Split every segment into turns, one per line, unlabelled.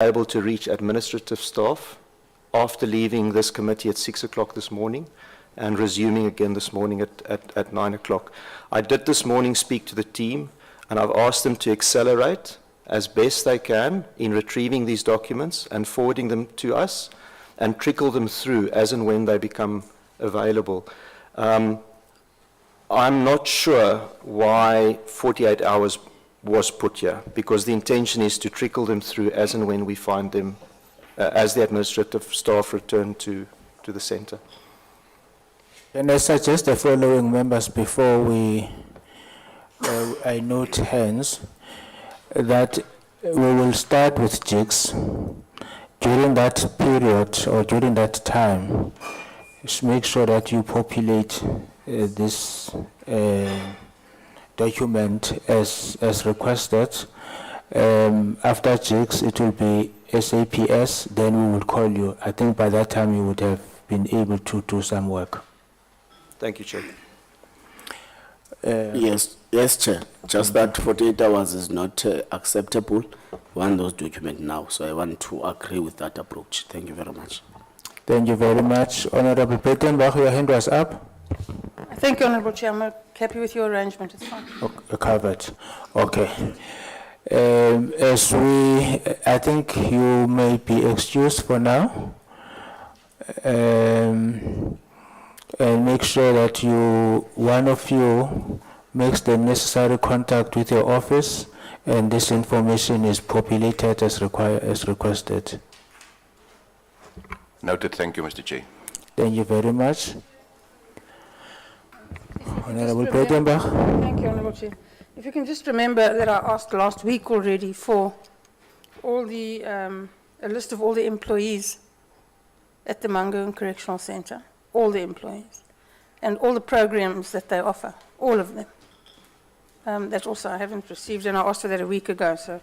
able to reach administrative staff after leaving this committee at 6 o'clock this morning and resuming again this morning at 9 o'clock. I did this morning speak to the team, and I've asked them to accelerate as best they can in retrieving these documents and forwarding them to us and trickle them through as and when they become available. I'm not sure why 48 hours was put here, because the intention is to trickle them through as and when we find them as the administrative staff return to the centre.
And I suggest the following, members, before I note hands, that we will start with jigs. During that period or during that time, just make sure that you populate this document as requested. After jigs, it will be SAPS, then we will call you. I think by that time you would have been able to do some work.
Thank you, Chair.
Yes, Chair. Just that 48 hours is not acceptable. We want those documents now, so I want to agree with that approach. Thank you very much.
Thank you very much. Honorable Pettenbach, your hand was up.
Thank you, Honorable Chair. I'm happy with your arrangement. It's fine.
Okay, covered. Okay. I think you may be excused for now. And make sure that one of you makes the necessary contact with your office, and this information is populated as requested.
Noted. Thank you, Mr. Chair.
Thank you very much. Honorable Pettenbach.
Thank you, Honorable Chair. If you can just remember that I asked last week already for all the a list of all the employees at the Mangaung Correctional Centre, all the employees, and all the programs that they offer, all of them. That also I haven't received, and I asked for that a week ago. So.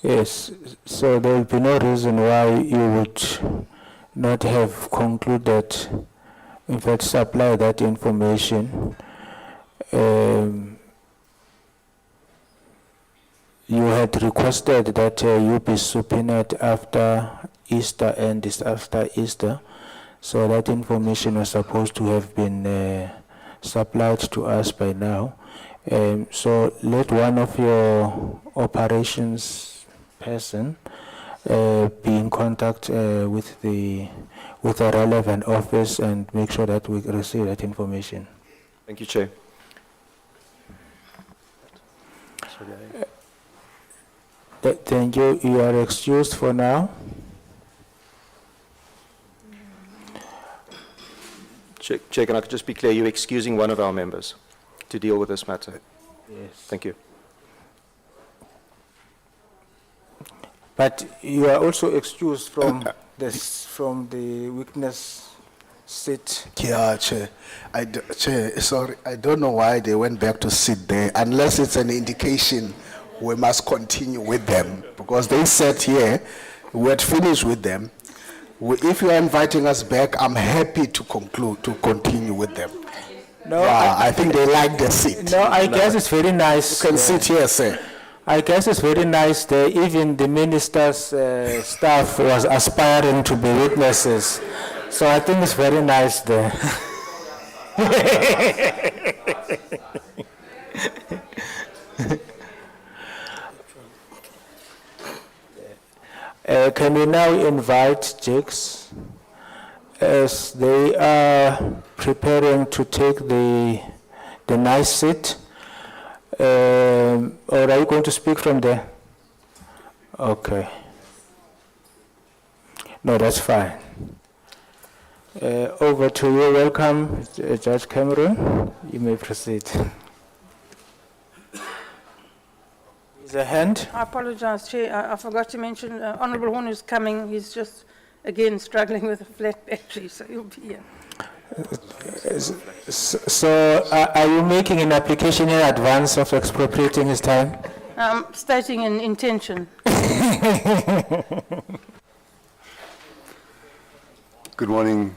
Yes, so there will be no reason why you would not have concluded, in fact, supply that information. You had requested that you be subpoenaed after Easter, and this after Easter, so that information was supposed to have been supplied to us by now. So let one of your operations person be in contact with the relevant office and make sure that we receive that information.
Thank you, Chair.
Thank you. You are excused for now.
Chair, can I just be clear? You're excusing one of our members to deal with this matter.
Yes.
Thank you.
But you are also excused from the witness seat.
Yeah, Chair. Chair, sorry, I don't know why they went back to sit there, unless it's an indication we must continue with them, because they said here we had finished with them. If you are inviting us back, I'm happy to continue with them.
No,
yeah, I think they like the seat.
No, I guess it's very nice.
You can sit here, sir.
I guess it's very nice there. Even the minister's staff was aspiring to be witnesses. So I think it's very nice there. Can we now invite Jakes as they are preparing to take the nice seat? Or are you going to speak from there? Okay. No, that's fine. Over to you. Welcome, Judge Cameron. You may proceed. Is a hand?
I apologize, Chair. I forgot to mention Honourable Horn is coming. He's just, again, struggling with a flat battery, so he'll be here.
So, are you making an application in advance of expropriating his time?
Stating an intention.
Good morning,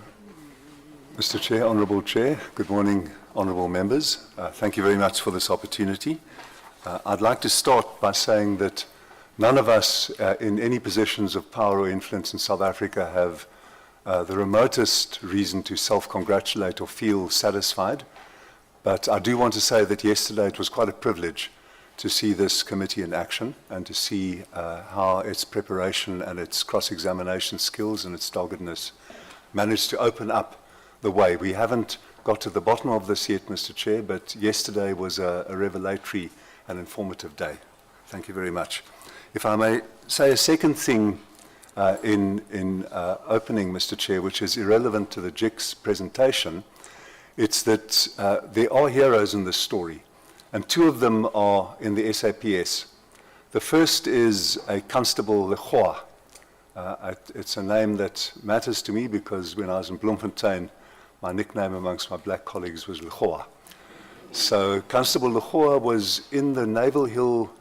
Mr. Chair, Honourable Chair. Good morning, Honourable Members. Thank you very much for this opportunity. I'd like to start by saying that none of us in any positions of power or influence in South Africa have the remotest reason to self-congratulate or feel satisfied. But I do want to say that yesterday it was quite a privilege to see this committee in action and to see how its preparation and its cross-examination skills and its doggedness managed to open up the way. We haven't got to the bottom of this yet, Mr. Chair, but yesterday was a revelatory and informative day. Thank you very much. If I may say a second thing in opening, Mr. Chair, which is irrelevant to the JIC's presentation, it's that there are heroes in this story, and two of them are in the SAPS. The first is a Constable Legoa. It's a name that matters to me because when I was in Bloemfontein, my nickname amongst my black colleagues was Legoa. So Constable Legoa was in the Naval Hill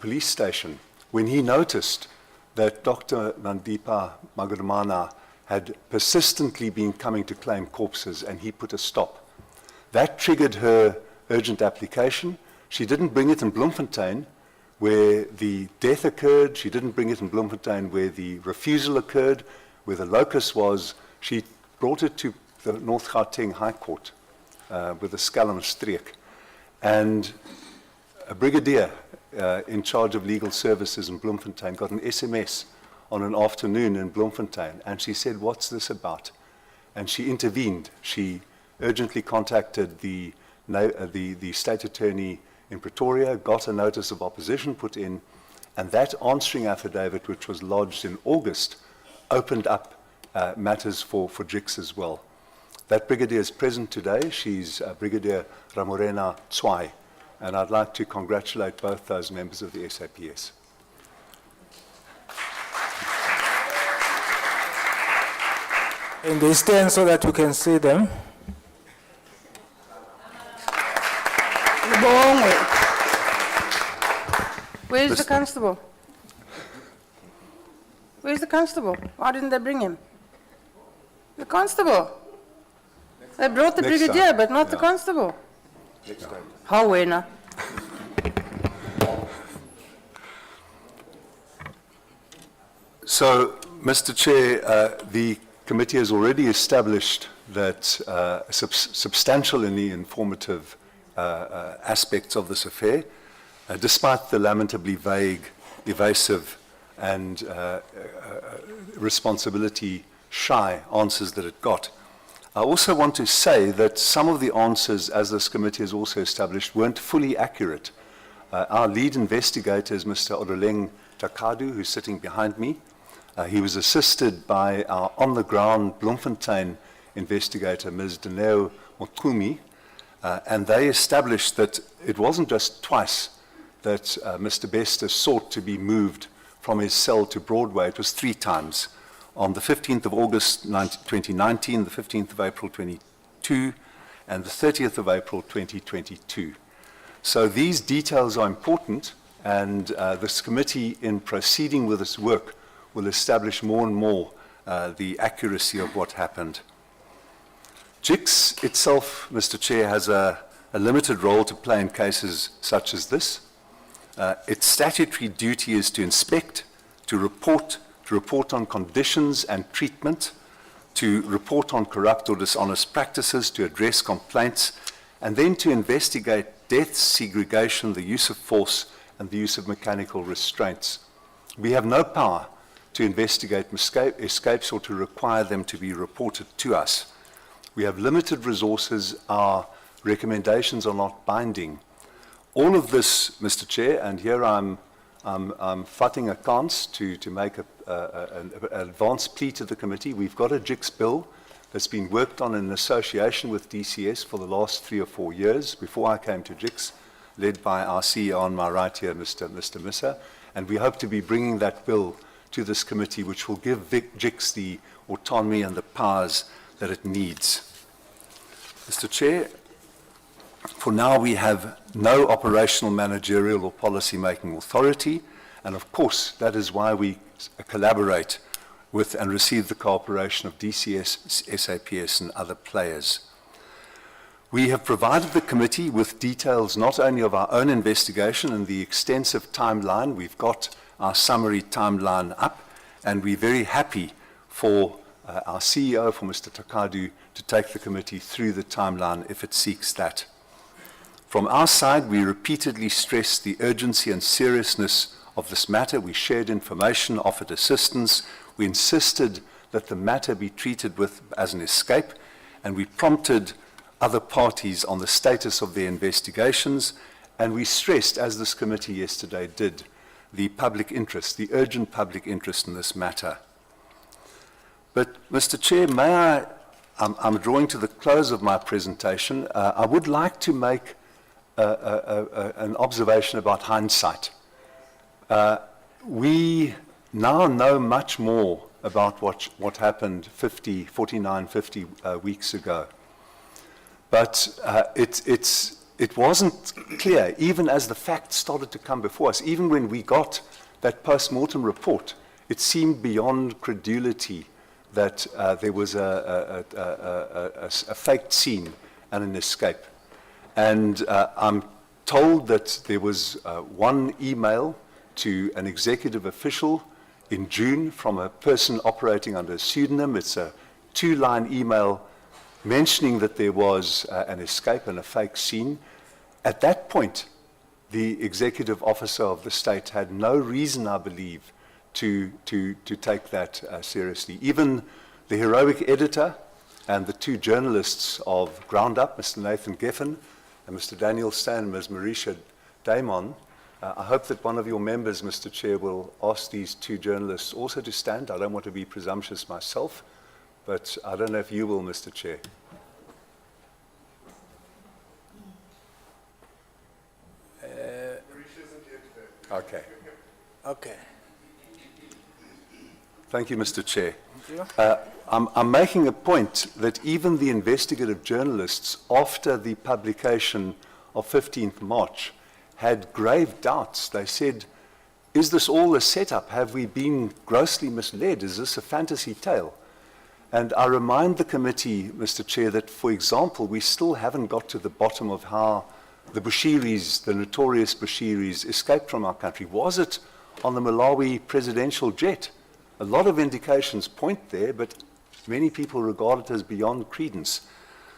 police station when he noticed that Dr. Nandipa Magudumana had persistently been coming to claim corpses, and he put a stop. That triggered her urgent application. She didn't bring it in Bloemfontein, where the death occurred. She didn't bring it in Bloemfontein, where the refusal occurred, where the locus was. She brought it to the North Gauteng High Court with a skelmstreek. And a brigadier in charge of legal services in Bloemfontein got an SMS on an afternoon in Bloemfontein, and she said, "What's this about?" And she intervened. She urgently contacted the state attorney in Pretoria, got a notice of opposition put in, and that answering affidavit, which was lodged in August, opened up matters for JICS as well. That brigadier is present today. She's Brigadier Ramorena Tswai, and I'd like to congratulate both those members of the SAPS.
And they stand so that you can see them.
Where's the constable? Where's the constable? Why didn't they bring him? The constable. They brought the
Next
brigadier,
time.
but not the constable. How wena?
So, Mr. Chair, the committee has already established that substantial and informative aspects of this affair, despite the lamentably vague, evasive, and responsibility-shy answers that it got. I also want to say that some of the answers, as this committee has also established, weren't fully accurate. Our lead investigator is Mr. Odoleng Takadu, who's sitting behind me. He was assisted by our on-the-ground Bloemfontein investigator, Ms. Dineo Mokumi, and they established that it wasn't just twice that Mr. Bester sought to be moved from his cell to Broadway. It was 3 times. On the 15th of August 2019, the 15th of April 22, and the 30th of April 2022. So these details are important, and this committee, in proceeding with this work, will establish more and more the accuracy of what happened. JICS itself, Mr. Chair, has a limited role to play in cases such as this. Its statutory duty is to inspect, to report on conditions and treatment, to report on corrupt or dishonest practices, to address complaints, and then to investigate deaths, segregation, the use of force, and the use of mechanical restraints. We have no power to investigate escapes or to require them to be reported to us. We have limited resources. Our recommendations are not binding. All of this, Mr. Chair, and here I'm fighting a chance to make an advance plea to the committee. We've got a JICS bill that's been worked on in association with DCS for the last 3 or 4 years before I came to JICS, led by our CEO on my right here, Mr. Missa, and we hope to be bringing that bill to this committee, which will give JICS the autonomy and the powers that it needs. Mr. Chair, for now we have no operational, managerial or policy-making authority, and of course that is why we collaborate with and receive the cooperation of DCS, SAPS and other players. We have provided the committee with details not only of our own investigation and the extensive timeline. We've got our summary timeline up, and we're very happy for our CEO, for Mr. Takadu, to take the committee through the timeline if it seeks that. From our side, we repeatedly stressed the urgency and seriousness of this matter. We shared information, offered assistance. We insisted that the matter be treated as an escape, and we prompted other parties on the status of their investigations, and we stressed, as this committee yesterday did, the public interest, the urgent public interest in this matter. But, Mr. Chair, I'm drawing to the close of my presentation. I would like to make an observation about hindsight. We now know much more about what happened 49, 50 weeks ago. But it wasn't clear, even as the facts started to come before us, even when we got that post-mortem report, it seemed beyond credulity that there was a faked scene and an escape. And I'm told that there was one email to an executive official in June from a person operating under a pseudonym. It's a 2-line email mentioning that there was an escape and a fake scene. At that point, the executive officer of the state had no reason, I believe, to take that seriously. Even the heroic editor and the 2 journalists of Ground Up, Mr. Nathan Geffen and Mr. Daniel Stan and Ms. Marisha Damon, I hope that one of your members, Mr. Chair, will ask these 2 journalists also to stand. I don't want to be presumptuous myself, but I don't know if you will, Mr. Chair. Okay.
Okay.
Thank you, Mr. Chair. I'm making a point that even the investigative journalists, after the publication of 15th March, had grave doubts. They said, is this all a setup? Have we been grossly misled? Is this a fantasy tale? And I remind the committee, Mr. Chair, that, for example, we still haven't got to the bottom of how the Bushiris, the notorious Bushiris, escaped from our country. Was it on the Malawi presidential jet? A lot of indications point there, but many people regard it as beyond credence.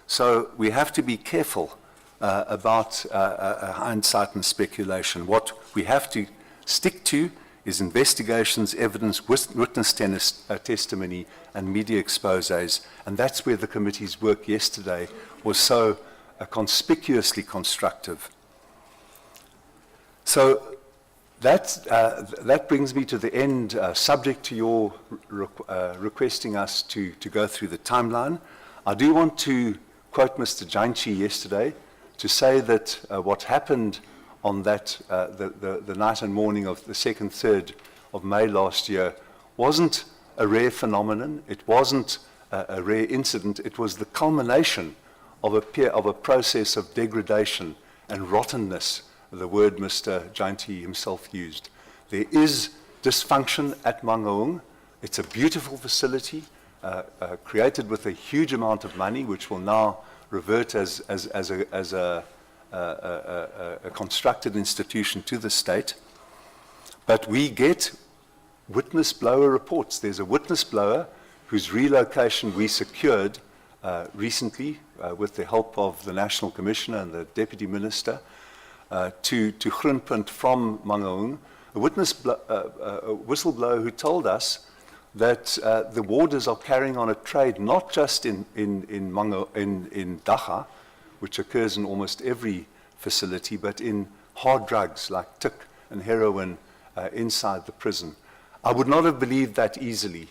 So we have to be careful about hindsight and speculation. What we have to stick to is investigations, evidence, witness testimony, and media exposés. And that's where the committee's work yesterday was so conspicuously constructive. So that brings me to the end, subject to your requesting us to go through the timeline. I do want to quote Mr. Jainchi yesterday to say that what happened on that the night and morning of the 2nd, 3rd of May last year wasn't a rare phenomenon. It wasn't a rare incident. It was the culmination of a process of degradation and rottenness, the word Mr. Jainti himself used. There is dysfunction at Mangaung. It's a beautiful facility created with a huge amount of money, which will now revert as a constructed institution to the state. But we get witness blower reports. There's a witness blower whose relocation we secured recently with the help of the National Commissioner and the Deputy Minister to Groenpunt from Mangaung, a whistleblower who told us that the warders are carrying on a trade not just in Dagga, which occurs in almost every facility, but in hard drugs like tik and heroin inside the prison. I would not have believed that easily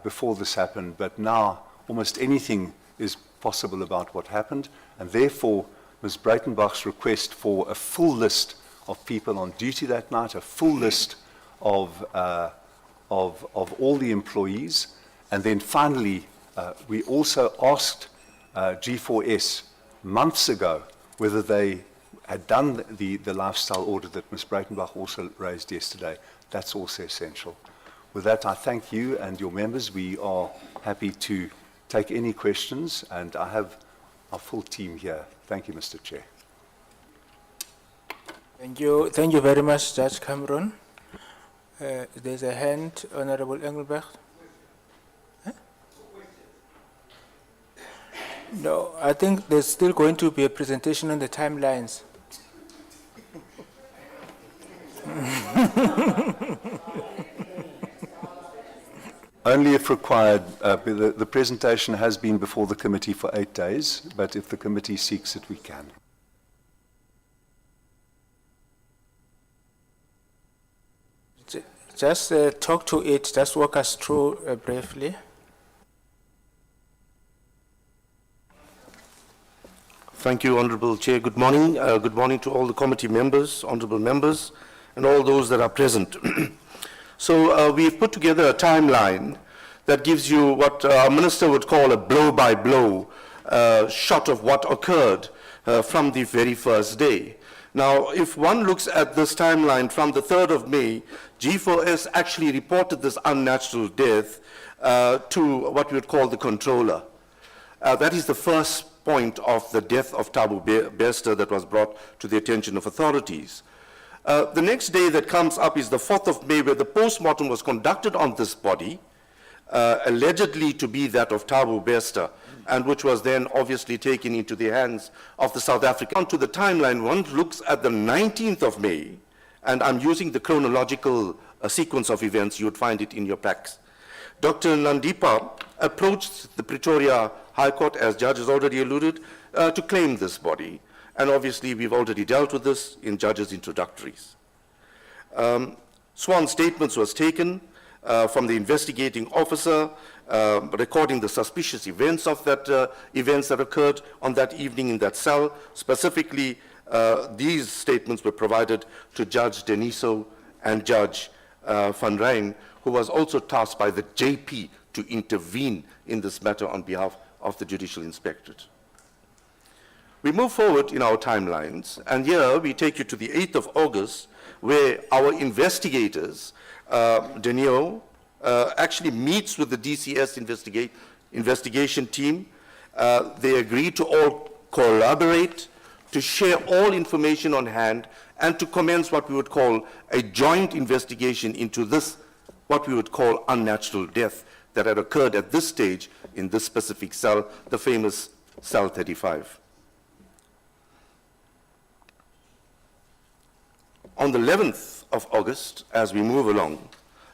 before this happened, but now almost anything is possible about what happened, and therefore Ms. Breitenbach's request for a full list of people on duty that night, a full list of all the employees, and then finally we also asked G4S months ago whether they had done the lifestyle audit that Ms. Breitenbach also raised yesterday. That's also essential. With that, I thank you and your members. We are happy to take any questions, and I have full team here. Thank you, Mr. Chair.
Thank you very much, Judge Cameron. There's a hand, Honorable Engelbrecht. Huh? No, I think there's still going to be a presentation on the timelines.
Only if required. The presentation has been before the committee for 8 days, but if the committee seeks it, we can.
Just talk to it, just walk us through briefly.
Thank you, Honourable Chair. Good morning. Good morning to all the committee members, honourable members, and all those that are present. So we've put together a timeline that gives you what our minister would call a blow-by-blow shot of what occurred from the very first day. Now, if one looks at this timeline from the 3rd of May, G4S actually reported this unnatural death to what we would call the controller. That is the first point of the death of Thabo Bester that was brought to the attention of authorities. The next day that comes up is the 4th of May, where the postmortem was conducted on this body, allegedly to be that of Thabo Bester, and which was then obviously taken into the hands of the South African. On to the timeline, one looks at the 19th of May, and I'm using the chronological sequence of events, you would find it in your packs. Dr. Nandipa approached the Pretoria High Court, as Judge has already alluded, to claim this body. And obviously, we've already dealt with this in Judge's introductories. Sworn statements was taken from the investigating officer, recording the suspicious events of that events that occurred on that evening in that cell. Specifically, these statements were provided to Judge Deniso and Judge Van Rijn, who was also tasked by the JP to intervene in this matter on behalf of the Judicial Inspectorate. We move forward in our timelines, and here we take you to the 8th of August, where our investigators, Denio, actually meets with the DCS investigation team. They agree to all collaborate, to share all information on hand, and to commence what we would call a joint investigation into this, what we would call unnatural death that had occurred at this stage in this specific cell, the famous cell 35. On the 11th of August, as we move along,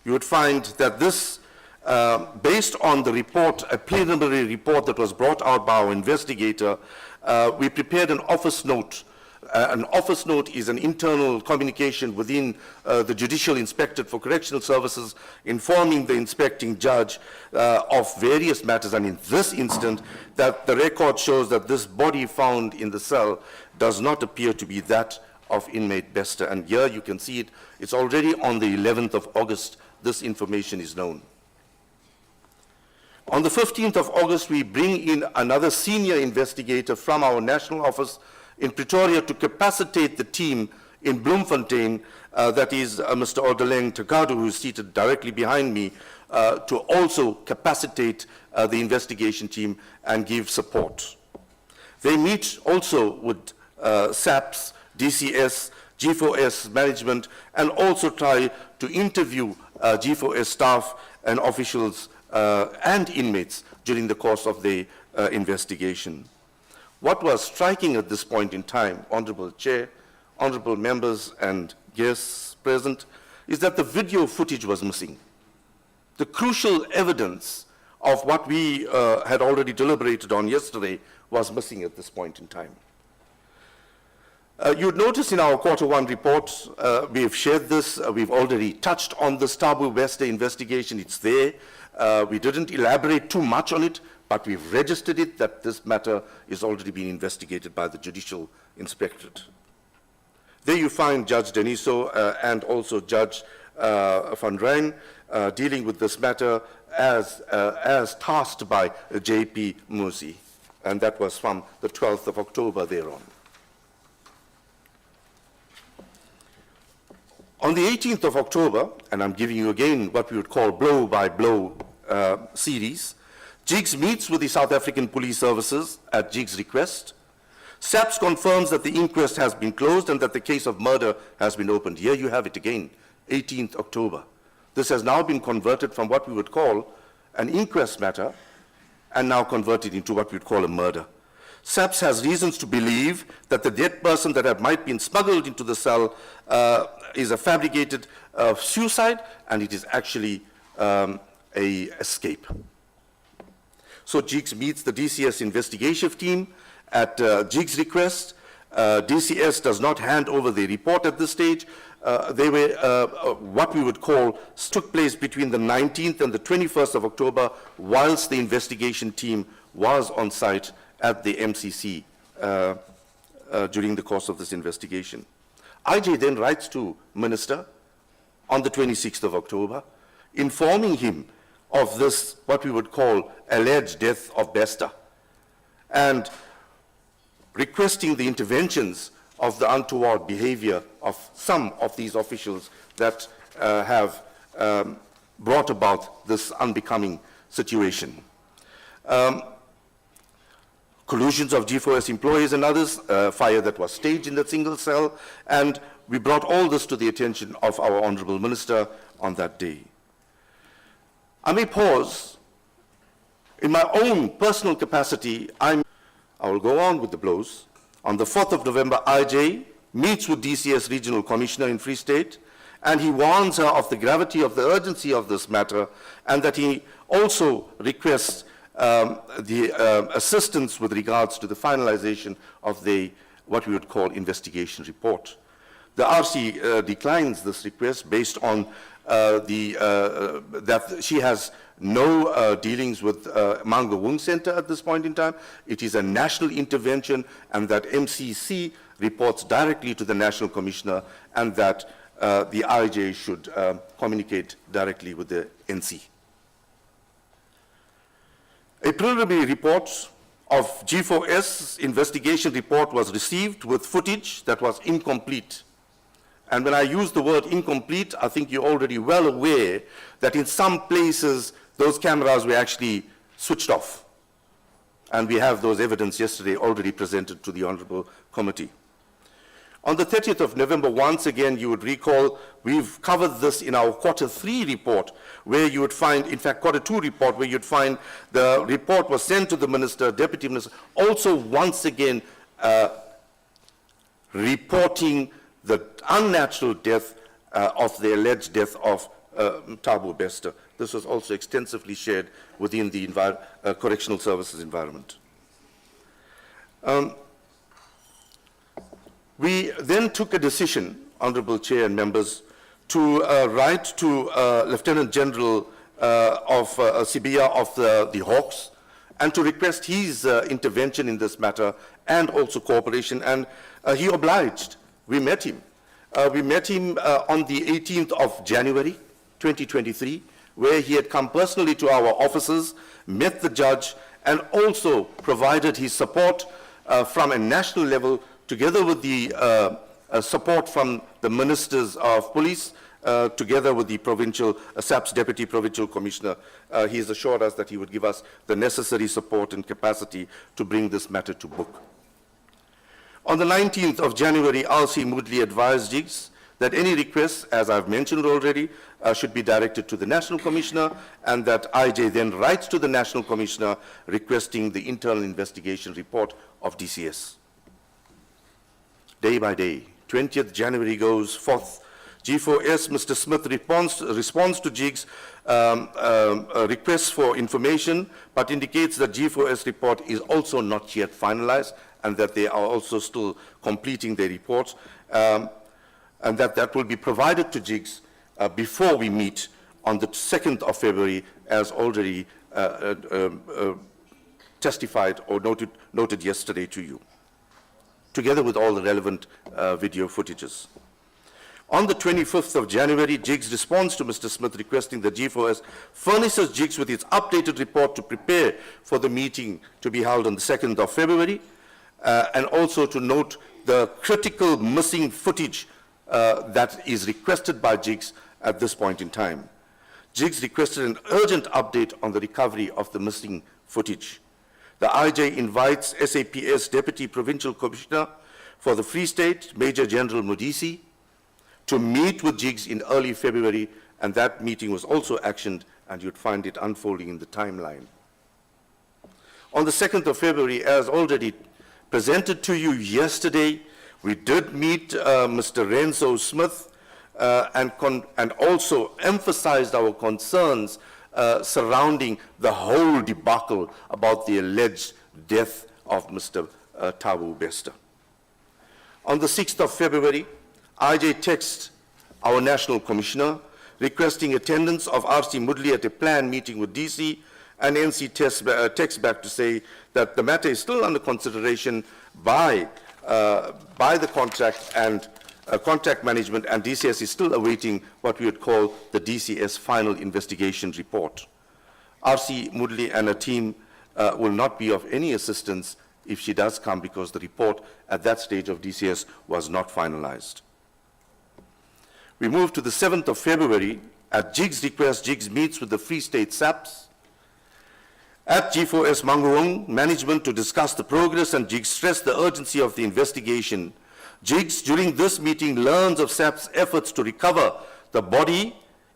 you would find that this, based on the report, a preliminary report that was brought out by our investigator, we prepared an office note. An office note is an internal communication within the Judicial Inspectorate for Correctional Services, informing the inspecting judge of various matters, and in this instant, that the record shows that this body found in the cell does not appear to be that of inmate Bester. And here you can see it, it's already on the 11th of August, this information is known. On the 15th of August, we bring in another senior investigator from our national office in Pretoria to capacitate the team in Bloemfontein, that is Mr. Odeleng Takadu, who is seated directly behind me, to also capacitate the investigation team and give support. They meet also with SAPS, DCS, G4S management, and also try to interview G4S staff and officials and inmates during the course of the investigation. What was striking at this point in time, Honourable Chair, honourable members and guests present, is that the video footage was missing. The crucial evidence of what we had already deliberated on yesterday was missing at this point in time. You'd notice in our Q1 report, we've shared this, we've already touched on the Thabo Bester investigation, it's there. We didn't elaborate too much on it, but we've registered it that this matter is already being investigated by the Judicial Inspectorate. There you find Judge Deniso and also Judge Van Rijn dealing with this matter as tasked by JP Musi, and that was from the 12th of October thereon. On the 18th of October, and I'm giving you again what we would call blow-by-blow series, Jigs meets with the South African Police Services at Jigs' request. SAPS confirms that the inquest has been closed and that the case of murder has been opened. Here you have it again, 18th October. This has now been converted from what we would call an inquest matter and now converted into what we would call a murder. SAPS has reasons to believe that the dead person that might been smuggled into the cell is a fabricated suicide, and it is actually a escape. So Jigs meets the DCS investigation team at Jigs' request. DCS does not hand over the report at this stage. They were what we would call took place between the 19th and the 21st of October, whilst the investigation team was on site at the MCC during the course of this investigation. IJ then writes to Minister on the 26th of October, informing him of this, what we would call alleged death of Bester, and requesting the interventions of the untoward behavior of some of these officials that have brought about this unbecoming situation. Collusions of G4S employees and others, fire that was staged in that single cell, and we brought all this to the attention of our Honourable Minister on that day. I may pause. In my own personal capacity, I will go on with the blows. On the 4th of November, IJ meets with DCS Regional Commissioner in Free State, and he warns her of the gravity of the urgency of this matter, and that he also requests the assistance with regards to the finalization of the, what we would call, investigation report. The RC declines this request based on that she has no dealings with Mangaung Center at this point in time. It is a national intervention, and that MCC reports directly to the National Commissioner, and that the IJ should communicate directly with the NC. A preliminary report of G4S investigation report was received with footage that was incomplete. And when I use the word incomplete, I think you're already well aware that in some places those cameras were actually switched off. And we have those evidence yesterday already presented to the Honourable Committee. On the 30th of November, once again, you would recall, we've covered this in our Q3 report, where you would find, in fact, Q2 report, where you'd find the report was sent to the Minister, Deputy Minister, also once again reporting the unnatural death of the alleged death of Thabo Bester. This was also extensively shared within the correctional services environment. We then took a decision, Honourable Chair and members, to write to Lieutenant General of Sibia of the Hawks, and to request his intervention in this matter and also cooperation, and he obliged. We met him. We met him on the 18th of January, 2023, where he had come personally to our offices, met the judge, and also provided his support from a national level, together with the support from the Ministers of Police, together with the provincial, SAPS Deputy Provincial Commissioner. He has assured us that he would give us the necessary support and capacity to bring this matter to book. On the 19th of January, RC Moodley advised Jigs that any requests, as I've mentioned already, should be directed to the National Commissioner, and that IJ then writes to the National Commissioner requesting the internal investigation report of DCS. Day by day, 20th January goes forth. G4S, Mr. Smith responds to Jigs' requests for information, but indicates that G4S report is also not yet finalized, and that they are also still completing their reports, and that will be provided to Jigs before we meet on the 2nd of February, as already testified or noted yesterday to you, together with all the relevant video footages. On the 25th of January, Jigs responds to Mr. Smith requesting that G4S furnishes Jigs with its updated report to prepare for the meeting to be held on the 2nd of February, and also to note the critical missing footage that is requested by Jigs at this point in time. Jigs requested an urgent update on the recovery of the missing footage. The IJ invites SAPS Deputy Provincial Commissioner for the Free State, Major General Modisi, to meet with Jigs in early February, and that meeting was also actioned, and you'd find it unfolding in the timeline. On the 2nd of February, as already presented to you yesterday, we did meet Mr. Renzo Smith and also emphasized our concerns surrounding the whole debacle about the alleged death of Mr. Thabo Bester. On the 6th of February, IJ texts our National Commissioner requesting attendance of RC Mudli at a planned meeting with DC, and NC texts back to say that the matter is still under consideration by the contract and contract management, and DCS is still awaiting what we would call the DCS final investigation report. RC Mudli and her team will not be of any assistance if she does come, because the report at that stage of DCS was not finalized. We move to the 7th of February. At Jigs' request, Jigs meets with the Free State SAPS at G4S Mangaung management to discuss the progress, and Jigs stressed the urgency of the investigation. Jigs, during this meeting, learns of SAP's efforts to recover the body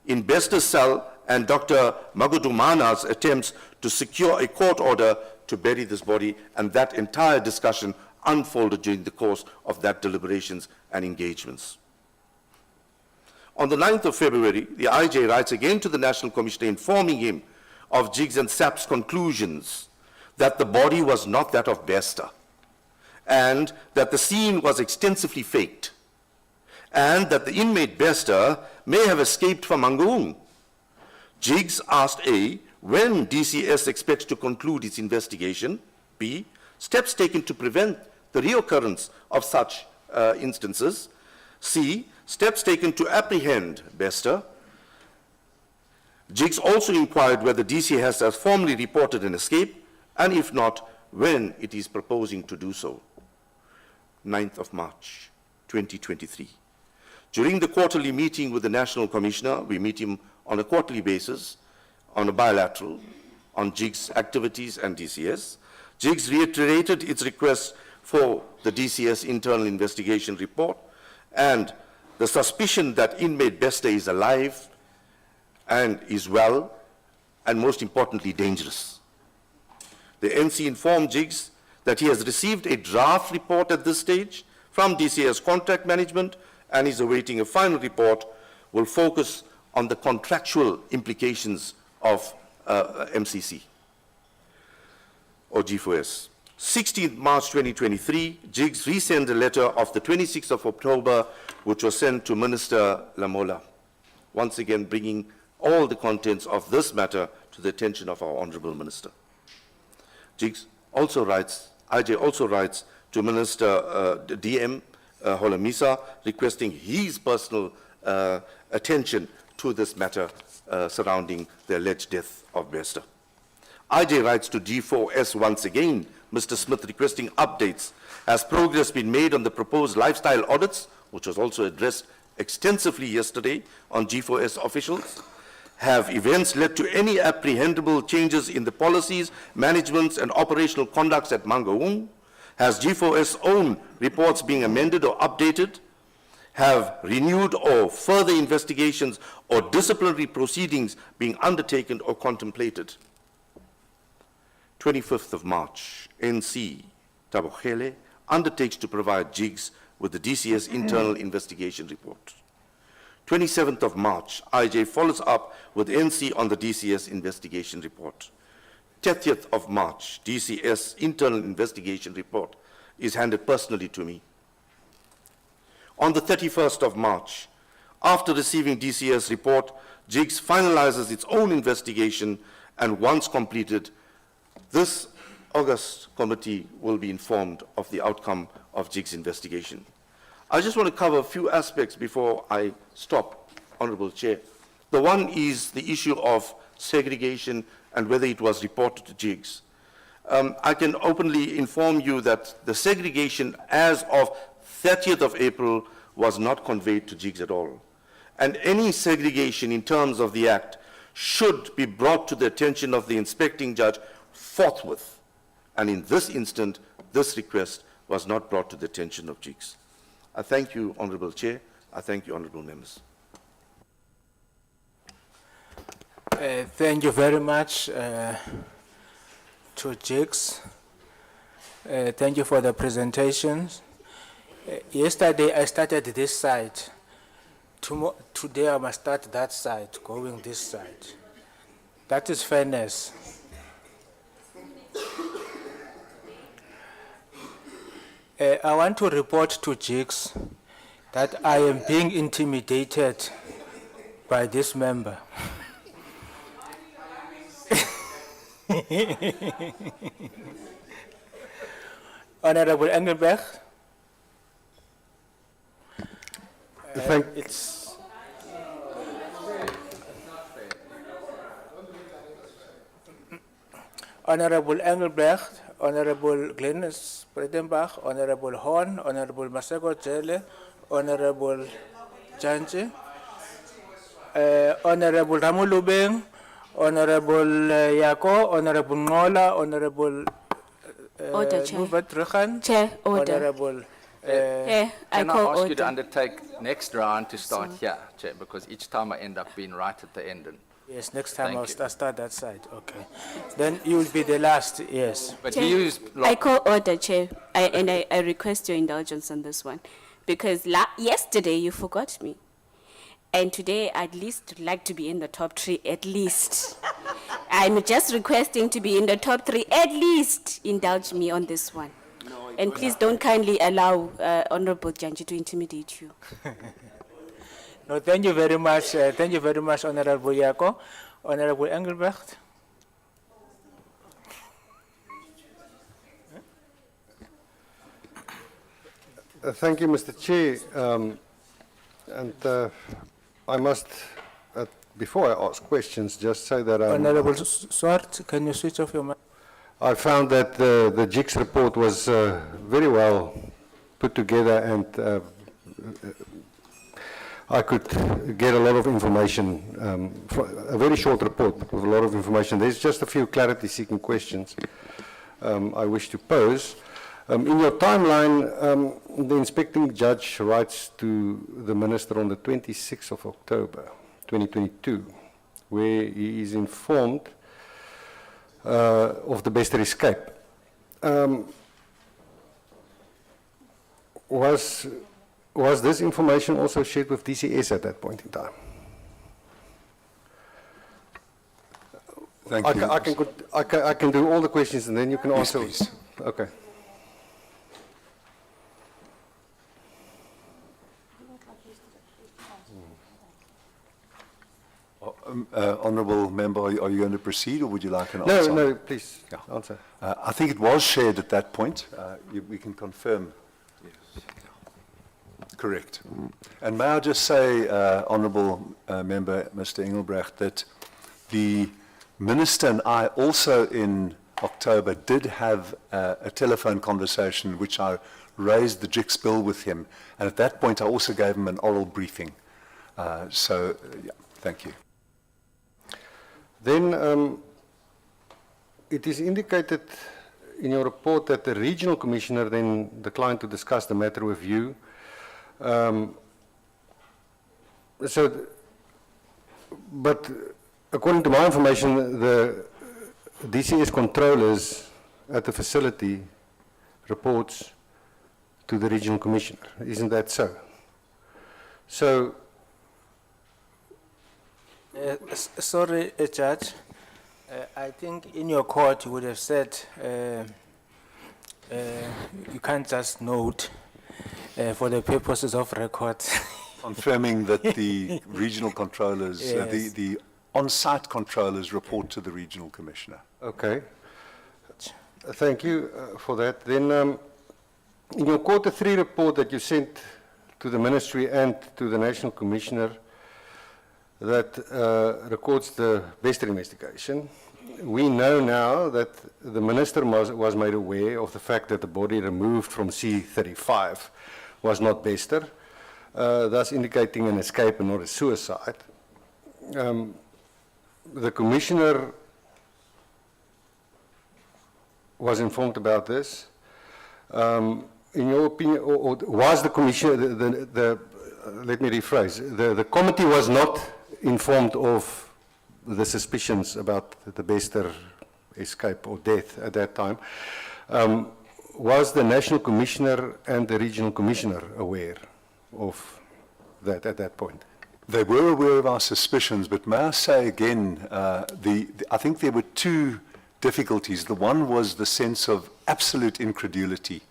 in Bester's cell and Dr. Magudumana's attempts to secure a court order to bury this body, and that entire discussion unfolded during the course of that deliberations and engagements. On the 9th of February, the IJ writes again to the National Commissioner informing him of Jigs and SAP's conclusions that the body was not that of Bester, and that the scene was extensively faked, and that the inmate Bester may have escaped from Mangaung. Jigs asked A, when DCS expects to conclude its investigation, B, steps taken to prevent the reoccurrence of such instances, C, steps taken to apprehend Bester. Jigs also inquired whether DCS has formally reported an escape, and if not, when it is proposing to do so. 9th of March, 2023. During the quarterly meeting with the National Commissioner, we meet him on a quarterly basis, on a bilateral, on Jigs' activities and DCS. Jigs reiterated its request for the DCS internal investigation report and the suspicion that inmate Bester is alive and is well, and most importantly, dangerous. The NC informed Jigs that he has received a draft report at this stage from DCS contract management and is awaiting a final report, will focus on the contractual implications of MCC or G4S. 16th March 2023, Jigs resent a letter of the 26th of October, which was sent to Minister Lamola, once again bringing all the contents of this matter to the attention of our Honorable Minister. Jigs also writes, IJ also writes to Minister DM Holomisa, requesting his personal attention to this matter surrounding the alleged death of Bester. IJ writes to G4S once again, Mr. Smith, requesting updates. Has progress been made on the proposed lifestyle audits, which was also addressed extensively yesterday on G4S officials? Have events led to any apprehendable changes in the policies, managements, and operational conducts at Mangaung? Has G4S own reports being amended or updated? Have renewed or further investigations or disciplinary proceedings being undertaken or contemplated? 25th of March, NC Thabo undertakes to provide Jigs with the DCS internal investigation report. 27th of March, IJ follows up with NC on the DCS investigation report. 30th of March, DCS internal investigation report is handed personally to me. On the 31st of March, after receiving DCS report, Jigs finalizes its own investigation, and once completed, this August committee will be informed of the outcome of Jigs' investigation. I just want to cover a few aspects before I stop, Honorable Chair. The one is the issue of segregation and whether it was reported to Jigs. I can openly inform you that the segregation as of 30th of April was not conveyed to Jigs at all. And any segregation in terms of the Act should be brought to the attention of the inspecting judge forthwith. And in this instant, this request was not brought to the attention of JICS. I thank you, Honourable Chair. I thank you, Honourable Members.
Thank you very much to JICS. Thank you for the presentations. Yesterday I started this side. Today I must start that side, going this side. That is fairness. I want to report to JICS that I am being intimidated by this member. Honorable Engelberg. It's Honorable Engelberg, Honorable Glenis Bredenbach, Honorable Horn, Honorable Masego Jele, Honorable Janji, Honorable Ramulubeng, Honorable Yako, Honorable Ngola, Honorable
Order, Chair.
Nuvat Rekhan,
Chair, order.
Honorable
I
Can I
call
ask you to
order.
undertake next round to start here, Chair, because each time I end up being right at the end.
Yes, next time
Thank
I'll
you.
start that side, okay. Then you will be the last, yes.
But
Chair,
he used
I call order, Chair, I request your indulgence on this one. Because yesterday you forgot me. And today I'd least like to be in the top 3, at least. I'm just requesting to be in the top 3, at least. Indulge me on this one. And please don't kindly allow Honorable Janji to intimidate you.
No, thank you very much. Thank you very much, Honorable Yako. Honorable Engelbert.
Thank you, Mr. Chair. I must, before I ask questions, just say that
Honorable Swart, can you switch off your mic?
I found that the JICS report was very well put together, and I could get a lot of information, a very short report with a lot of information. There's just a few clarity-seeking questions I wish to pose. In your timeline, the inspecting judge writes to the minister on the 26th of October, 2022, where he is informed of the Bester escape. Was this information also shared with DCS at that point in time?
Thank you.
I can do all the questions and then you can
Yes,
answer.
please.
Okay.
Honourable Member, are you going to proceed, or would you like an
No,
answer?
no, please
Yeah.
answer.
I think it was shared at that point. We can confirm. Correct. And may I just say, Honourable Member, Mr. Engelbrecht, that the Minister and I also in October did have a telephone conversation which I raised the JICS bill with him, and at that point I also gave him an oral briefing. Yeah, thank you.
Then it is indicated in your report that the regional commissioner then declined to discuss the matter with you. But according to my information, the DCS controllers at the facility reports to the regional commissioner. Isn't that so? So,
Sorry, Judge. I think in your court you would have said you can't just note for the purposes of record.
Confirming that the regional controllers,
Yes.
the on-site controllers report to the regional commissioner.
okay. Thank you for that. Then, in your quarter 3 report that you sent to the ministry and to the national commissioner that records the Bester investigation, we know now that the minister was made aware of the fact that the body removed from C35 was not Bester, thus indicating an escape and not a suicide. The commissioner was informed about this. In your opinion, or was the commissioner, let me rephrase, the committee was not informed of the suspicions about the Bester escape or death at that time. Was the National Commissioner and the Regional Commissioner aware of that at that point?
They were aware of our suspicions, but may I say again, I think there were two difficulties. The one was the sense of absolute incredulity.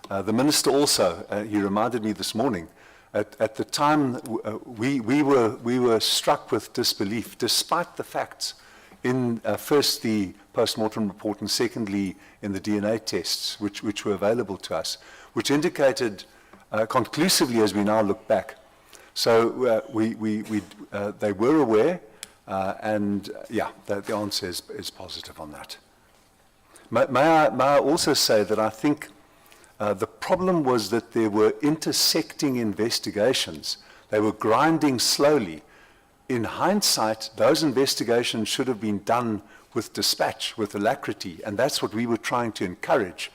The Minister also, he reminded me this morning, at the time we were struck with disbelief, despite the facts in first the post-mortem report and secondly in the DNA tests which were available to us, which indicated conclusively as we now look back. So they were aware, and yeah, the answer is positive on that. May I also say that I think the problem was that there were intersecting investigations. They were grinding slowly. In hindsight, those investigations should have been done with dispatch, with alacrity, and that's what we were trying to encourage.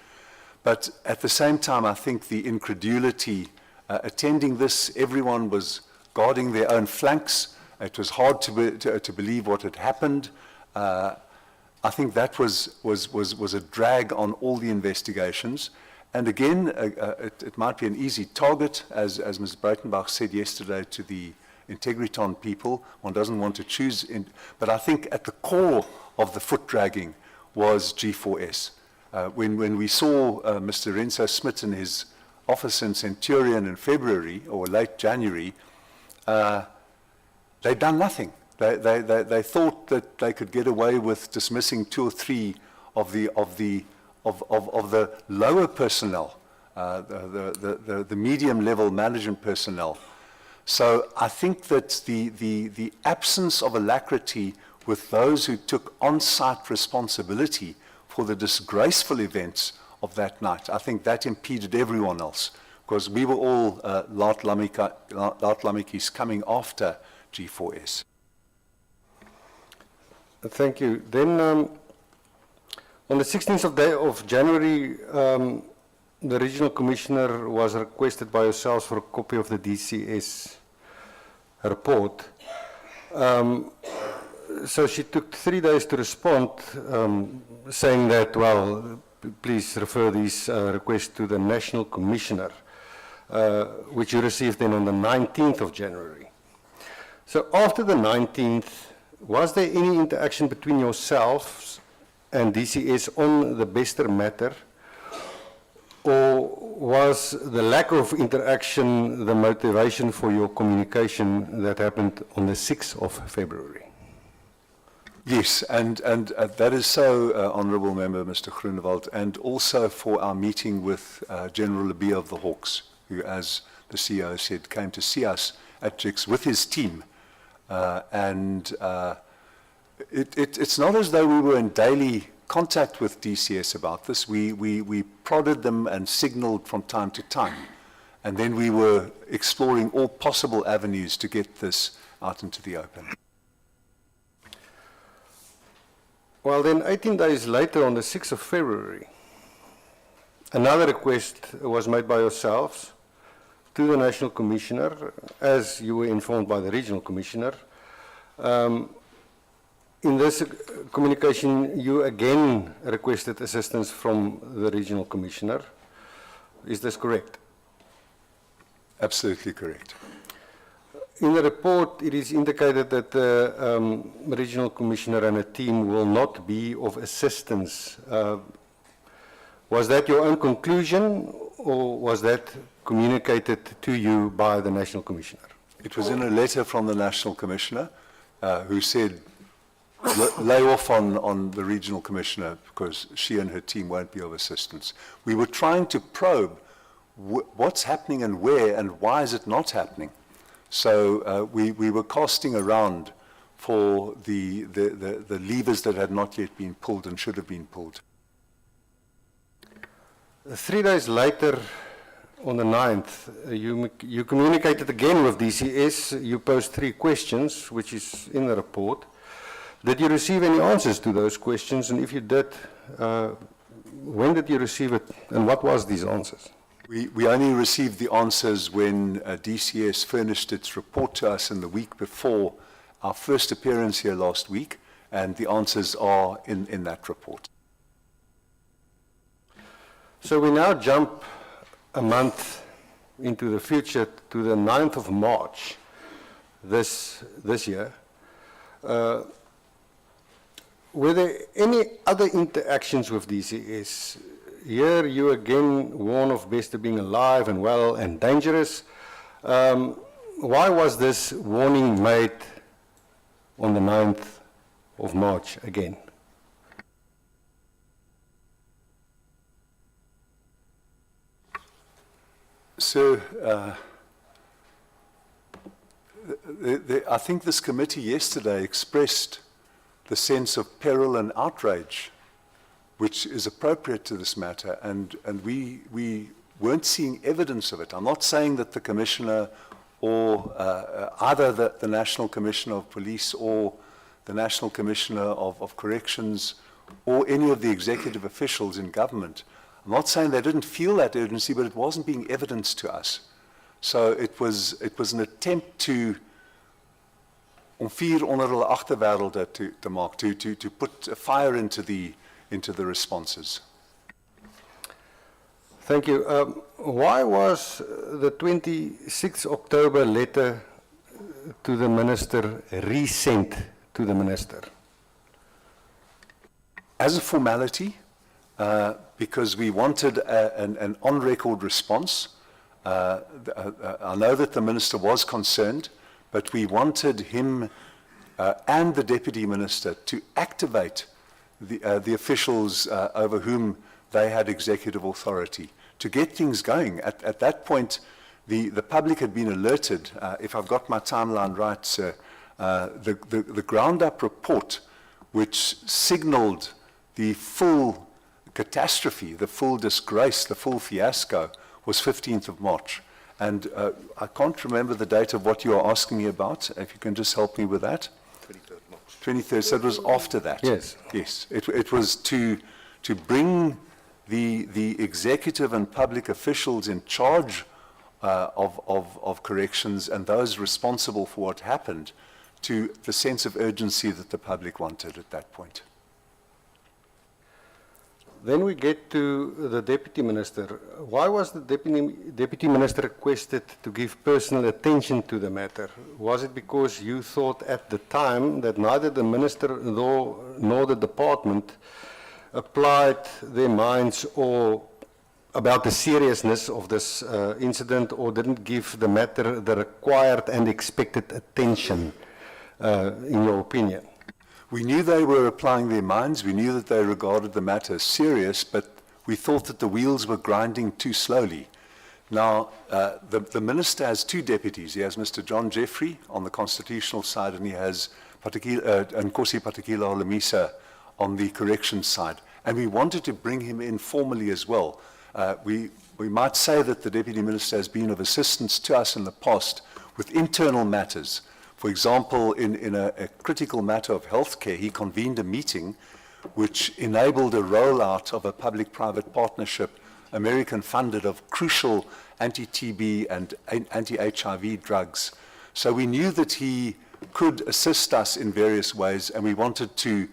But at the same time, I think the incredulity attending this, everyone was guarding their own flanks. It was hard to believe what had happened. I think that was a drag on all the investigations. And again, it might be an easy target, as Ms. Breitenbach said yesterday to the Integriton people. One doesn't want to choose, but I think at the core of the foot dragging was G4S. When we saw Mr. Renzo Smith in his office in Centurion in February or late January, they'd done nothing. They thought that they could get away with dismissing 2 or 3 of the lower personnel, the medium level management personnel. So I think that the absence of alacrity with those who took on-site responsibility for the disgraceful events of that night, I think that impeded everyone else, because we were all Laat-Lamekis coming after G4S.
Thank you. Then on the 16th of January, the Regional Commissioner was requested by yourselves for a copy of the DCS report. So she took 3 days to respond, saying that, well, please refer these requests to the National Commissioner, which you received then on the 19th of January. So after the 19th, was there any interaction between yourselves and DCS on the Bester matter, or was the lack of interaction the motivation for your communication that happened on the 6th of February?
Yes, and that is so, Honourable Member, Mr. Groenewald, and also for our meeting with General Labia of the Hawks, who, as the CEO said, came to see us at JIX with his team. It's not as though we were in daily contact with DCS about this. We prodded them and signaled from time to time. And then we were exploring all possible avenues to get this out into the open.
Well, then 18 days later, on the 6th of February, another request was made by yourselves to the National Commissioner, as you were informed by the Regional Commissioner. In this communication, you again requested assistance from the Regional Commissioner. Is this correct?
Absolutely correct.
In the report, it is indicated that the Regional Commissioner and a team will not be of assistance. Was that your own conclusion, or was that communicated to you by the National Commissioner?
It was in a letter from the National Commissioner who said, lay off on the Regional Commissioner because she and her team won't be of assistance. We were trying to probe what's happening and where and why is it not happening. So we were casting around for the levers that had not yet been pulled and should have been pulled.
3 days later, on the 9th, you communicated again with DCS. You posed 3 questions, which is in the report. Did you receive any answers to those questions? And if you did, when did you receive it, and what was these answers?
We only received the answers when DCS furnished its report to us in the week before our first appearance here last week, and the answers are in that report.
So we now jump a month into the future to the 9th of March this year. Were there any other interactions with DCS? Here you again warn of Bester being alive and well and dangerous. Why was this warning made on the 9th of March again?
So, I think this committee yesterday expressed the sense of peril and outrage which is appropriate to this matter, and we weren't seeing evidence of it. I'm not saying that the Commissioner or either the National Commissioner of Police or the National Commissioner of Corrections or any of the executive officials in government, I'm not saying they didn't feel that urgency, but it wasn't being evidenced to us. So it was an attempt to om vuur onder hulle agterwêrelde te maak, to put a fire into the responses.
Thank you. Why was the 26th October letter to the Minister resent to the Minister?
As a formality, because we wanted an on-record response. I know that the Minister was concerned, but we wanted him and the Deputy Minister to activate the officials over whom they had executive authority, to get things going. At that point, the public had been alerted, if I've got my timeline right, sir, the ground-up report which signaled the full catastrophe, the full disgrace, the full fiasco, was 15th of March. And I can't remember the date of what you are asking me about. If you can just help me with that.
23rd March.
23rd, so it was after that.
Yes.
Yes, it was to bring the executive and public officials in charge of corrections and those responsible for what happened to the sense of urgency that the public wanted at that point.
Then we get to the Deputy Minister. Why was the Deputy Minister requested to give personal attention to the matter? Was it because you thought at the time that neither the Minister nor the Department applied their minds or about the seriousness of this incident, or didn't give the matter the required and expected attention, in your opinion?
We knew they were applying their minds. We knew that they regarded the matter as serious, but we thought that the wheels were grinding too slowly. Now, the Minister has two deputies. He has Mr. John Jeffrey on the constitutional side, and he has Nkosi Patikila Holomisa on the corrections side. And we wanted to bring him in formally as well. We might say that the Deputy Minister has been of assistance to us in the past with internal matters. For example, in a critical matter of healthcare, he convened a meeting which enabled a rollout of a public-private partnership, American-funded, of crucial anti-TB and anti-HIV drugs. So we knew that he could assist us in various ways, and we wanted to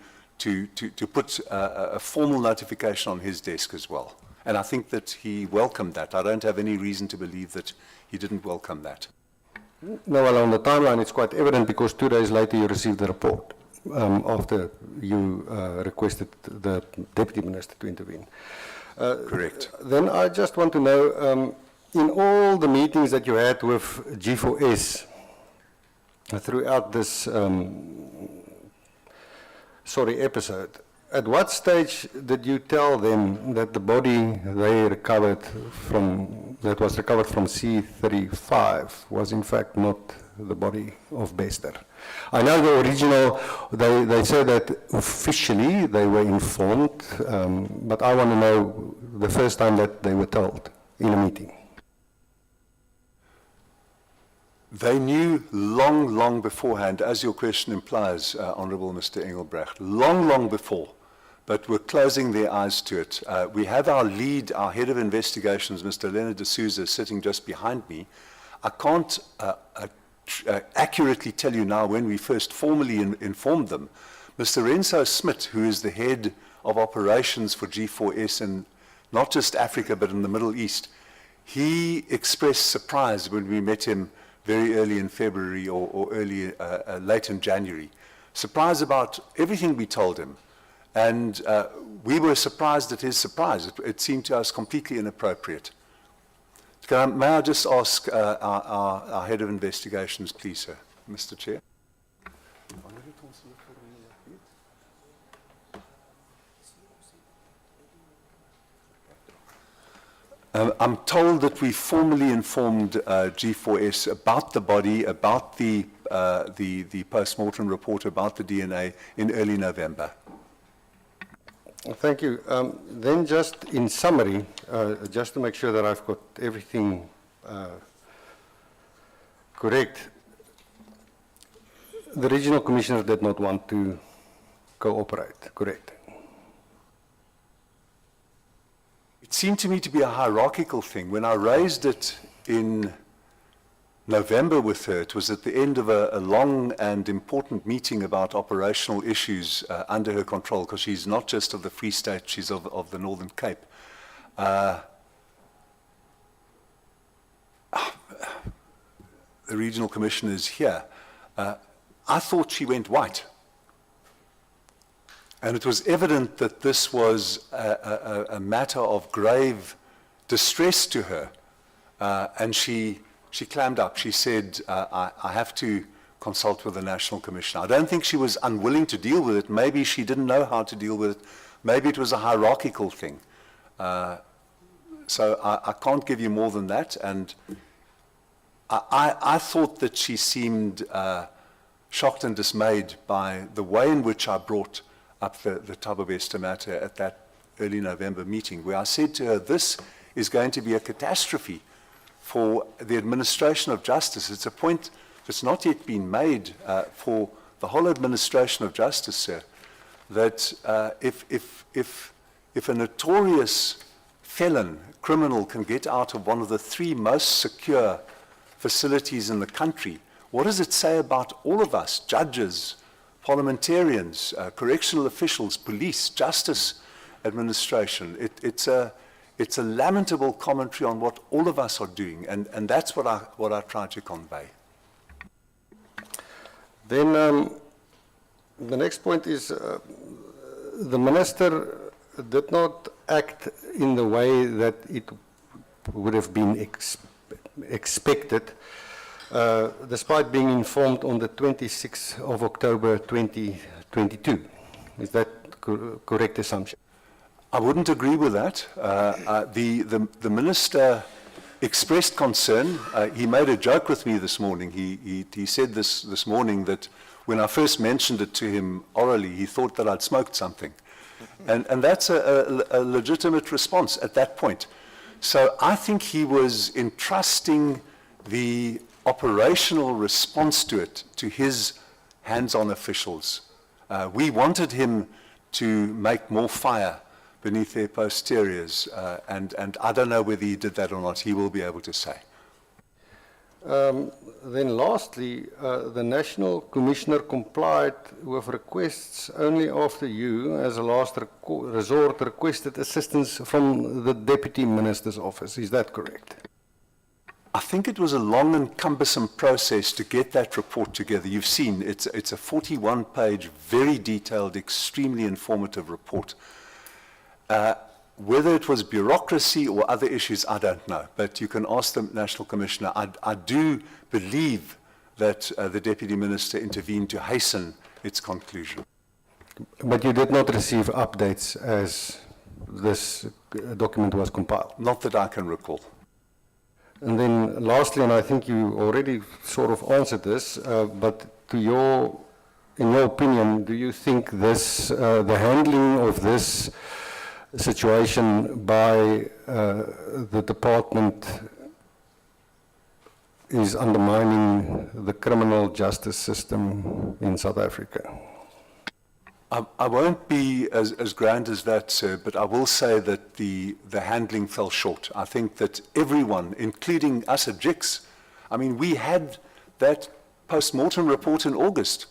put a formal notification on his desk as well. And I think that he welcomed that. I don't have any reason to believe that he didn't welcome that.
No, well, on the timeline, it's quite evident because 2 days later you received the report after you requested the Deputy Minister to intervene.
Correct.
Then I just want to know, in all the meetings that you had with G4S throughout this episode, at what stage did you tell them that the body they recovered that was recovered from C35 was in fact not the body of Bester? I know the original, they said that officially they were informed, but I want to know the first time that they were told in a meeting.
They knew long beforehand, as your question implies, Honourable Mr. Engelbrecht, long before, but were closing their eyes to it. We have our lead, our head of investigations, Mr. Leonard de Souza, sitting just behind me. I can't accurately tell you now when we first formally informed them. Mr. Renzo Smith, who is the head of operations for G4S in not just Africa but in the Middle East, he expressed surprise when we met him very early in February or late in January. Surprise about everything we told him. And we were surprised at his surprise. It seemed to us completely inappropriate. May I just ask our head of investigations, please, sir, Mr. Chair? I'm told that we formally informed G4S about the body, about the post-mortem report, about the DNA in early November.
Thank you. Then just in summary, just to make sure that I've got everything correct, the regional commissioner did not want to cooperate, correct?
It seemed to me to be a hierarchical thing. When I raised it in November with her, it was at the end of a long and important meeting about operational issues under her control, because she's not just of the Free State, she's of the Northern Cape. The regional commissioner is here. I thought she went white. And it was evident that this was a matter of grave distress to her. And she clammed up. She said, I have to consult with the National Commissioner. I don't think she was unwilling to deal with it. Maybe she didn't know how to deal with it. Maybe it was a hierarchical thing. So I can't give you more than that. And I thought that she seemed shocked and dismayed by the way in which I brought up the Thabo matter at that early November meeting, where I said to her, this is going to be a catastrophe for the administration of justice. It's a point that's not yet been made for the whole administration of justice, sir, that if a notorious felon, criminal, can get out of one of the 3 most secure facilities in the country, what does it say about all of us, judges, parliamentarians, correctional officials, police, justice administration? It's a lamentable commentary on what all of us are doing, and that's what I try to convey.
Then the next point is the minister did not act in the way that it would have been expected, despite being informed on the 26th of October 2022. Is that correct assumption?
I wouldn't agree with that. The minister expressed concern. He made a joke with me this morning. He said this morning that when I first mentioned it to him orally, he thought that I'd smoked something. And that's a legitimate response at that point. So I think he was entrusting the operational response to it to his hands-on officials. We wanted him to make more fire beneath their posteriors, and I don't know whether he did that or not. He will be able to say.
Then lastly, the National Commissioner complied with requests only after you, as a last resort, requested assistance from the Deputy Minister's office. Is that correct?
I think it was a long and cumbersome process to get that report together. You've seen, it's a 41-page, very detailed, extremely informative report. Whether it was bureaucracy or other issues, I don't know. But you can ask the National Commissioner. I do believe that the Deputy Minister intervened to hasten its conclusion.
But you did not receive updates as this document was compiled?
Not that I can recall.
And then lastly, and I think you already sort of answered this, but in your opinion, do you think this, the handling of this situation by the department is undermining the criminal justice system in South Africa?
I won't be as grand as that, sir, but I will say that the handling fell short. I think that everyone, including us at JIX, I mean, we had that post-mortem report in August.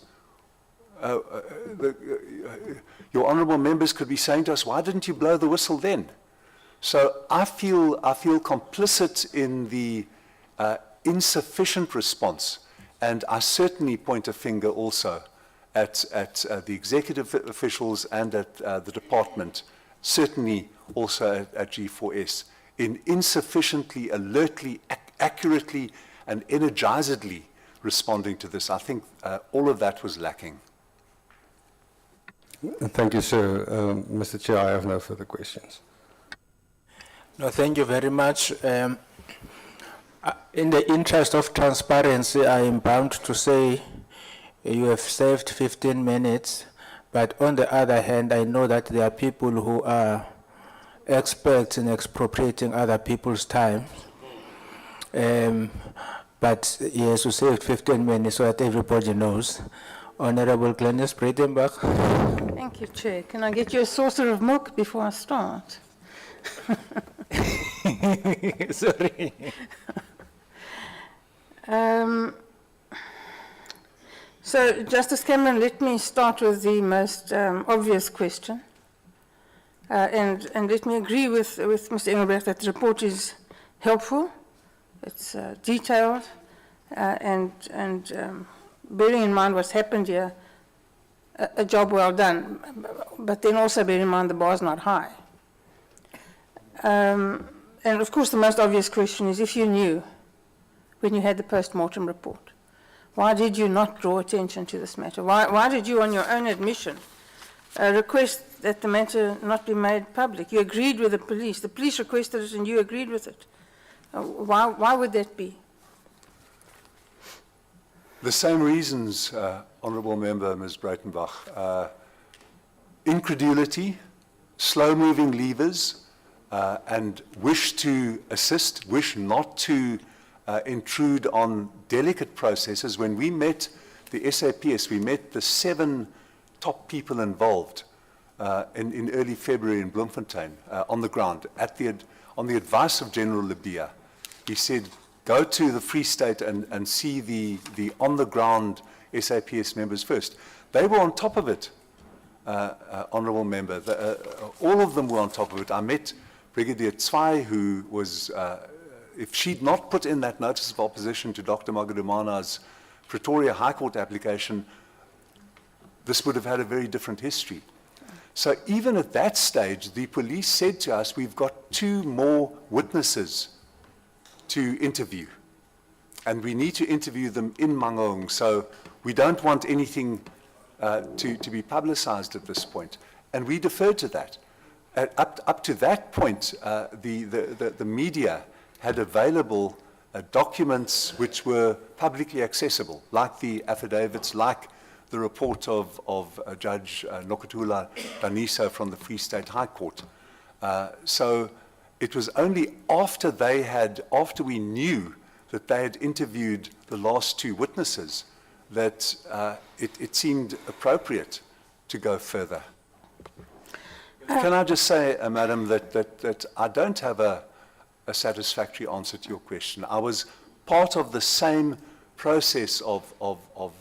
Your honourable members could be saying to us, why didn't you blow the whistle then? So I feel complicit in the insufficient response, and I certainly point a finger also at the executive officials and at the department, certainly also at G4S, in insufficiently, alertly, accurately, and energizedly responding to this. I think all of that was lacking.
Thank you, sir. Mr. Chair, I have no further questions.
No, thank you very much. In the interest of transparency, I am bound to say you have saved 15 minutes, but on the other hand, I know that there are people who are experts in expropriating other people's time. But yes, you saved 15 minutes so that everybody knows. Honorable Glenis Breitenbach.
Thank you, Chair. Can I get you a saucer of milk before I start?
Sorry.
So, Justice Cameron, let me start with the most obvious question. And let me agree with Mr. Engelbrecht that the report is helpful, it's detailed, and bearing in mind what's happened here, a job well done, but then also bear in mind the bar's not high. And of course, the most obvious question is, if you knew when you had the post-mortem report, why did you not draw attention to this matter? Why did you, on your own admission, request that the matter not be made public? You agreed with the police requested it and you agreed with it. Why would that be?
The same reasons, Honourable Member, Ms. Breitenbach. Incredulity, slow-moving levers, and wish to assist, wish not to intrude on delicate processes. When we met the SAPS, we met the 7 top people involved in early February in Bloemfontein on the ground on the advice of General Labia. He said, go to the Free State and see the on-the-ground SAPS members first. They were on top of it, Honourable Member. All of them were on top of it. I met Brigadier Tswai, who was, if she'd not put in that notice of opposition to Dr. Magadumana's Pretoria High Court application, this would have had a very different history. So even at that stage, the police said to us, we've got 2 more witnesses to interview, and we need to interview them in Mangaung, so we don't want anything to be publicized at this point. And we deferred to that. Up to that point, the media had available documents which were publicly accessible, like the affidavits, like the report of Judge Nokutula Daniso from the Free State High Court. So it was only after we knew that they had interviewed the last 2 witnesses that it seemed appropriate to go further. Can I just say, Madam, that I don't have a satisfactory answer to your question. I was part of the same process of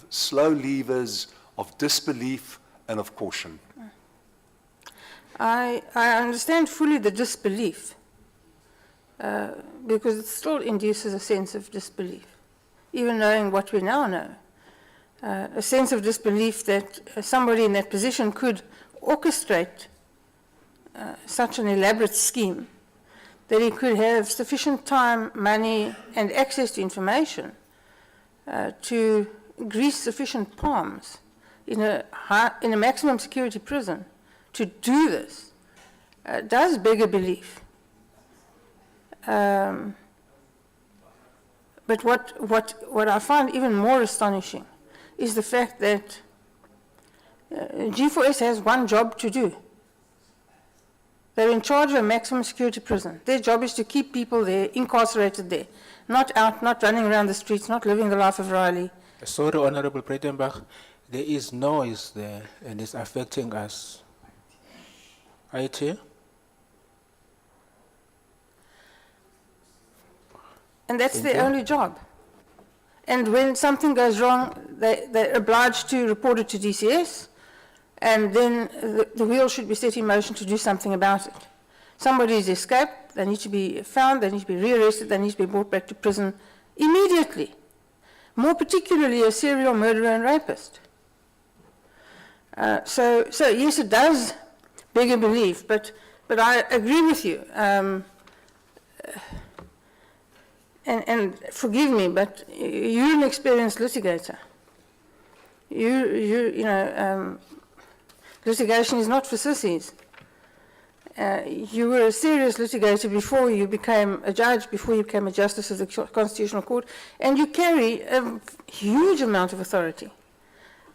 slow levers, of disbelief, and of caution.
I understand fully the disbelief, because it still induces a sense of disbelief, even knowing what we now know. A sense of disbelief that somebody in that position could orchestrate such an elaborate scheme, that he could have sufficient time, money, and access to information to grease sufficient palms in a maximum security prison to do this, does beg a belief. But what I find even more astonishing is the fact that G4S has one job to do. They're in charge of a maximum security prison. Their job is to keep people there, incarcerated there, not out, not running around the streets, not living the life of Riley.
Sorry, Honorable Breitenbach. There is noise there and it's affecting us. IT?
And that's
Thank
their
you.
only job. And when something goes wrong, they're obliged to report it to DCS, and then the wheel should be set in motion to do something about it. Somebody's escaped, they need to be found, they need to be rearrested, they need to be brought back to prison immediately. More particularly a serial murderer and rapist. So yes, it does beg a belief, but I agree with you. And forgive me, but you're an experienced litigator. You know, litigation is not for sissies. You were a serious litigator before you became a judge, before you became a justice of the Constitutional Court, and you carry a huge amount of authority.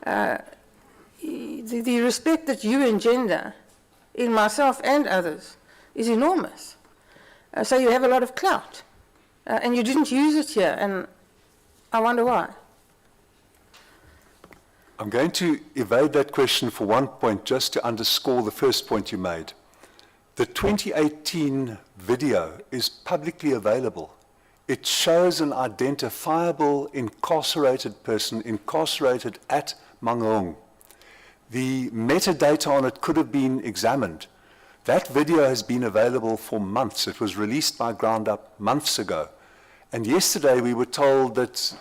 The respect that you engender in myself and others is enormous. So you have a lot of clout. And you didn't use it here, and I wonder why.
I'm going to evade that question for one point, just to underscore the first point you made. The 2018 video is publicly available. It shows an identifiable incarcerated person incarcerated at Mangaung. The metadata on it could have been examined. That video has been available for months. It was released by Ground Up months ago. And yesterday we were told that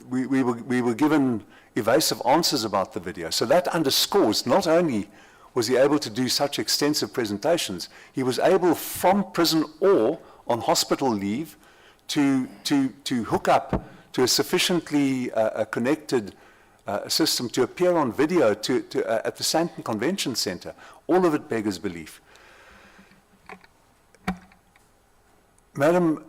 we were given evasive answers about the video. So that underscores, not only was he able to do such extensive presentations, he was able from prison or on hospital leave to hook up to a sufficiently connected system to appear on video at the Sandton Convention Center. All of it beggars belief. Madam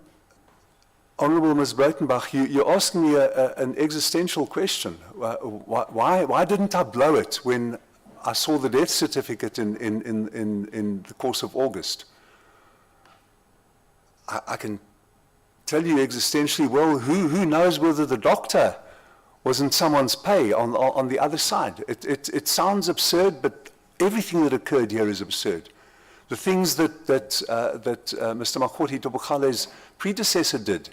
Honourable Ms. Breitenbach, you're asking me an existential question. Why didn't I blow it when I saw the death certificate in the course of August? I can tell you existentially, well, who knows whether the doctor was in someone's pay on the other side. It sounds absurd, but everything that occurred here is absurd. The things that Mr. Makoti Tobukhale's predecessor did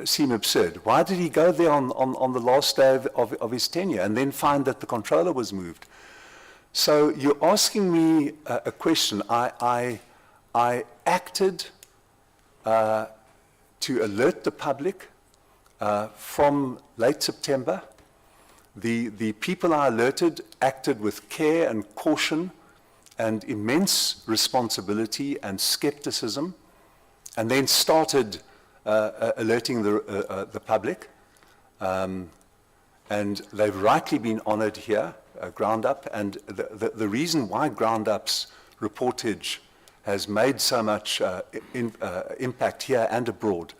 seem absurd. Why did he go there on the last day of his tenure and then find that the controller was moved? So you're asking me a question. I acted to alert the public from late September. The people I alerted acted with care and caution and immense responsibility and skepticism, and then started alerting the public. And they've rightly been honored here, Ground Up, and the reason why Ground Up's reportage has made so much impact here and abroad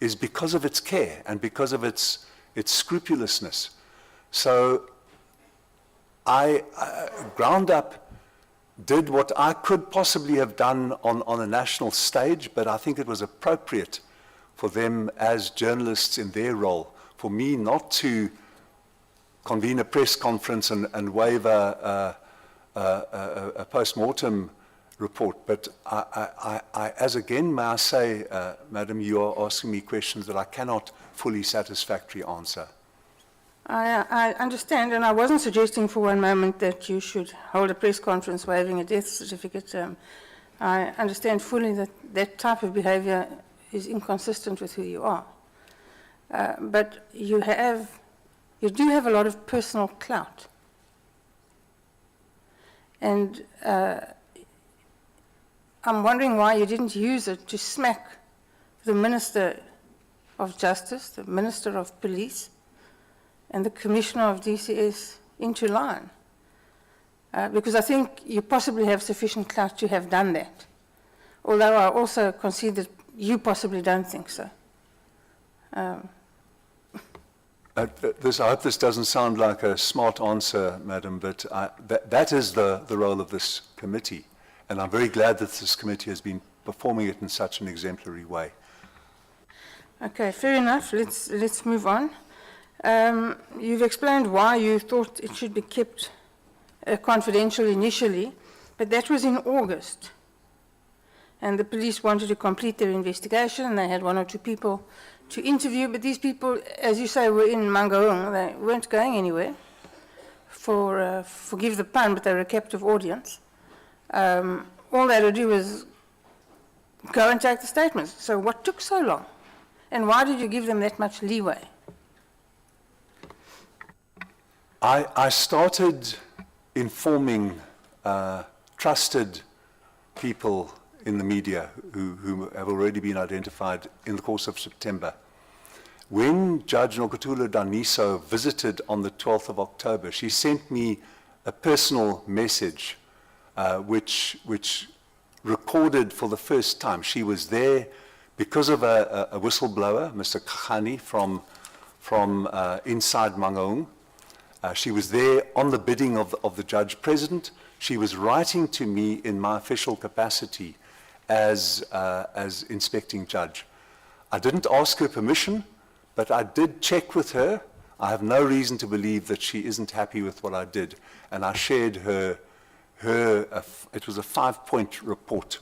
is because of its care and because of its scrupulousness. So Ground Up did what I could possibly have done on a national stage, but I think it was appropriate for them as journalists in their role, for me not to convene a press conference and waive a post-mortem report. But as again, may I say, Madam, you are asking me questions that I cannot fully satisfactorily answer.
I understand, and I wasn't suggesting for one moment that you should hold a press conference waiving a death certificate. I understand fully that that type of behavior is inconsistent with who you are. But you do have a lot of personal clout. And I'm wondering why you didn't use it to smack the Minister of Justice, the Minister of Police, and the Commissioner of DCS into line. Because I think you possibly have sufficient clout to have done that. Although I also concede that you possibly don't think so.
I hope this doesn't sound like a smart answer, Madam, but that is the role of this committee. And I'm very glad that this committee has been performing it in such an exemplary way.
Okay, fair enough. Let's move on. You've explained why you thought it should be kept confidential initially, but that was in August. And the police wanted to complete their investigation, and they had 1 or 2 people to interview, but these people, as you say, were in Mangaung. They weren't going anywhere. Forgive the pun, but they were a captive audience. All they had to do was go and take the statements. So what took so long? And why did you give them that much leeway?
I started informing trusted people in the media who have already been identified in the course of September. When Judge Nokutula Daniso visited on the 12th of October, she sent me a personal message which recorded for the first time. She was there because of a whistleblower, Mr. Khani from inside Mangaung. She was there on the bidding of the judge president. She was writing to me in my official capacity as inspecting judge. I didn't ask her permission, but I did check with her. I have no reason to believe that she isn't happy with what I did, and I shared it was a 5-point report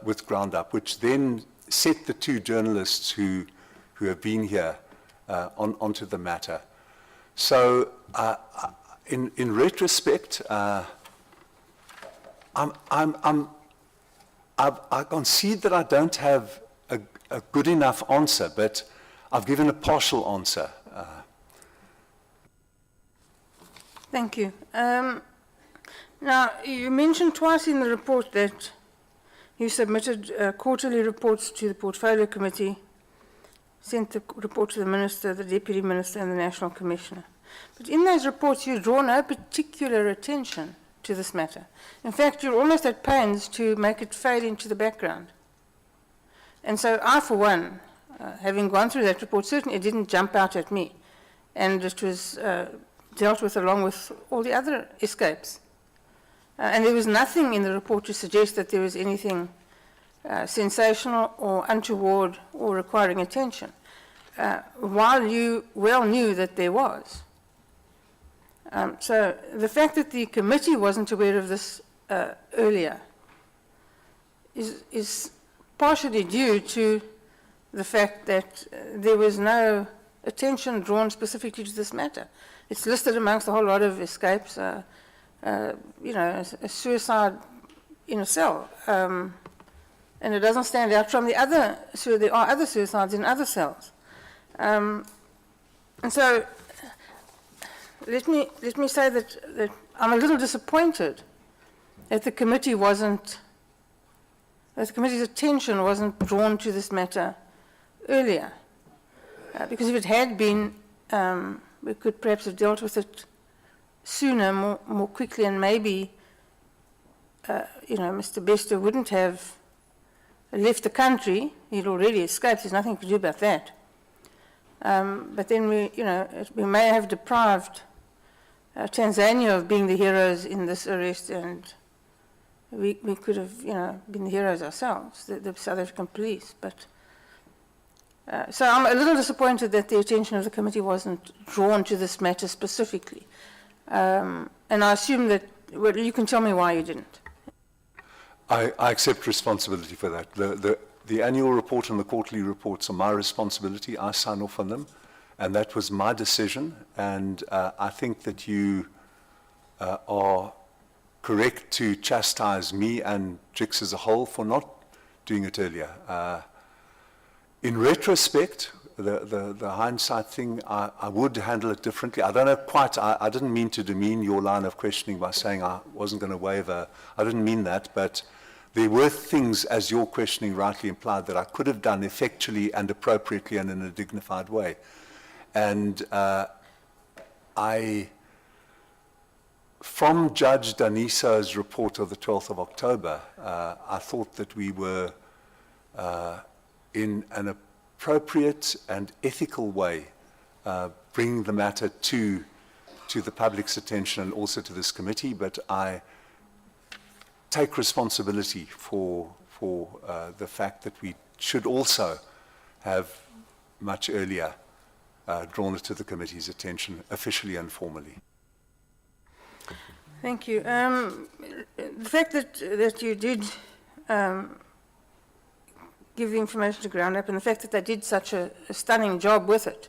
with Ground Up, which then set the 2 journalists who have been here onto the matter. So, in retrospect, I concede that I don't have a good enough answer, but I've given a partial answer.
Thank you. Now, you mentioned twice in the report that you submitted quarterly reports to the Portfolio Committee, sent the report to the Minister, the Deputy Minister, and the National Commissioner. But in those reports, you draw no particular attention to this matter. In fact, you're almost at pains to make it fade into the background. And so I, for one, having gone through that report, certainly it didn't jump out at me. And it was dealt with along with all the other escapes. And there was nothing in the report to suggest that there was anything sensational or untoward or requiring attention, while you well knew that there was. So the fact that the committee wasn't aware of this earlier is partially due to the fact that there was no attention drawn specifically to this matter. It's listed amongst a whole lot of escapes, a suicide in a cell. And it doesn't stand out from the other, so there are other suicides in other cells. And so let me say that I'm a little disappointed that the committee's attention wasn't drawn to this matter earlier. Because if it had been, we could perhaps have dealt with it sooner, more quickly, and maybe, Mr. Bester wouldn't have left the country. He'd already escaped. There's nothing to do about that. But then we may have deprived Tanzania of being the heroes in this arrest, and we could have, been the heroes ourselves, the South African police. But so I'm a little disappointed that the attention of the committee wasn't drawn to this matter specifically. And I assume that, well, you can tell me why you didn't.
I accept responsibility for that. The annual report and the quarterly reports are my responsibility. I sign off on them, and that was my decision. And I think that you are correct to chastise me and JIX as a whole for not doing it earlier. In retrospect, the hindsight thing, I would handle it differently. I don't know quite, I didn't mean to demean your line of questioning by saying I wasn't going to waiver. I didn't mean that, but there were things, as your questioning rightly implied, that I could have done effectually and appropriately and in a dignified way. And from Judge Daniso's report of the 12th of October, I thought that we were in an appropriate and ethical way bring the matter to the public's attention and also to this committee, but I take responsibility for the fact that we should also have much earlier drawn it to the committee's attention officially and formally.
Thank you. The fact that you did give the information to Ground Up, and the fact that they did such a stunning job with it,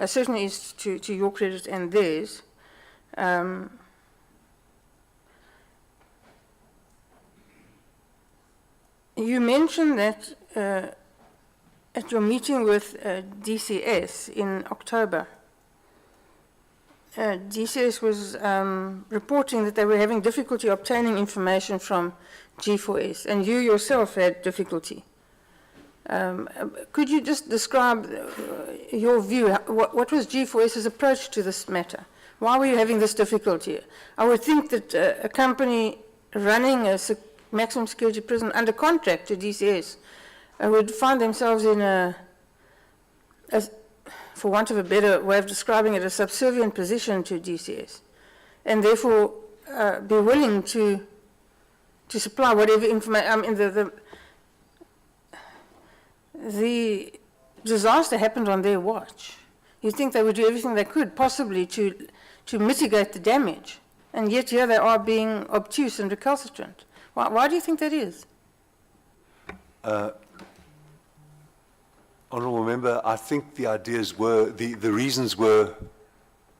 certainly is to your credit and theirs. You mentioned that at your meeting with DCS in October, DCS was reporting that they were having difficulty obtaining information from G4S, and you yourself had difficulty. Could you just describe your view? What was G4S's approach to this matter? Why were you having this difficulty? I would think that a company running a maximum security prison under contract to DCS would find themselves in for want of a better way of describing it, a subservient position to DCS, and therefore be willing to supply whatever information. I mean, the disaster happened on their watch. You'd think they would do everything they could possibly to mitigate the damage, and yet here they are being obtuse and recalcitrant. Why do you think that is?
Honourable Member, I think the ideas were, the reasons were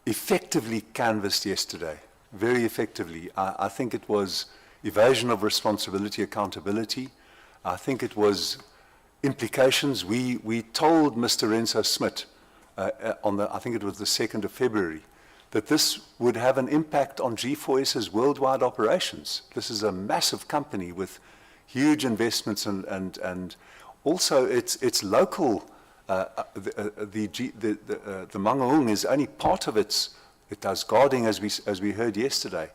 effectively canvassed yesterday, very effectively. I think it was evasion of responsibility, accountability. I think it was implications. We told Mr. Renzo Smith I think it was the 2nd of February, that this would have an impact on G4S's worldwide operations. This is a massive company with huge investments and also its local, the Mangaung is only part of it does guarding as we heard yesterday.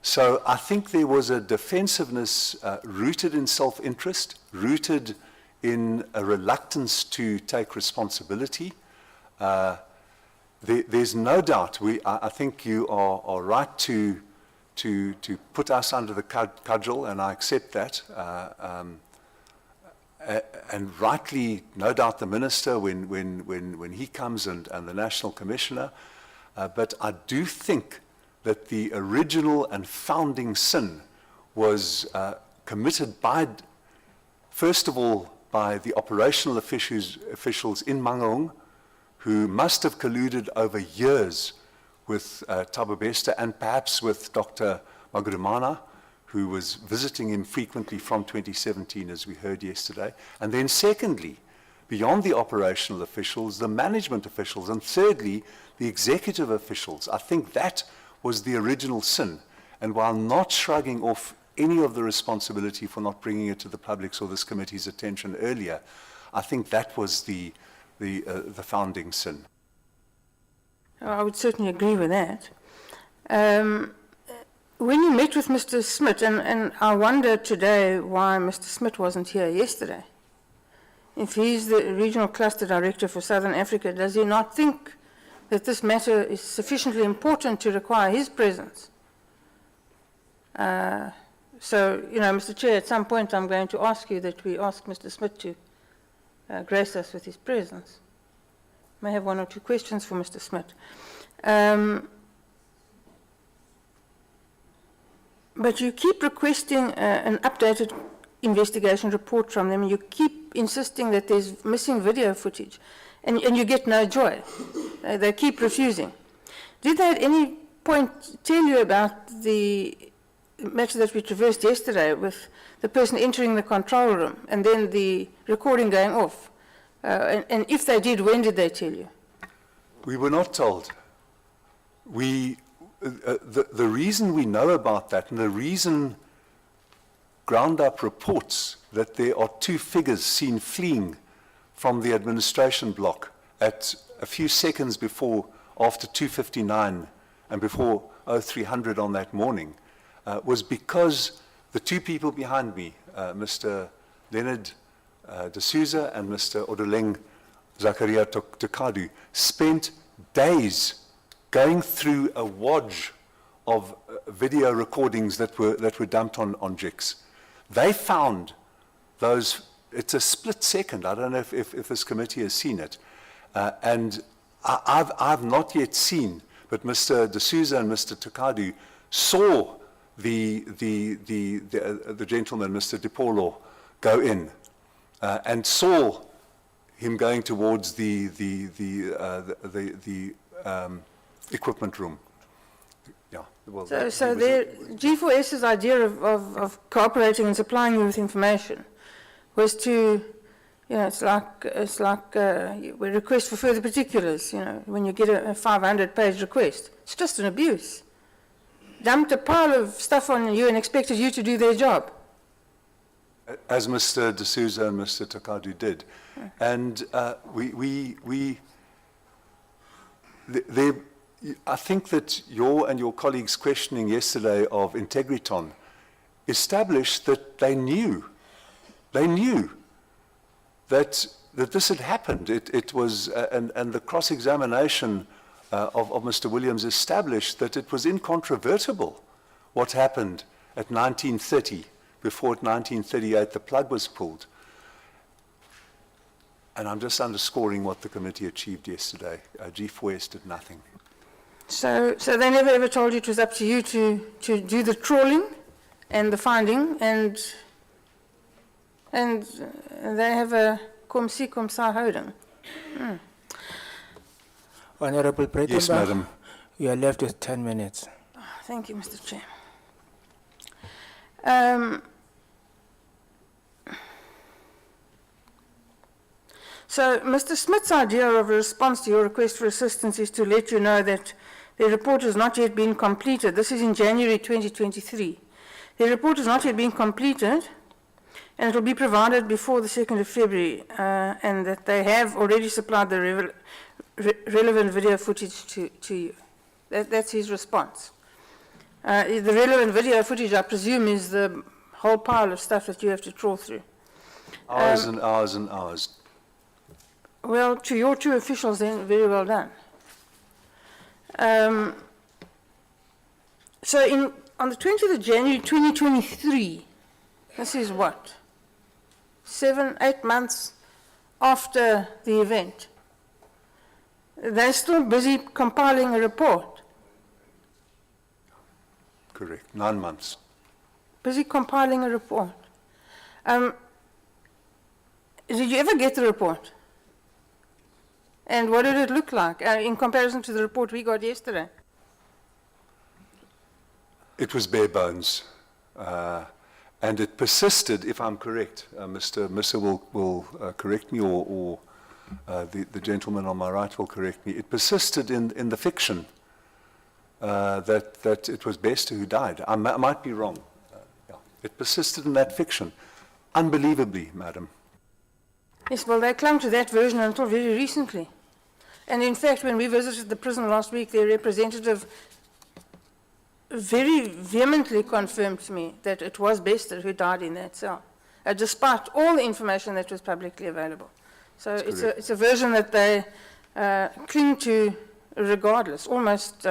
So I think there was a defensiveness rooted in self-interest, rooted in a reluctance to take responsibility. There's no doubt, I think you are right to put us under the cudgel, and I accept that. And rightly, no doubt the minister when he comes and the National Commissioner, but I do think that the original and founding sin was committed by, first of all, by the operational officials in Mangaung, who must have colluded over years with Thabo and perhaps with Dr. Magurumana, who was visiting him frequently from 2017, as we heard yesterday. And then secondly, beyond the operational officials, the management officials, and thirdly, the executive officials. I think that was the original sin. And while not shrugging off any of the responsibility for not bringing it to the public's or this committee's attention earlier, I think that was the founding sin.
I would certainly agree with that. When you met with Mr. Smith, and I wonder today why Mr. Smith wasn't here yesterday. If he's the Regional Cluster Director for Southern Africa, does he not think that this matter is sufficiently important to require his presence? So, Mr. Chair, at some point I'm going to ask you that we ask Mr. Smith to grace us with his presence. May have one or two questions for Mr. Smith. But you keep requesting an updated investigation report from them, and you keep insisting that there's missing video footage, and you get no joy. They keep refusing. Did they at any point tell you about the matter that we traversed yesterday with the person entering the control room and then the recording going off? And if they did, when did they tell you?
We were not told. The reason we know about that, and the reason Ground Up reports that there are two figures seen fleeing from the administration block at a few seconds after 2:59 and before 0300 on that morning, was because the two people behind me, Mr. Leonard de Souza and Mr. Odoleng Zakaria Tokadu, spent days going through a wodge of video recordings that were dumped on JIX. They found those, it's a split second, I don't know if this committee has seen it, and I've not yet seen, but Mr. D'Souza and Mr. Takadu saw the gentleman, Mr. DiPaolo, go in and saw him going towards the equipment room. Yeah. Well,
So their G4S's idea of cooperating and supplying you with information was to, it's like we request for further particulars, when you get a 500-page request. It's just an abuse. Dumped a pile of stuff on you and expected you to do their job.
As Mr. D'Souza and Mr. Takadu did. And I think that your colleagues' questioning yesterday of Integriton established that they knew that this had happened. It was, and the cross-examination of Mr. Williams established that it was incontrovertible what happened at 1930, before at 1938 the plug was pulled. And I'm just underscoring what the committee achieved yesterday. G4S did nothing.
So they never ever told you it was up to you to do the trawling and the finding, and they have a kom si kom sa houding.
Honorable President,
Yes, Madam.
you are left with 10 minutes.
Thank you, Mr. Chair. So, Mr. Smith's idea of a response to your request for assistance is to let you know that the report has not yet been completed. This is in January 2023. The report has not yet been completed, and it will be provided before the 2nd of February, and that they have already supplied the relevant video footage to you. That's his response. The relevant video footage, I presume, is the whole pile of stuff that you have to trawl through.
Hours and hours and hours.
Well, to your two officials, then, very well done. So on the 20th of January 2023, this is what? 7-8 months after the event. They're still busy compiling a report.
Correct. 9 months.
Busy compiling a report. Did you ever get the report? And what did it look like in comparison to the report we got yesterday?
It was bare bones. And it persisted, if I'm correct. Mr. Missa will correct me, or the gentleman on my right will correct me. It persisted in the fiction that it was Bester who died. I might be wrong. Yeah. It persisted in that fiction. Unbelievably, madam.
Yes, well, they clung to that version until very recently. And in fact, when we visited the prison last week, their representative very vehemently confirmed to me that it was Bester who died in that cell, despite all the information that was publicly available. So it's a version that they cling to regardless, almost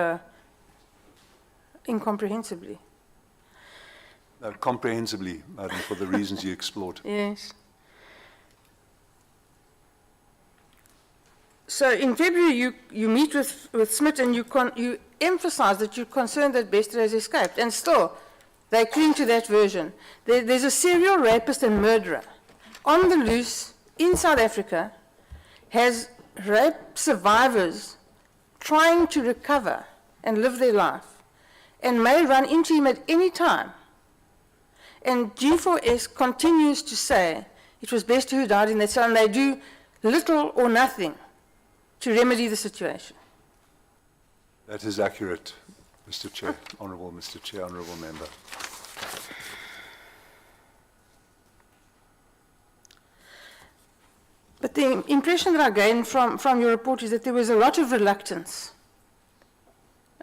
incomprehensibly.
Comprehensively, madam, for the reasons you explored.
Yes. So in February, you meet with Smith, and you emphasize that you're concerned that Bester has escaped, and still they cling to that version. There's a serial rapist and murderer on the loose in South Africa, has rape survivors trying to recover and live their life, and may run into him at any time. And G4S continues to say it was Bester who died in that cell, and they do little or nothing to remedy the situation.
That is accurate, Mr. Chair, Honourable Mr. Chair, Honourable Member.
But the impression that I gained from your report is that there was a lot of reluctance.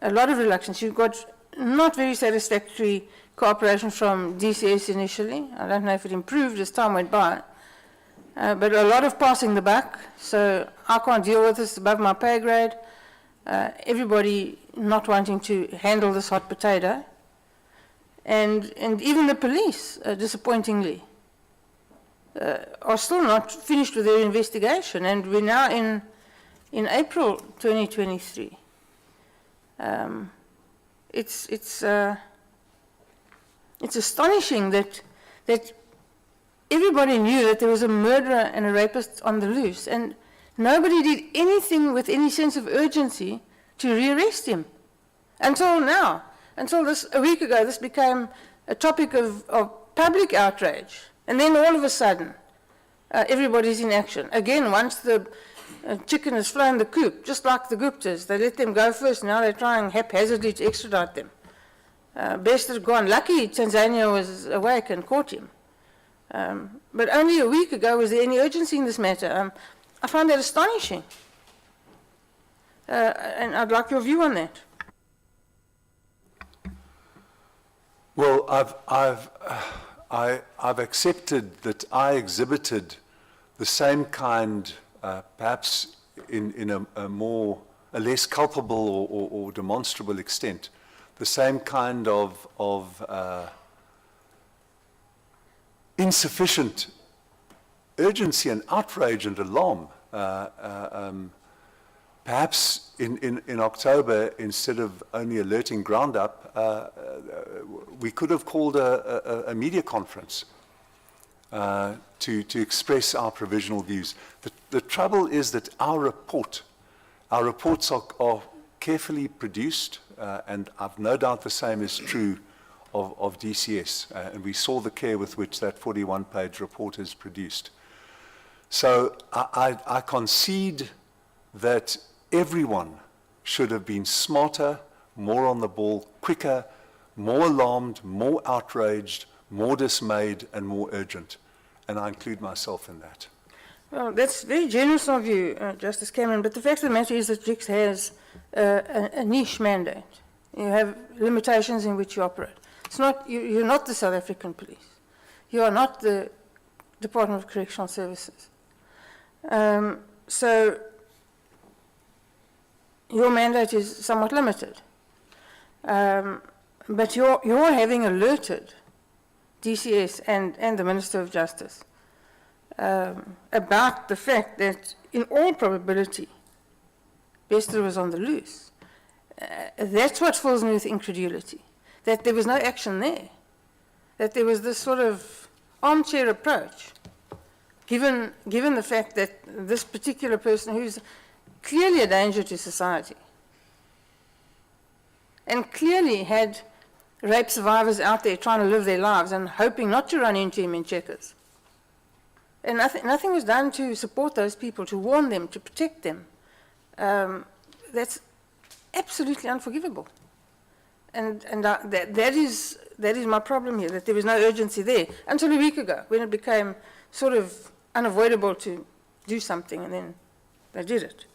A lot of reluctance. You got not very satisfactory cooperation from DCS initially. I don't know if it improved as time went by. But a lot of passing the buck, so I can't deal with this, above my pay grade. Everybody not wanting to handle this hot potato. And even the police, disappointingly, are still not finished with their investigation. And we're now in in April 2023. It's astonishing that everybody knew that there was a murderer and a rapist on the loose, and nobody did anything with any sense of urgency to rearrest him. Until now, a week ago, this became a topic of public outrage. And then all of a sudden, everybody's in action. Again, once the chicken has flown the coop, just like the Guptas, they let them go first, now they're trying haphazardly to extradite them. Bester's gone. Lucky Tanzania was awake and caught him. But only a week ago was there any urgency in this matter. I find that astonishing. And I'd like your view on that.
Well, I've accepted that I exhibited the same kind, perhaps in a less culpable or demonstrable extent, the same kind of insufficient urgency and outrage and alarm. Perhaps in October, instead of only alerting Ground Up, we could have called a media conference to express our provisional views. The trouble is that our reports are carefully produced, and I've no doubt the same is true of DCS, and we saw the care with which that 41-page report is produced. So I concede that everyone should have been smarter, more on the ball, quicker, more alarmed, more outraged, more dismayed, and more urgent. And I include myself in that.
Well, that's very generous of you, Justice Cameron, but the fact of the matter is that JIX has a niche mandate. You have limitations in which you operate. It's not, you're not the South African police. You are not the Department of Correctional Services. So your mandate is somewhat limited. But you're having alerted DCS and the Minister of Justice about the fact that in all probability, Bester was on the loose. That's what fills me with incredulity, that there was no action there, that there was this sort of armchair approach, given the fact that this particular person who's clearly a danger to society and clearly had rape survivors out there trying to live their lives and hoping not to run into him in Checkers. And nothing was done to support those people, to warn them, to protect them. That's absolutely unforgivable. And that is my problem here, that there was no urgency there until a week ago, when it became sort of unavoidable to do something, and then they did it.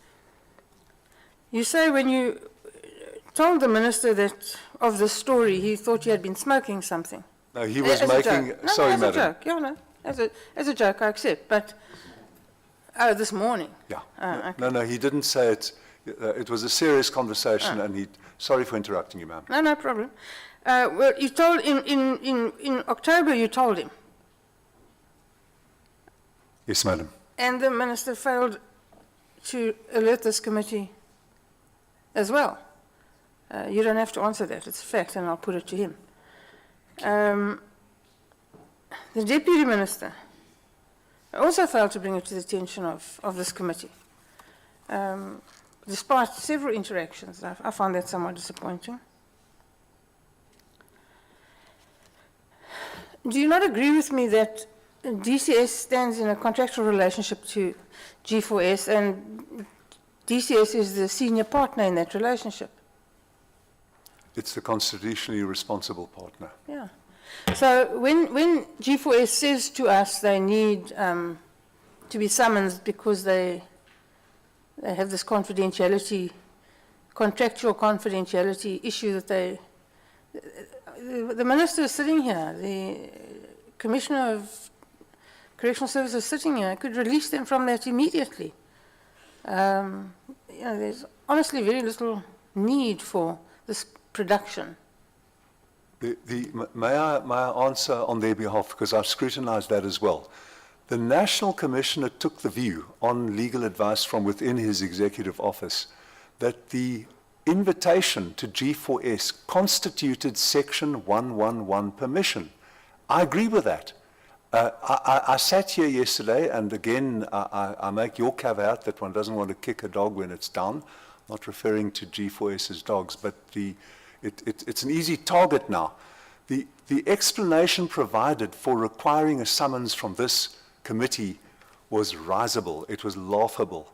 You say when you told the minister that of the story, he thought you had been smoking something.
No, he was
As a
making...
joke.
Sorry,
as
madam.
a joke. Yeah, no, as a joke, I accept. But, this morning.
Yeah.
Okay.
No, he didn't say it. It was a serious conversation, and he... Sorry for interrupting you, ma'am.
No problem. Well, you told, in October, you told him.
Yes, madam.
And the minister failed to alert this committee as well. You don't have to answer that. It's a fact, and I'll put it to him. The deputy minister also failed to bring it to the attention of this committee. Despite several interactions, I found that somewhat disappointing. Do you not agree with me that DCS stands in a contractual relationship to G4S, and DCS is the senior partner in that relationship?
It's the constitutionally responsible partner.
Yeah. So when G4S says to us they need to be summoned because they have this confidentiality, contractual confidentiality issue that the minister is sitting here, the commissioner of correctional services is sitting here, could release them from that immediately. There's honestly very little need for this production.
May I answer on their behalf, because I've scrutinized that as well. The National Commissioner took the view, on legal advice from within his executive office, that the invitation to G4S constituted Section 111 permission. I agree with that. I sat here yesterday, and again, I make your caveat that one doesn't want to kick a dog when it's down. I'm not referring to G4S's dogs, but it's an easy target now. The explanation provided for requiring a summons from this committee was risible. It was laughable.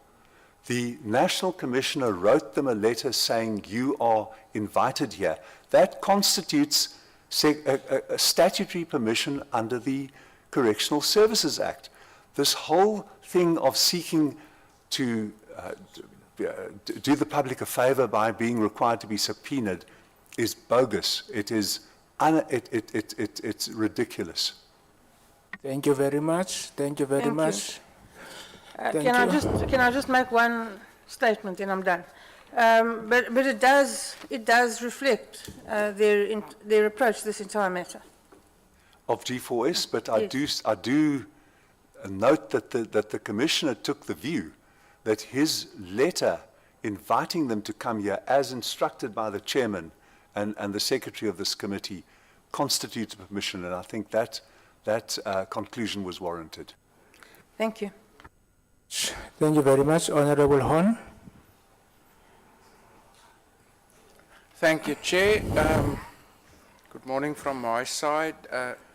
The National Commissioner wrote them a letter saying, you are invited here. That constitutes a statutory permission under the Correctional Services Act. This whole thing of seeking to do the public a favor by being required to be subpoenaed is bogus. It is it's ridiculous.
Thank you very much. Thank you very
Thank you.
much. Thank
Can I just make one statement and I'm done? But it does reflect their approach to this entire matter.
Of G4S, but
Yes.
I do note that the Commissioner took the view that his letter inviting them to come here, as instructed by the Chairman and the Secretary of this committee, constitutes permission, and I think that conclusion was warranted.
Thank you.
Thank you very much. Honorable Hon.
Thank you, Chair. Good morning from my side,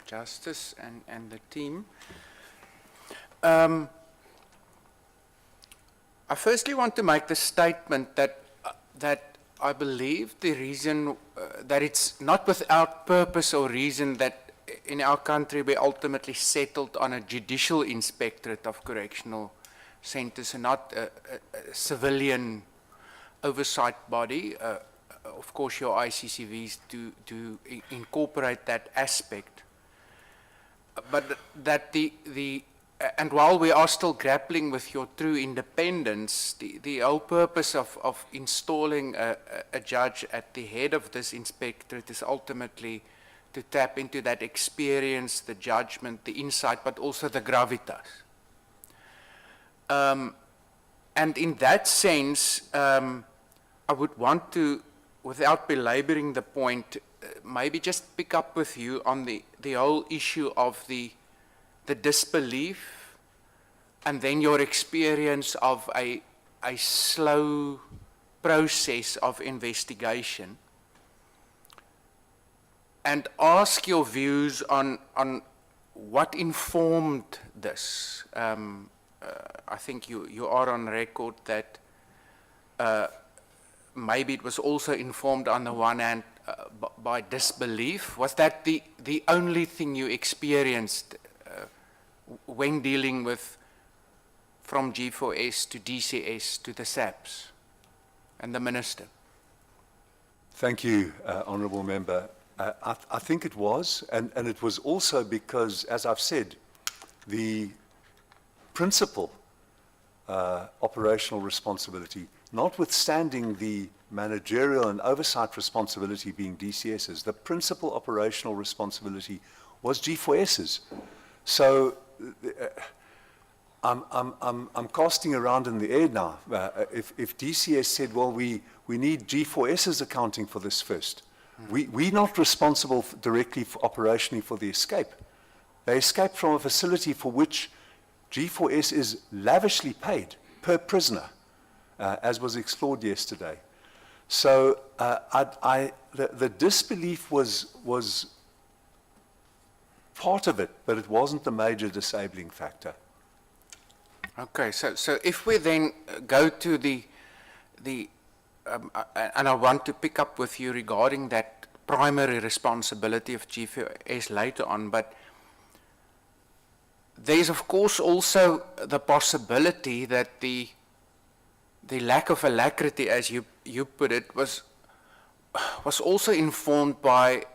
Justice and the team. I firstly want to make the statement that I believe the reason that it's not without purpose or reason that in our country we ultimately settled on a judicial inspectorate of correctional centers and not a civilian oversight body. Of course, your ICCVs do incorporate that aspect. But that and while we are still grappling with your true independence, the whole purpose of installing a judge at the head of this inspectorate is ultimately to tap into that experience, the judgment, the insight, but also the gravitas. And in that sense, I would want to, without belaboring the point, maybe just pick up with you on the whole issue of the disbelief and then your experience of a slow process of investigation, and ask your views on what informed this. I think you are on record that maybe it was also informed on the one hand by disbelief. Was that the only thing you experienced when dealing with from G4S to DCS to the SAPS and the Minister?
Thank you, Honourable Member. I think it was, and it was also because, as I've said, the principal operational responsibility, notwithstanding the managerial and oversight responsibility being DCS's, the principal operational responsibility was G4S's. So I'm casting around in the air now. If DCS said, well, we need G4S's accounting for this first, we're not responsible directly operationally for the escape. They escaped from a facility for which G4S is lavishly paid per prisoner, as was explored yesterday. So the disbelief was part of it, but it wasn't the major disabling factor.
Okay, so if we then go to and I want to pick up with you regarding that primary responsibility of G4S later on, but there's of course also the possibility that the lack of alacrity, as you put it, was also informed by,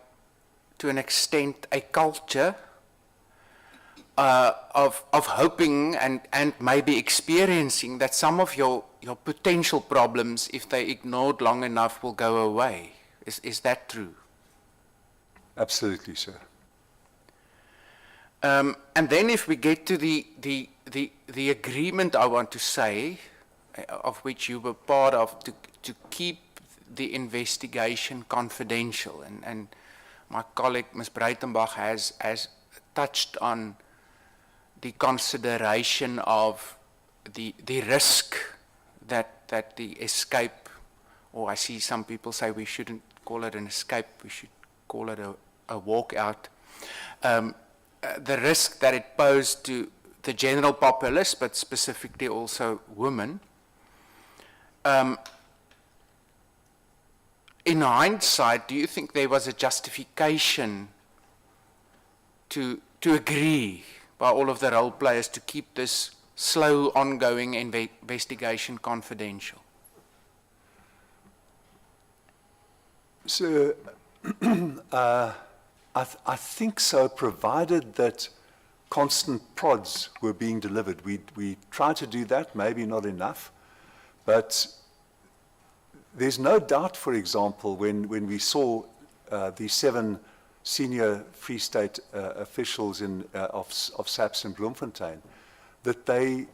to an extent, a culture of hoping and maybe experiencing that some of your potential problems, if they ignored long enough, will go away. Is that true?
Absolutely, sir.
And then if we get to the agreement I want to say, of which you were part of, to keep the investigation confidential, and my colleague Ms. Breitenbach has touched on the consideration of the risk that the escape, or I see some people say we shouldn't call it an escape, we should call it a walkout. The risk that it posed to the general populace, but specifically also women. In hindsight, do you think there was a justification to agree by all of the role players to keep this slow, ongoing investigation confidential?
So, I think so, provided that constant prods were being delivered. We tried to do that, maybe not enough, but there's no doubt, for example, when we saw the 7 senior Free State officials of SAPS in Bloemfontein, that they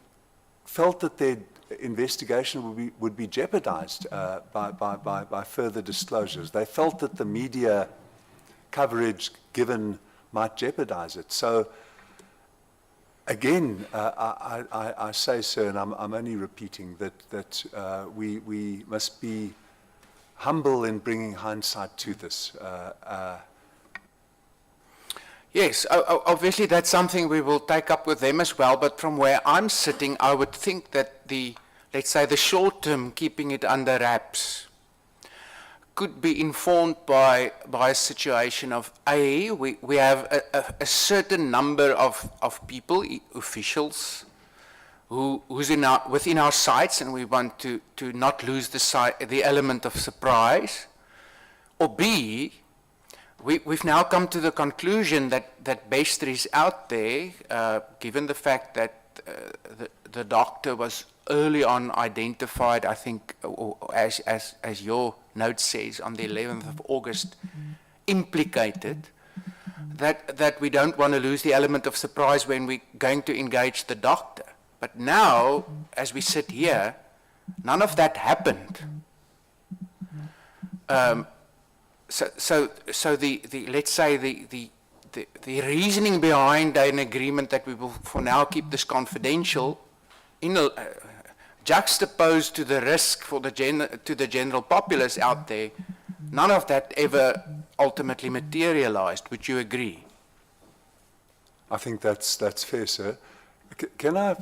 felt that their investigation would be jeopardized by further disclosures. They felt that the media coverage given might jeopardize it. So again, I say, sir, and I'm only repeating that we must be humble in bringing hindsight to this.
Yes, obviously that's something we will take up with them as well, but from where I'm sitting, I would think that let's say the short term, keeping it under wraps, could be informed by a situation of, we have a certain number of people, officials, who's within our sights, and we want to not lose the element of surprise. Or B, we've now come to the conclusion that Bester is out there, given the fact that the doctor was early on identified, I think, or as your note says, on the 11th of August, implicated, that we don't want to lose the element of surprise when we're going to engage the doctor. But now, as we sit here, none of that happened. So let's say the reasoning behind an agreement that we will for now keep this confidential, juxtaposed to the risk to the general populace out there, none of that ever ultimately materialized. Would you agree?
I think that's fair, sir. Can I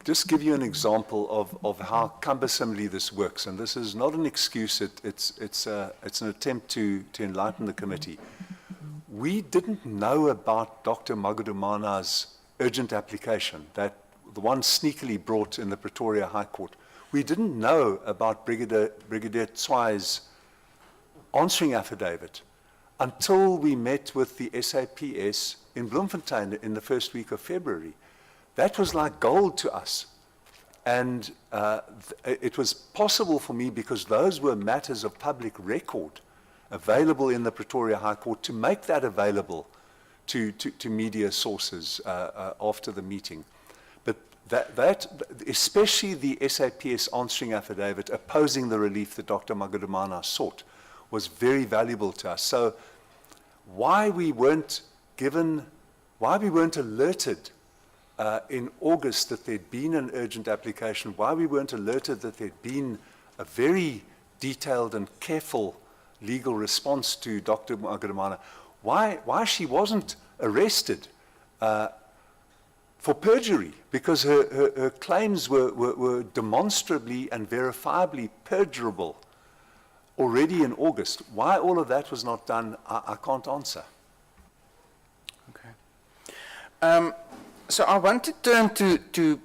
just give you an example of how cumbersomely this works? And this is not an excuse, it's an attempt to enlighten the committee. We didn't know about Dr. Magudumana's urgent application, the one sneakily brought in the Pretoria High Court. We didn't know about Brigadier Tswai's answering affidavit until we met with the SAPS in Bloemfontein in the first week of February. That was like gold to us. And it was possible for me, because those were matters of public record available in the Pretoria High Court, to make that available to media sources after the meeting. But that, especially the SAPS answering affidavit opposing the relief that Dr. Magudumana sought, was very valuable to us. So why we weren't alerted in August that there'd been an urgent application, why we weren't alerted that there'd been a very detailed and careful legal response to Dr. Magudumana, why she wasn't arrested for perjury, because her claims were demonstrably and verifiably perjurable already in August. Why all of that was not done, I can't answer.
Okay. So I want to turn to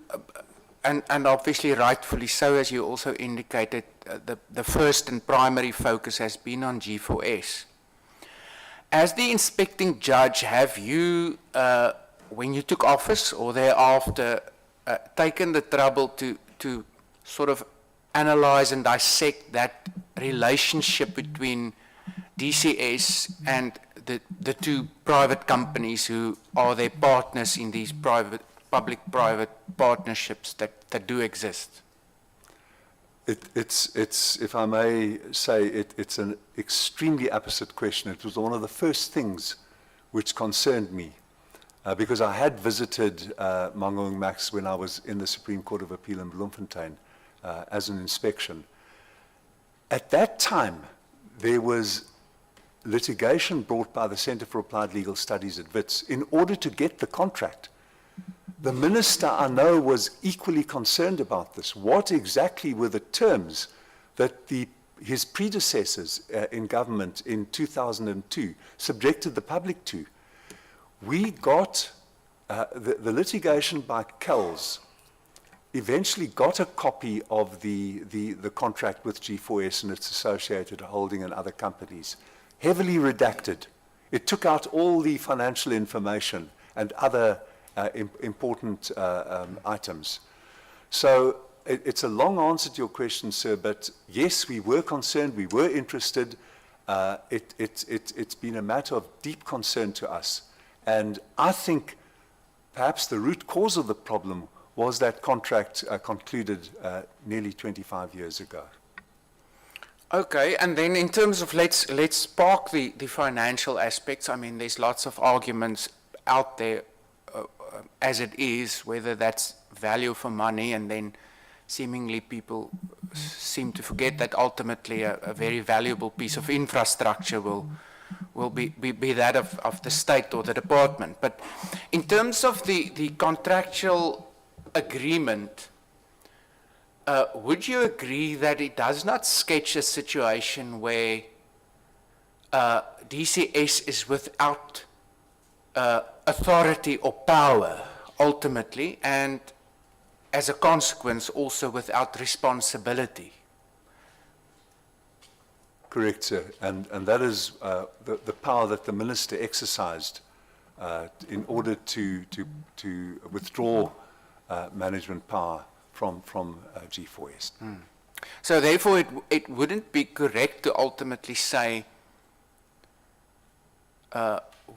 and obviously rightfully so, as you also indicated, the first and primary focus has been on G4S. As the inspecting judge, have you, when you took office or thereafter, taken the trouble to sort of analyze and dissect that relationship between DCS and the two private companies who are their partners in these public-private partnerships that do exist?
It's, if I may say, it's an extremely opposite question. It was one of the first things which concerned me, because I had visited Mangaung Max when I was in the Supreme Court of Appeal in Bloemfontein as an inspection. At that time, there was litigation brought by the Centre for Applied Legal Studies at WITS in order to get the contract. The minister, I know, was equally concerned about this. What exactly were the terms that his predecessors in government in 2002 subjected the public to? We got the litigation by Kells eventually got a copy of the contract with G4S and its associated holding and other companies, heavily redacted. It took out all the financial information and other important items. So it's a long answer to your question, sir, but yes, we were concerned, we were interested. It's been a matter of deep concern to us. And I think perhaps the root cause of the problem was that contract concluded nearly 25 years ago.
Okay, and then in terms of, let's park the financial aspects. I mean, there's lots of arguments out there as it is, whether that's value for money, and then seemingly people seem to forget that ultimately a very valuable piece of infrastructure will be that of the state or the department. But in terms of the contractual agreement, would you agree that it does not sketch a situation where DCS is without authority or power ultimately, and as a consequence also without responsibility?
Correct, sir. And that is the power that the minister exercised in order to withdraw management power from G4S.
So therefore it wouldn't be correct to ultimately say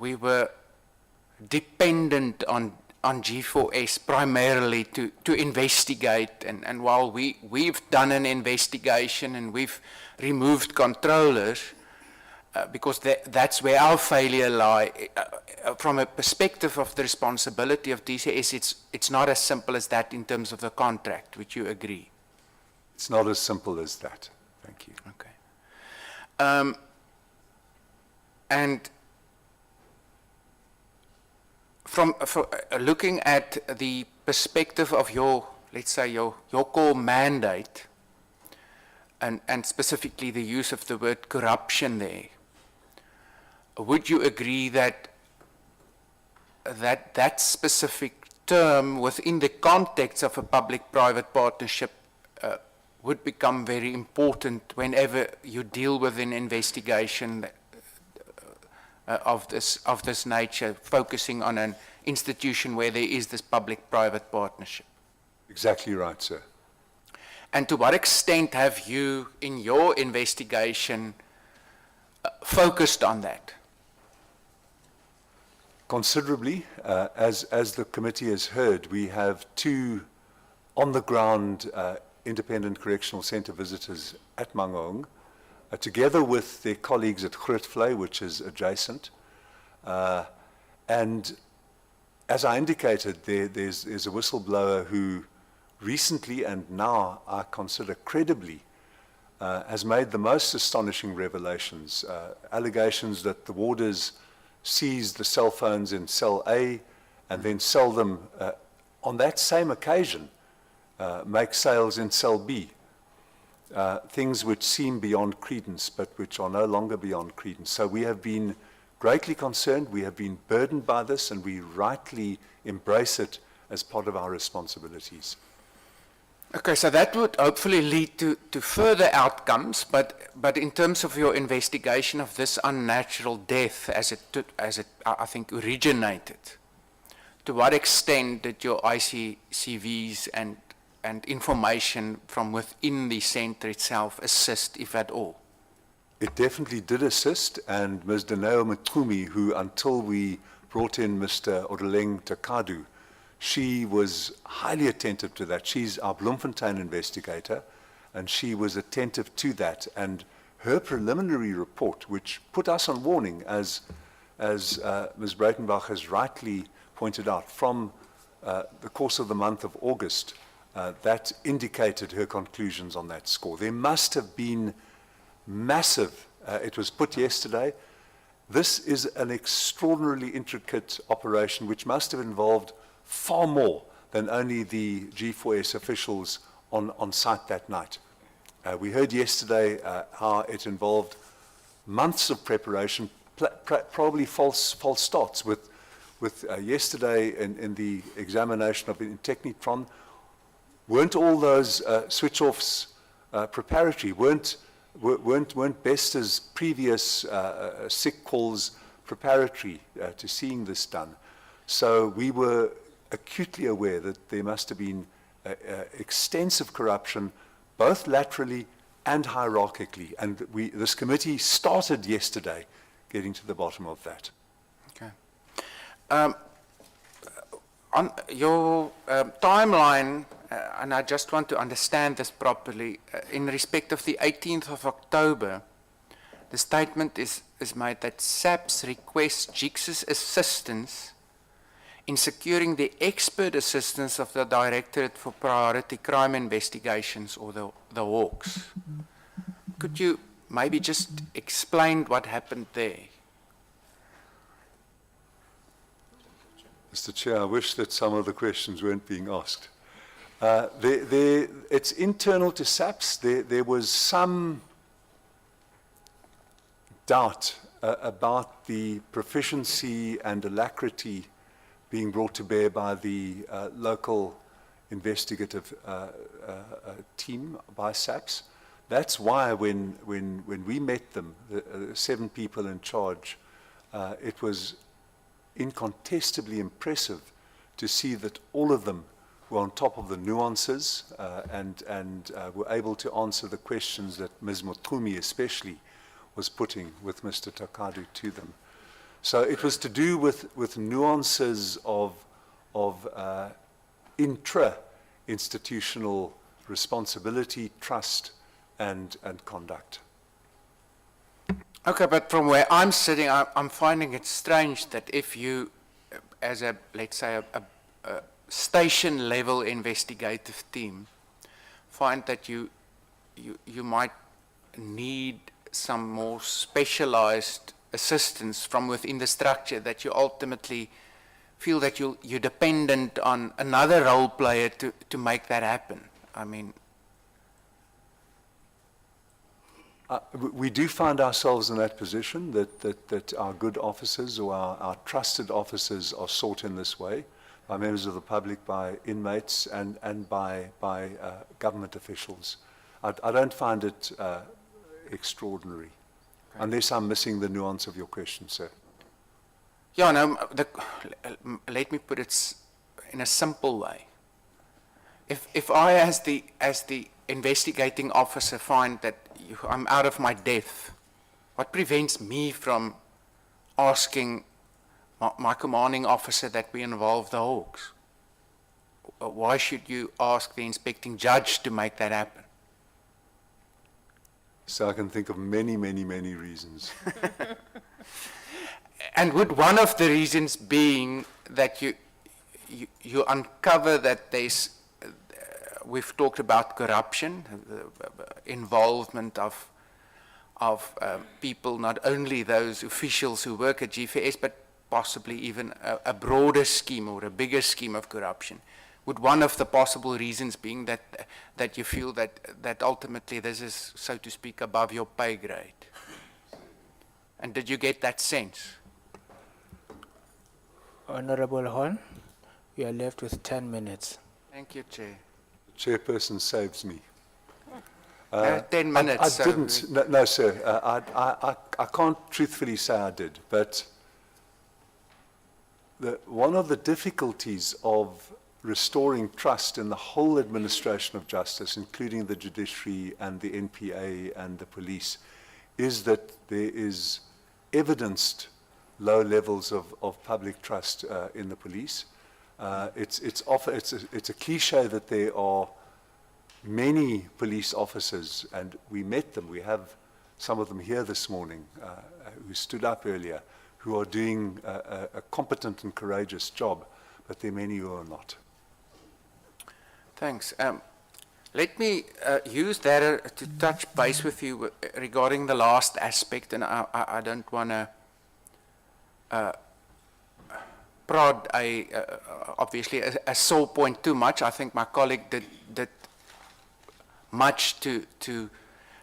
we were dependent on G4S primarily to investigate, and while we've done an investigation and we've removed controllers, because that's where our failure lie. From a perspective of the responsibility of DCS, it's not as simple as that in terms of the contract. Would you agree?
It's not as simple as that. Thank you.
Okay. And from looking at the perspective of your, let's say, your core mandate, and specifically the use of the word corruption there, would you agree that that specific term within the context of a public-private partnership would become very important whenever you deal with an investigation of this nature, focusing on an institution where there is this public-private partnership?
Exactly right, sir.
And to what extent have you, in your investigation, focused on that?
Considerably. As the committee has heard, we have two on-the-ground independent correctional centre visitors at Mangaung, together with their colleagues at Grootfontein, which is adjacent. And as I indicated, there's a whistleblower who recently, and now I consider credibly, has made the most astonishing revelations. Allegations that the warders seized the cell phones in cell A and then sell them on that same occasion, make sales in cell B. Things which seem beyond credence, but which are no longer beyond credence. So we have been greatly concerned, we have been burdened by this, and we rightly embrace it as part of our responsibilities.
Okay, so that would hopefully lead to further outcomes, but in terms of your investigation of this unnatural death as it I think originated, to what extent did your ICCVs and information from within the centre itself assist, if at all?
it definitely did assist, and Ms. Daneo Mtumi, who until we brought in Mr. Odoleng Takadu, she was highly attentive to that. She's our Bloemfontein investigator, and she was attentive to that. And her preliminary report, which put us on warning, as Ms. Breitenbach has rightly pointed out, from the course of the month of August, that indicated her conclusions on that score. There must have been massive, it was put yesterday, this is an extraordinarily intricate operation which must have involved far more than only the G4S officials on site that night. We heard yesterday how it involved months of preparation, probably false starts. With yesterday in the examination of in Technitron, weren't all those switch-offs preparatory? Weren't Besta's previous sick calls preparatory to seeing this done? So we were acutely aware that there must have been extensive corruption, both laterally and hierarchically. And this committee started yesterday getting to the bottom of that.
Okay. On your timeline, and I just want to understand this properly, in respect of the 18th of October, the statement is made that SAPS requests JICS's assistance in securing the expert assistance of the Directorate for Priority Crime Investigations, or the Hawks. Could you maybe just explain what happened there?
Mr. Chair, I wish that some of the questions weren't being asked. It's internal to SAPS. There was some doubt about the proficiency and alacrity being brought to bear by the local investigative team by SAPS. That's why when we met them, the 7 people in charge, it was incontestably impressive to see that all of them were on top of the nuances and were able to answer the questions that Ms. Motumi especially was putting with Mr. Takadu to them. So it was to do with nuances of intra-institutional responsibility, trust, and conduct.
Okay, but from where I'm sitting, I'm finding it strange that if you, as a, let's say, a station-level investigative team, find that you might need some more specialized assistance from within the structure, that you ultimately feel that you're dependent on another role player to make that happen. I mean,
we do find ourselves in that position, that our good officers or our trusted officers are sought in this way by members of the public, by inmates, and by government officials. I don't find it extraordinary, okay, unless I'm missing the nuance of your question, sir.
Yeah, no, let me put it in a simple way. If I, as the investigating officer, find that I'm out of my depth, what prevents me from asking my commanding officer that we involve the Hawks? Why should you ask the inspecting judge to make that happen?
So I can think of many, many, many reasons.
And would one of the reasons being that you uncover that there's, we've talked about corruption, involvement of people, not only those officials who work at G4S, but possibly even a broader scheme or a bigger scheme of corruption? Would one of the possible reasons being that you feel that ultimately this is, so to speak, above your pay grade? And did you get that sense?
Honorable Horn, you are left with 10 minutes.
Thank you, Chair.
The chairperson saves me.
10 minutes.
I didn't, no, sir. I can't truthfully say I did, but one of the difficulties of restoring trust in the whole administration of justice, including the judiciary and the NPA and the police, is that there is evidenced low levels of public trust in the police. It's a cliche that there are many police officers, and we met them. We have some of them here this morning who stood up earlier, who are doing a competent and courageous job, but there are many who are not.
Thanks. Let me use that to touch base with you regarding the last aspect, and I don't want to prod obviously a sore point too much. I think my colleague did much to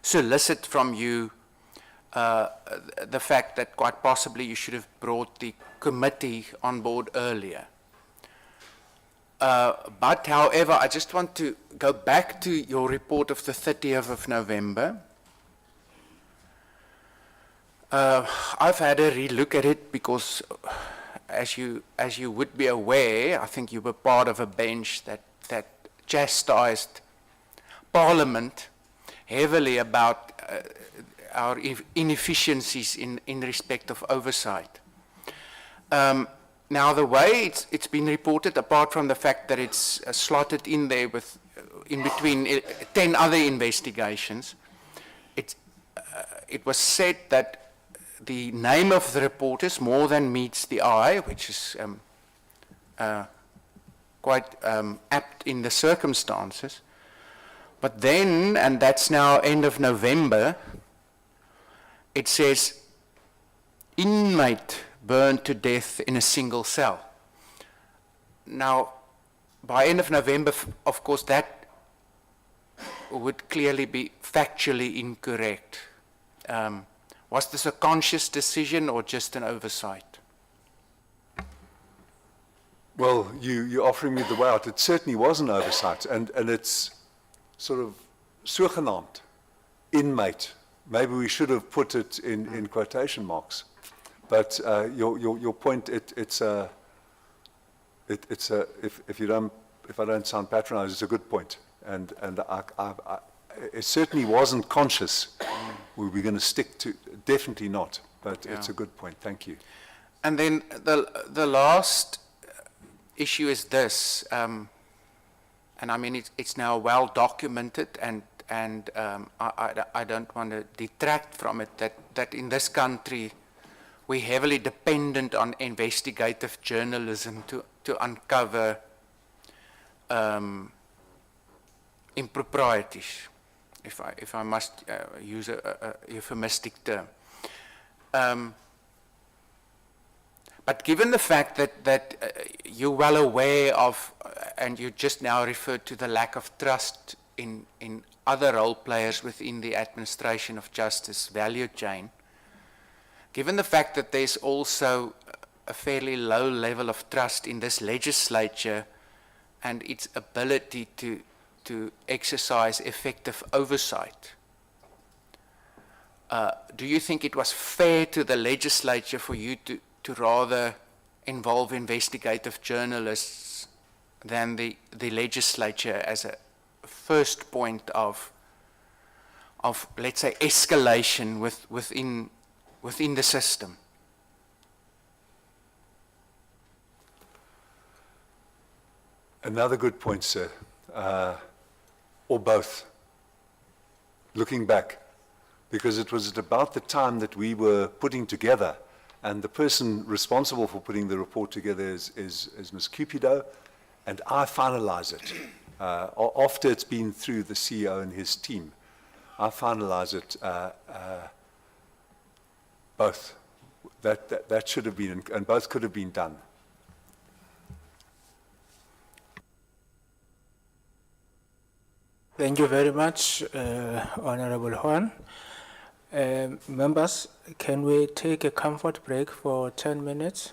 solicit from you the fact that quite possibly you should have brought the committee on board earlier. But however, I just want to go back to your report of the 30th of November. I've had a relook at it because, as you would be aware, I think you were part of a bench that chastised Parliament heavily about our inefficiencies in respect of oversight. Now, the way it's been reported, apart from the fact that it's slotted in there with in between 10 other investigations, it was said that the name of the reporters more than meets the eye, which is quite apt in the circumstances. But then, and that's now end of November, it says, inmate burned to death in a single cell. Now, by end of November, of course, that would clearly be factually incorrect. Was this a conscious decision or just an oversight?
Well, you're offering me the way out. It certainly was an oversight, and it's sort of sogenaamd inmate. Maybe we should have put it in quotation marks. But your point, if I don't sound patronized, it's a good point, and it certainly wasn't conscious. We're going to stick to, definitely not, but it's a good point. Thank you.
And then the last issue is this, and I mean it's now well documented, and I don't want to detract from it that in this country we're heavily dependent on investigative journalism to uncover improprieties, if I must use a euphemistic term. But given the fact that you're well aware of, and you just now referred to the lack of trust in other role players within the administration of justice value chain, given the fact that there's also a fairly low level of trust in this legislature and its ability to exercise effective oversight, do you think it was fair to the legislature for you to rather involve investigative journalists than the legislature as a first point of let's say, escalation within the system?
Another good point, sir. Or both. Looking back, because it was at about the time that we were putting together, and the person responsible for putting the report together is Ms. Cupido, and I finalize it. After it's been through the CEO and his team, I finalize it both. That should have been, and both could have been done.
Thank you very much, Honorable Juan. Members, can we take a comfort break for 10 minutes?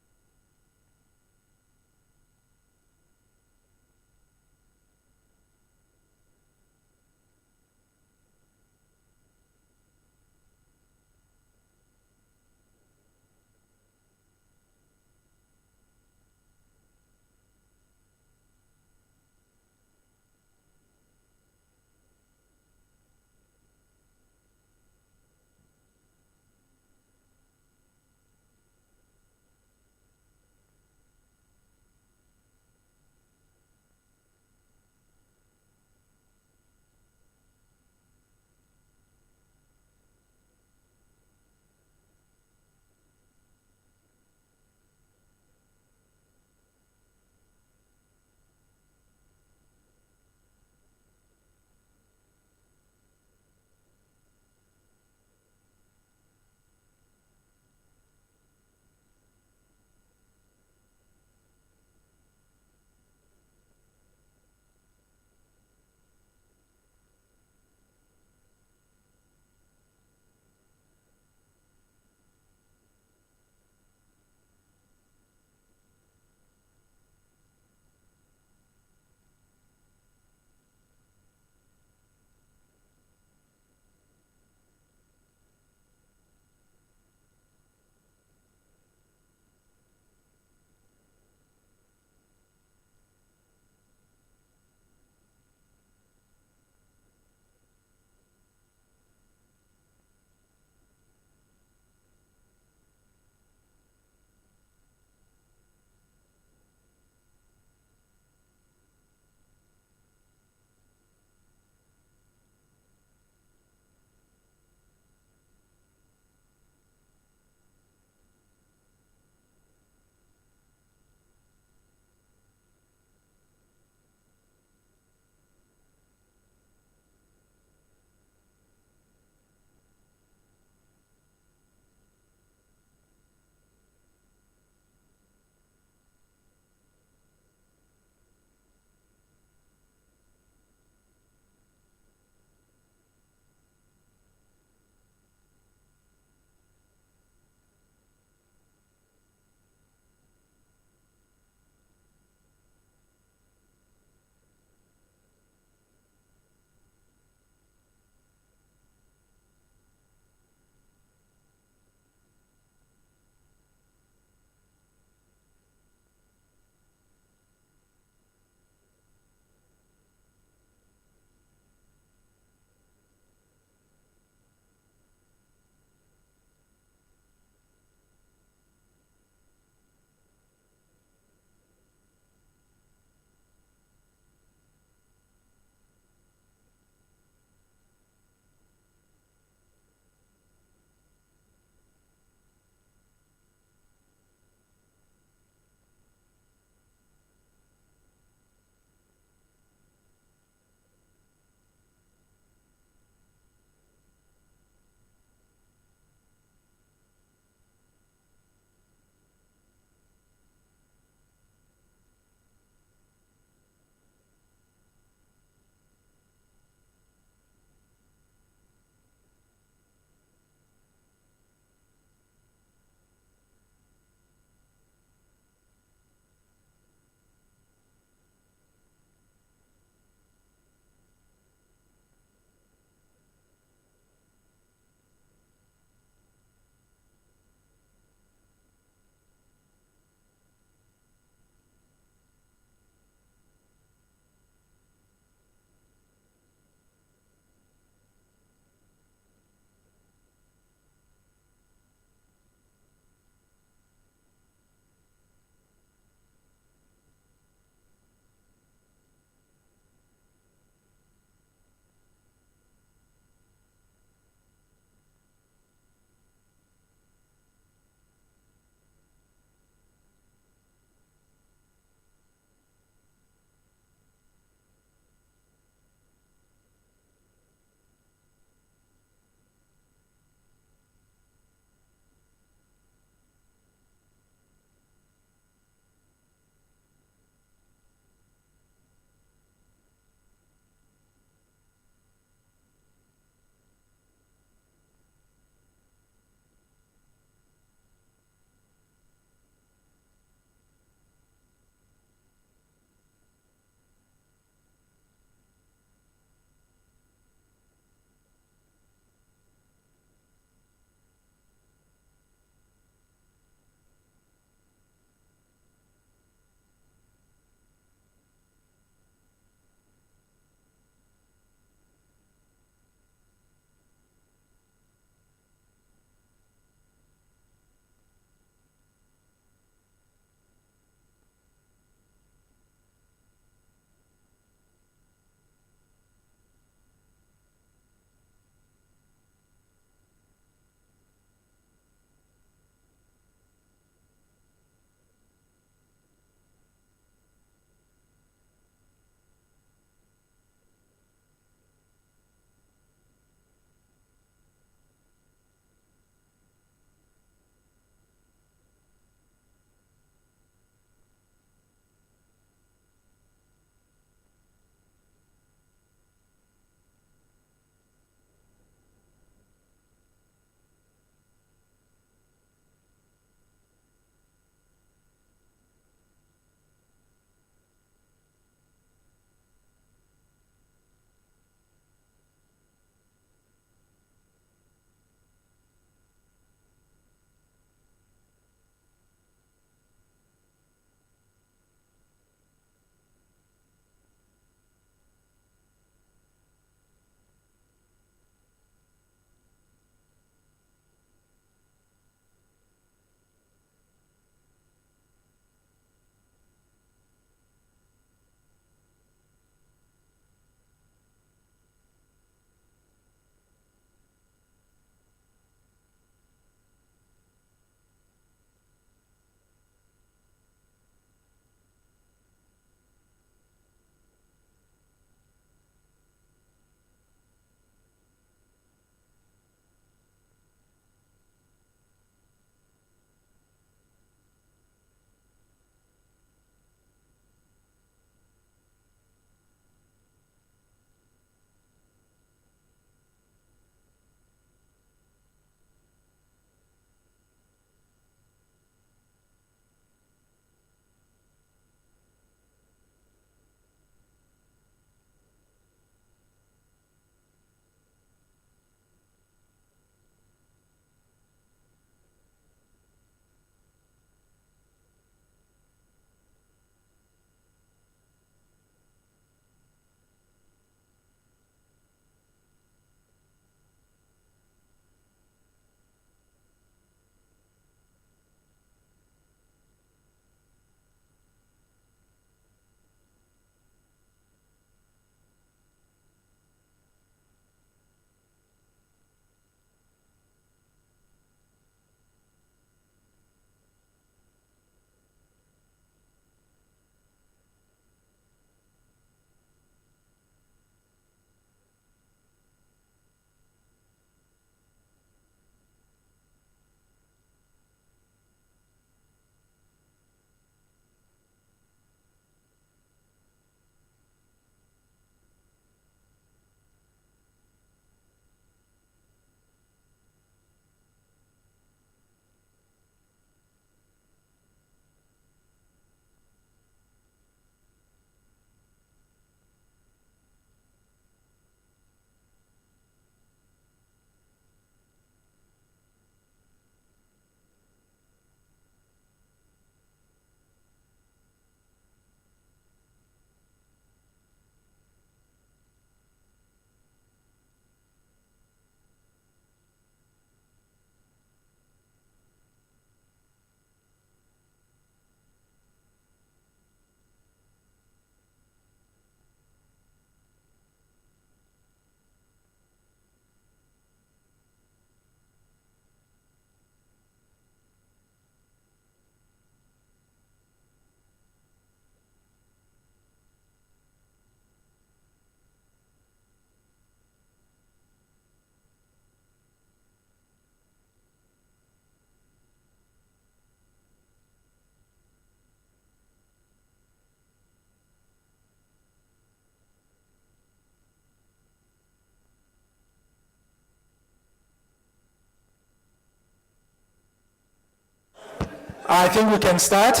I think we can start.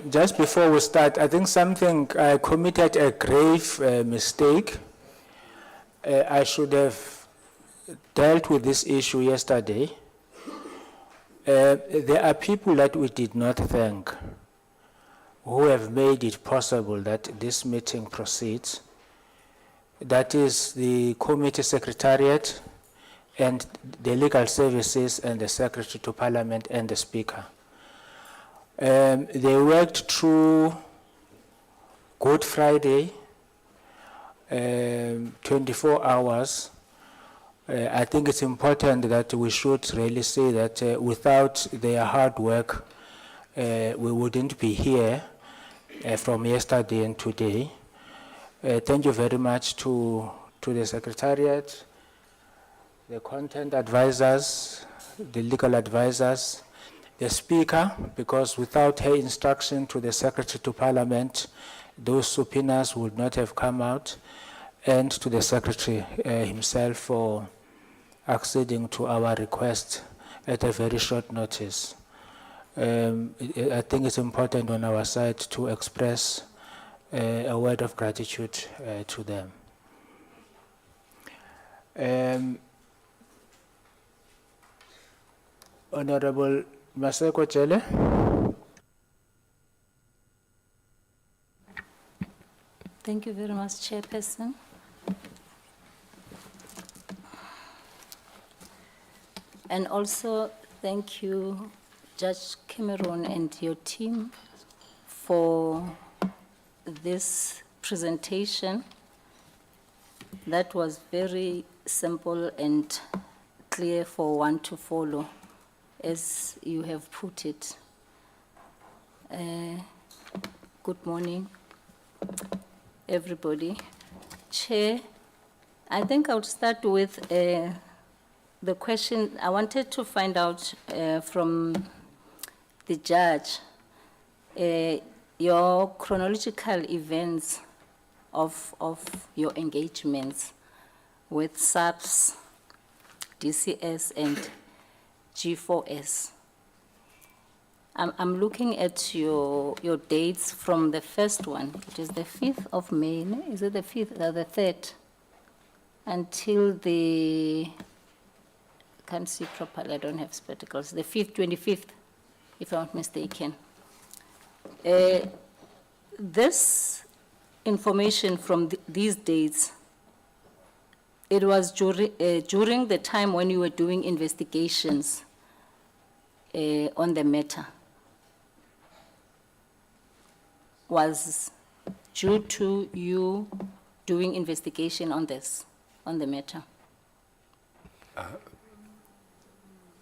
Just before we start, I think I committed a grave mistake. I should have dealt with this issue yesterday. There are people that we did not thank who have made it possible that this meeting proceeds. That is the committee secretariat and the legal services and the secretary to parliament and the speaker. They worked through Good Friday, 24 hours. I think it's important that we should really say that without their hard work, we wouldn't be here from yesterday and today. Thank you very much to the Secretariat, the content advisors, the legal advisors, the Speaker, because without her instruction to the Secretary to Parliament, those subpoenas would not have come out, and to the Secretary himself for acceding to our request at a very short notice. I think it's important on our side to express a word of gratitude to them. Honorable Maseko Chele.
Thank you very much, Chairperson. And also, thank you, Judge Cameron and your team for this presentation. That was very simple and clear for one to follow, as you have put it. Good morning, everybody. Chair, I think I would start with the question. I wanted to find out from the judge your chronological events of your engagements with SAPS, DCS, and G4S. I'm looking at your dates from the first one, which is the 5th of May. No? Is it the 5th or the 3rd? Until the, I can't see properly, I don't have spectacles. The 5th, 25th, if I'm not mistaken. This information from these dates, it was during the time when you were doing investigations on the matter. Was due to you doing investigation on this, on the matter?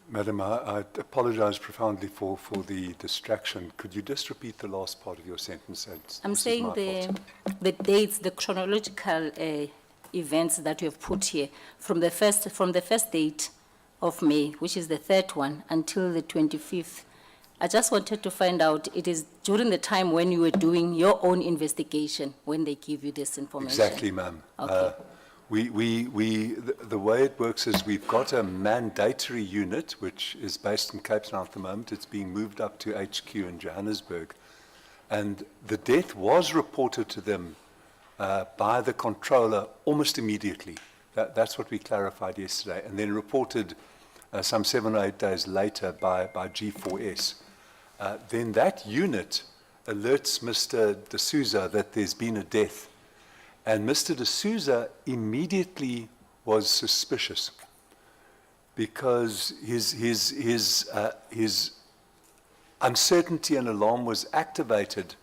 Madam, I apologize profoundly for the distraction. Could you just repeat the last part of your sentence?
I'm saying the dates, the chronological events that you have put here from the first date of May, which is the 3rd one, until the 25th. I just wanted to find out, it is during the time when you were doing your own investigation when they give you this information?
Exactly, ma'am.
Okay.
The way it works is we've got a mandatory unit, which is based in Cape Town at the moment. It's being moved up to HQ in Johannesburg. And the death was reported to them by the controller almost immediately. That's what we clarified yesterday. And then reported some 7 or 8 days later by G4S. Then that unit alerts Mr. D'Souza that there's been a death. And Mr. D'Souza immediately was suspicious because his uncertainty and alarm was activated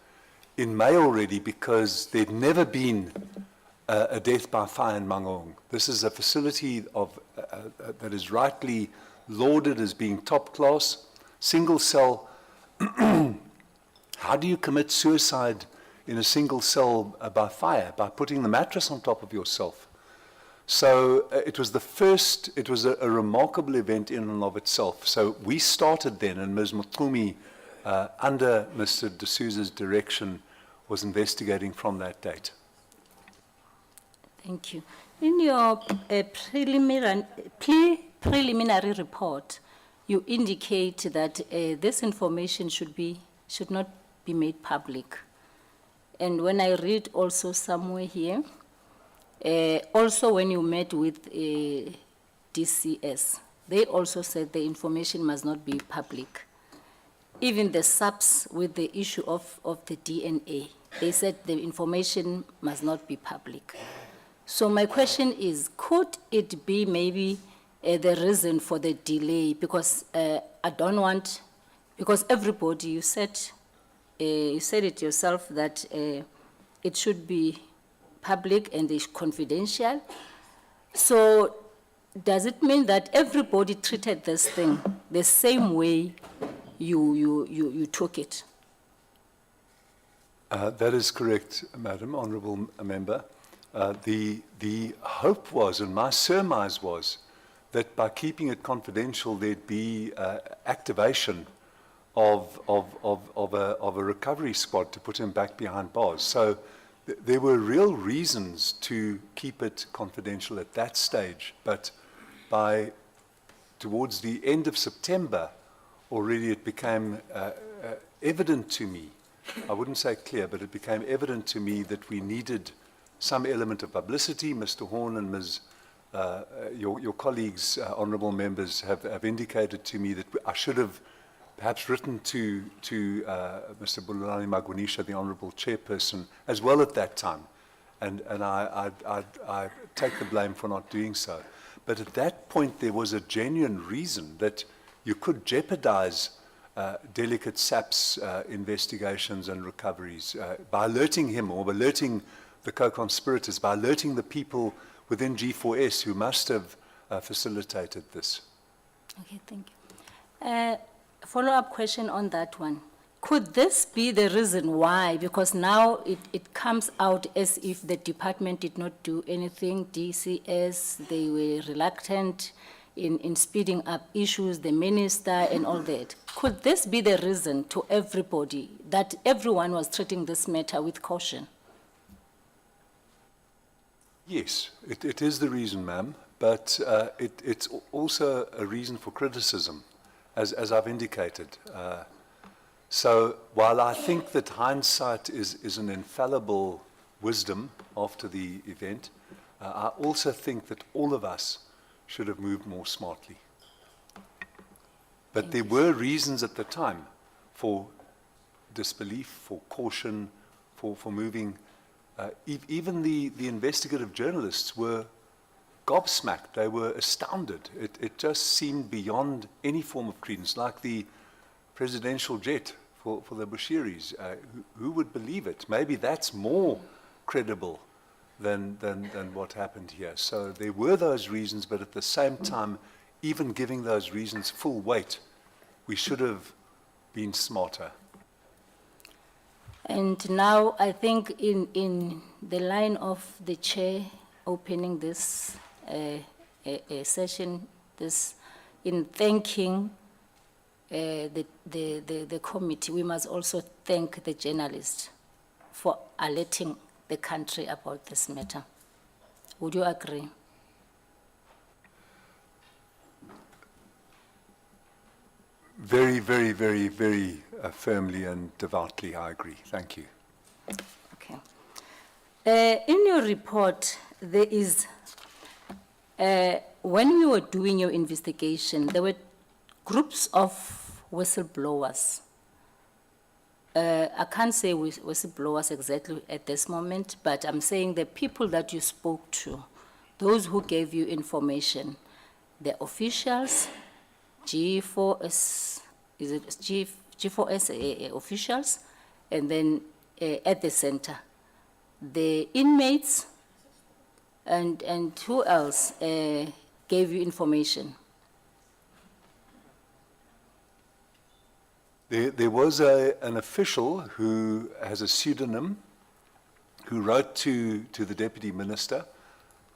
in May already because there'd never been a death by fire in Mangaung. This is a facility that is rightly lauded as being top class, single cell. How do you commit suicide in a single cell by fire? By putting the mattress on top of yourself. So it was a remarkable event in and of itself. So we started then, and Ms. Mutumi, under Mr. D'Souza's direction, was investigating from that date.
Thank you. In your preliminary report, you indicate that this information should not be made public. And when I read also somewhere here, also when you met with DCS, they also said the information must not be public. Even the SAPS with the issue of the DNA, they said the information must not be public. So my question is, could it be maybe the reason for the delay? Because I don't want, because everybody, you said it yourself that it should be public and it's confidential. So does it mean that everybody treated this thing the same way you took it?
That is correct, Madam Honourable Member. The hope was, and my surmise was, that by keeping it confidential, there'd be activation of a recovery squad to put him back behind bars. So there were real reasons to keep it confidential at that stage, but towards the end of September, already it became evident to me, I wouldn't say clear, but it became evident to me that we needed some element of publicity. Mr. Horn and Ms. Your colleagues, honourable members, have indicated to me that I should have perhaps written to Mr. Bulelani Magwanisha, the honourable chairperson, as well at that time, and I take the blame for not doing so. But at that point, there was a genuine reason that you could jeopardize delicate SAPS investigations and recoveries by alerting him or alerting the co-conspirators, by alerting the people within G4S who must have facilitated this.
Okay, thank you. Follow-up question on that one. Could this be the reason why? Because now it comes out as if the department did not do anything. DCS, they were reluctant in speeding up issues, the minister and all that. Could this be the reason to everybody, that everyone was treating this matter with caution?
Yes, it is the reason, ma'am, but it's also a reason for criticism, as I've indicated. So while I think that hindsight is an infallible wisdom after the event, I also think that all of us should have moved more smartly. But there were reasons at the time for disbelief, for caution, for moving. Even the investigative journalists were gobsmacked. They were astounded. It just seemed beyond any form of credence, like the presidential jet for the Bushiris. Who would believe it? Maybe that's more credible than what happened here. So there were those reasons, but at the same time, even giving those reasons full weight, we should have been smarter.
And now I think in the line of the chair opening this session, in thanking the committee, we must also thank the journalist for alerting the country about this matter. Would you agree?
Very, very, very, very firmly and devoutly, I agree. Thank you.
Okay. In your report, there is, when you were doing your investigation, there were groups of whistleblowers. I can't say whistleblowers exactly at this moment, but I'm saying the people that you spoke to, those who gave you information, the officials, G4S, is it G4S officials, and then at the center, the inmates, and who else gave you information?
There was an official who has a pseudonym who wrote to the Deputy Minister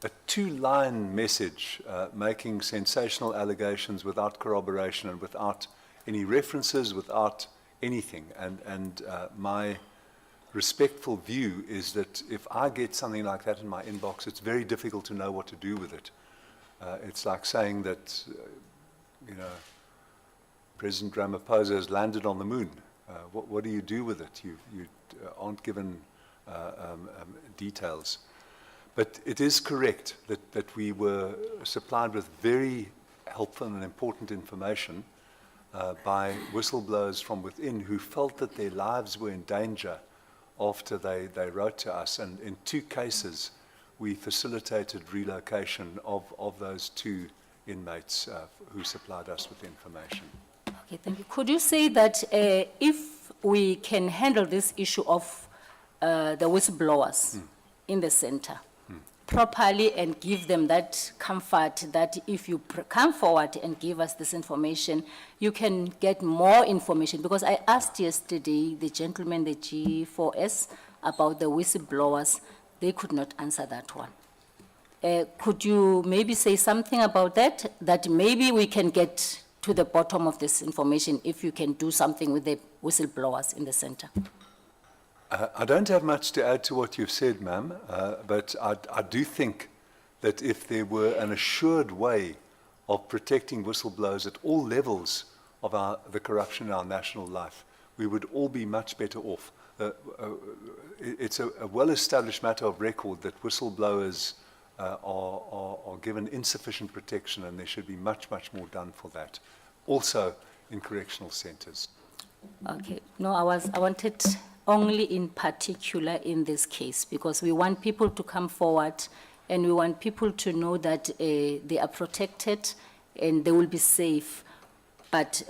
a two-line message making sensational allegations without corroboration and without any references, without anything. And my respectful view is that if I get something like that in my inbox, it's very difficult to know what to do with it. It's like saying that, President Ramaphosa has landed on the moon. What do you do with it? You aren't given details. But it is correct that we were supplied with very helpful and important information by whistleblowers from within who felt that their lives were in danger after they wrote to us. And in 2 cases, we facilitated relocation of those 2 inmates who supplied us with information.
Okay, thank you. Could you say that if we can handle this issue of the whistleblowers in the center properly and give them that comfort that if you come forward and give us this information, you can get more information? Because I asked yesterday the gentleman, the G4S, about the whistleblowers. They could not answer that one. Could you maybe say something about that, that maybe we can get to the bottom of this information if you can do something with the whistleblowers in the center?
I don't have much to add to what you've said, ma'am, but I do think that if there were an assured way of protecting whistleblowers at all levels of the corruption in our national life, we would all be much better off. It's a well-established matter of record that whistleblowers are given insufficient protection, and there should be much, much more done for that, also in correctional centers.
Okay, no, I wanted only in particular in this case, because we want people to come forward and we want people to know that they are protected and they will be safe. But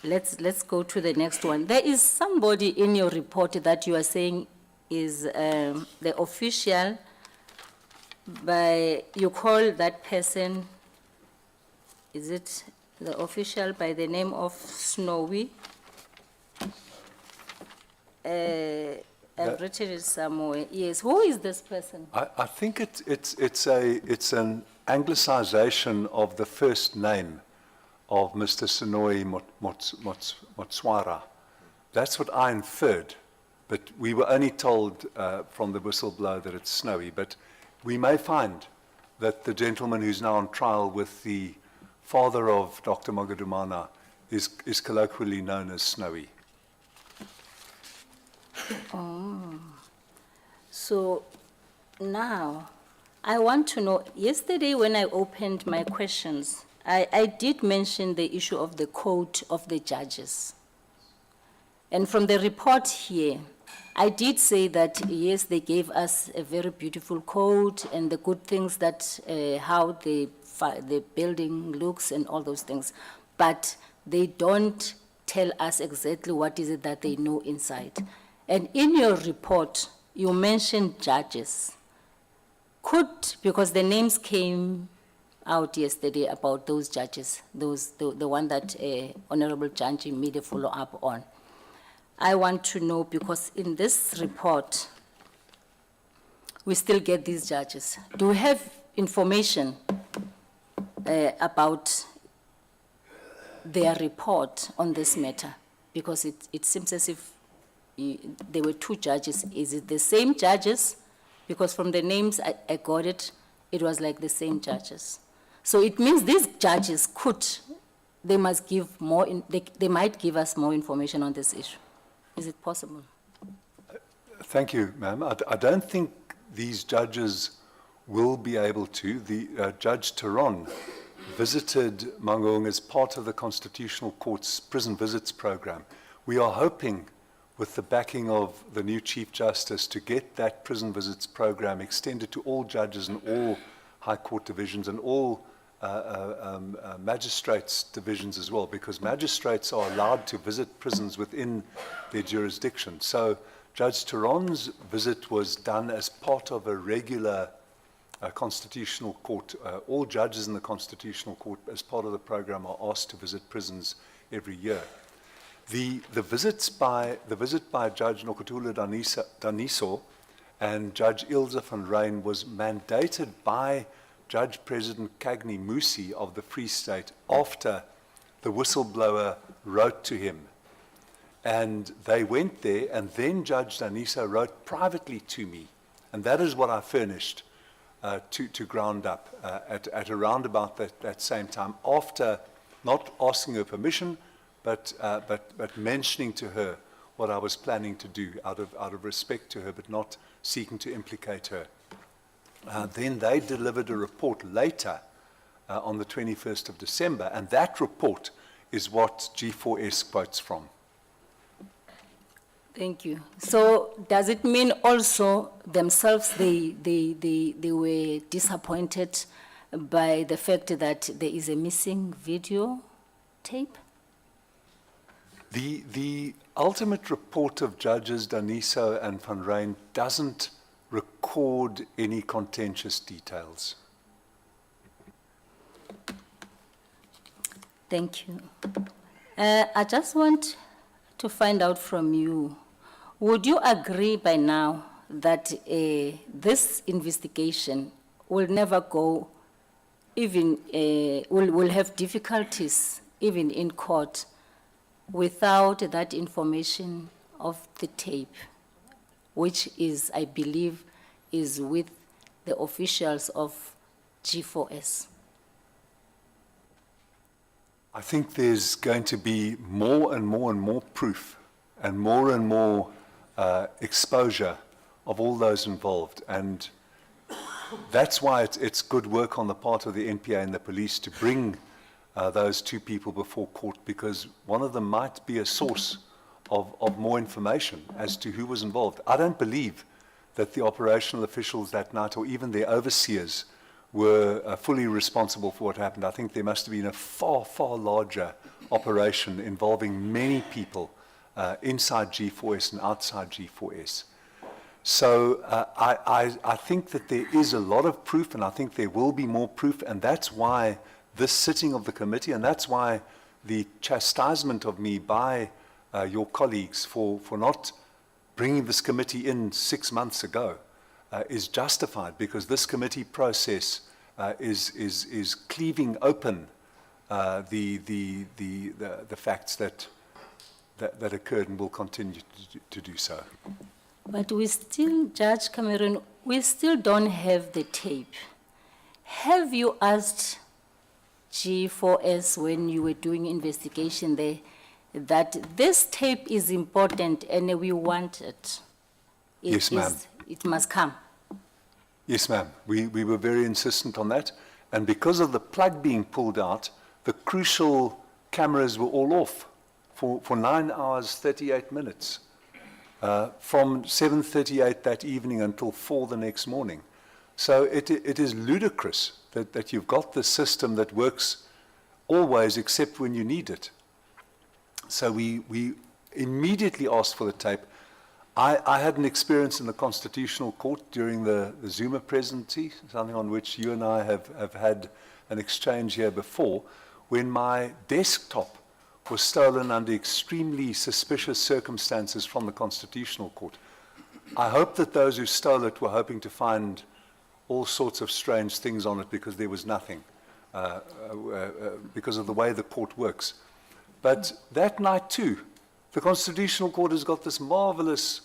let's go to the next one. There is somebody in your report that you are saying is the official, you call that person, is it the official by the name of Snowy? I've written it somewhere. Yes, who is this person?
I think it's an anglicization of the first name of Mr. Sonoy Motswara. That's what I inferred, but we were only told from the whistleblower that it's Snowy. But we may find that the gentleman who's now on trial with the father of Dr. Magadumana is colloquially known as Snowy.
Oh, so now I want to know, yesterday when I opened my questions, I did mention the issue of the code of the judges. And from the report here, I did say that, yes, they gave us a very beautiful code and the good things that, how the building looks and all those things, but they don't tell us exactly what is it that they know inside. And in your report, you mentioned judges. Because the names came out yesterday about those judges, the one that Honorable Janji made a follow-up on. I want to know, because in this report, we still get these judges. Do we have information about their report on this matter? Because it seems as if there were 2 judges. Is it the same judges? Because from the names I got it was like the same judges. So it means these judges they must give more, they might give us more information on this issue. Is it possible?
Thank you, ma'am. I don't think these judges will be able to. The Judge Taron visited Mangaung as part of the Constitutional Court's prison visits program. We are hoping, with the backing of the new Chief Justice, to get that prison visits program extended to all judges and all High Court divisions and all magistrates divisions as well, because magistrates are allowed to visit prisons within their jurisdiction. So Judge Taron's visit was done as part of a regular Constitutional Court. All judges in the Constitutional Court, as part of the program, are asked to visit prisons every year. The visit by Judge Nokutula Daniso and Judge Ilse van Rijn was mandated by Judge President Cagney Musi of the Free State after the whistleblower wrote to him. And they went there, and then Judge Daniso wrote privately to me. And that is what I furnished to ground up at around about that same time, after not asking her permission, but mentioning to her what I was planning to do out of respect to her, but not seeking to implicate her. Then they delivered a report later on the 21st of December, and that report is what G4S quotes from.
Thank you. So does it mean also themselves they were disappointed by the fact that there is a missing video tape?
The ultimate report of Judges Daniso and Van Rijn doesn't record any contentious details.
Thank you. I just want to find out from you, would you agree by now that this investigation will never go, even will have difficulties even in court without that information of the tape, which is, I believe, is with the officials of G4S?
I think there's going to be more and more and more proof and more exposure of all those involved. And that's why it's good work on the part of the NPA and the police to bring those two people before court, because one of them might be a source of more information as to who was involved. I don't believe that the operational officials that night, or even their overseers, were fully responsible for what happened. I think there must have been a far, far larger operation involving many people inside G4S and outside G4S. So I think that there is a lot of proof, and I think there will be more proof, and that's why this sitting of the committee, and that's why the chastisement of me by your colleagues for not bringing this committee in 6 months ago is justified, because this committee process is cleaving open the facts that occurred and will continue to do so.
But we still, Judge Cameron, we still don't have the tape. Have you asked G4S when you were doing investigation there that this tape is important and we want it?
Yes, ma'am.
It must come.
Yes, ma'am. We were very insistent on that. And because of the plug being pulled out, the crucial cameras were all off for 9 hours, 38 minutes, from 7:38 that evening until 4 the next morning. So it is ludicrous that you've got this system that works always except when you need it. So we immediately asked for the tape. I had an experience in the Constitutional Court during the Zuma presidency, something on which you and I have had an exchange here before, when my desktop was stolen under extremely suspicious circumstances from the Constitutional Court. I hope that those who stole it were hoping to find all sorts of strange things on it, because there was nothing, because of the way the court works. But that night too, the Constitutional Court has got this marvelous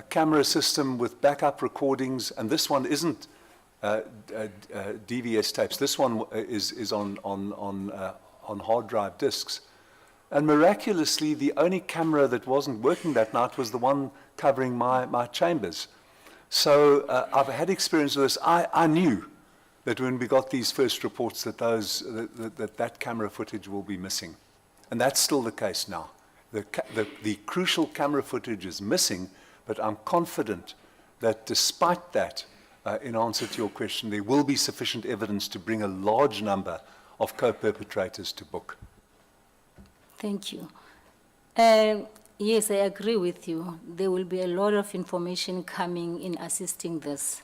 camera system with backup recordings, and this one isn't DVS tapes. This one is on hard drive discs. And miraculously, the only camera that wasn't working that night was the one covering my chambers. So I've had experience with this. I knew that when we got these first reports that that camera footage will be missing. And that's still the case now. The crucial camera footage is missing, but I'm confident that despite that, in answer to your question, there will be sufficient evidence to bring a large number of co-perpetrators to book.
Thank you. Yes, I agree with you. There will be a lot of information coming in assisting this.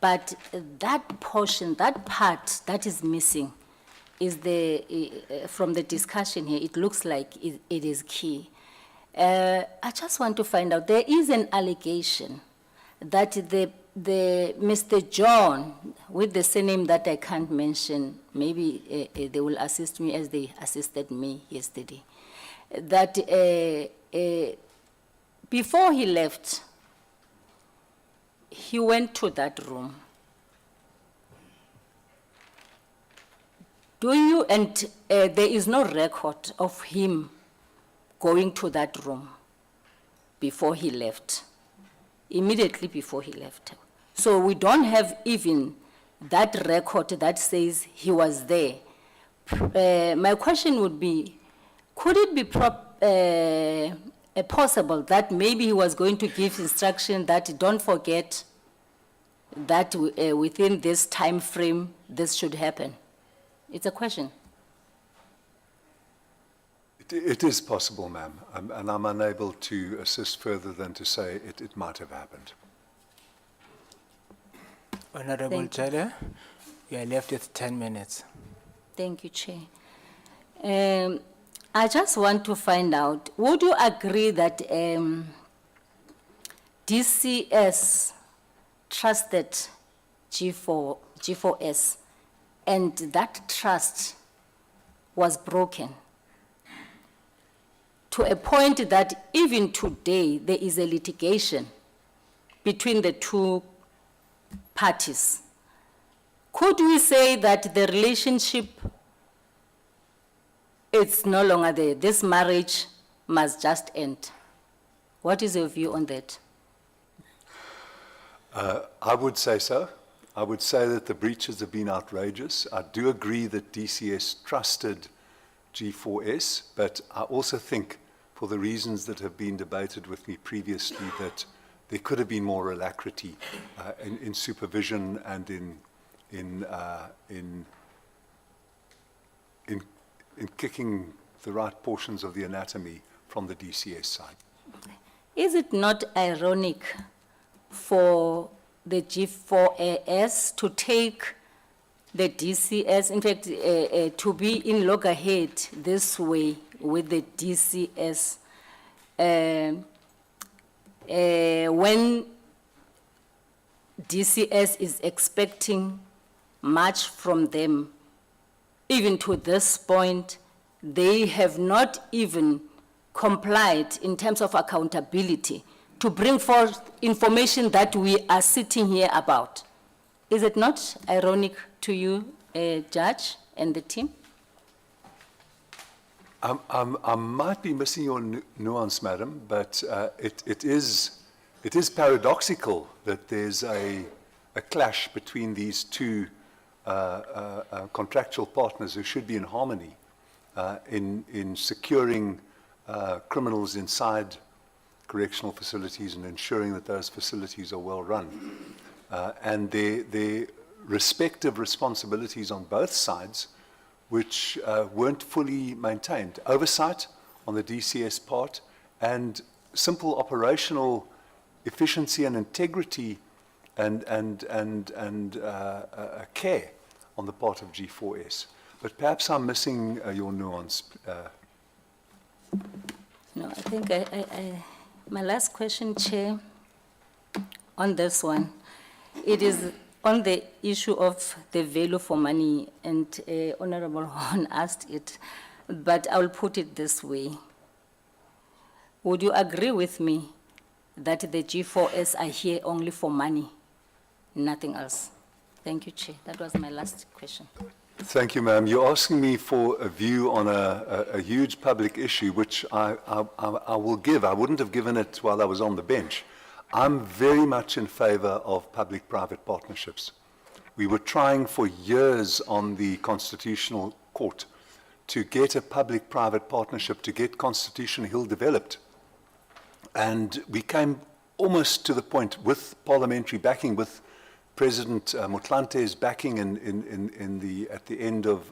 But that portion, that part that is missing, is from the discussion here, it looks like it is key. I just want to find out, there is an allegation that the Mr. John, with the surname that I can't mention, maybe they will assist me as they assisted me yesterday, that before he left, he went to that room. Do you, and there is no record of him going to that room before he left, immediately before he left. So we don't have even that record that says he was there. My question would be, could it be possible that maybe he was going to give instruction that don't forget that within this time frame this should happen? It's a question.
It is possible, ma'am, and I'm unable to assist further than to say it might have happened.
Honorable
Thank you.
Chair, you are left with 10 minutes.
Thank you, Chair. I just want to find out, would you agree that DCS trusted G4S and that trust was broken to a point that even today there is a litigation between the two parties? Could we say that the relationship is no longer there? This marriage must just end. What is your view on that?
I would say so. I would say that the breaches have been outrageous. I do agree that DCS trusted G4S, but I also think, for the reasons that have been debated with me previously, that there could have been more alacrity in supervision and in kicking the right portions of the anatomy from the DCS side.
Is it not ironic for the G4S to take the DCS, in fact, to be in loggerhead this way with the DCS when DCS is expecting much from them? Even to this point, they have not even complied in terms of accountability to bring forth information that we are sitting here about. Is it not ironic to you, Judge, and the team?
I might be missing your nuance, madam, but it is paradoxical that there's a clash between these two contractual partners who should be in harmony in securing criminals inside correctional facilities and ensuring that those facilities are well run. And their respective responsibilities on both sides, which weren't fully maintained. Oversight on the DCS part and simple operational efficiency and integrity and care on the part of G4S. But perhaps I'm missing your nuance.
No, I think my last question, Chair, on this one, it is on the issue of the value for money, and Honorable Horn asked it, but I'll put it this way. Would you agree with me that the G4S are here only for money, nothing else? Thank you, Chair. That was my last question.
Thank you, ma'am. You're asking me for a view on a huge public issue, which I will give. I wouldn't have given it while I was on the bench. I'm very much in favor of public-private partnerships. We were trying for years on the Constitutional Court to get a public-private partnership, to get Constitution Hill developed. And we came almost to the point with parliamentary backing, with President Motlante's backing at the end of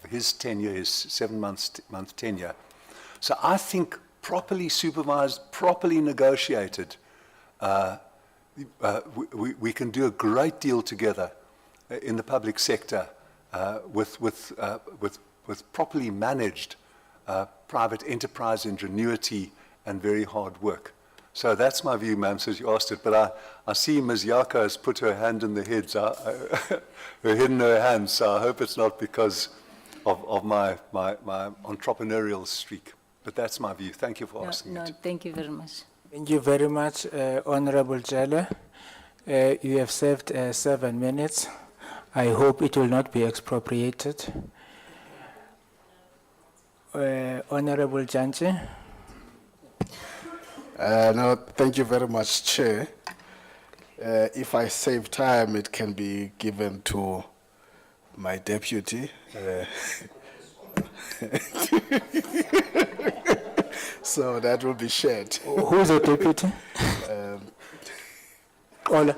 his tenure, his 7-month tenure. So I think properly supervised, properly negotiated, we can do a great deal together in the public sector with properly managed private enterprise ingenuity and very hard work. So that's my view, ma'am, since you asked it. But I see Ms. Yaka has put her hand in the head, her head in her hand, so I hope it's not because of my entrepreneurial streak. But that's my view. Thank you for asking
No,
it.
thank you very much.
Thank you very much, Honorable Jale. You have served 7 minutes. I hope it will not be expropriated. Honorable Janche.
No, thank you very much, Chair. If I save time, it can be given to my deputy. So that will be shared.
Who is the deputy? Ola.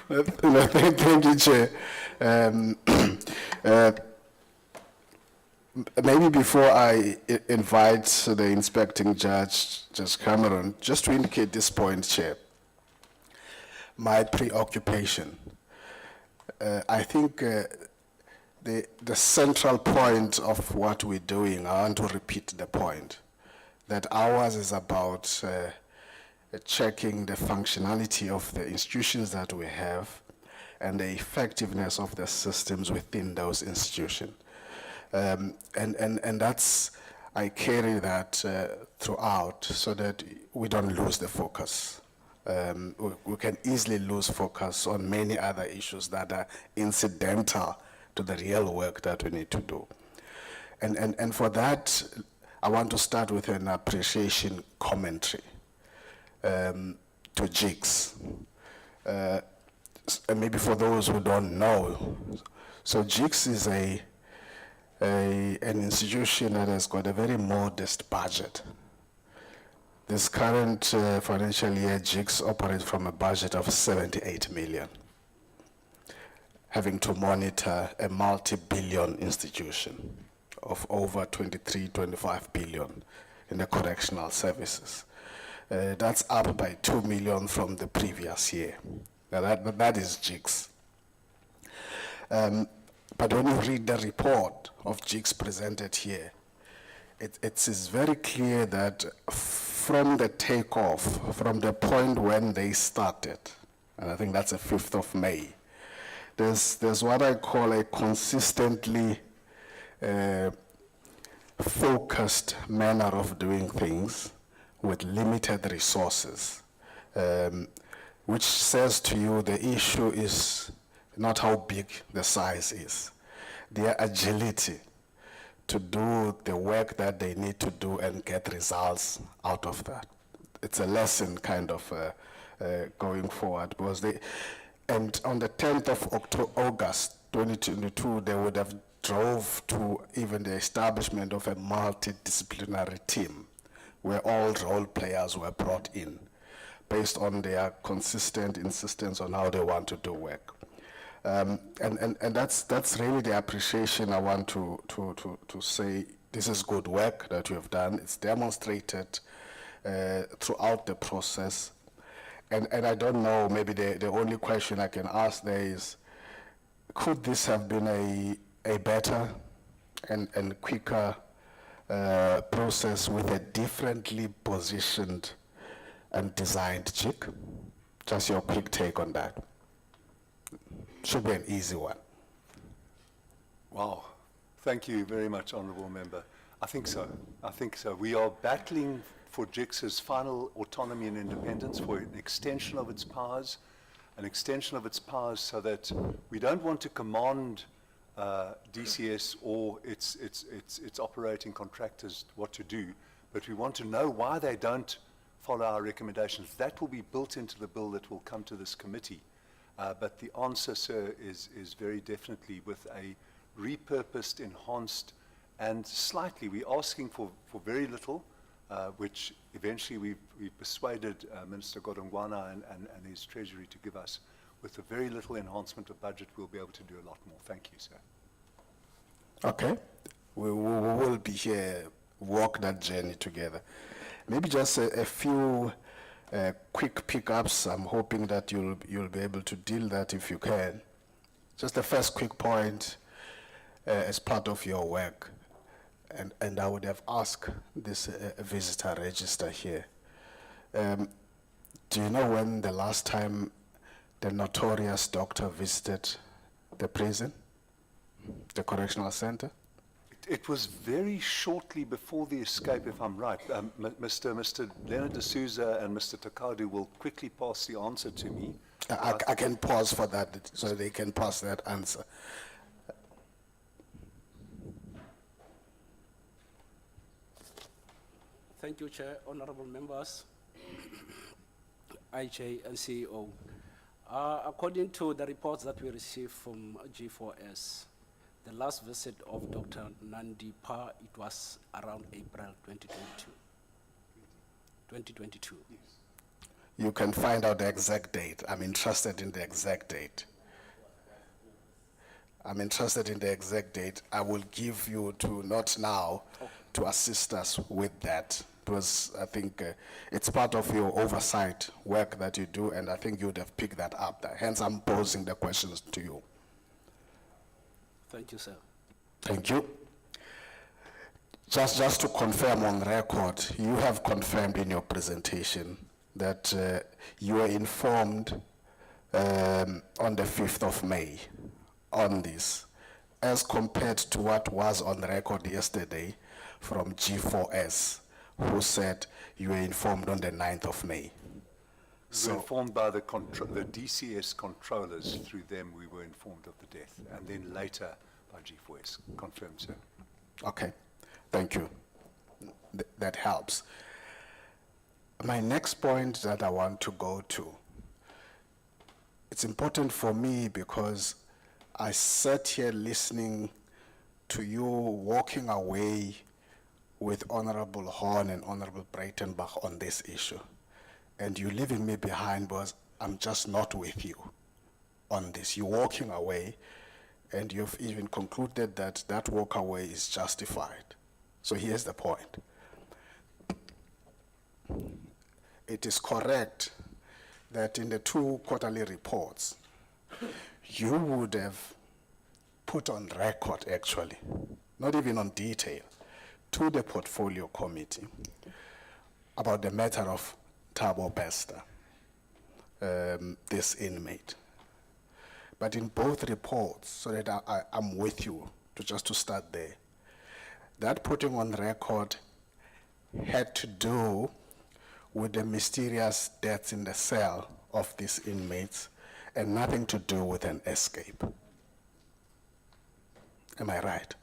No, thank you, Chair. Maybe before I invite the inspecting judge, Judge Cameron, just to indicate this point, Chair, my preoccupation. I think the central point of what we're doing, I want to repeat the point, that ours is about checking the functionality of the institutions that we have and the effectiveness of the systems within those institutions. And that's, I carry that throughout so that we don't lose the focus. We can easily lose focus on many other issues that are incidental to the real work that we need to do. And for that, I want to start with an appreciation commentary to GIGS. And maybe for those who don't know, so GIGS is an institution that has got a very modest budget. This current financial year, GIGS operates from a budget of 78 million, having to monitor a multi-billion institution of over 23, 25 billion in the correctional services. That's up by 2 million from the previous year. Now that is GIGS. But when you read the report of GIGS presented here, it is very clear that from the takeoff, from the point when they started, and I think that's the 5th of May, there's what I call a consistently focused manner of doing things with limited resources, which says to you the issue is not how big the size is, their agility to do the work that they need to do and get results out of that. It's a lesson kind of going forward, because and on the 10th of August 2022, they would have drove to even the establishment of a multidisciplinary team where all role players were brought in based on their consistent insistence on how they want to do work. And that's really the appreciation I want to say. This is good work that you have done. It's demonstrated throughout the process. And I don't know, maybe the only question I can ask there is, could this have been a better and quicker process with a differently positioned and designed JIC? Just your quick take on that. Should be an easy one.
Wow. Thank you very much, Honourable Member. I think so. I think so. We are battling for GICS's final autonomy and independence, for an extension of its powers, so that we don't want to command DCS or its operating contractors what to do, but we want to know why they don't follow our recommendations. That will be built into the bill that will come to this committee. But the answer, sir, is very definitely with a repurposed, enhanced, and slightly, we're asking for very little, which eventually we've persuaded Minister Godongwana and his treasury to give us. With a very little enhancement of budget, we'll be able to do a lot more. Thank you, sir.
Okay. We will be here, walk that journey together. Maybe just a few quick pickups. I'm hoping that you'll be able to deal that if you can. Just the first quick point as part of your work. and I would have asked this visitor register here. Do you know when the last time the notorious doctor visited the prison, the correctional center?
It was very shortly before the escape, if I'm right. Mr. Leonard D'Souza and Mr. Takadu will quickly pass the answer to me.
I can pause for that so they can pass that answer.
Thank you, Chair, honorable members, IJ and CEO. According to the reports that we received from G4S, the last visit of Dr. Nandi Pa, it was around April 2022. 2022. Yes.
You can find out the exact date. I'm interested in the exact date. I'm interested in the exact date. I will give you to, not now, to assist us with that. Because I think it's part of your oversight work that you do, and I think you would have picked that up there. Hence, I'm posing the questions to you.
Thank you, sir.
Thank you. Just to confirm on record, you have confirmed in your presentation that you were informed on the 5th of May on this, as compared to what was on record yesterday from G4S, who said you were informed on the 9th of May.
We were informed by the DCS controllers. Through them, we were informed of the death, and then later by G4S. Confirmed, sir.
Okay, thank you. That helps. My next point that I want to go to, it's important for me because I sat here listening to you walking away with Honorable Horn and Honorable Breitenbach on this issue. And you leaving me behind because I'm just not with you on this. You're walking away, and you've even concluded that that walk away is justified. So here's the point. It is correct that in the 2 quarterly reports, you would have put on record, actually, not even on detail, to the portfolio committee about the matter of Thabo Bester, this inmate. But in both reports, so that I'm with you, just to start there, that putting on record had to do with the mysterious deaths in the cell of these inmates and nothing to do with an escape. Am I right?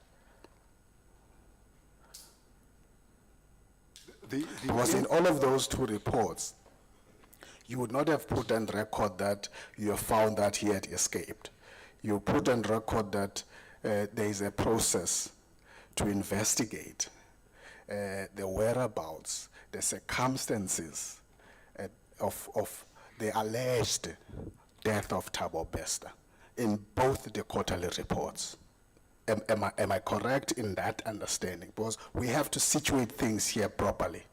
Because in all of those 2 reports, you would not have put on record that you have found that he had escaped. You put on record that there is a process to investigate the whereabouts, the circumstances of the alleged death of Thabo Bester in both the quarterly reports. Am I correct in that understanding? Because we have to situate things here properly.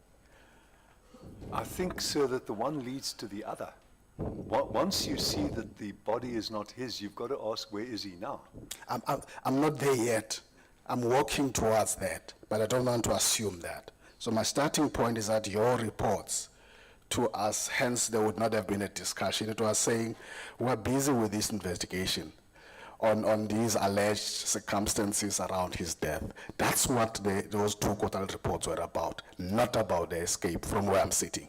I think, sir, that the one leads to the other. Once you see that the body is not his, you've got to ask, where is he now?
I'm not there yet. I'm working towards that, but I don't want to assume that. So my starting point is that your reports to us, hence there would not have been a discussion. It was saying, we're busy with this investigation on these alleged circumstances around his death. That's what those 2 quarterly reports were about, not about the escape from where I'm sitting.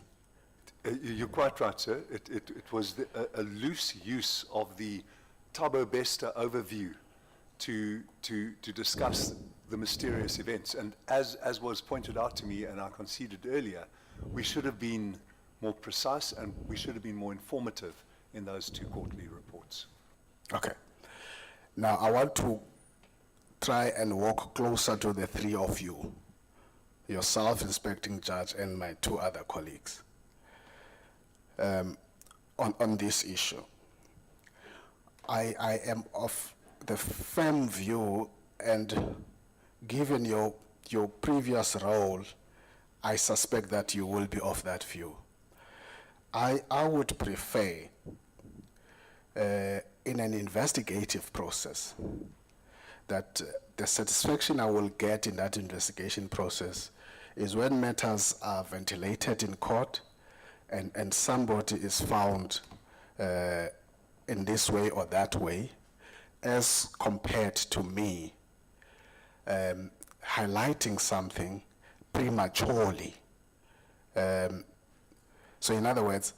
You're quite right, sir. It was a loose use of the Thabo Bester overview to discuss the mysterious events. And as was pointed out to me, and I conceded earlier, we should have been more precise and we should have been more informative in those 2 quarterly reports.
Okay. Now, I want to try and walk closer to the 3 of you, yourself, inspecting judge, and my 2 other colleagues, on this issue. I am of the firm view, and given your previous role, I suspect that you will be of that view. I would prefer in an investigative process that the satisfaction I will get in that investigation process is when matters are ventilated in court and somebody is found in this way or that way, as compared to me highlighting something prematurely. So in other words,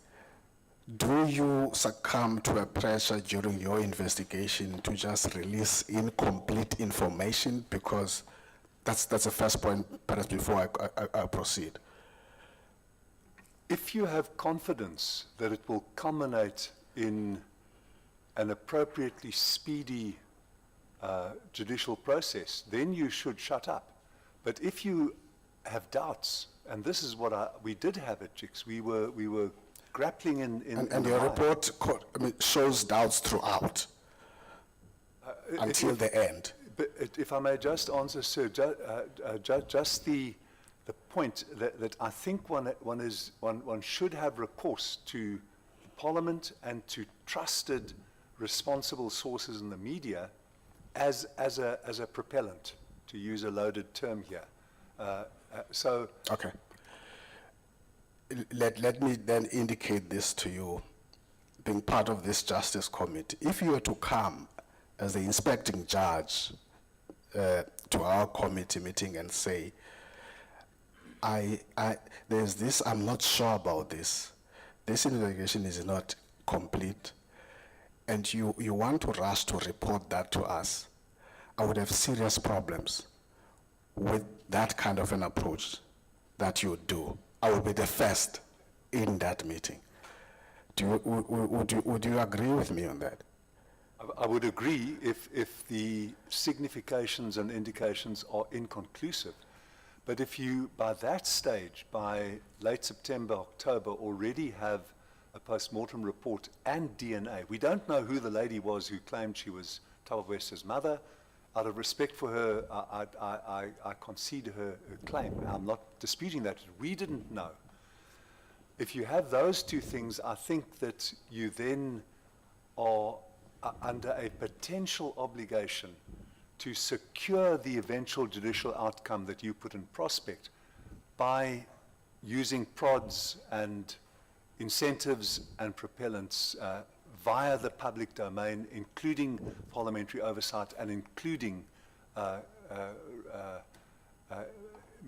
do you succumb to a pressure during your investigation to just release incomplete information? Because that's the first point, perhaps before I proceed.
If you have confidence that it will culminate in an appropriately speedy judicial process, then you should shut up. But if you have doubts, and this is what we did have at JIX, we were grappling in
And your report shows doubts throughout until the end.
But if I may just answer, sir, just the point that I think one should have recourse to Parliament and to trusted, responsible sources in the media as a propellant, to use a loaded term here.
Okay. Let me then indicate this to you, being part of this Justice Committee. If you were to come as the inspecting judge to our committee meeting and say, there's this, I'm not sure about this investigation is not complete, and you want to rush to report that to us, I would have serious problems with that kind of an approach that you do. I will be the first in that meeting. Would you agree with me on that?
I would agree if the significations and indications are inconclusive. But if you, by that stage, by late September, October, already have a post-mortem report and DNA, we don't know who the lady was who claimed she was Thabo West's mother. Out of respect for her, I concede her claim. I'm not disputing that. We didn't know. If you have those two things, I think that you then are under a potential obligation to secure the eventual judicial outcome that you put in prospect by using prods and incentives and propellants via the public domain, including parliamentary oversight and including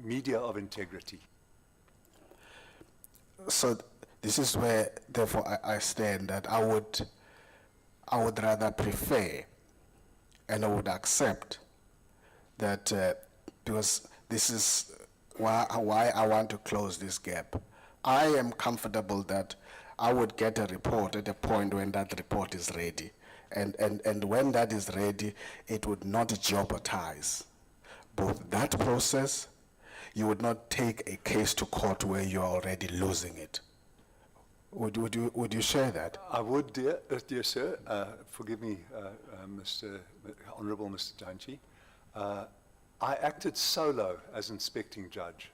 media of integrity.
So this is where, therefore, I stand, that I would rather prefer and I would accept that because this is why I want to close this gap. I am comfortable that I would get a report at a point when that report is ready. And when that is ready, it would not jeopardize both that process. You would not take a case to court where you are already losing it. Would you share that?
I would, dear sir. Forgive me, Honourable Mr. Janchi. I acted solo as inspecting judge.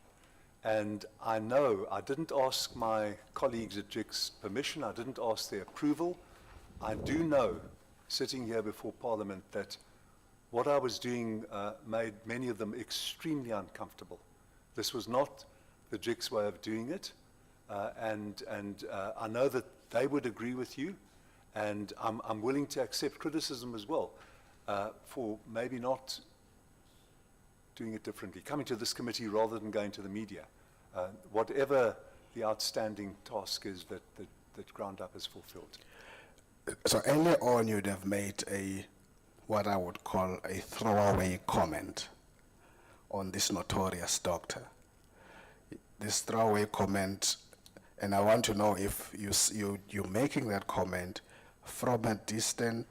And I know I didn't ask my colleagues at JIX permission. I didn't ask their approval. I do know, sitting here before Parliament, that what I was doing made many of them extremely uncomfortable. This was not the JIX way of doing it. And I know that they would agree with you. And I'm willing to accept criticism as well for maybe not doing it differently, coming to this committee rather than going to the media. Whatever the outstanding task is that Ground Up has fulfilled.
So earlier on, you'd have made what I would call a throwaway comment on this notorious doctor. This throwaway comment, and I want to know if you're making that comment from a distance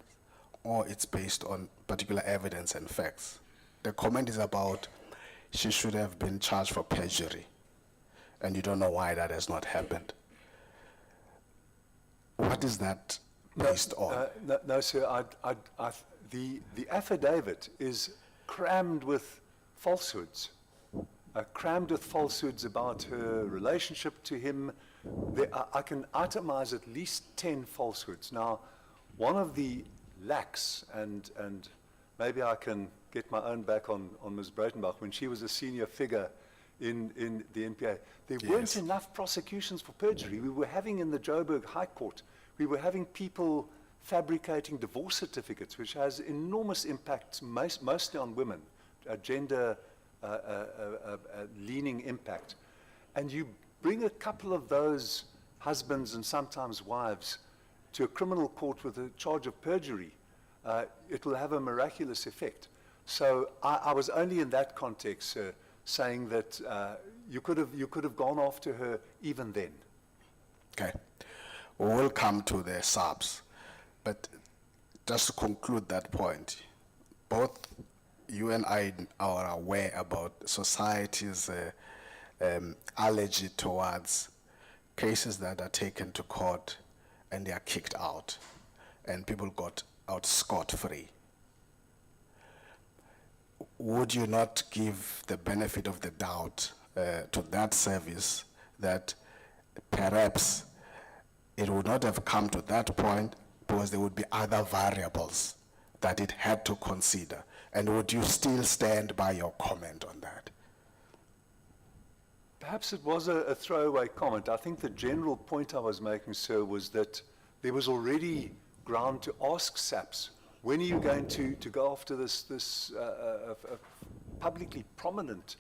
or it's based on particular evidence and facts. The comment is about she should have been charged for perjury, and you don't know why that has not happened. What is that based on?
No, sir. The affidavit is crammed with falsehoods. Crammed with falsehoods about her relationship to him. I can itemize at least 10 falsehoods. Now, one of the lacks, and maybe I can get my own back on Ms. Breitenbach. When she was a senior figure in the NPA, there weren't enough prosecutions for perjury. We were having in the Joburg High Court, we were having people fabricating divorce certificates, which has enormous impacts, mostly on women, a gender leaning impact. And you bring a couple of those husbands and sometimes wives to a criminal court with a charge of perjury, it will have a miraculous effect. So I was only in that context saying that you could have gone after her even then.
Okay. We will come to the subs. But just to conclude that point, both you and I are aware about society's allergy towards cases that are taken to court and they are kicked out and people got out scot-free. Would you not give the benefit of the doubt to that service that perhaps it would not have come to that point because there would be other variables that it had to consider? And would you still stand by your comment on that?
Perhaps it was a throwaway comment. I think the general point I was making, sir, was that there was already ground to ask SAPS, when are you going to go after this publicly prominent,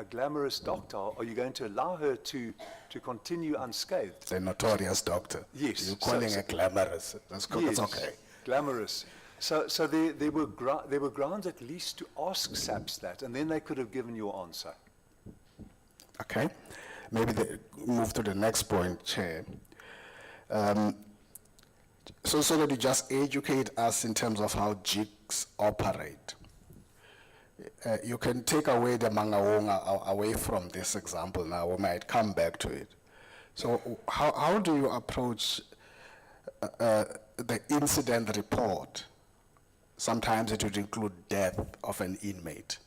glamorous doctor? Are you going to allow her to continue unscathed?
The notorious doctor.
Yes.
You're calling her glamorous. That's okay.
Glamorous. So there were grounds at least to ask SAPS that, and then they could have given you an answer.
Okay. Maybe move to the next point, Chair. So that you just educate us in terms of how jigs operate. You can take away the Mangaung away from this example now. We might come back to it. So how do you approach the incident report? Sometimes it would include death of an inmate.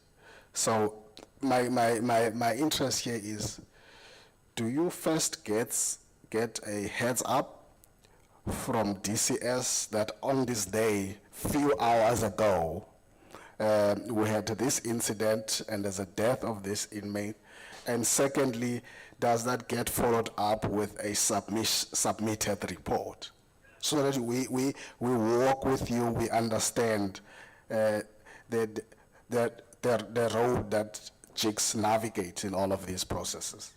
So my interest here is, do you first get a heads up from DCS that on this day, few hours ago, we had this incident and there's a death of this inmate? And secondly, does that get followed up with a submitted report? So that we walk with you, we understand the road that jigs navigate in all of these processes.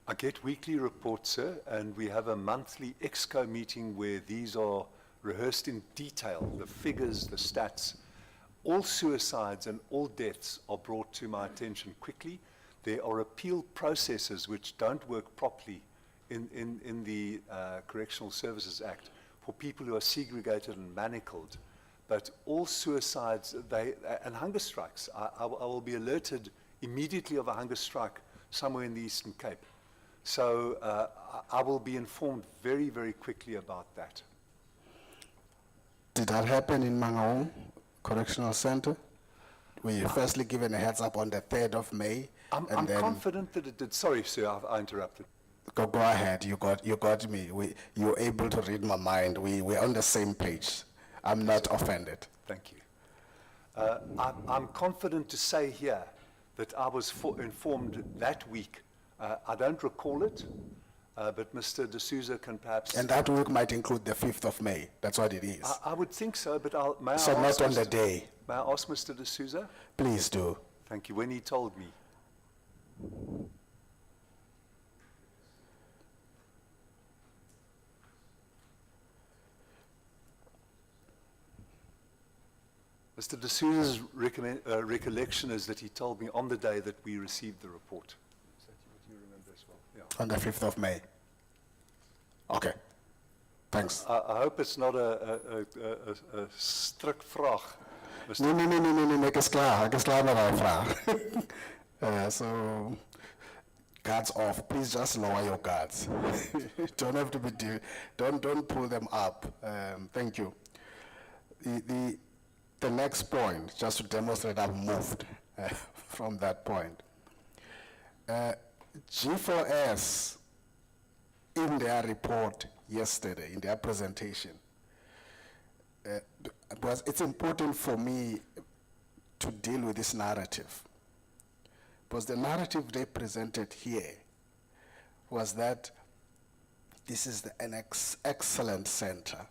I get weekly reports, sir, and we have a monthly EXCO meeting where these are rehearsed in detail, the figures, the stats. All suicides and all deaths are brought to my attention quickly. There are appeal processes which don't work properly in the Correctional Services Act for people who are segregated and manacled. But all suicides and hunger strikes, I will be alerted immediately of a hunger strike somewhere in the Eastern Cape. So I will be informed very, very quickly about that.
Did that happen in Mangaung Correctional Center? Were you firstly given a heads up on the 3rd of May?
I'm confident that it did. Sorry, sir, I interrupted.
Go ahead. You got me. You were able to read my mind. We're on the same page. I'm not offended.
Thank you. I'm confident to say here that I was informed that week. I don't recall it, but Mr. D'Souza can perhaps...
And that week might include the 5th of May. That's what it is.
I would think so, but may I
so
ask
not on the day.
May I ask Mr. D'Souza?
Please do.
Thank you. When he told me. Mr. D'Souza's recollection is that he told me on the day that we received the report. Is that what you remember as well? Yeah.
On the 5th of May. Okay. Thanks.
I hope it's not a strik vraag.
Nee, ek is klaar met daai vraag. So, guards off. Please just lower your guards. Don't have to be, don't pull them up. Thank you. The next point, just to demonstrate I've moved from that point. G4S, in their report yesterday, in their presentation, because it's important for me, to deal with this narrative. Because the narrative they presented here was that this is an excellent center.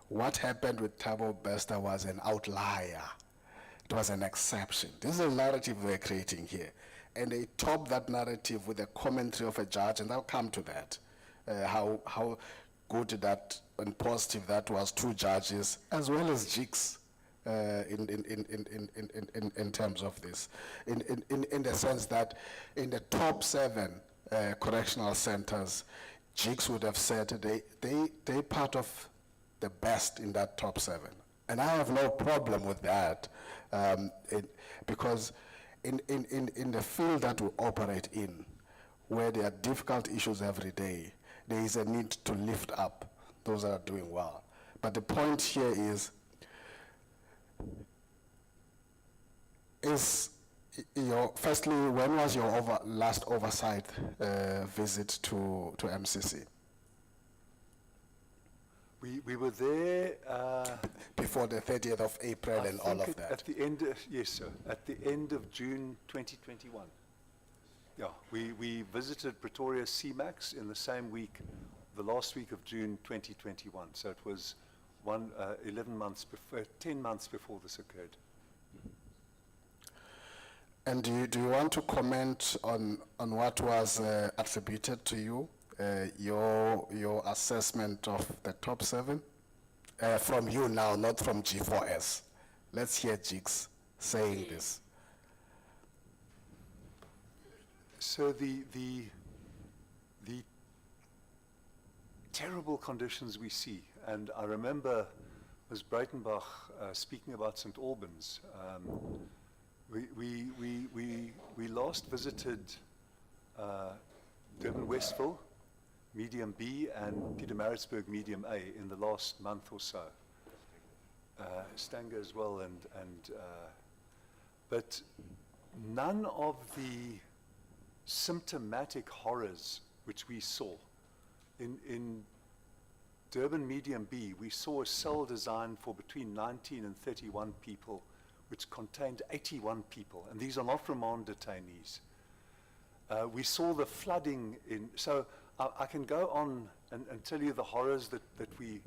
What happened with Thabo Bester was an outlier. It was an exception. This is a narrative we're creating here. And they top that narrative with a commentary of a judge, and I'll come to that. How good that and positive that was, two judges, as well as jigs in terms of this. In the sense that in the top 7 correctional centers, jigs would have said they part of the best in that top 7. And I have no problem with that, because in the field that we operate in, where there are difficult issues every day, there is a need to lift up those that are doing well. But the point here is firstly, when was your last oversight visit to MCC?
We were there
before the 30th of April and all of that.
At the end, yes, sir. At the end of June 2021. Yeah, we visited Pretoria CMAX in the same week, the last week of June 2021. So it was 11 months before, 10 months before this occurred.
And do you want to comment on what was attributed to you? Your assessment of the top 7 from you now, not from G4S. Let's hear Jigs saying this.
So the terrible conditions we see, and I remember Ms. Breitenbach speaking about St. Albans. We last visited Durban Westville, medium B, and Pietermaritzburg, medium A, in the last month or so. Stanger as well, but none of the symptomatic horrors which we saw in Durban medium B, we saw a cell designed for between 19 and 31 people, which contained 81 people, and these are not remand detainees. We saw the flooding in, so I can go on and tell you the horrors that we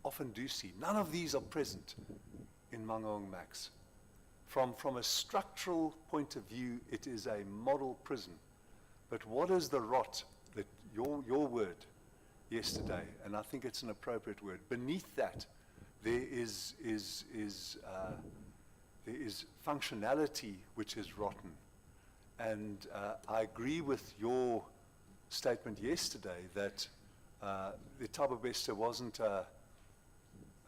often do see. None of these are present in Mangaung Max. From a structural point of view, it is a model prison. But what is the rot that your word yesterday, and I think it's an appropriate word, beneath that there is functionality which is rotten. And I agree with your statement yesterday that the Thabo Bester wasn't a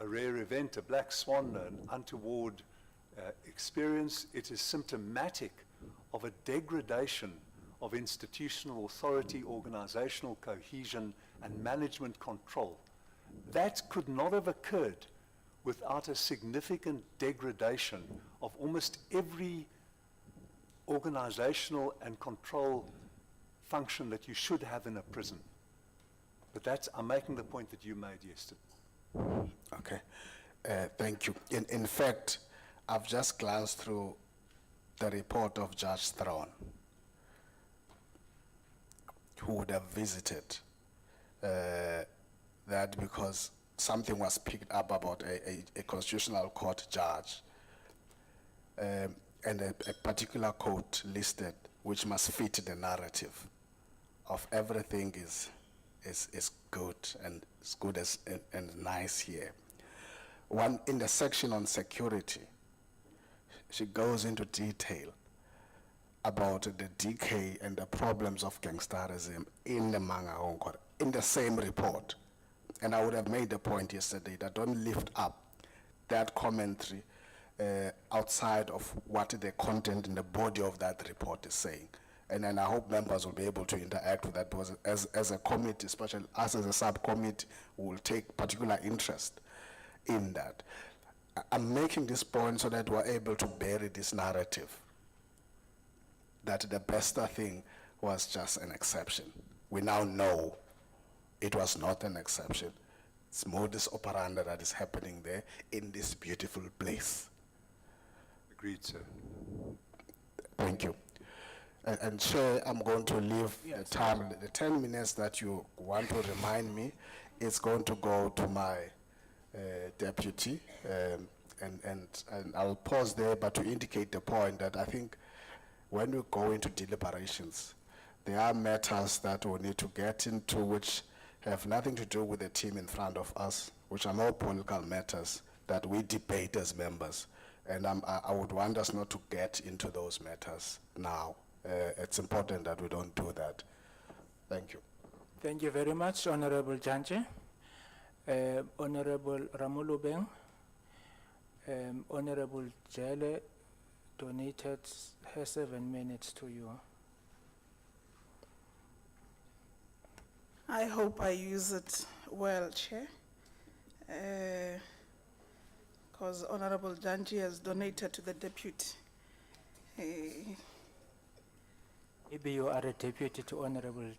rare event, a black swan, an untoward experience. It is symptomatic of a degradation of institutional authority, organizational cohesion, and management control. That could not have occurred without a significant degradation of almost every organizational and control function that you should have in a prison. But I'm making the point that you made yesterday.
Okay, thank you. In fact, I've just glanced through the report of Judge Strawn, who would have visited that because something was picked up about a constitutional court judge and a particular quote listed which must fit the narrative of everything is good and as good as and nice here. One in the section on security, she goes into detail about the decay and the problems of gangsterism in the Mangaung in the same report. And I would have made the point yesterday that don't lift up that commentary outside of what the content and the body of that report is saying. And then I hope members will be able to interact with that, because as a committee, especially us as a subcommittee, will take particular interest in that. I'm making this point so that we're able to bury this narrative that the Bester thing was just an exception. We now know it was not an exception. It's modus operandi that is happening there in this beautiful place.
Agreed, sir.
Thank you. And Chair, I'm going to leave the time, the 10 minutes that you want to remind me, it's going to go to my deputy, and I'll pause there, but to indicate the point that I think when we go into deliberations, there are matters that we need to get into which have nothing to do with the team in front of us, which are more political matters that we debate as members. And I would want us not to get into those matters now. It's important that we don't do that. Thank you.
Thank you very much, Honorable Janche. Honorable Ramulubeng, Honorable Jele donated her 7 minutes to you.
I hope I use it well, Chair. Because Honorable Janji has donated to the deputy.
Maybe you are a deputy to Honorable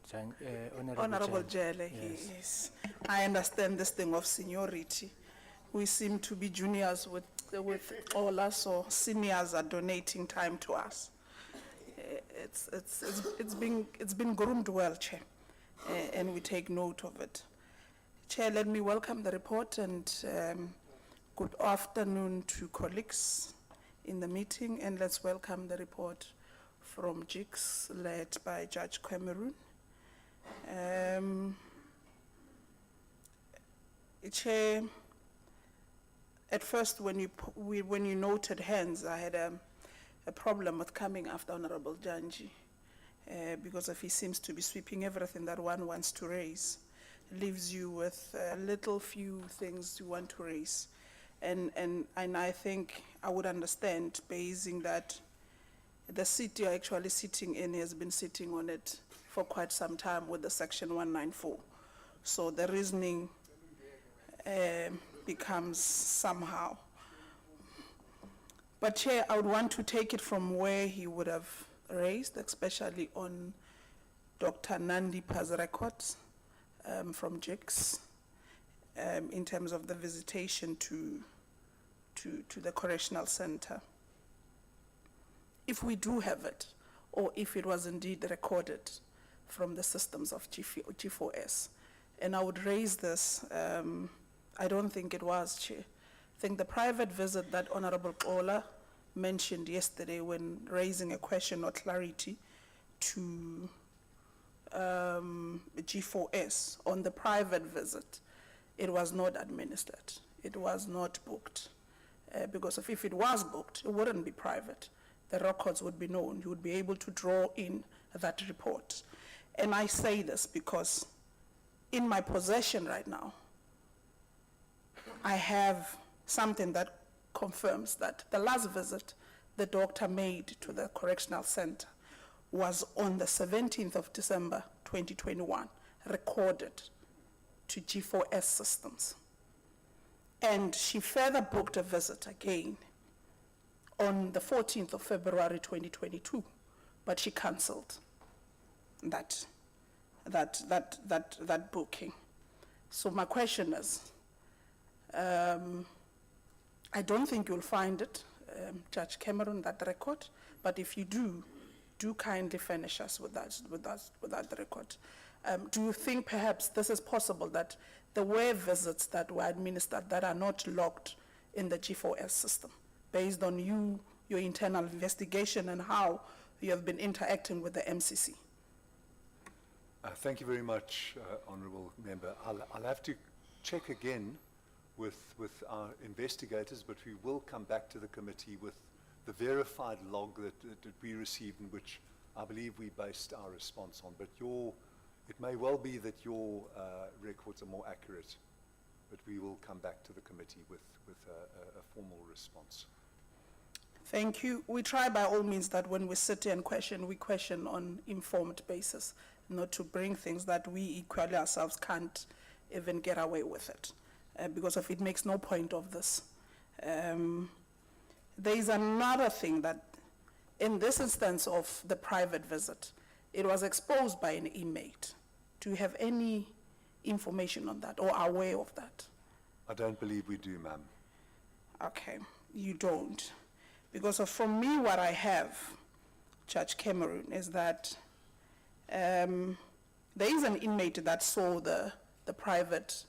Honorable Jele,
Yes.
yes. I understand this thing of seniority. We seem to be juniors with all us, or seniors are donating time to us. It's been groomed well, Chair, and we take note of it. Chair, let me welcome the report and good afternoon to colleagues in the meeting, and let's welcome the report from JICS led by Judge Cameron. Chair, at first when you noted hands, I had a problem with coming after Honorable Janji because if he seems to be sweeping everything that one wants to raise, leaves you with little few things you want to raise. And I think I would understand, basing that the seat you're actually sitting in has been sitting on it for quite some time with the Section 194. So the reasoning becomes somehow. But Chair, I would want to take it from where he would have raised, especially on Dr. Nandipa's records from JICS in terms of the visitation to the Correctional Center. If we do have it, or if it was indeed recorded from the systems of G4S, and I would raise this, I don't think it was, Chair. I think the private visit that Honorable Ola mentioned yesterday when raising a question or clarity to G4S on the private visit, it was not administered. It was not booked. Because if it was booked, it wouldn't be private. The records would be known. You would be able to draw in that report. And I say this because in my possession right now, I have something that confirms that the last visit the doctor made to the Correctional Center was on the 17th of December, 2021, recorded to G4S systems. And she further booked a visit again on the 14th of February, 2022, but she canceled that booking. So my question is, I don't think you'll find it, Judge Cameron, that record, but if you do kindly furnish us with that record. Do you think perhaps this is possible, that there were visits that were administered that are not logged in the G4S system, based on your internal investigation and how you have been interacting with the MCC?
Thank you very much, Honourable Member. I'll have to check again with our investigators, but we will come back to the committee with the verified log that we received, in which I believe we based our response on. But it may well be that your records are more accurate, but we will come back to the committee with a formal response.
Thank you. We try by all means that when we sit here and question, we question on informed basis, not to bring things that we equally ourselves can't even get away with it, because of it makes no point of this. There is another thing that, in this instance of the private visit, it was exposed by an inmate. Do you have any information on that or aware of that?
I don't believe we do, ma'am.
Okay, you don't. Because from me, what I have, Judge Cameron, is that there is an inmate that saw the private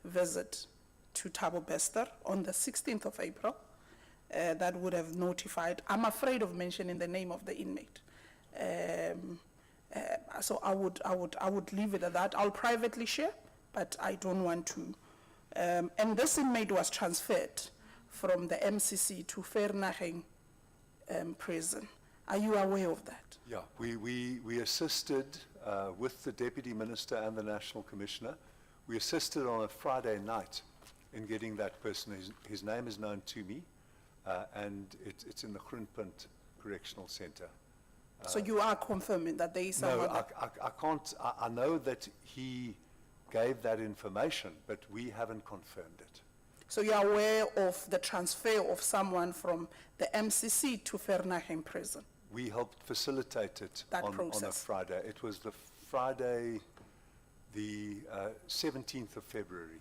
visit to Thabo Bester on the 16th of April that would have notified. I'm afraid of mentioning the name of the inmate. So I would leave it at that. I'll privately share, but I don't want to. And this inmate was transferred from the MCC to Vereeniging prison. Are you aware of that?
Yeah, we assisted with the Deputy Minister and the National Commissioner. We assisted on a Friday night in getting that person. His name is known to me, and it's in the Groenpunt Correctional Centre.
So you are confirming that there is some
No,
other...
I can't, I know that he gave that information, but we haven't confirmed it.
So you are aware of the transfer of someone from the MCC to Vereeniging prison?
We helped facilitate it
That
on a
process.
Friday. It was the Friday, the 17th of February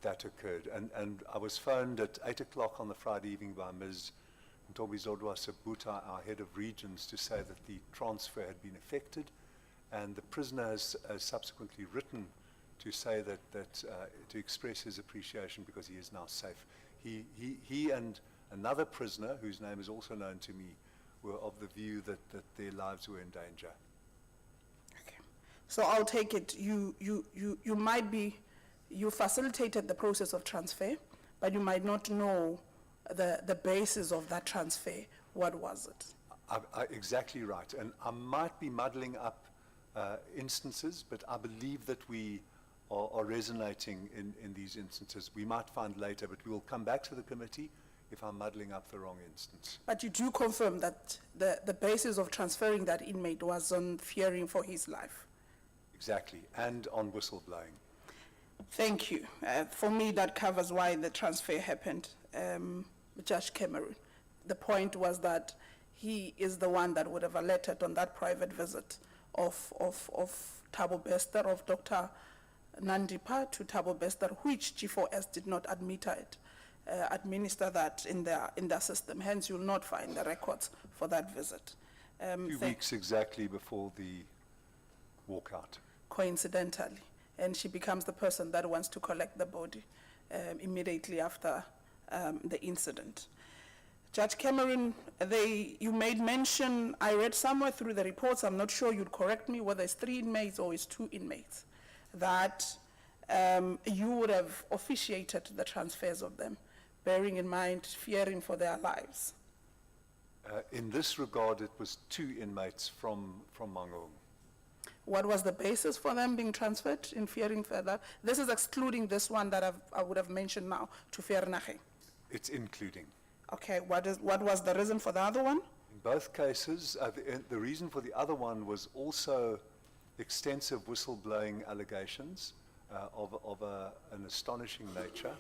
that occurred. And I was phoned at 8 o'clock on the Friday evening by Ms. Ntobizodwa Sabuta, our head of regions, to say that the transfer had been effected, and the prisoner has subsequently written to say that to express his appreciation because he is now safe. He and another prisoner, whose name is also known to me, were of the view that their lives were in danger.
Okay. So I'll take it, you might be, you facilitated the process of transfer, but you might not know the basis of that transfer. What was it?
Exactly right. And I might be muddling up instances, but I believe that we are resonating in these instances. We might find later, but we will come back to the committee if I'm muddling up the wrong instance.
But you do confirm that the basis of transferring that inmate was on fearing for his life?
Exactly, and on whistleblowing.
Thank you. For me, that covers why the transfer happened, Judge Cameron. The point was that he is the one that would have alerted on that private visit of Thabo Bester, of Dr. Nandipa to Thabo Bester, which G4S did not administer that in their system. Hence, you will not find the records for that visit.
2 weeks exactly before the walkout.
Coincidentally. And she becomes the person that wants to collect the body immediately after the incident. Judge Cameron, you made mention, I read somewhere through the reports, I'm not sure, you'd correct me, whether it's 3 inmates or it's 2 inmates, that you would have officiated the transfers of them, bearing in mind, fearing for their lives.
In this regard, it was 2 inmates from Mangaung.
What was the basis for them being transferred in fearing further? This is excluding this one that I would have mentioned now, to Vereeniging.
It's including.
Okay, what was the reason for the other one?
In both cases, the reason for the other one was also extensive whistleblowing allegations of an astonishing nature,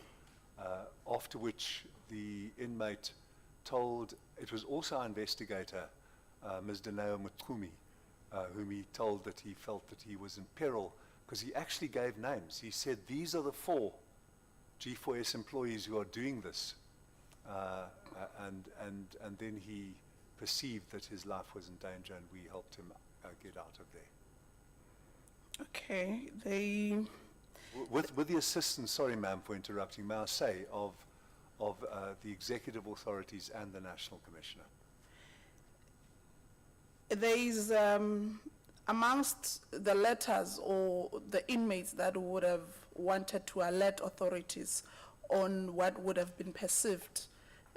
after which the inmate told, it was also our investigator, Ms. Daneo Mutumi, whom he told that he felt that he was in peril, because he actually gave names. He said, these are the 4 G4S employees who are doing this. And then he perceived that his life was in danger, and we helped him get out of there.
Okay,
With the assistance, sorry ma'am for interrupting, may I say, of the executive authorities and the National Commissioner.
There is, amongst the letters or the inmates that would have wanted to alert authorities on what would have been perceived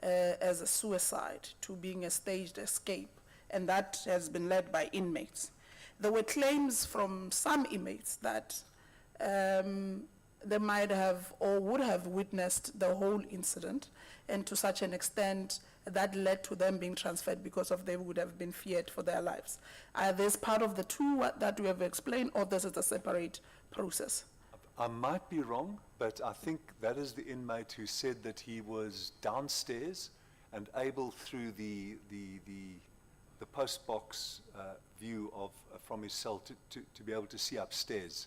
as a suicide to being a staged escape, and that has been led by inmates. There were claims from some inmates that they might have or would have witnessed the whole incident, and to such an extent that led to them being transferred because of they would have been feared for their lives. Are this part of the 2 that we have explained, or this is a separate process?
I might be wrong, but I think that is the inmate who said that he was downstairs and able, through the post box view from his cell, to be able to see upstairs.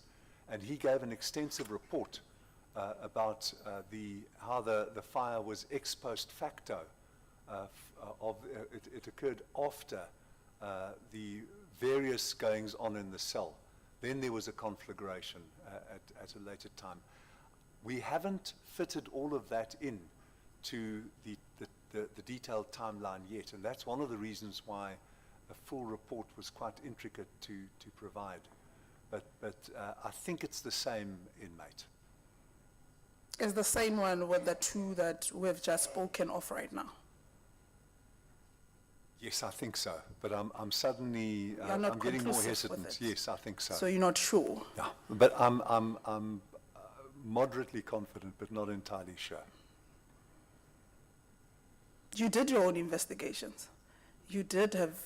And he gave an extensive report about how the fire was ex post facto it occurred after the various goings on in the cell. Then there was a conflagration at a later time. We haven't fitted all of that in to the detailed timeline yet, and that's one of the reasons why a full report was quite intricate to provide. But I think it's the same inmate.
Is the same one with the two that we've just spoken of right now?
Yes, I think so. But I'm suddenly
You're not
I'm getting more
conclusive with
hesitant.
it.
Yes, I think so.
So you're not sure?
Yeah, but I'm moderately confident, but not entirely sure.
You did your own investigations. You did have,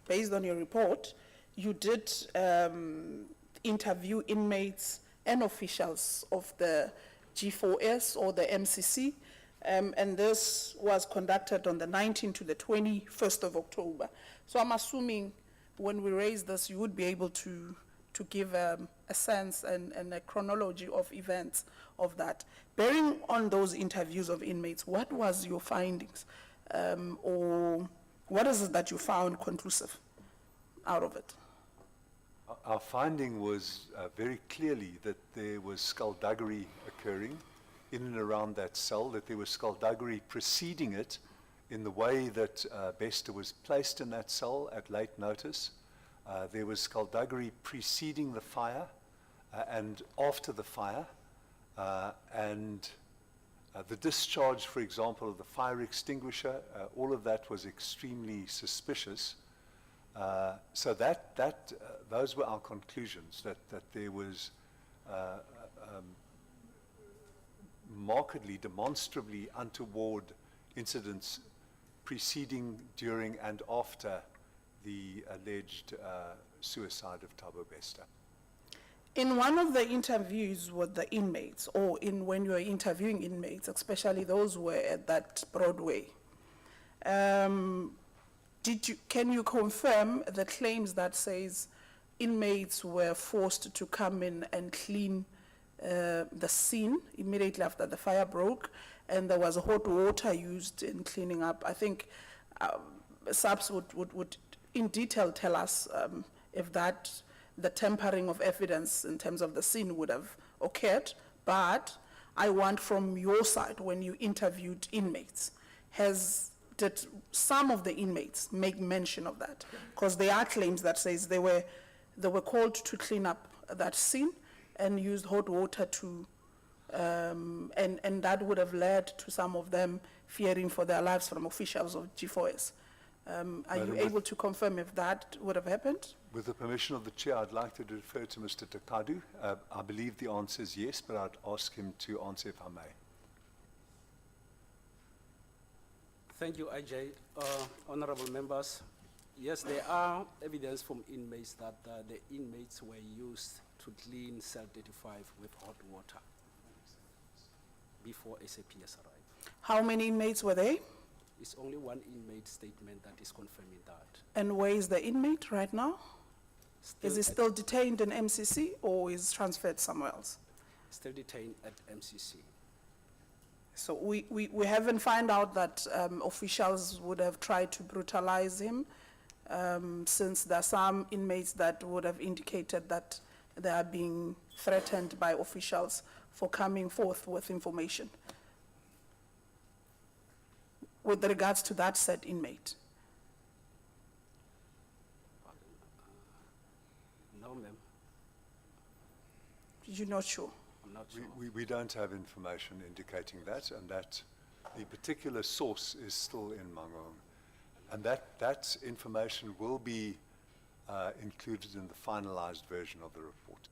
based on your report, you did interview inmates and officials of the G4S or the MCC, and this was conducted on the 19th to the 21st of October. So I'm assuming when we raise this, you would be able to give a sense and a chronology of events of that. Bearing on those interviews of inmates, what was your findings? Or what is it that you found conclusive out of it?
Our finding was very clearly that there was skullduggery occurring in and around that cell, that there was skullduggery preceding it in the way that Bester was placed in that cell at late notice. There was skullduggery preceding the fire and after the fire, and the discharge, for example, of the fire extinguisher, all of that was extremely suspicious. So those were our conclusions, that there was markedly, demonstrably untoward incidents preceding, during, and after the alleged suicide of Thabo Bester.
In one of the interviews with the inmates, or when you were interviewing inmates, especially those who were at that Broadway, can you confirm the claims that says inmates were forced to come in and clean the scene immediately after the fire broke, and there was hot water used in cleaning up? I think SAPS would in detail tell us if the tampering of evidence in terms of the scene would have occurred, but I want from your side, when you interviewed inmates, did some of the inmates make mention of that? Because there are claims that says they were called to clean up that scene and used hot water to, and that would have led to some of them fearing for their lives from officials of G4S. Are you able to confirm if that would have happened?
With the permission of the chair, I'd like to defer to Mr. Takadu. I believe the answer is yes, but I'd ask him to answer if I may.
Thank you, IJ. Honorable members, yes, there are evidence from inmates that the inmates were used to clean cell 35 with hot water before SAPS arrived.
How many inmates were there?
It's only one inmate statement that is confirming that.
And where is the inmate right now? Is he still detained in MCC or is transferred somewhere else?
Still detained at MCC.
So we haven't found out that officials would have tried to brutalize him, since there are some inmates that would have indicated that they are being threatened by officials for coming forth with information with regards to that said inmate.
No, ma'am.
You're not sure?
I'm not sure.
We don't have information indicating that, and that the particular source is still in Mangaung. And that information will be included in the finalized version of the report.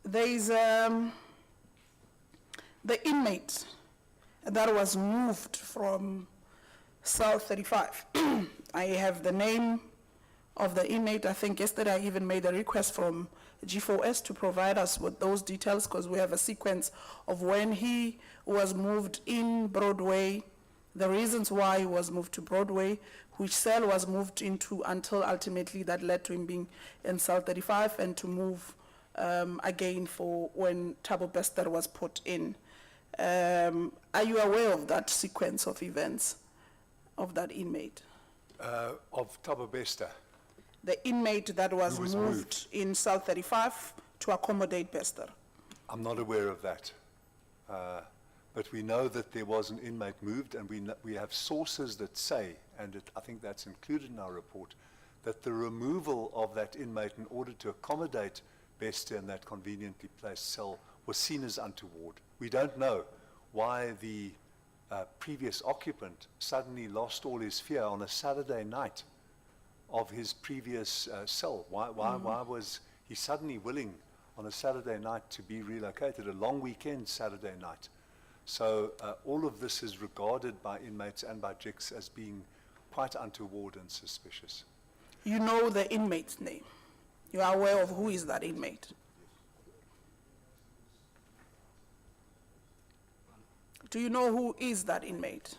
There is the inmate that was moved from cell 35. I have the name of the inmate. I think yesterday I even made a request from G4S to provide us with those details, because we have a sequence of when he was moved in Broadway, the reasons why he was moved to Broadway, which cell was moved into, until ultimately that led to him being in cell 35 and to move again for when Thabo Bester was put in. Are you aware of that sequence of events of that inmate?
Of Thabo Bester.
The inmate that was
Who was
moved in South 35 to accommodate Bester?
I'm not aware of that. But we know that there was an inmate moved, and we have sources that say, and I think that's included in our report, that the removal of that inmate in order to accommodate Bester in that conveniently placed cell was seen as untoward. We don't know why the previous occupant suddenly lost all his fear on a Saturday night of his previous cell. Why was he suddenly willing on a Saturday night to be relocated, a long weekend Saturday night? So all of this is regarded by inmates and by JICS as being quite untoward and suspicious.
You know the inmate's name. You are aware of who is that inmate? Do you know who is that inmate?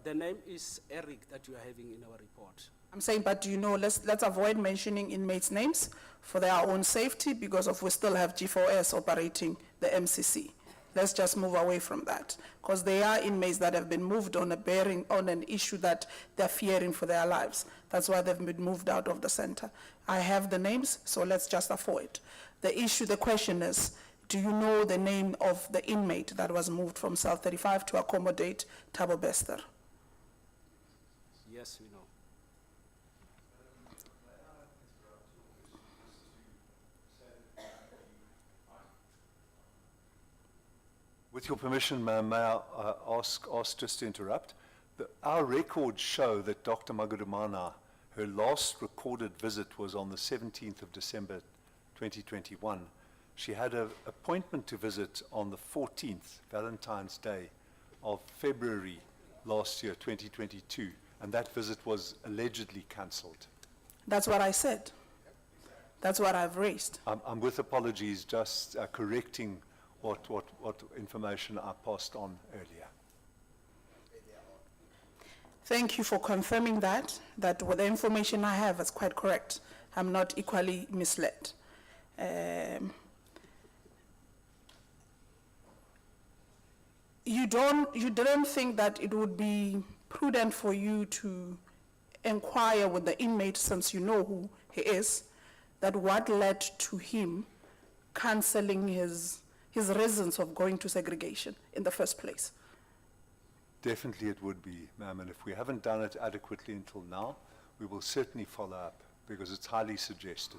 The name is Eric that you are having in our report.
I'm saying, but do you know, let's avoid mentioning inmates' names for their own safety because we still have G4S operating the MCC. Let's just move away from that because they are inmates that have been moved on a bearing on an issue that they're fearing for their lives. That's why they've been moved out of the center. I have the names, so let's just avoid. The question is, do you know the name of the inmate that was moved from South 35 to accommodate Thabo Bester?
Yes, we know.
With your permission, ma'am, may I ask just to interrupt? Our records show that Dr. Magudumana, her last recorded visit was on the 17th of December 2021. She had an appointment to visit on the 14th, Valentine's Day of February last year, 2022, and that visit was allegedly cancelled.
That's what I said. That's what I've raised.
I'm with apologies, just correcting what information I passed on earlier.
Thank you for confirming that what the information I have is quite correct. I'm not equally misled. You didn't think that it would be prudent for you to inquire with the inmate, since you know who he is, that what led to him cancelling his reasons of going to segregation in the first place?
Definitely it would be, ma'am, and if we haven't done it adequately until now, we will certainly follow up because it's highly suggestive.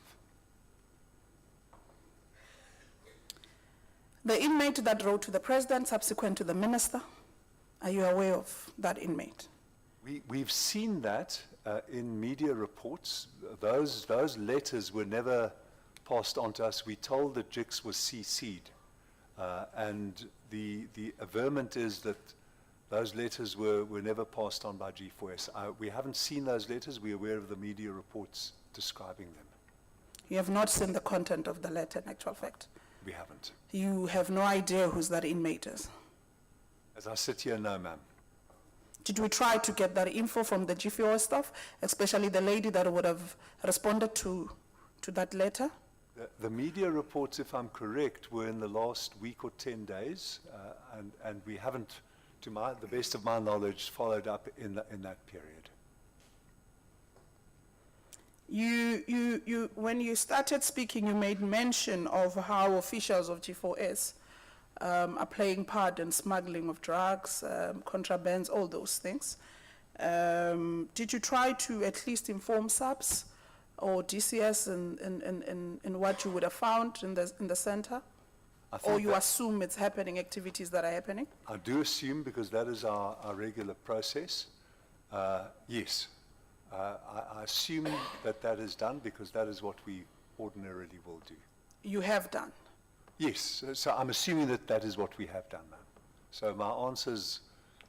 The inmate that wrote to the president subsequent to the minister, are you aware of that inmate?
We've seen that in media reports. Those letters were never passed on to us. We told that JICS was CC'd, and the averment is that those letters were never passed on by G4S. We haven't seen those letters. We're aware of the media reports describing them.
You have not seen the content of the letter, in actual fact?
We haven't.
You have no idea who's that inmate is?
As I sit here, no, ma'am.
Did we try to get that info from the G4S staff, especially the lady that would have responded to that letter?
The media reports, if I'm correct, were in the last week or 10 days, and we haven't, to the best of my knowledge, followed up in that period.
When you started speaking, you made mention of how officials of G4S are playing part in smuggling of drugs, contrabands, all those things. Did you try to at least inform SAPS or DCS in what you would have found in the center? Or you assume it's happening, activities that are happening?
I do assume, because that is our regular process. Yes. I assume that is done because that is what we ordinarily will do.
You have done?
Yes. So I'm assuming that is what we have done, ma'am. So my answer is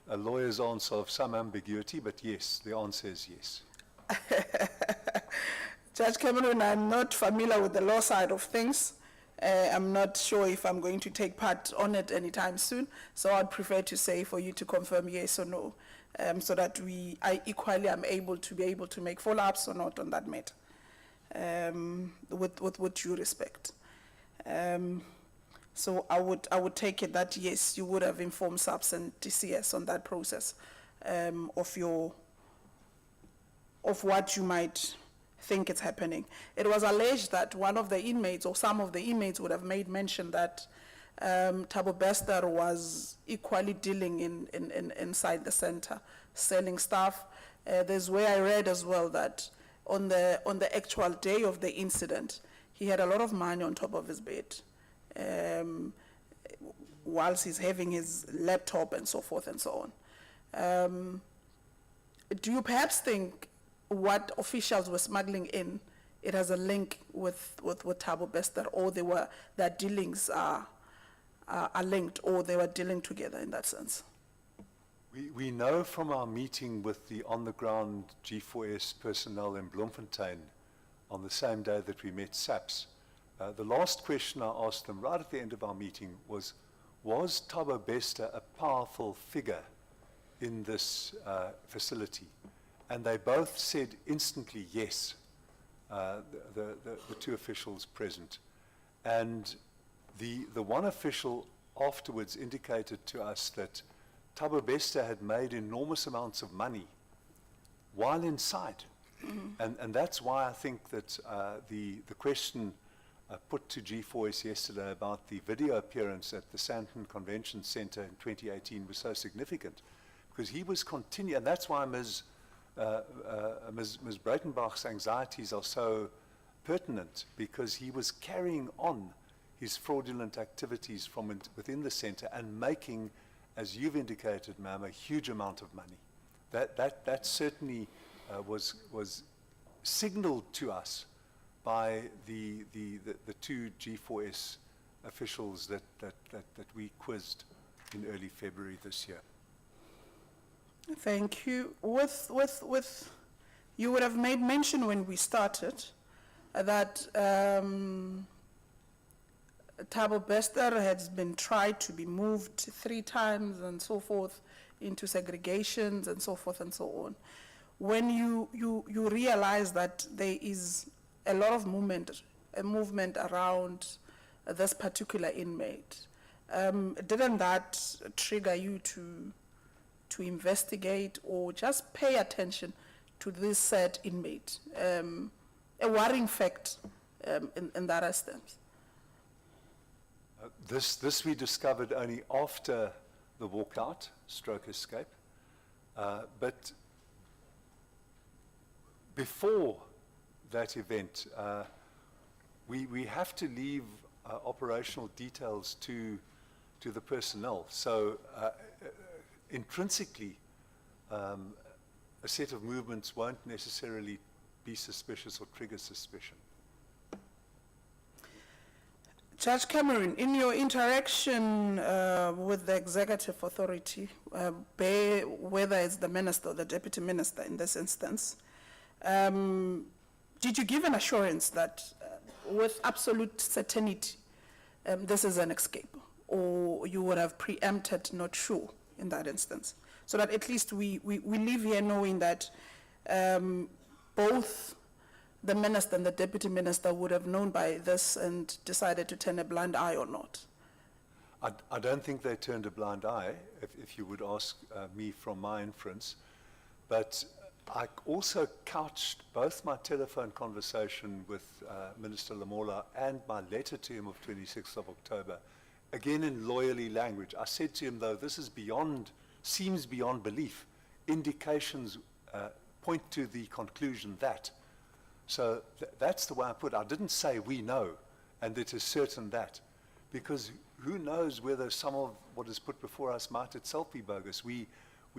a lawyer's answer of some ambiguity, but yes, the answer is yes.
Judge Cameron, I'm not familiar with the law side of things. I'm not sure if I'm going to take part on it anytime soon, so I'd prefer to say for you to confirm yes or no, so that I equally am able to make follow-ups or not on that matter, with due respect. So I would take it that, yes, you would have informed SAPS and DCS on that process of what you might think is happening. It was alleged that one of the inmates or some of the inmates would have made mention that Thabo Bester was equally dealing inside the center, selling stuff. There's where I read as well that on the actual day of the incident, he had a lot of money on top of his bed, whilst he's having his laptop and so forth and so on. Do you perhaps think what officials were smuggling in, it has a link with Thabo Bester, or their dealings are linked, or they were dealing together in that sense?
We know from our meeting with the on-the-ground G4S personnel in Bloemfontein on the same day that we met SAPS, the last question I asked them right at the end of our meeting was Thabo Bester a powerful figure in this facility? And they both said instantly yes, the two officials present. And the one official afterwards indicated to us that Thabo Bester had made enormous amounts of money while inside. And that's why I think that the question put to G4S yesterday about the video appearance at the Sandton Convention Center in 2018 was so significant, because he was continuing, and that's why Ms. Breitenbach's anxieties are so pertinent, because he was carrying on his fraudulent activities from within the center and making, as you've indicated, ma'am, a huge amount of money. That certainly was signaled to us by the two G4S officials that we quizzed in early February this year.
Thank you. With you would have made mention when we started that Thabo Bester has been tried to be moved 3 times and so forth into segregations and so forth and so on. When you realize that there is a lot of movement around this particular inmate, didn't that trigger you to investigate or just pay attention to this said inmate? A worrying fact in that instance.
This we discovered only after the walkout, stroke escape. But before that event, we have to leave operational details to the personnel. So intrinsically, a set of movements won't necessarily be suspicious or trigger suspicion.
Judge Cameron, in your interaction with the executive authority, whether it's the minister or the deputy minister in this instance, did you give an assurance that with absolute certainty this is an escape, or you would have preempted not sure in that instance, so that at least we leave here knowing that both the minister and the deputy minister would have known by this and decided to turn a blind eye or not?
I don't think they turned a blind eye, if you would ask me from my inference. But I also couched both my telephone conversation with Minister Lamola and my letter to him of 26th of October, again in lawyerly language. I said to him, though, this is seems beyond belief. Indications point to the conclusion that. So that's the way I put it. I didn't say we know, and it is certain that, because who knows whether some of what is put before us might itself be bogus. We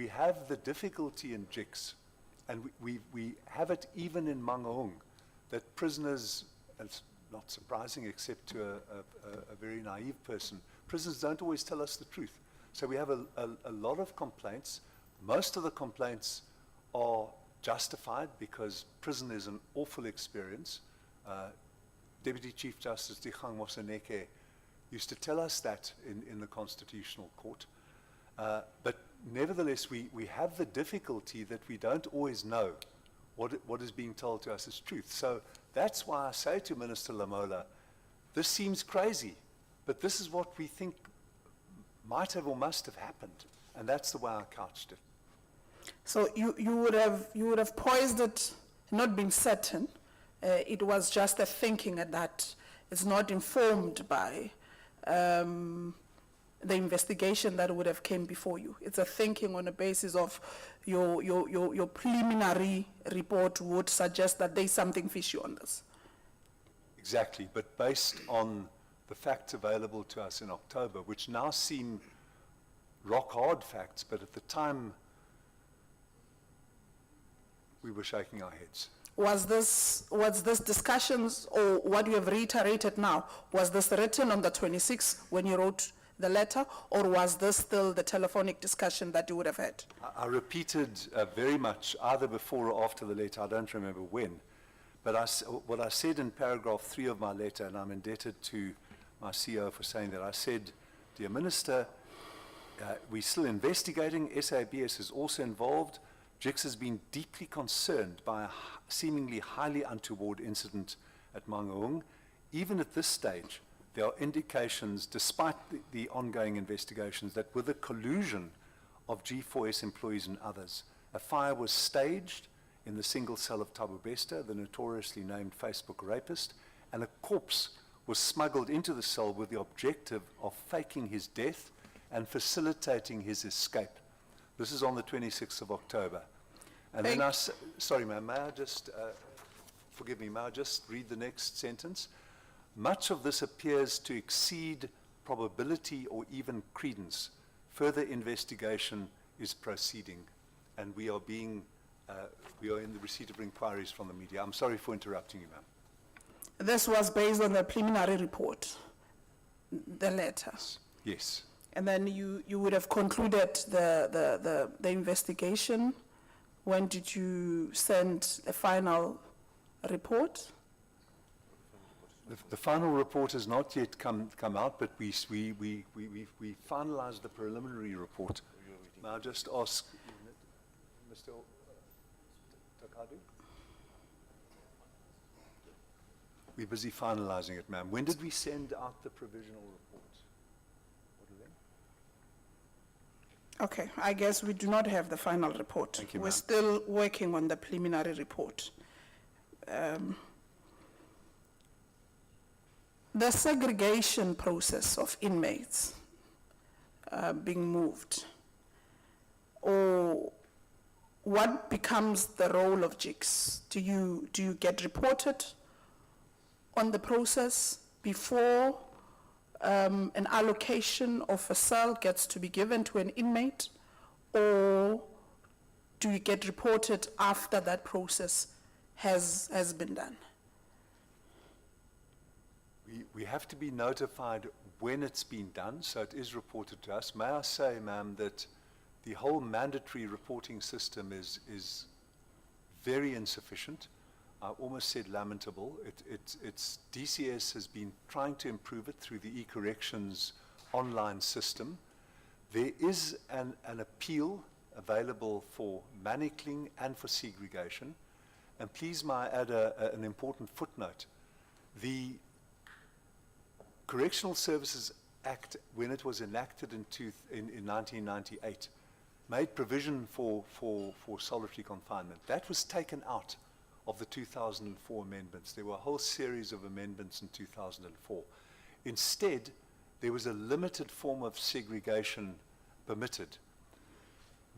have the difficulty in JICs, and we have it even in Mangaung, that prisoners, and it's not surprising except to a very naive person, prisoners don't always tell us the truth. So we have a lot of complaints. Most of the complaints are justified because prison is an awful experience. Deputy Chief Justice Dikgang Moseneke used to tell us that in the Constitutional Court. But nevertheless, we have the difficulty that we don't always know what is being told to us as truth. So that's why I say to Minister Lamola, this seems crazy, But this is what we think might have or must have happened, and that's the way I couched it.
So you would have poised it, not being certain. It was just a thinking that it's not informed by the investigation that would have came before you. It's a thinking on the basis of your preliminary report would suggest that there's something fishy on this.
Exactly, but based on the facts available to us in October, which now seem rock-hard facts, but at the time, we were shaking our heads.
Was this discussions, or what you have reiterated now, was this written on the 26th when you wrote the letter, or was this still the telephonic discussion that you would have had?
I repeated very much, either before or after the letter, I don't remember when, but what I said in paragraph 3 of my letter, and I'm indebted to my CEO for saying that, I said, Dear Minister, we're still investigating, SABS is also involved. JIX has been deeply concerned by a seemingly highly untoward incident at Mangaung. Even at this stage, there are indications, despite the ongoing investigations, that with the collusion of G4S employees and others, a fire was staged in the single cell of Thabo, the notoriously named Facebook rapist, and a corpse was smuggled into the cell with the objective of faking his death and facilitating his escape. This is on the 26th of October. And then sorry ma'am, may I just, forgive me, may I just read the next sentence? Much of this appears to exceed probability or even credence. Further investigation is proceeding, and we are in the receipt of inquiries from the media. I'm sorry for interrupting you, ma'am.
This was based on the preliminary report, the letter.
Yes.
And then you would have concluded the investigation. When did you send a final report?
The final report has not yet come out, but we finalized the preliminary report. May I just ask Mr. Takadu? We're busy finalizing it, ma'am. When did we send out the provisional report?
Okay, I guess we do not have the final report.
Thank you,
We're
ma'am.
still working on the preliminary report. The segregation process of inmates being moved, or what becomes the role of JIX? Do you get reported on the process before an allocation of a cell gets to be given to an inmate, or do you get reported after that process has been done?
We have to be notified when it's been done, so it is reported to us. May I say, ma'am, that the whole mandatory reporting system is very insufficient. I almost said lamentable. It's DCS has been trying to improve it through the e-corrections online system. There is an appeal available for manacling and for segregation. And please may I add an important footnote. The Correctional Services Act, when it was enacted in 1998, made provision for solitary confinement. That was taken out of the 2004 amendments. There were a whole series of amendments in 2004. Instead, there was a limited form of segregation permitted.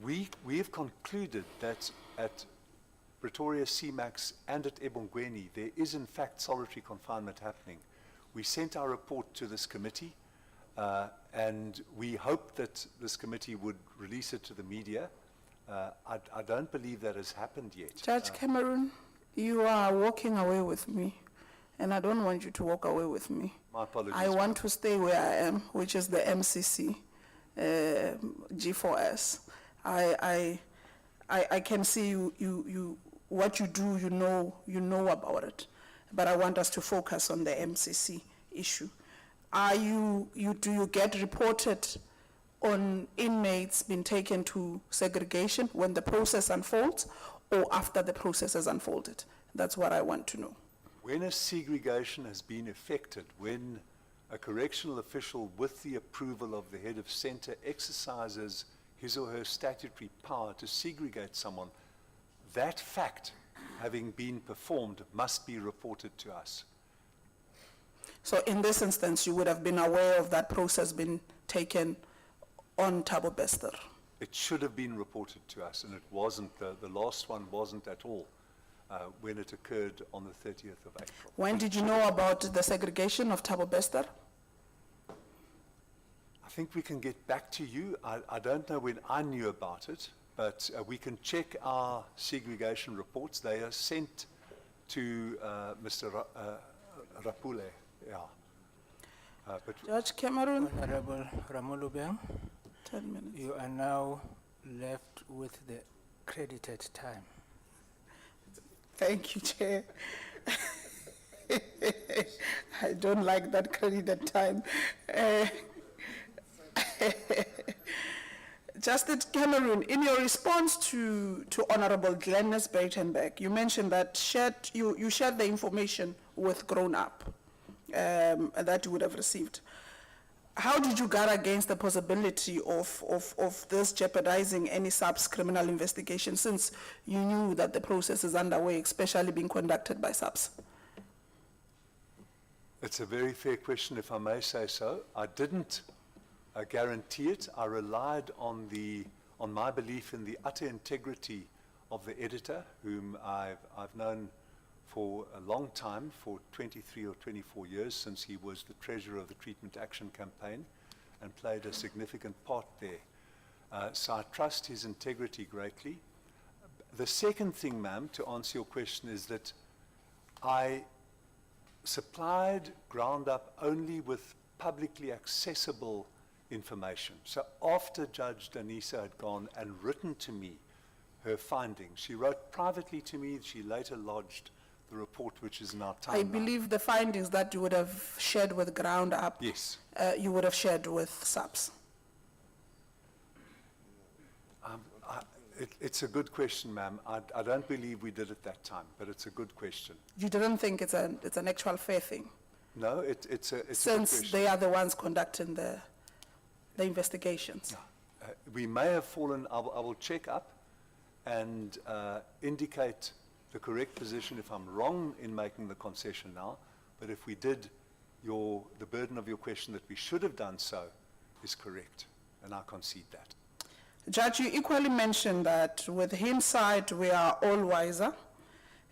We have concluded that at Pretoria CMAX and at Ebongweni, there is in fact solitary confinement happening. We sent our report to this committee, and we hope that this committee would release it to the media. I don't believe that has happened yet.
Judge Cameron, you are walking away with me, and I don't want you to walk away with me.
My apologies.
I want to stay where I am, which is the MCC, G4S. I can see you what you do, you know about it, but I want us to focus on the MCC issue. Do you get reported on inmates being taken to segregation when the process unfolds, or after the process has unfolded? That's what I want to know.
When a segregation has been effected, when a correctional official with the approval of the head of centre exercises his or her statutory power to segregate someone, that fact having been performed must be reported to us.
So in this instance, you would have been aware of that process being taken on Thabo Bester?
It should have been reported to us, and it wasn't. The last one wasn't at all when it occurred on the 30th of April.
When did you know about the segregation of Thabo Bester?
I think we can get back to you. I don't know when I knew about it, but we can check our segregation reports. They are sent to Mr. Rapule. Yeah. But
Judge Cameron. Honorable Ramolubeng,
10 minutes.
you are now left with the credited time.
Thank you, Chair. I don't like that credited time. Justice Cameron, in your response to Honorable Glennis Breitenberg, you mentioned that you shared the information with Grown Up that you would have received. How did you guard against the possibility of this jeopardizing any SAPS criminal investigation, since you knew that the process is underway, especially being conducted by SAPS?
it's a very fair question, if I may say so. I didn't guarantee it. I relied on my belief in the utter integrity of the editor, whom I've known for a long time, for 23 or 24 years, since he was the treasurer of the Treatment Action Campaign and played a significant part there. So I trust his integrity greatly. The second thing, ma'am, to answer your question, is that I supplied Ground Up only with publicly accessible information. So after Judge Danisa had gone and written to me her findings, she wrote privately to me. She later lodged the report, which is in our timeline.
I believe the findings that you would have shared with Ground Up,
yes,
you would have shared with SAPS.
It's a good question, ma'am. I don't believe we did at that time, but it's a good question.
You didn't think it's an actual fair thing?
No, it's a good
Since
question.
they are the ones conducting the investigations.
We may have fallen. I will check up and indicate the correct position if I'm wrong in making the concession now. But if we did, the burden of your question that we should have done so is correct, and I concede that.
Judge, you equally mentioned that with hindsight we are all wiser,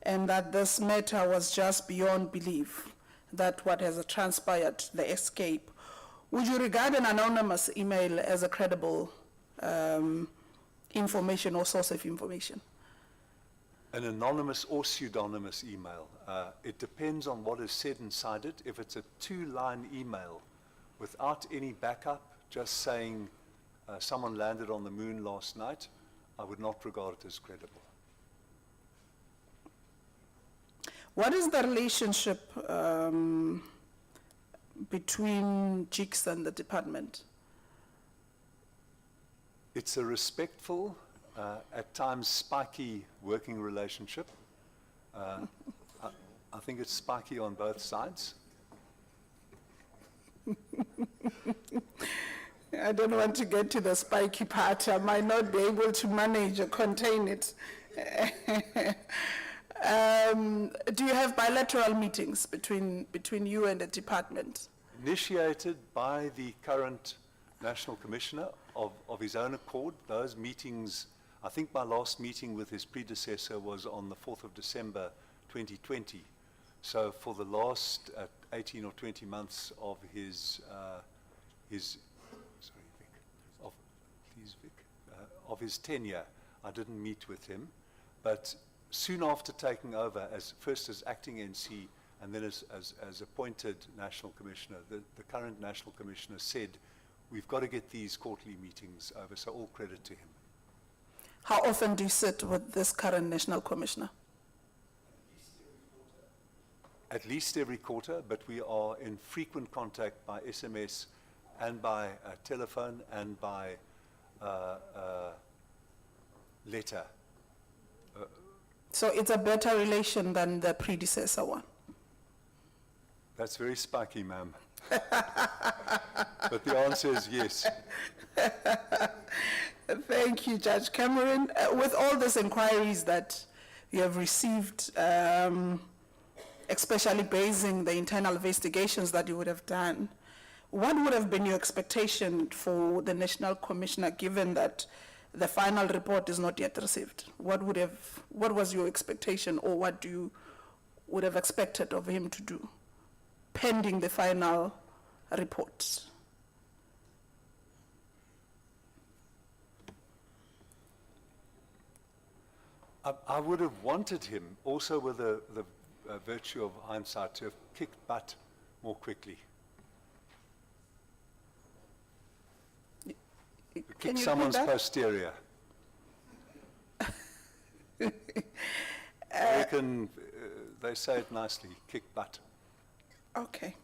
and that this matter was just beyond belief, that what has transpired, the escape. Would you regard an anonymous email as a credible information or source of information?
An anonymous or pseudonymous email. It depends on what is said inside it. If it's a 2-line email without any backup, just saying someone landed on the moon last night, I would not regard it as credible.
What is the relationship between JICS and the department?
It's a respectful, at times spiky working relationship. I think it's spiky on both sides.
I don't want to get to the spiky part. I might not be able to manage or contain it. Do you have bilateral meetings between you and the department?
Initiated by the current National Commissioner of his own accord. Those meetings, I think my last meeting with his predecessor was on the 4th of December 2020. So for the last 18 or 20 months of of his tenure, I didn't meet with him. But soon after taking over, first as acting NC and then as appointed National Commissioner, the current National Commissioner said, we've got to get these quarterly meetings over, so all credit to him.
How often do you sit with this current National Commissioner?
At least every quarter, but we are in frequent contact by SMS and by telephone and by letter.
So it's a better relation than the predecessor one?
That's very spiky, ma'am. But the answer is yes.
Thank you, Judge Cameron. With all these inquiries that you have received, especially basing the internal investigations that you would have done, what would have been your expectation for the National Commissioner, given that the final report is not yet received? What was your expectation, or what would have expected of him to do, pending the final report?
I would have wanted him, also with the virtue of hindsight, to have kicked butt more quickly. Kick someone's posterior. They say it nicely, kick butt.
Okay.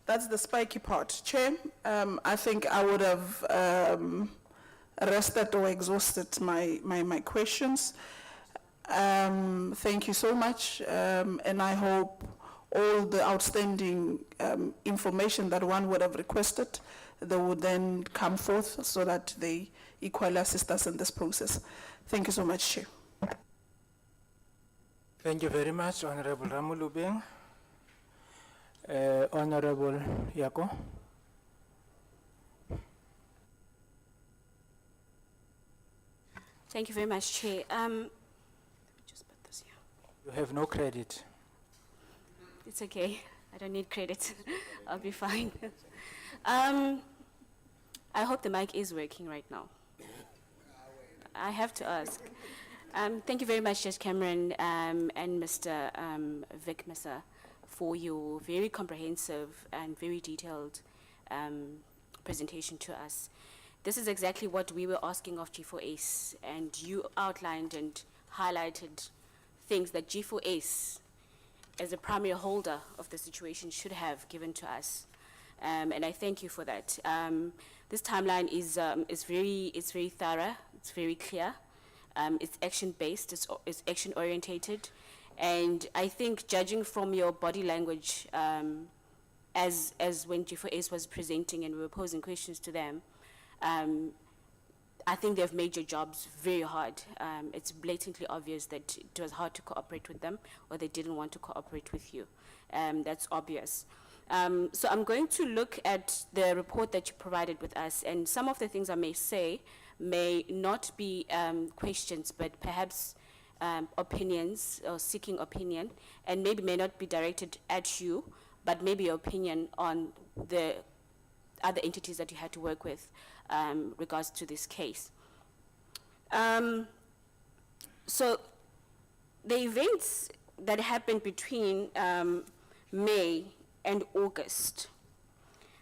That's the spiky part. Chair, I think I would have rested or exhausted my questions. Thank you so much, and I hope all the outstanding information that one would have requested, they would then come forth so that they equally assist us in this process. Thank you so much, Chair.
Thank you very much, Honorable Ramulubeng. Honorable Yako.
Thank you very much, Chair. Let me just put this here.
You have no credit.
It's okay. I don't need credit. I'll be fine. I hope the mic is working right now. I have to ask. Thank you very much, Judge Cameron and Mr. Vic Massa, for your very comprehensive and very detailed presentation to us. This is exactly what we were asking of G4S, and you outlined and highlighted things that G4S, as a primary holder of the situation, should have given to us. And I thank you for that. This timeline is very thorough, it's very clear, it's action-based, it's action-orientated, and I think, judging from your body language, as when G4S was presenting and we were posing questions to them, I think they've made your jobs very hard. It's blatantly obvious that it was hard to cooperate with them, or they didn't want to cooperate with you. That's obvious. So I'm going to look at the report that you provided with us, and some of the things I may say may not be questions, but perhaps opinions, or seeking opinion, and maybe may not be directed at you, but maybe your opinion on the other entities that you had to work with regards to this case. So the events that happened between May and August,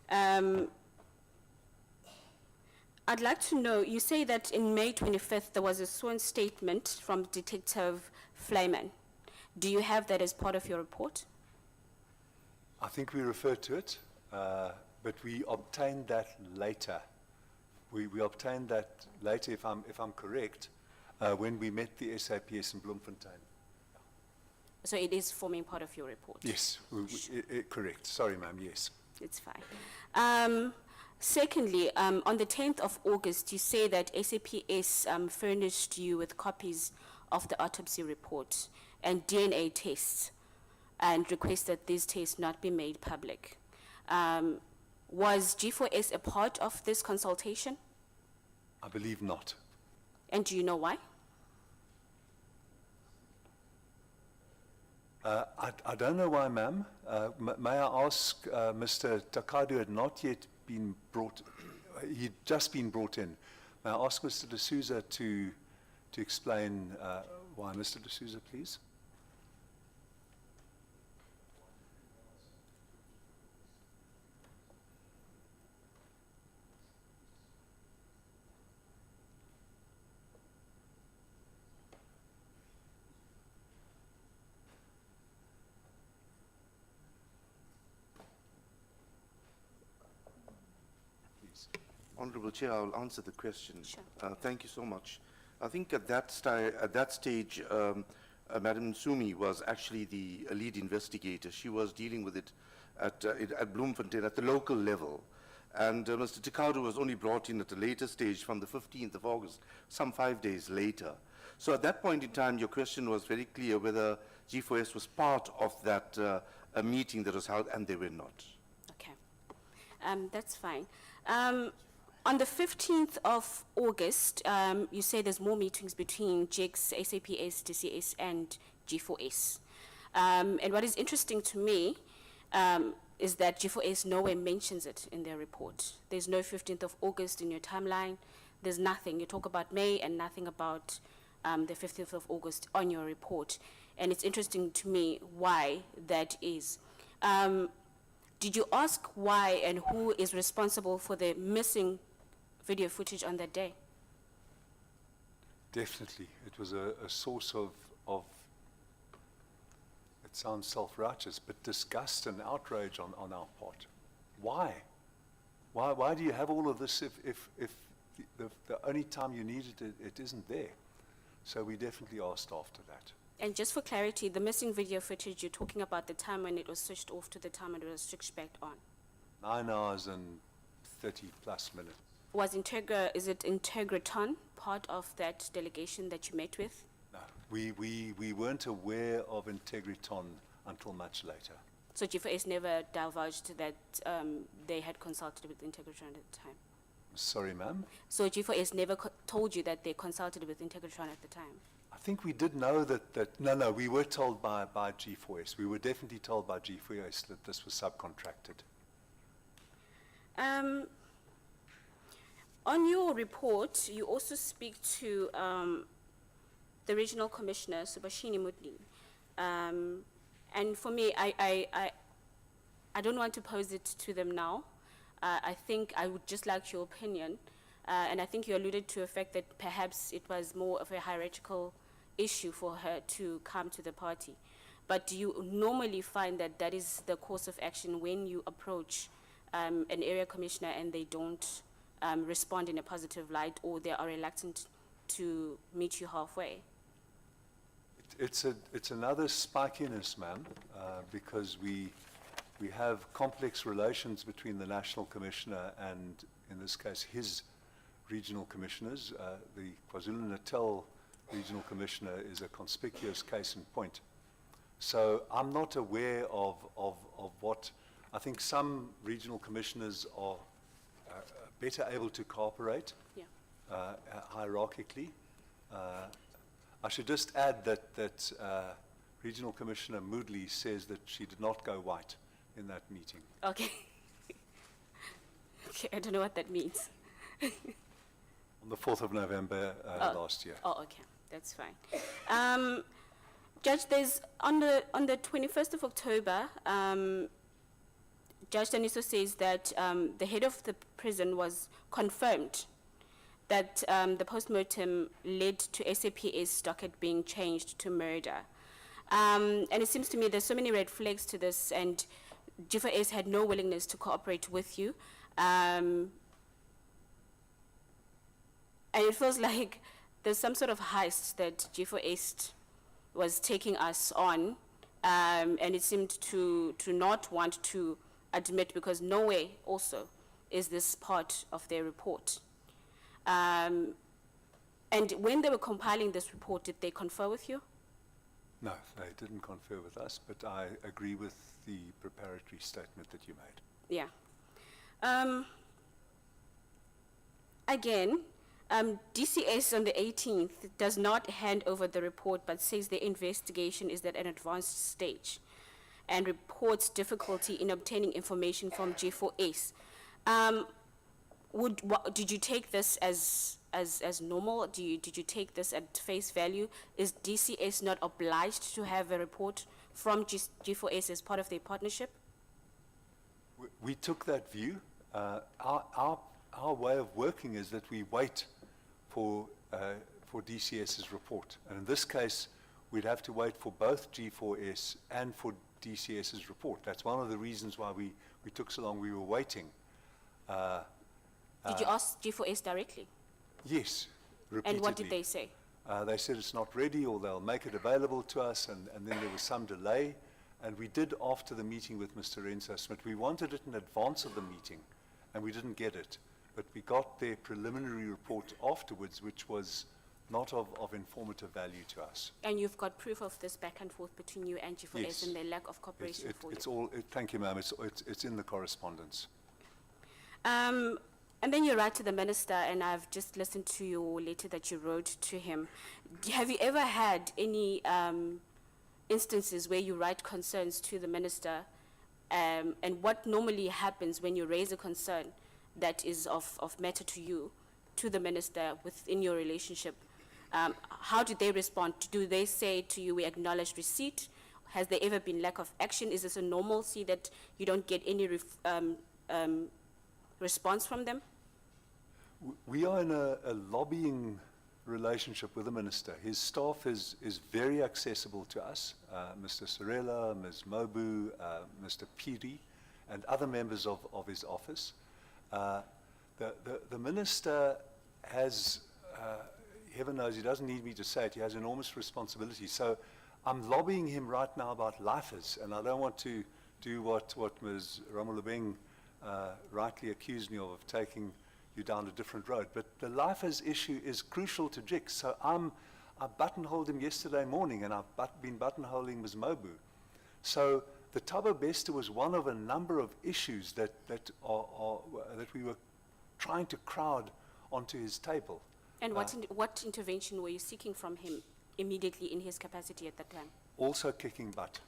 I'd like to know, you say that in May 25th there was a sworn statement from Detective Flyman. Do you have that as part of your report?
I think we referred to it, but we obtained that later. We obtained that later, if I'm correct, when we met the SAPS in Bloemfontein.
So it is forming part of your report?
Yes, correct. Sorry, ma'am, yes.
It's fine. Secondly, on the 10th of August, you say that SAPS furnished you with copies of the autopsy report and DNA tests, and requested these tests not be made public. Was G4S a part of this consultation?
I believe not.
And do you know why?
I don't know why, ma'am. May I ask, Mr. Takadu had not yet been brought, he'd just been brought in. May I ask Mr. D'Souza to explain why? Mr. D'Souza, please.
Honourable Chair, I will answer the question.
Sure.
Thank you so much. I think at that stage, Madam Sumi was actually the lead investigator. She was dealing with it at Bloemfontein at the local level. And Mr. Tikadu was only brought in at a later stage from the 15th of August, some 5 days later. So at that point in time, your question was very clear whether G4S was part of that a meeting that was held, and they were not.
Okay, that's fine. On the 15th of August, you say there's more meetings between JICS, SAPS, DCS, and G4S. And what is interesting to me is that G4S nowhere mentions it in their report. There's no 15th of August in your timeline. There's nothing. You talk about May and nothing about the 15th of August on your report. And it's interesting to me why that is. Did you ask why and who is responsible for the missing video footage on that day?
Definitely. It was a source of, it sounds self-righteous, but disgust and outrage on our part. Why? Why do you have all of this if the only time you needed it, it isn't there? So we definitely asked after that.
And just for clarity, the missing video footage, you're talking about the time when it was switched off to the time when it was switched back on.
9 hours and 30 plus minutes.
Was is it Integriton part of that delegation that you met with?
No, we weren't aware of Integriton until much later.
So G4S never divulged that they had consulted with Integriton at the time?
Sorry, ma'am?
So G4S never told you that they consulted with Integriton at the time?
I think we did know that no, we were told by G4S. We were definitely told by G4S that this was subcontracted.
On your report, you also speak to the regional commissioner, Subhashini Mudli. And for me, I don't want to pose it to them now. I think I would just like your opinion. And I think you alluded to the fact that perhaps it was more of a hierarchical issue for her to come to the party. But do you normally find that that is the course of action when you approach an area commissioner and they don't respond in a positive light, or they are reluctant to meet you halfway?
It's another spikiness, ma'am, because we have complex relations between the National Commissioner and, in this case, his regional commissioners. The KwaZulu-Natal Regional Commissioner is a conspicuous case in point. So I'm not aware of what, I think some regional commissioners are better able to cooperate hierarchically. I should just add that Regional Commissioner Moodley says that she did not go white in that meeting.
Okay. Okay, I don't know what that means.
On the 4th of November last year.
Oh, okay, that's fine. Judge, there's on the 21st of October, Judge Daniso says that the head of the prison was confirmed that the postmortem led to SAPS docket being changed to murder. And it seems to me there's so many red flags to this, and G4S had no willingness to cooperate with you. And it feels like there's some sort of heist that G4S was taking us on, and it seemed to not want to admit, because nowhere also is this part of their report. And when they were compiling this report, did they confer with you?
No, they didn't confer with us, but I agree with the preparatory statement that you made.
Yeah. Again, DCS on the 18th does not hand over the report, but says the investigation is at an advanced stage and reports difficulty in obtaining information from G4S. Did you take this as normal? Did you take this at face value? Is DCS not obliged to have a report from G4S as part of their partnership?
We took that view. Our way of working is that we wait for DCS's report. And in this case, we'd have to wait for both G4S and for DCS's report. That's one of the reasons why we took so long. We were waiting.
Did you ask G4S directly?
Yes, repeatedly.
And what did they say?
They said it's not ready, or they'll make it available to us, and then there was some delay, And we did after the meeting with Mr. Renzo Smith. We wanted it in advance of the meeting, and we didn't get it. But we got their preliminary report afterwards, which was not of informative value to us.
And you've got proof of this back and forth between you and G4S
Yes.
and the lack of cooperation for you?
It's all, thank you, ma'am. It's in the correspondence.
And then you write to the minister, and I've just listened to your letter that you wrote to him. Have you ever had any instances where you write concerns to the minister, and what normally happens when you raise a concern that is of matter to you, to the minister within your relationship? How do they respond? Do they say to you, we acknowledge receipt? Has there ever been lack of action? Is this a normalcy that you don't get any response from them?
We are in a lobbying relationship with the minister. His staff is very accessible to us, Mr. Sorella, Ms. Mobu, Mr. Piri, and other members of his office. The minister has, heaven knows, he doesn't need me to say it, he has enormous responsibility. So I'm lobbying him right now about lifers, and I don't want to do what Ms. Ramolubeng rightly accused me of taking you down a different road. But the lifers issue is crucial to JIC. So I buttonholed him yesterday morning, and I've been buttonholing Ms. Mobu. So the Thabo Bester was one of a number of issues that we were trying to crowd onto his table.
And what intervention were you seeking from him immediately in his capacity at that time?
Also kicking butt.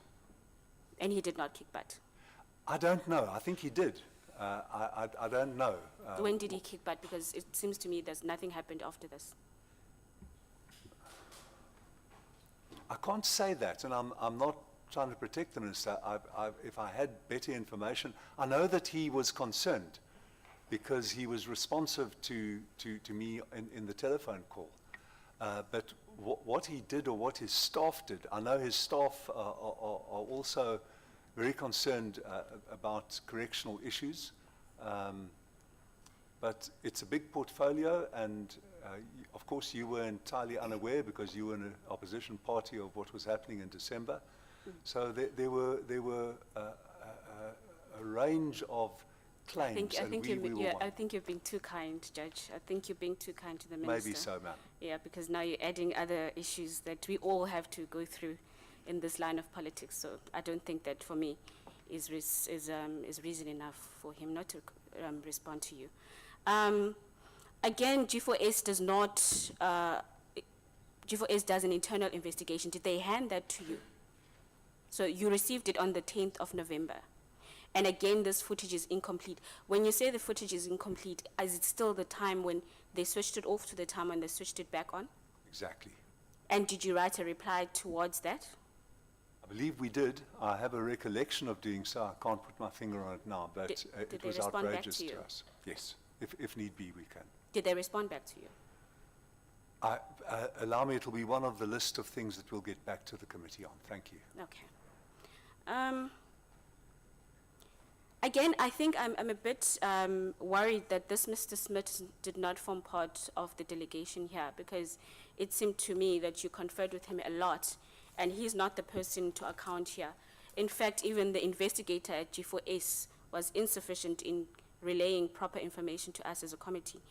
And he did not kick butt?
I don't know. I think he did. I don't know.
When did he kick butt? Because it seems to me there's nothing happened after this.
I can't say that, and I'm not trying to protect the minister. If I had better information, I know that he was concerned because he was responsive to me in the telephone call. But what he did or what his staff did, I know his staff are also very concerned about correctional issues. But it's a big portfolio, and of course you were entirely unaware because you were in an opposition party of what was happening in December. So there were a range of claims,
I think
you've
been too kind, Judge. I think you're being too kind to the minister.
Maybe so, ma'am.
Yeah, because now you're adding other issues that we all have to go through in this line of politics. So I don't think that, for me, is reason enough for him not to respond to you. Again, G4S does not. G4S does an internal investigation. Did they hand that to you? So you received it on the 10th of November. And again, this footage is incomplete. When you say the footage is incomplete, is it still the time when they switched it off to the time when they switched it back on?
Exactly.
And did you write a reply towards that?
I believe we did. I have a recollection of doing so. I can't put my finger on it now, but it was outrageous to us. Yes, if need be, we can.
Did they respond back to you?
Allow me, it'll be one of the list of things that we'll get back to the committee on. Thank you.
Okay. Again, I think I'm a bit worried that this Mr. Smith did not form part of the delegation here, because it seemed to me that you conferred with him a lot, and he's not the person to account here. In fact, even the investigator at G4S was insufficient in relaying proper information to us as a committee.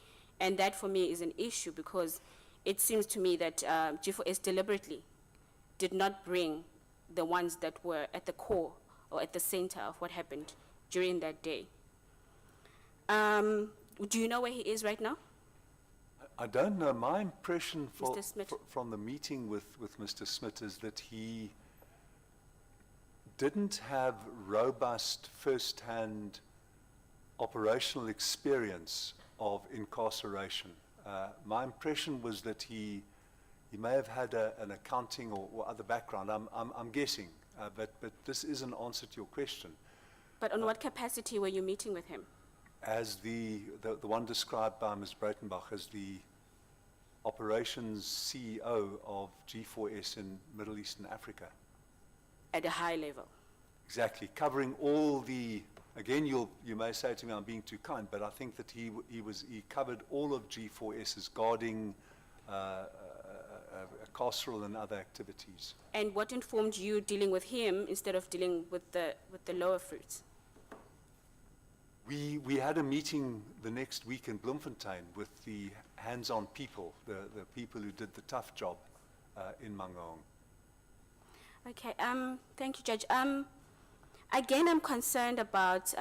And that, for me, is an issue, because it seems to me that G4S deliberately did not bring the ones that were at the core or at the center of what happened during that day. Do you know where he is right now?
I don't know. My impression
Mr.
from the meeting with Mr. Smith is that he didn't have robust first-hand operational experience of incarceration. My impression was that he may have had an accounting or other background. I'm guessing, but this is an answer to your question.
But on what capacity were you meeting with him?
As the one described by Ms. Breitenbach as the operations CEO of G4S in Middle East and Africa.
At a high level?
Exactly, covering all the, again, you may say to me I'm being too kind, but I think that he covered all of G4S's guarding, carceral and other activities.
And what informed you dealing with him instead of dealing with the lower fruits?
We had a meeting the next week in Bloemfontein with the hands-on people, the people who did the tough job in Mangaung.
Okay, thank you, Judge. Again, I'm concerned about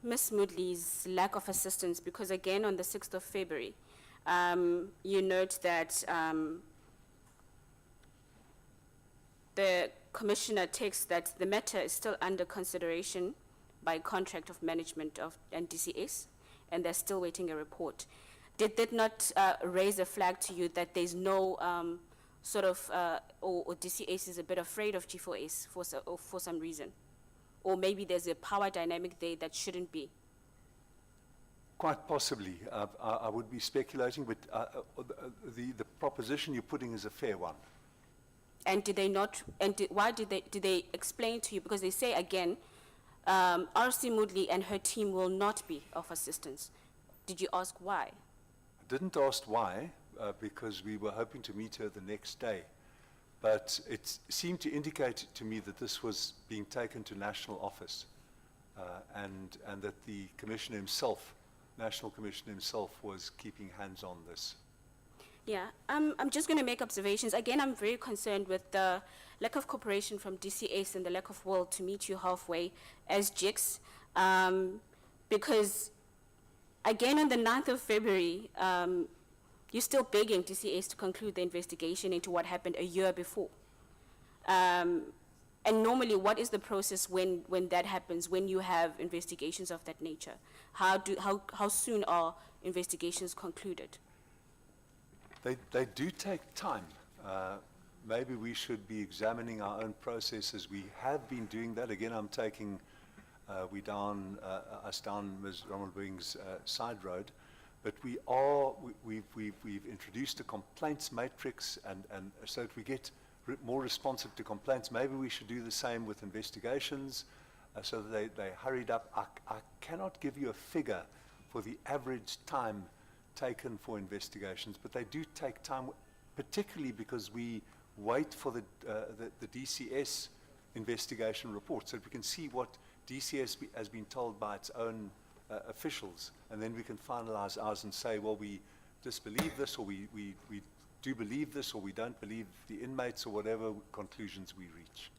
Ms. Moodley's lack of assistance because, again, on the 6th of February, you note that the commissioner takes that the matter is still under consideration by contract of management of NDCS, and they're still waiting a report. Did that not raise a flag to you that there's no or DCS is a bit afraid of G4S for some reason? Or maybe there's a power dynamic there that shouldn't be?
Quite possibly. I would be speculating, but the proposition you're putting is a fair one.
And did they not, and why did they explain to you? Because they say again, R.C. Moodley and her team will not be of assistance. Did you ask why?
I didn't ask why, because we were hoping to meet her the next day. But it seemed to indicate to me that this was being taken to national office, and that the commissioner himself, national commissioner himself, was keeping hands on this.
Yeah, I'm just going to make observations. Again, I'm very concerned with the lack of cooperation from DCS and the lack of will to meet you halfway as JICS, because, again, on the 9th of February, you're still begging DCS to conclude the investigation into what happened a year before. And normally, what is the process when that happens, when you have investigations of that nature? How soon are investigations concluded?
They do take time. Maybe we should be examining our own processes. We have been doing that. Again, I'm taking us down Ms. Rommelbring's side road, but we've introduced a complaints matrix, and so that we get more responsive to complaints. Maybe we should do the same with investigations, so that they hurried up. I cannot give you a figure for the average time taken for investigations, but they do take time, particularly because we wait for the DCS investigation report, so that we can see what DCS has been told by its own officials, and then we can finalize ours and say, well, we disbelieve this, or we do believe this, or we don't believe the inmates, or whatever conclusions we reach.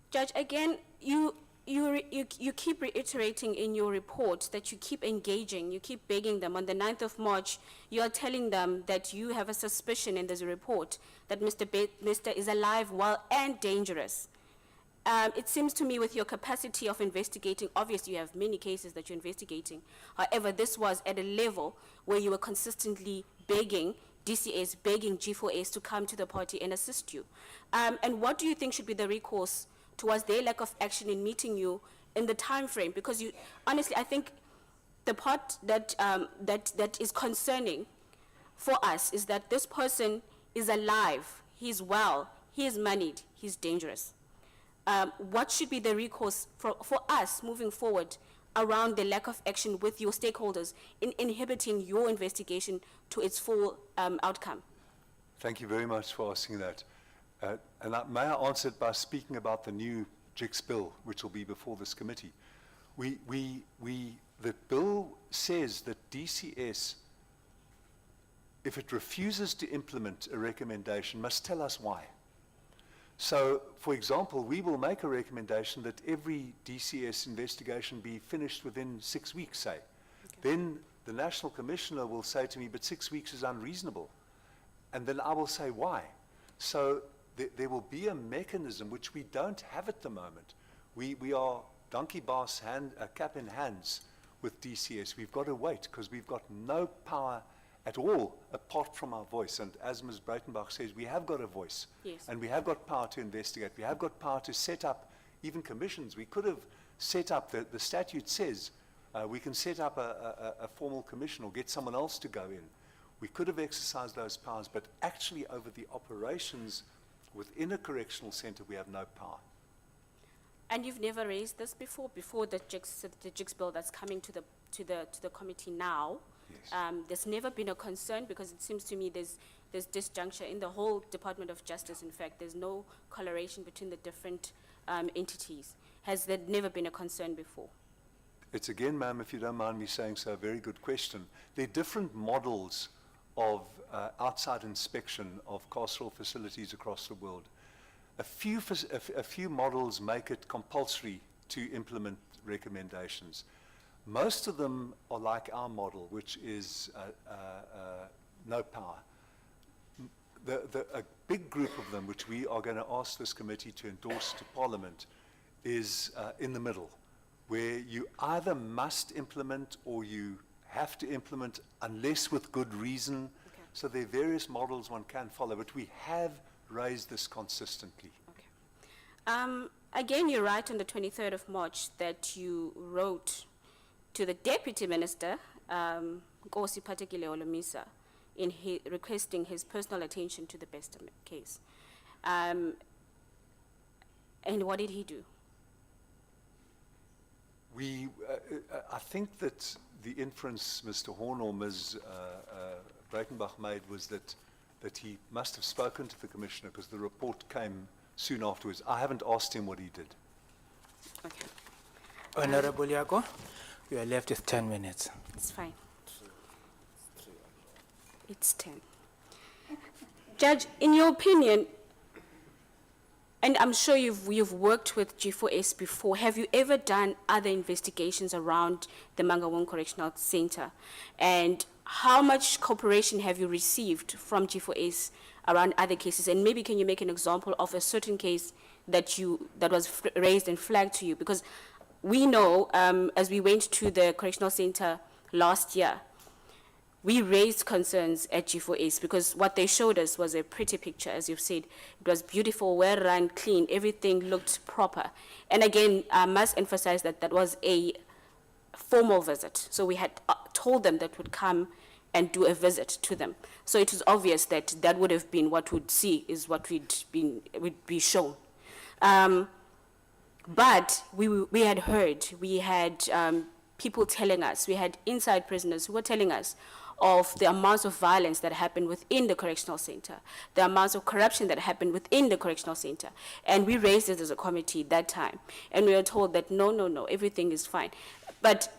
Judge, again, you keep reiterating in your report that you keep engaging, you keep begging them. On the 9th of March, you are telling them that you have a suspicion, and there's a report that Mr. is alive, well, and dangerous. It seems to me with your capacity of investigating, obviously you have many cases that you're investigating. However, this was at a level where you were consistently begging DCS, begging G4S to come to the party and assist you. And what do you think should be the recourse towards their lack of action in meeting you in the time frame? Because you, honestly, I think the part that is concerning for us is that this person is alive, he's well, he is moneyed, he's dangerous. What should be the recourse for us moving forward around the lack of action with your stakeholders in inhibiting your investigation to its full outcome?
Thank you very much for asking that. May I answer it by speaking about the new JICS bill, which will be before this committee. The bill says that DCS, if it refuses to implement a recommendation, must tell us why. So, for example, we will make a recommendation that every DCS investigation be finished within 6 weeks, say. Okay. Then the National Commissioner will say to me, but 6 weeks is unreasonable. And then I will say, why? So there will be a mechanism which we don't have at the moment. We are donkey boss, cap in hands with DCS. We've got to wait because we've got no power at all apart from our voice. And as Ms. Breitenbach says, we have got a voice.
Yes.
And we have got power to investigate. We have got power to set up even commissions. We could have set up, the statute says, we can set up a formal commission or get someone else to go in. We could have exercised those powers, but actually over the operations within a correctional center, we have no power.
And you've never raised this before the JICS bill that's coming to the committee now? There's never been a concern because it seems to me there's disjuncture in the whole Department of Justice. In fact, there's no correlation between the different entities. Has there never been a concern before?
It's again, ma'am, if you don't mind me saying so, a very good question. There are different models of outside inspection of carceral facilities across the world. A few models make it compulsory to implement recommendations. Most of them are like our model, which is no power. A big group of them, which we are going to ask this committee to endorse to Parliament, is in the middle, where you either must implement or you have to implement unless with good reason.
Okay.
So there are various models one can follow, but we have raised this consistently.
Okay. Again, you write on the 23rd of March that you wrote to the Deputy Minister, Nkosi Patekile Olomisa, in requesting his personal attention to the Bester case. And what did he do?
I think that the inference Mr. Horn or Ms. Breitenbach made was that he must have spoken to the Commissioner because the report came soon afterwards. I haven't asked him what he did.
Okay,
Honorable Yako, you are left with 10 minutes.
it's fine. It's 10. Judge, in your opinion, and I'm sure you've worked with G4S before, have you ever done other investigations around the Mangaung Correctional Center? And how much cooperation have you received from G4S around other cases? And maybe can you make an example of a certain case that was raised and flagged to you? Because we know, as we went to the Correctional Center last year, we raised concerns at G4S because what they showed us was a pretty picture, as you've said. It was beautiful, well run, clean, everything looked proper. And again, I must emphasize that that was a formal visit. So we had told them that would come and do a visit to them. So it was obvious that that would have been what we'd see, is what would be shown. But we had heard, we had people telling us, we had inside prisoners who were telling us of the amounts of violence that happened within the correctional center, the amounts of corruption that happened within the correctional center. And we raised it as a committee that time. And we were told that no, everything is fine. But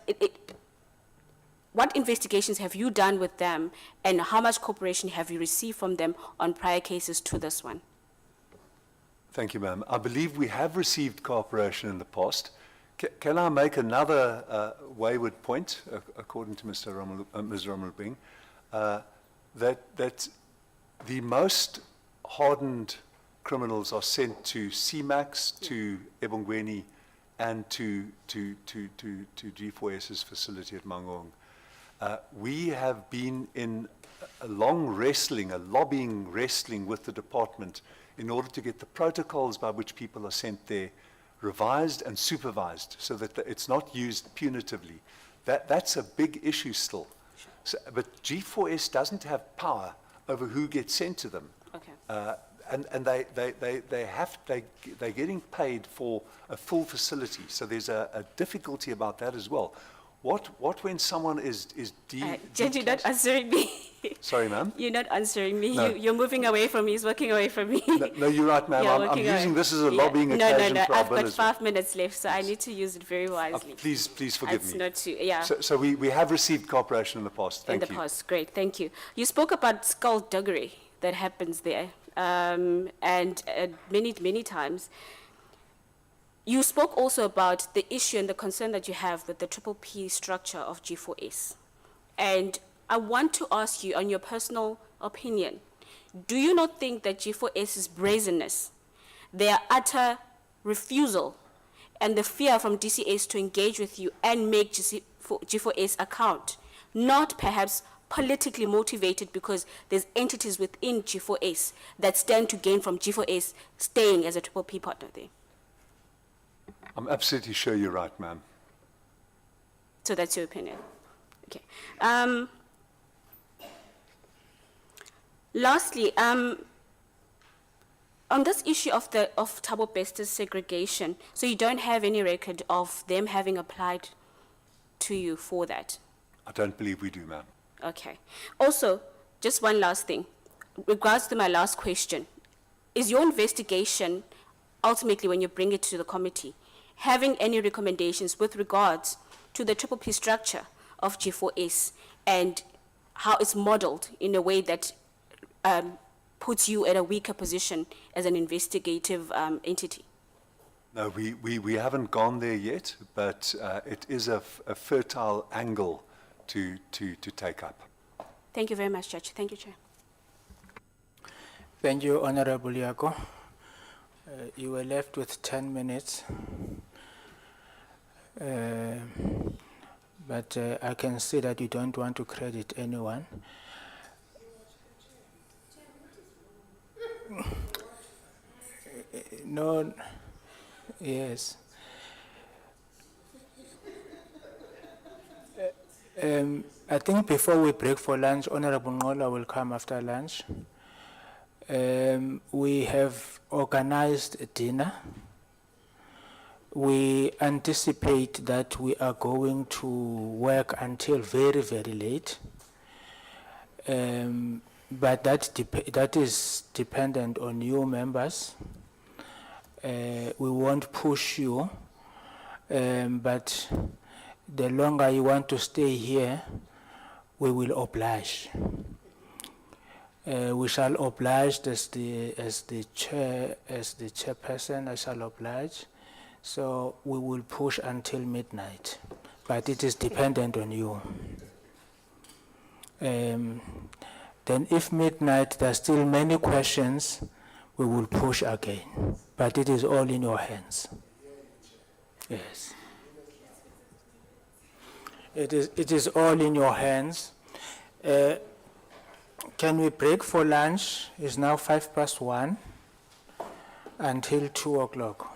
what investigations have you done with them, and how much cooperation have you received from them on prior cases to this one?
Thank you, ma'am. I believe we have received cooperation in the past. Can I make another wayward point, according to Ms. Romelbing, that the most hardened criminals are sent to CMAX, to Ebongweni, and to G4S's facility at Mangaung. We have been in a long wrestling, a lobbying wrestling with the department in order to get the protocols by which people are sent there revised and supervised so that it's not used punitively. That's a big issue still. So, but G4S doesn't have power over who gets sent to them.
Okay.
And they're getting paid for a full facility. So there's a difficulty about that as well. What when someone is
Judge, you're not answering me.
Sorry, ma'am?
You're not answering me.
No.
You're moving away from me. He's walking away from me.
No, you're right, ma'am. I'm using this as a lobbying occasion for our
I've got
ability.
5 minutes left, so I need to use it very wisely.
Please forgive
It's
me.
not too, yeah.
So we have received cooperation in the past. Thank you.
In the past, great, thank you. You spoke about skullduggery that happens there, and many times. You spoke also about the issue and the concern that you have with the triple P structure of G4S. And I want to ask you, on your personal opinion, do you not think that G4S's brazenness, their utter refusal, and the fear from DCS to engage with you and make G4S account, not perhaps politically motivated because there's entities within G4S that stand to gain from G4S staying as a triple P partner there?
I'm absolutely sure you're right, ma'am.
So that's your opinion. Okay. Lastly, on this issue of Thabo Bester's segregation, so you don't have any record of them having applied to you for that?
I don't believe we do, ma'am.
Okay. Also, just one last thing. Regards to my last question, is your investigation, ultimately when you bring it to the committee, having any recommendations with regards to the triple P structure of G4S and how it's modeled in a way that puts you at a weaker position as an investigative entity?
No, we haven't gone there yet, but it is a fertile angle to take up.
Thank you very much, Judge. Thank you, Chair.
Thank you, Honorable Yako. You were left with 10 minutes. But I can see that you don't want to credit anyone. No, yes. I think before we break for lunch, Honorable Ngola will come after lunch. We have organized a dinner. We anticipate that we are going to work until very, very late. But that is dependent on you members. We won't push you, but the longer you want to stay here, we will oblige. We shall oblige as the chairperson. I shall oblige. So we will push until midnight, but it is dependent on you. Then if midnight there are still many questions, we will push again, but it is all in your hands. Yes. It is all in your hands. Can we break for lunch? It's now 1:05 until 2 o'clock.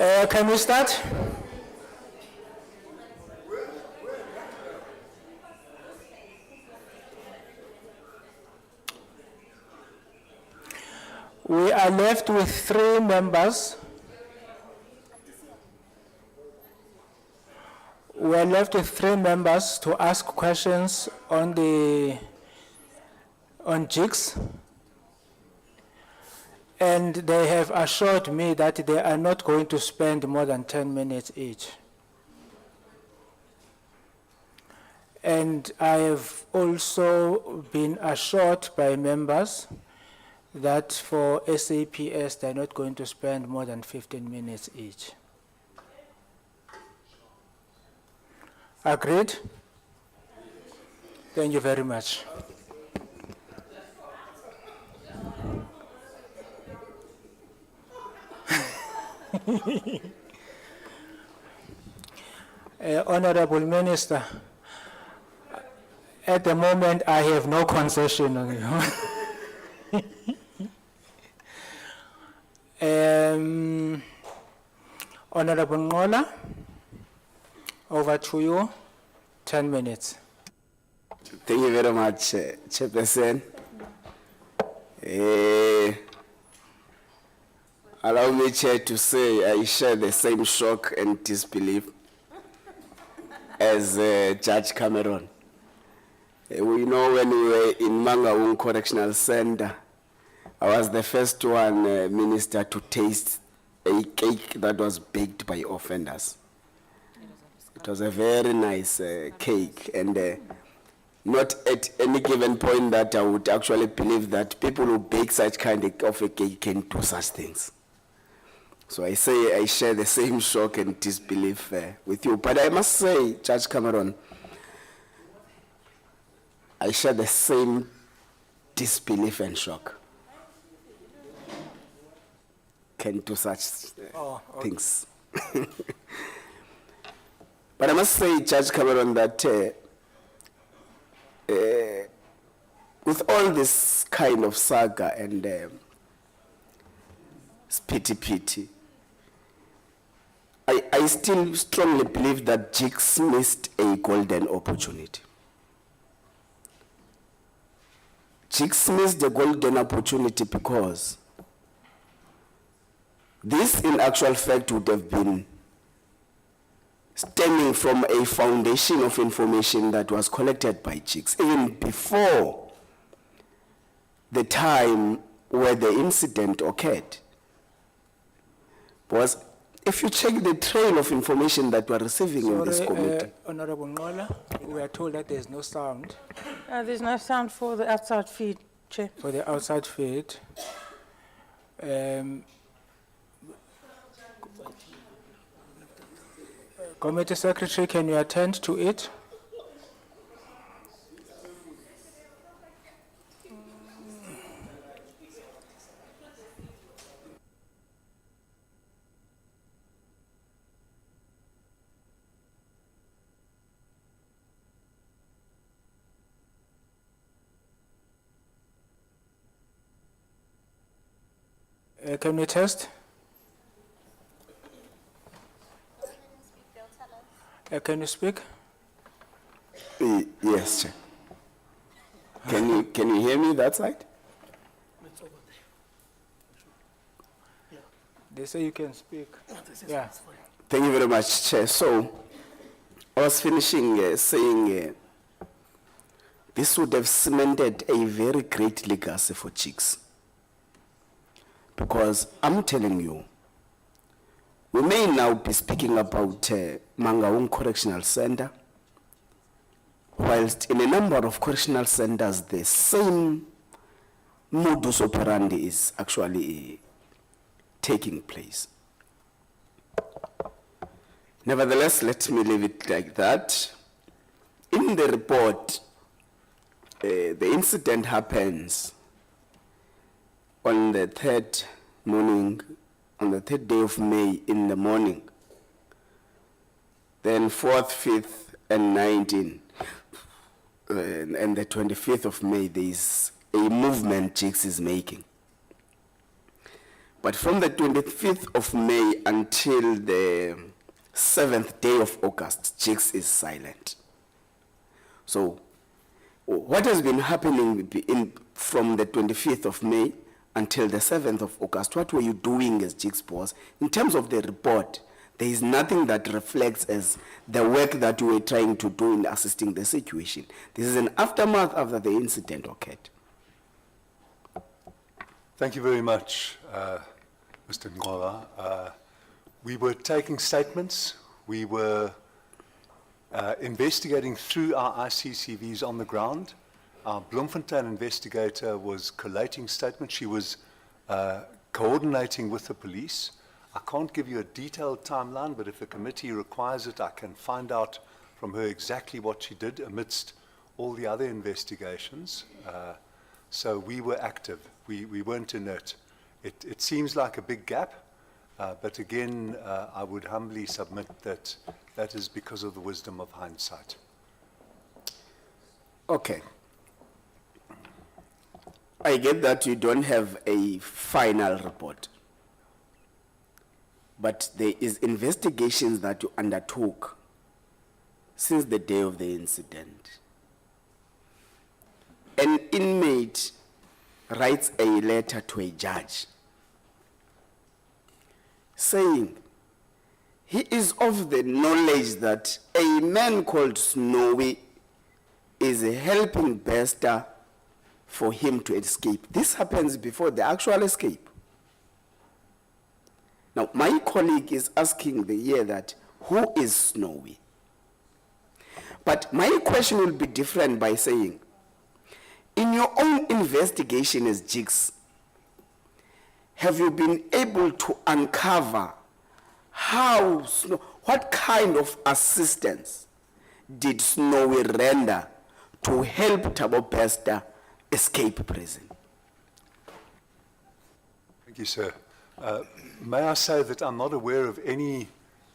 Can we start? We are left with 3 members. We are left with 3 members to ask questions on jigs. And they have assured me that they are not going to spend more than 10 minutes each. And I have also been assured by members that for SAPS, they're not going to spend more than 15 minutes each. Agreed? Thank you very much. Honorable Minister, at the moment I have no concession on you. Honorable Ngola, over to you, 10 minutes.
Thank you very much, Chairperson. Allow me, Chair, to say I share the same shock and disbelief as Judge Cameron. We know when we were in Mangaung Correctional Center, I was the first one, Minister, to taste a cake that was baked by offenders. It was a very nice cake, and not at any given point that I would actually believe that people who bake such kind of a cake can do such things. So I say I share the same shock and disbelief with you. But I must say, Judge Cameron, I share the same disbelief and shock. Can do such things. But I must say, Judge Cameron, that with all this kind of saga and pity, I still strongly believe that jigs missed a golden opportunity. Jigs missed the golden opportunity because this, in actual fact, would have been stemming from a foundation of information that was collected by jigs even before the time where the incident occurred. Because if you check the trail of information that we are receiving in this committee.
Honorable Ngola, we are told that there's no sound.
There's no sound for the outside feed, Chair.
For the outside feed. Committee Secretary, can you attend to it? Can we test? Can you speak?
Yes, Chair. Can you hear me that side?
They say you can speak. Yeah.
Thank you very much, Chair. So, I was finishing saying this would have cemented a very great legacy for jigs. Because I'm telling you, we may now be speaking about Mangaung Correctional Center, whilst in a number of correctional centers, the same modus operandi is actually taking place. Nevertheless, let me leave it like that. In the report, the incident happens on the third day of May in the morning. Then 4th, 5th, and 19th, and the 25th of May, there is a movement jigs is making. But from the 25th of May until the 7th day of August, JIX is silent. So what has been happening from the 25th of May until the 7th of August? What were you doing as JIX boss? In terms of the report, there is nothing that reflects as the work that you were trying to do in assisting the situation. This is an aftermath after the incident occurred.
Thank you very much, Mr. Ngola. We were taking statements. We were investigating through our ICCVs on the ground. Our Bloemfontein investigator was collating statements. She was coordinating with the police. I can't give you a detailed timeline, but if the committee requires it, I can find out from her exactly what she did amidst all the other investigations. So we were active. We weren't inert. It seems like a big gap, but again, I would humbly submit that that is because of the wisdom of hindsight.
Okay. I get that you don't have a final report, but there is investigations that you undertook since the day of the incident. An inmate writes a letter to a judge saying he is of the knowledge that a man called Snowy is helping Bester for him to escape. This happens before the actual escape. Now, my colleague is asking the year that, who is Snowy? But my question will be different by saying, in your own investigation as JIX, have you been able to uncover what kind of assistance did Snowy render to help Thabo Bester escape prison?
Thank you, sir. May I say that I'm not aware of any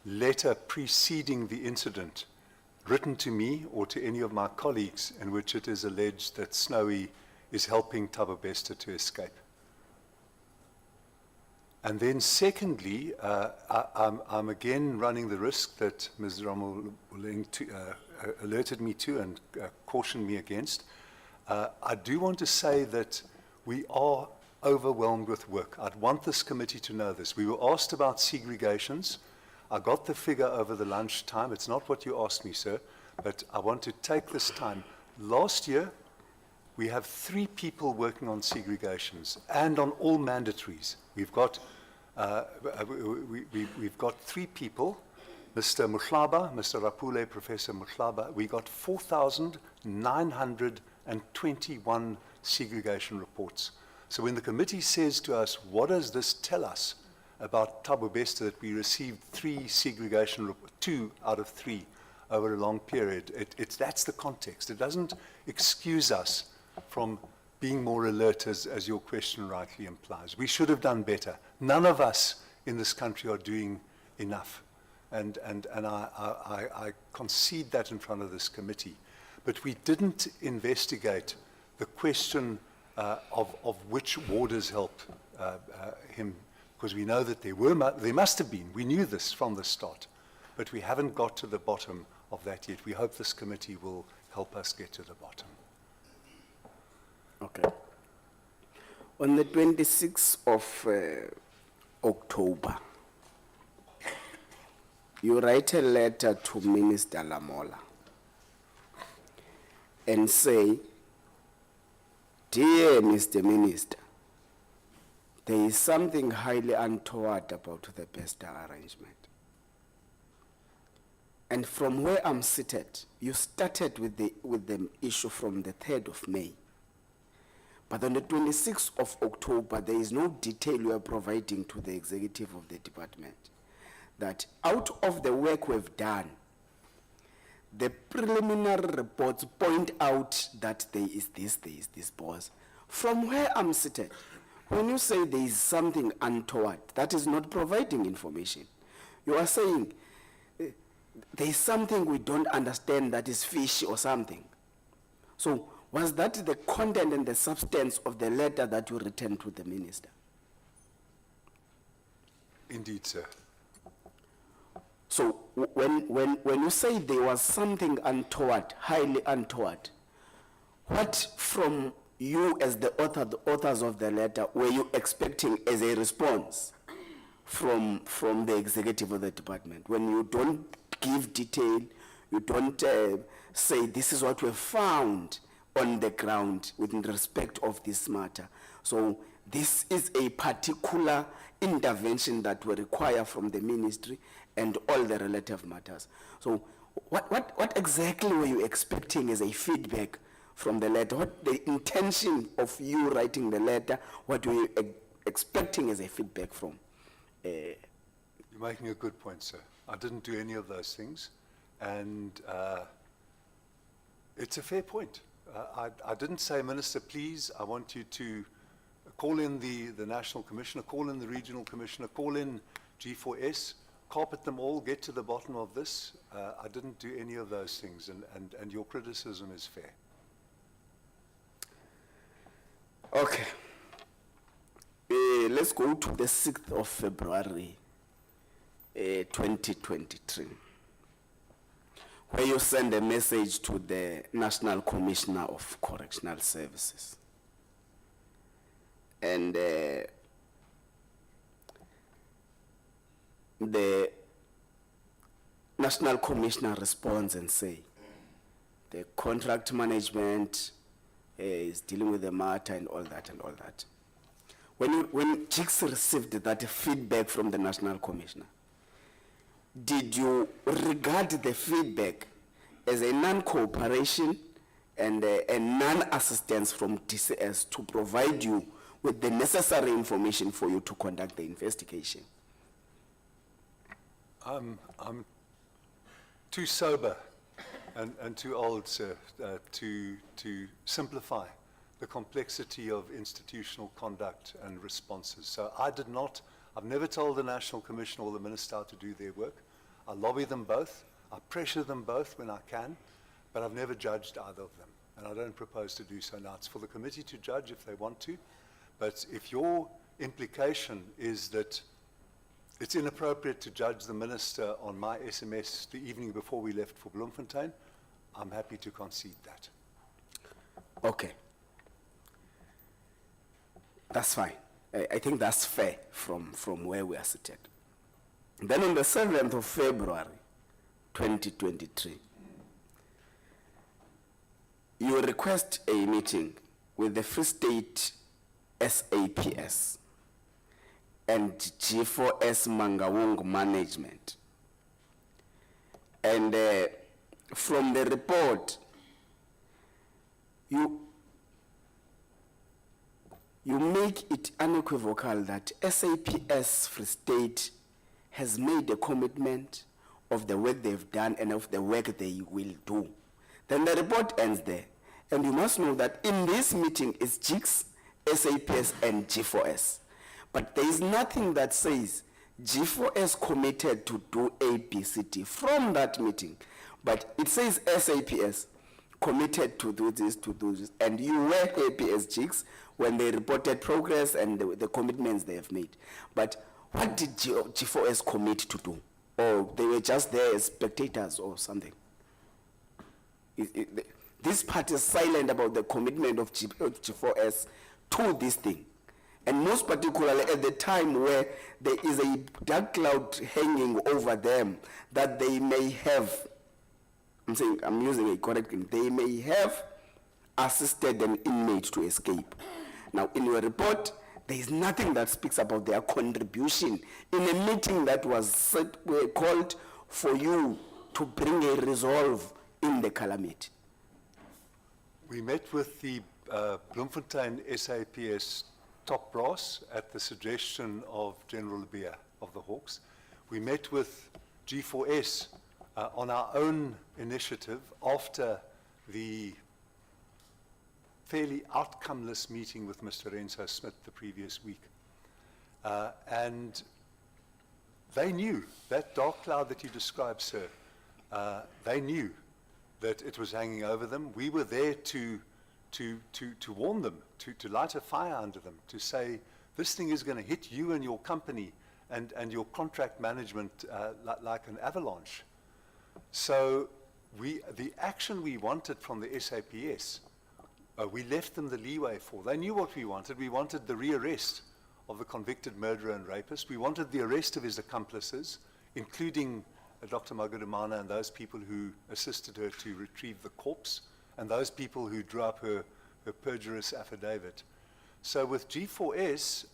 letter preceding the incident written to me or to any of my colleagues in which it is alleged that Snowy is helping Thabo Bester to escape. And then secondly, I'm again running the risk that Ms. Rommel alerted me to and cautioned me against. I do want to say that we are overwhelmed with work. I'd want this committee to know this. We were asked about segregations. I got the figure over the lunchtime. It's not what you asked me, sir, but I want to take this time. Last year, we have 3 people working on segregations and on all mandatories. We've got 3 people, Mr. Muhlaba, Mr. Rapule, Professor Muhlaba. We got 4,921 segregation reports. So when the committee says to us, what does this tell us about Thabo Bester, that we received 3 segregation, 2 out of 3 over a long period, that's the context. It doesn't excuse us from being more alert, as your question rightly implies. We should have done better. None of us in this country are doing enough. And I concede that in front of this committee. But we didn't investigate the question of which warders helped him, because we know that there must have been. We knew this from the start, but we haven't got to the bottom of that yet. We hope this committee will help us get to the bottom.
Okay. On the 26th of October, you write a letter to Minister Lamola and say, "Dear Mr. Minister, there is something highly untoward about the Bester arrangement. And from where I'm seated, you started with the issue from the 3rd of May. But on the 26th of October, there is no detail you are providing to the executive of the department that out of the work we've done, the preliminary reports point out that there is this, boss. From where I'm seated, when you say there is something untoward, that is not providing information. You are saying there is something we don't understand that is fishy or something. So was that the content and the substance of the letter that you returned to the minister?
Indeed, sir.
So when you say there was something untoward, highly untoward, what from you as the authors of the letter were you expecting as a response from the executive of the department? When you don't give detail, you don't say this is what we found on the ground with respect of this matter. So this is a particular intervention that we require from the ministry and all the relative matters. So what exactly were you expecting as a feedback from the letter? What the intention of you writing the letter, what were you expecting as a feedback from?
You're making a good point, sir. I didn't do any of those things, and it's a fair point. I didn't say, Minister, please, I want you to call in the National Commissioner, call in the Regional Commissioner, call in G4S, carpet them all, get to the bottom of this. I didn't do any of those things, and your criticism is fair.
Okay. Let's go to the 6th of February, 2023, where you send a message to the National Commissioner of Correctional Services. And the National Commissioner responds and say, the contract management is dealing with the matter and all that and all that. When Chicks received that feedback from the National Commissioner, did you regard the feedback as a non-cooperation and a non-assistance from DCS to provide you with the necessary information for you to conduct the investigation?
I'm too sober and too old, sir, to simplify the complexity of institutional conduct and responses. So I've never told the National Commission or the Minister to do their work. I lobby them both, I pressure them both when I can, but I've never judged either of them, and I don't propose to do so now. It's for the committee to judge if they want to, but if your implication is that it's inappropriate to judge the Minister on my SMS the evening before we left for Bloemfontein, I'm happy to concede that.
Okay. That's fine. I think that's fair from where we are seated. Then on the 7th of February, 2023, you request a meeting with the Free State SAPS and G4S Mangaung management. And from the report, you make it unequivocal that SAPS Free State has made a commitment of the work they've done and of the work they will do. Then the report ends there. And you must know that in this meeting is GICS, SAPS, and G4S. But there is nothing that says G4S committed to do ABCD from that meeting. But it says SAPS committed to do this, and you were happy as GICS when they reported progress and the commitments they have made. But what did G4S commit to do? Or they were just there as spectators or something? This part is silent about the commitment of G4S to this thing. And most particularly at the time where there is a dark cloud hanging over them that they may have, I'm using a correct thing, they may have assisted an inmate to escape. Now, in your report, there is nothing that speaks about their contribution in a meeting that was called for you to bring a resolve in the calamity.
We met with the Bloemfontein SAPS top brass at the suggestion of General Lebeya of the Hawks. We met with G4S on our own initiative after the fairly outcomeless meeting with Mr. Renzo Smith the previous week. And they knew, that dark cloud that you described, sir, they knew that it was hanging over them. We were there to warn them, to light a fire under them, to say, this thing is going to hit you and your company and your contract management like an avalanche. So the action we wanted from the SAPS, we left them the leeway for. They knew what we wanted. We wanted the rearrest of the convicted murderer and rapist. We wanted the arrest of his accomplices, including Dr. Magudumana and those people who assisted her to retrieve the corpse, and those people who drew up her perjurious affidavit. So with G4S,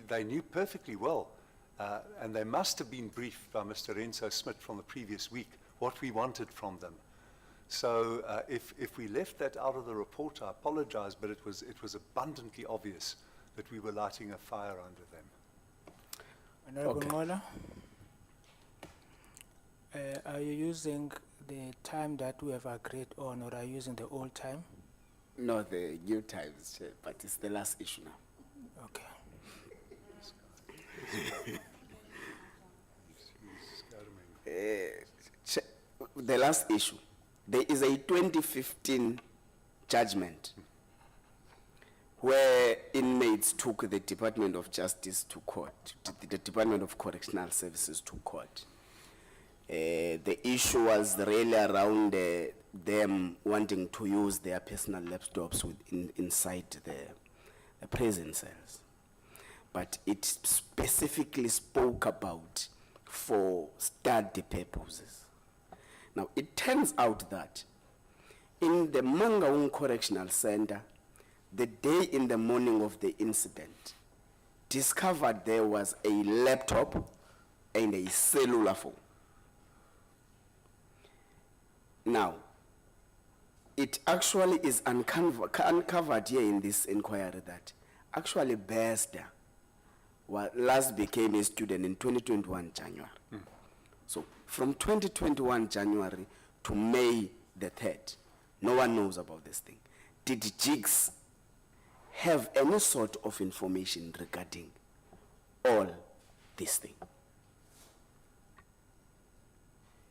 they knew perfectly well, and they must have been briefed by Mr. Renzo Smith from the previous week, what we wanted from them. So if we left that out of the report, I apologize, but it was abundantly obvious that we were lighting a fire under them.
Honorable Mola, are you using the time that we have agreed on, or are you using the old time?
No, the new times, Chair, but it's the last issue now.
Okay.
The last issue, there is a 2015 judgment where inmates took the Department of Justice to court, the Department of Correctional Services to court. The issue was really around them wanting to use their personal laptops inside the prison cells. But it specifically spoke about for study purposes. Now, it turns out that in the Mangaung Correctional Center, the day in the morning of the incident, discovered there was a laptop and a cellular phone. Now, it actually is uncovered here in this inquiry that actually Bester last became a student in 2021 January. So from 2021 January to May the 3rd, no one knows about this thing. Did Jigs have any sort of information regarding all this thing?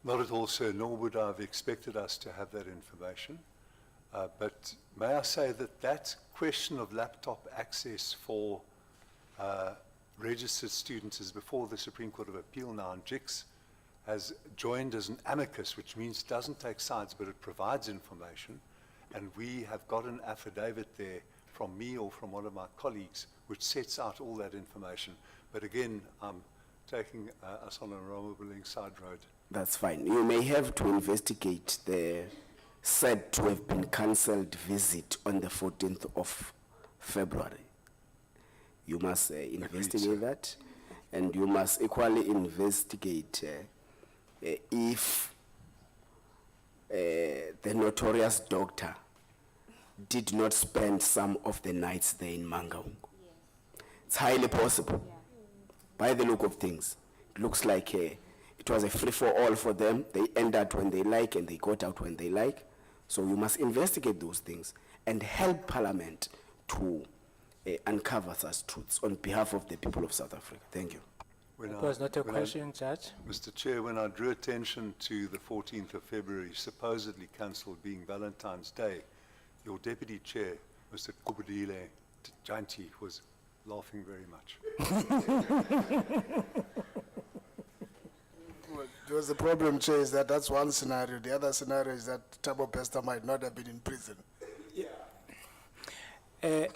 Not at all, sir, nor would I have expected us to have that information. But may I say that that question of laptop access for registered students is before the Supreme Court of Appeal now, and JIX has joined as an amicus, which means doesn't take sides, but it provides information. And we have got an affidavit there from me or from one of my colleagues, which sets out all that information. But again, I'm taking us on a rumbling side road.
That's fine. You may have to investigate the said to have been cancelled visit on the 14th of February. You must investigate that, and you must equally investigate if the notorious doctor did not spend some of the nights there in Mangaung. It's highly possible. By the look of things, it looks like it was a free-for-all for them. They entered when they like and they got out when they like. So you must investigate those things and help Parliament to uncover such truths on behalf of the people of South Africa. Thank you.
It was not a question, Judge.
Mr. Chair, when I drew attention to the 14th of February, supposedly cancelled being Valentine's Day, your Deputy Chair, Mr. Kubudile Janti, was laughing very much.
Well, the problem, Chair, is that that's one scenario. The other scenario is that Thabo Pester might not have been in prison.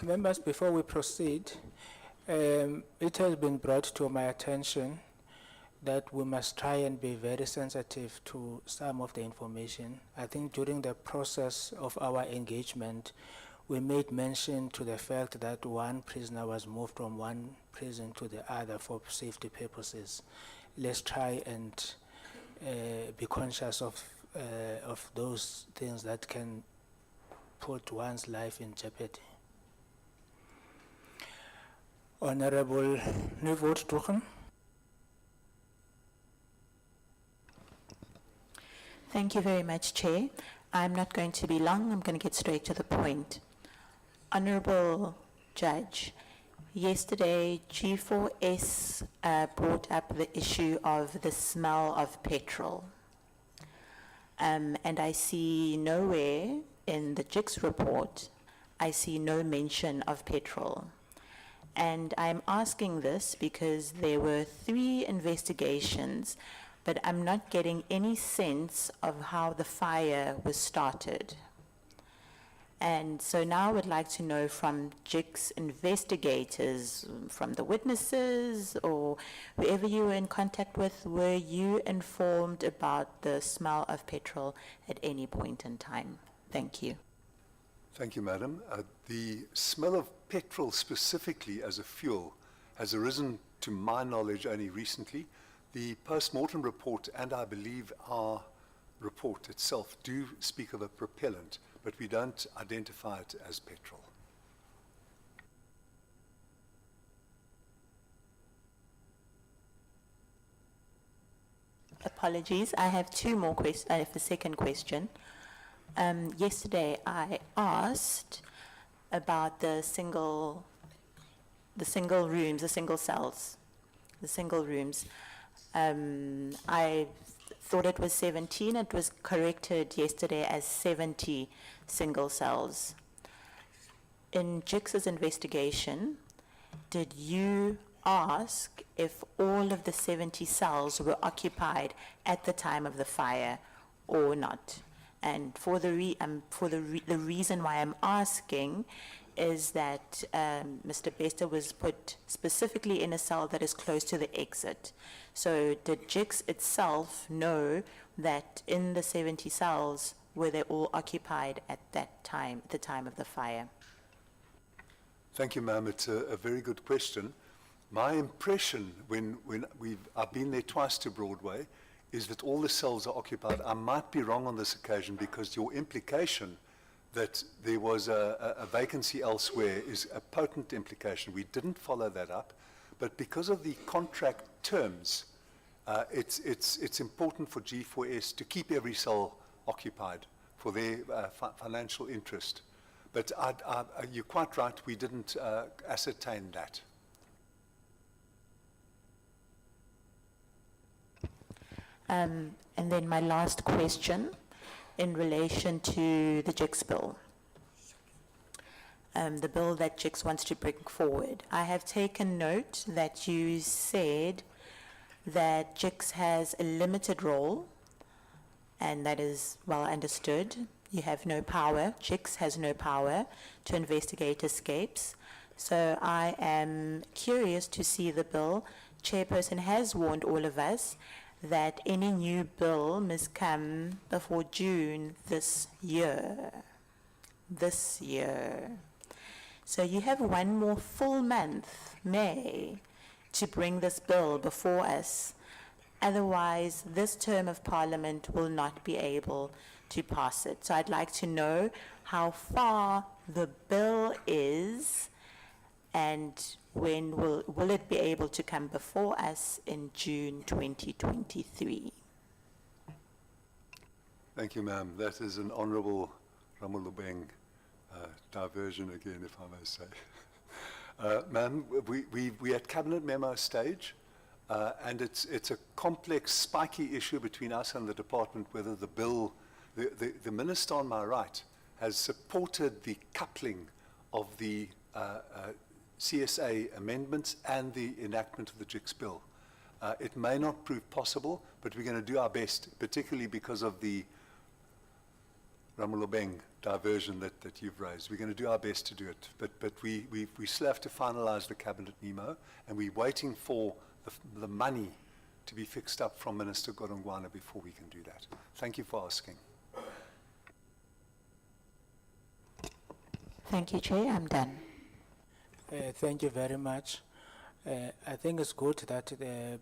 Members, before we proceed, it has been brought to my attention that we must try and be very sensitive to some of the information. I think during the process of our engagement, we made mention to the fact that one prisoner was moved from one prison to the other for safety purposes. Let's try and be conscious of those things that can put one's life in jeopardy. Honorable Nivot Tuchen.
Thank you very much, Chair. I'm not going to be long. I'm going to get straight to the point. Honorable Judge, yesterday G4S brought up the issue of the smell of petrol. And I see nowhere in the JIX report, I see no mention of petrol. And I'm asking this because there were 3 investigations, but I'm not getting any sense of how the fire was started. And so now I would like to know from JIC's investigators, from the witnesses or whoever you were in contact with, were you informed about the smell of petrol at any point in time? Thank you.
Thank you, Madam. The smell of petrol specifically as a fuel has arisen to my knowledge only recently. The post-mortem report and I believe our report itself do speak of a propellant, but we don't identify it as petrol.
Apologies, I have 2 more questions. I have a second question. Yesterday I asked about the single rooms, the single cells, the single rooms. I thought it was 17. It was corrected yesterday as 70 single cells. In JIC's investigation, did you ask if all of the 70 cells were occupied at the time of the fire or not? And for the reason why I'm asking is that Mr. Bester was put specifically in a cell that is close to the exit. So did JICS itself know that in the 70 cells, were they all occupied at that time, at the time of the fire?
Thank you, ma'am. It's a very good question. My impression when I've been there twice to Broadway is that all the cells are occupied. I might be wrong on this occasion because your implication that there was a vacancy elsewhere is a potent implication. We didn't follow that up, but because of the contract terms, it's important for G4S to keep every cell occupied for their financial interest. But you're quite right, we didn't ascertain that.
And then my last question in relation to the JICS bill, the bill that JICS wants to bring forward. I have taken note that you said that JICS has a limited role, and that is well understood. You have no power, JICS has no power to investigate escapes. So I am curious to see the bill. Chairperson has warned all of us that any new bill must come before June this year. So you have 1 more full month, May, to bring this bill before us. Otherwise, this term of Parliament will not be able to pass it. So I'd like to know how far the bill is and when will it be able to come before us in June 2023?
Thank you, ma'am. That is an honourable Ramolobeng diversion again, if I may say. Ma'am, we at cabinet memo stage, and it's a complex, spiky issue between us and the department whether the bill, the minister on my right has supported the coupling of the CSA amendments and the enactment of the JICS bill. It may not prove possible, but we're going to do our best, particularly because of the Ramolobeng diversion that you've raised. We're going to do our best to do it, but we still have to finalize the cabinet memo, and we're waiting for the money to be fixed up from Minister Godongwana before we can do that. Thank you for asking.
Thank you, Chair. I'm done.
Thank you very much. I think it's good that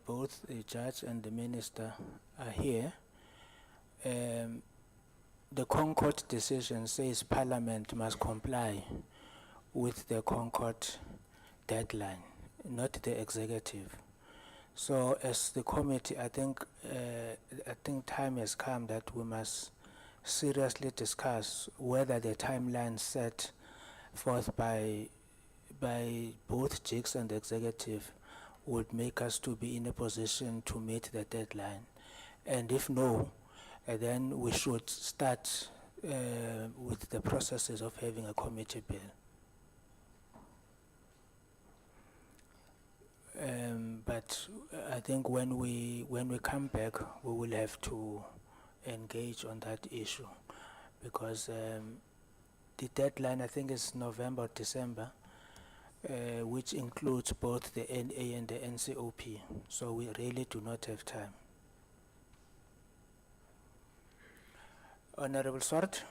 both the judge and the minister are here. The Concord decision says Parliament must comply with the Concord deadline, not the executive. So as the committee, I think time has come that we must seriously discuss whether the timeline set forth by both JICS and the executive would make us to be in a position to meet the deadline. And if no, then we should start with the processes of having a committee bill. But I think when we come back, we will have to engage on that issue, because the deadline, I think, is November or December, which includes both the NA and the NCOP. So we really do not have time. Honorable Swart.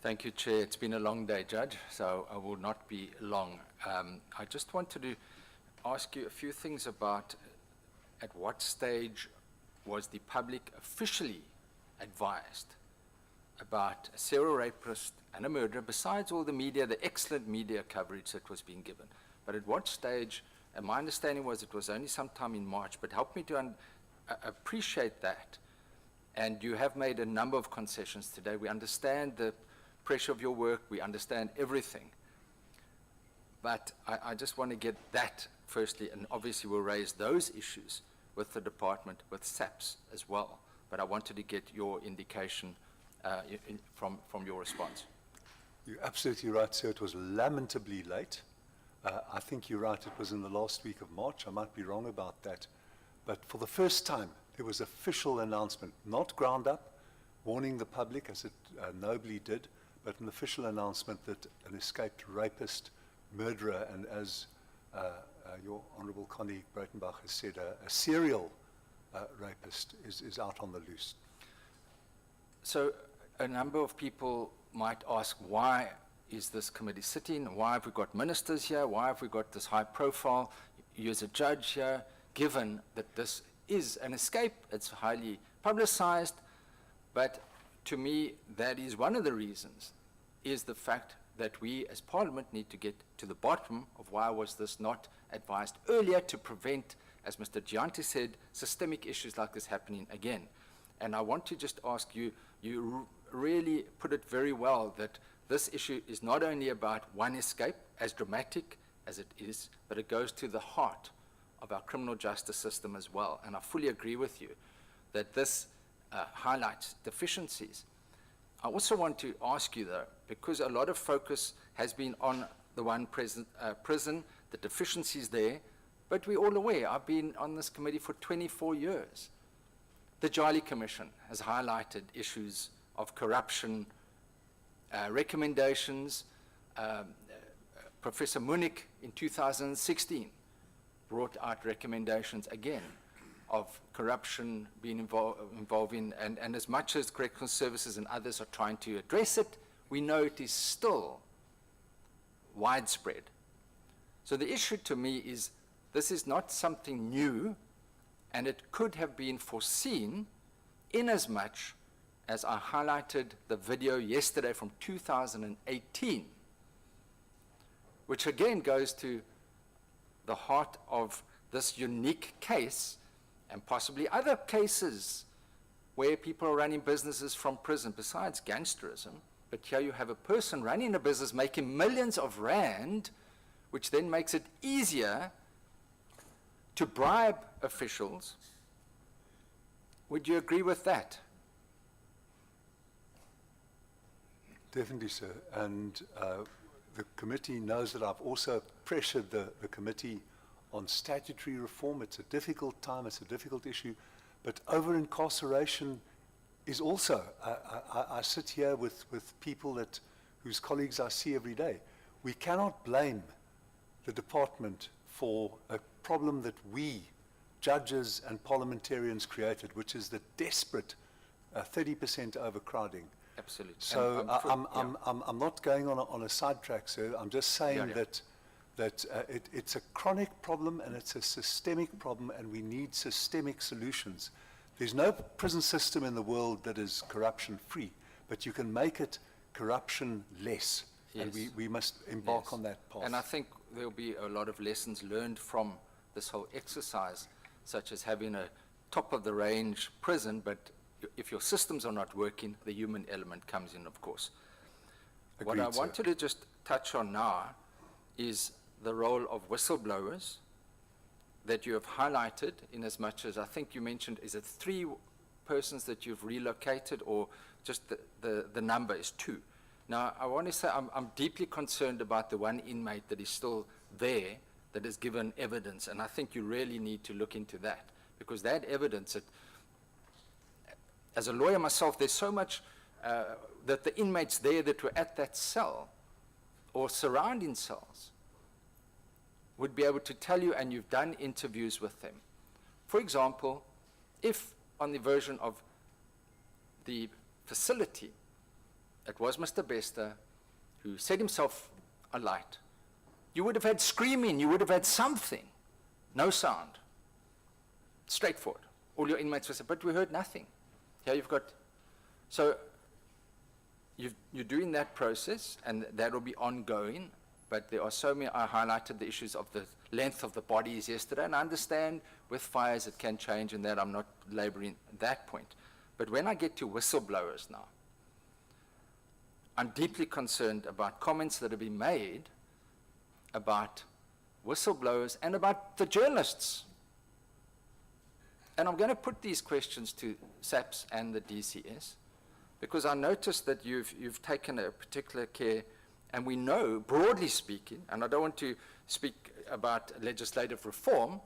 Thank you, Chair. It's been a long day, Judge, so I will not be long. I just wanted to ask you a few things about at what stage was the public officially advised about a serial rapist and a murderer, besides all the media, the excellent media coverage that was being given. But at what stage, and my understanding was it was only sometime in March, but help me to appreciate that. And you have made a number of concessions today. We understand the pressure of your work, we understand everything. But I just want to get that firstly, and obviously we'll raise those issues with the department, with SAPS as well. But I wanted to get your indication from your response.
You're absolutely right, sir. It was lamentably late. I think you're right. It was in the last week of March. I might be wrong about that. But for the first time, there was official announcement, not ground up, warning the public, as it nobly did, but an official announcement that an escaped rapist, murderer, and as your Honourable colleague Breitenbach has said, a serial rapist is out on the loose.
So a number of people might ask, why is this committee sitting? Why have we got ministers here? Why have we got this high profile? You as a judge here, given that this is an escape, it's highly publicized, but to me, that is one of the reasons, is the fact that we as Parliament need to get to the bottom of why was this not advised earlier to prevent, as Mr. Gianti said, systemic issues like this happening again. And I want to just ask you, you really put it very well that this issue is not only about one escape, as dramatic as it is, but it goes to the heart of our criminal justice system as well. And I fully agree with you that this highlights deficiencies. I also want to ask you, though, because a lot of focus has been on the one prison, the deficiencies there, but we're all aware, I've been on this committee for 24 years. The Jolly Commission has highlighted issues of corruption, recommendations. Professor Munich in 2016 brought out recommendations again of corruption being involving, and as much as correctional services and others are trying to address it, we know it is still widespread. So the issue to me is this is not something new, and it could have been foreseen in as much as I highlighted the video yesterday from 2018, which again goes to the heart of this unique case and possibly other cases where people are running businesses from prison besides gangsterism. But here you have a person running a business making millions of rand, which then makes it easier to bribe officials. Would you agree with that?
Definitely, sir. And the committee knows that I've also pressured the committee on statutory reform. It's a difficult time, it's a difficult issue, but over-incarceration is also, I sit here with people whose colleagues I see every day. We cannot blame the department for a problem that we, judges and parliamentarians, created, which is the desperate 30% overcrowding.
Absolutely.
So I'm not going on a sidetrack, sir. I'm just saying that it's a chronic problem and it's a systemic problem, and we need systemic solutions. There's no prison system in the world that is corruption-free, but you can make it corruption-less. Yes. And we must embark on that path.
And I think there'll be a lot of lessons learned from this whole exercise, such as having a top-of-the-range prison, but if your systems are not working, the human element comes in, of course.
Agreed,
what I wanted to just touch on now is the role of whistleblowers that you have highlighted, in as much as I think you mentioned, is it 3 persons that you've relocated, or just the number is 2? Now, I want to say I'm deeply concerned about the one inmate that is still there that has given evidence, and I think you really need to look into that, because that evidence, as a lawyer myself, there's so much that the inmates there that were at that cell or surrounding cells would be able to tell you, and you've done interviews with them. For example, if on the version of the facility, it was Mr. Bester who set himself alight, you would have had screaming, you would have had something. No sound. Straightforward. All your inmates were saying, but we heard nothing. Here you've got, so you're doing that process, and that will be ongoing, but there are so many. I highlighted the issues of the length of the bodies yesterday, and I understand with fires it can change, and that I'm not laboring that point. But when I get to whistleblowers now, I'm deeply concerned about comments that have been made about whistleblowers and about the journalists. And I'm going to put these questions to SAPS and the DCS, because I noticed that you've taken a particular care, and we know, broadly speaking, and I don't want to speak about legislative reform,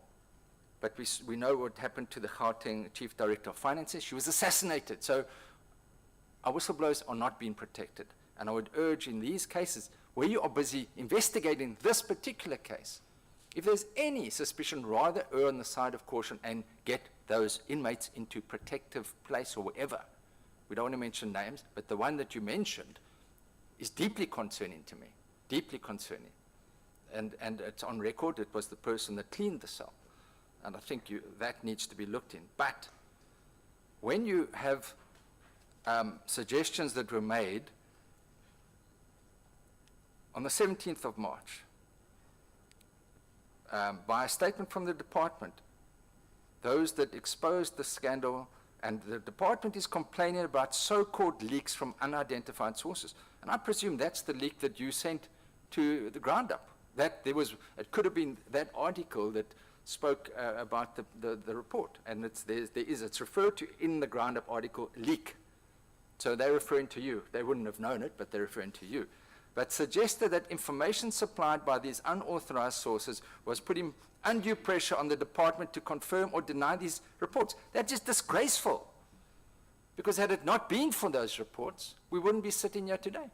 but we know what happened to the Gauteng Chief Director of Finances. She was assassinated. So our whistleblowers are not being protected. And I would urge in these cases, where you are busy investigating this particular case, if there's any suspicion, rather err on the side of caution and get those inmates into protective place or wherever. We don't want to mention names, but the one that you mentioned is deeply concerning to me, deeply concerning. And it's on record, it was the person that cleaned the cell. And I think that needs to be looked in. But when you have suggestions that were made on the 17th of March, by a statement from the department, those that exposed the scandal, and the department is complaining about so-called leaks from unidentified sources. And I presume that's the leak that you sent to the ground up. That it could have been that article that spoke about the report. And it's referred to in the ground up article, leak. So they're referring to you. They wouldn't have known it, but they're referring to you. But suggested that information supplied by these unauthorized sources was putting undue pressure on the department to confirm or deny these reports. That's just disgraceful. Because had it not been for those reports, we wouldn't be sitting here today.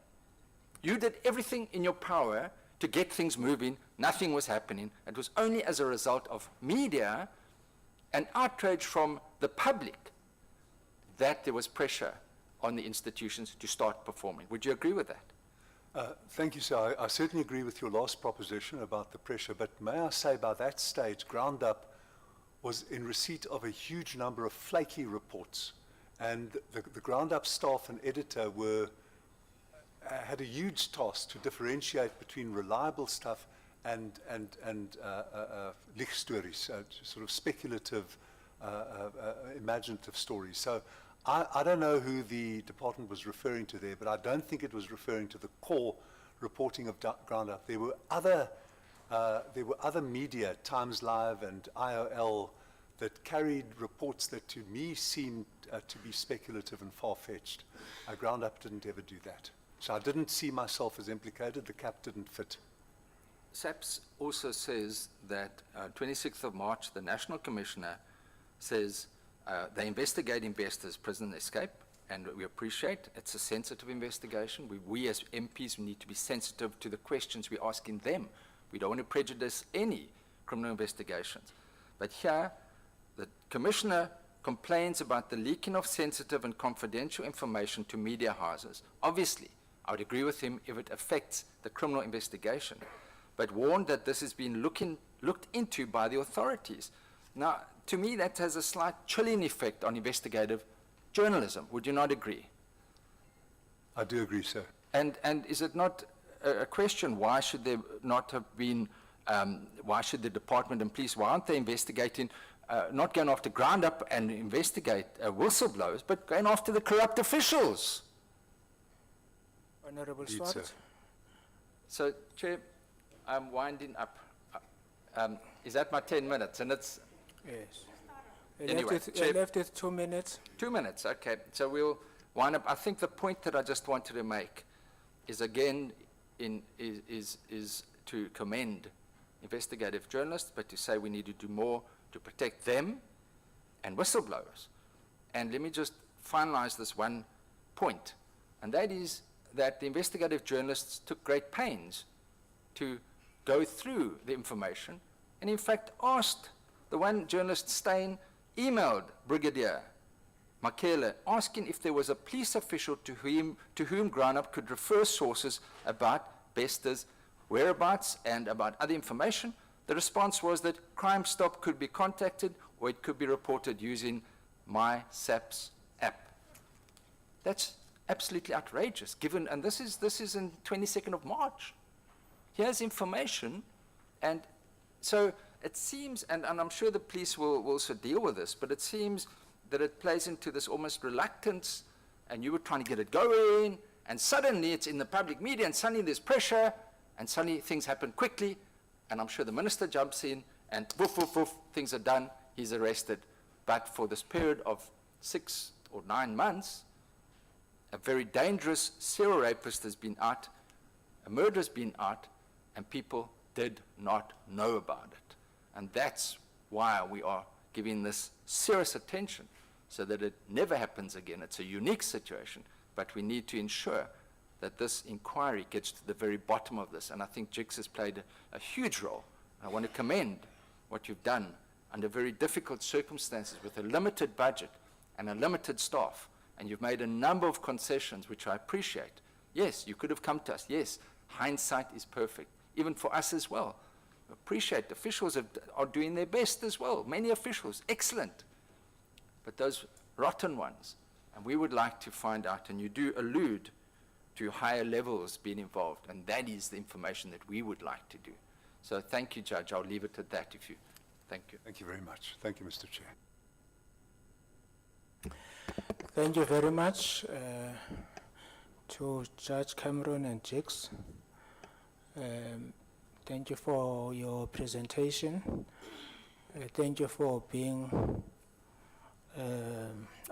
You did everything in your power to get things moving. Nothing was happening. It was only as a result of media and outrage from the public that there was pressure on the institutions to start performing. Would you agree with that?
Thank you, sir. I certainly agree with your last proposition about the pressure, but may I say by that stage, Ground Up was in receipt of a huge number of flaky reports, and the Ground Up staff and editor had a huge task to differentiate between reliable stuff and lichtstories, sort of speculative, imaginative stories. So I don't know who the department was referring to there, but I don't think it was referring to the core reporting of Ground Up. There were other media, Times Live and IOL, that carried reports that to me seemed to be speculative and far-fetched. Ground Up didn't ever do that. So I didn't see myself as implicated. The cap didn't fit.
SAPS also says that 26th of March, the National Commissioner says they investigate Investor's prison escape, and we appreciate it's a sensitive investigation. We as MPs need to be sensitive to the questions we're asking them. We don't want to prejudice any criminal investigations. But here, the Commissioner complains about the leaking of sensitive and confidential information to media houses. Obviously, I would agree with him if it affects the criminal investigation, but warned that this has been looked into by the authorities. Now, to me, that has a slight chilling effect on investigative journalism. Would you not agree?
I do agree, sir.
And is it not a question, why should there not have been, why should the department and police, why aren't they investigating, not going after Ground Up and investigate whistleblowers, but going after the corrupt officials?
Honorable
Indeed,
Swart.
sir.
So, Chair, I'm winding up. Is that my 10 minutes? And it's
Yes.
Anyway, Chair.
Left with 2 minutes.
2 minutes, okay. So we'll wind up. I think the point that I just wanted to make is again is to commend investigative journalists, but to say we need to do more to protect them and whistleblowers. And let me just finalize this one point, and that is that the investigative journalists took great pains to go through the information, and in fact asked, the one journalist, Stein, emailed Brigadier Makele asking if there was a police official to whom Ground-Up could refer sources about Bester's whereabouts and about other information. The response was that Crime Stop could be contacted or it could be reported using My SAPS app. That's absolutely outrageous, given, and this is in 22nd of March. Here's information, and so it seems, and I'm sure the police will also deal with this, but it seems that it plays into this almost reluctance, and you were trying to get it going, and suddenly it's in the public media, and suddenly there's pressure, and suddenly things happen quickly, and I'm sure the minister jumps in, and woof, woof, woof, things are done, he's arrested. But for this period of 6 or 9 months, a very dangerous serial rapist has been out, a murder has been out, and people did not know about it. And that's why we are giving this serious attention, so that it never happens again. It's a unique situation, but we need to ensure that this inquiry gets to the very bottom of this. And I think JIX has played a huge role. I want to commend what you've done under very difficult circumstances with a limited budget and a limited staff. And you've made a number of concessions, which I appreciate. Yes, you could have come to us. Yes, hindsight is perfect, even for us as well. Appreciate officials are doing their best as well. Many officials, excellent. But those rotten ones, and we would like to find out, and you do allude to higher levels being involved, and that is the information that we would like to do. So thank you, Judge. I'll leave it at that if you, thank you.
Thank you very much. Thank you, Mr. Chair.
Thank you very much to Judge Cameron and JIX. Thank you for your presentation. Thank you for being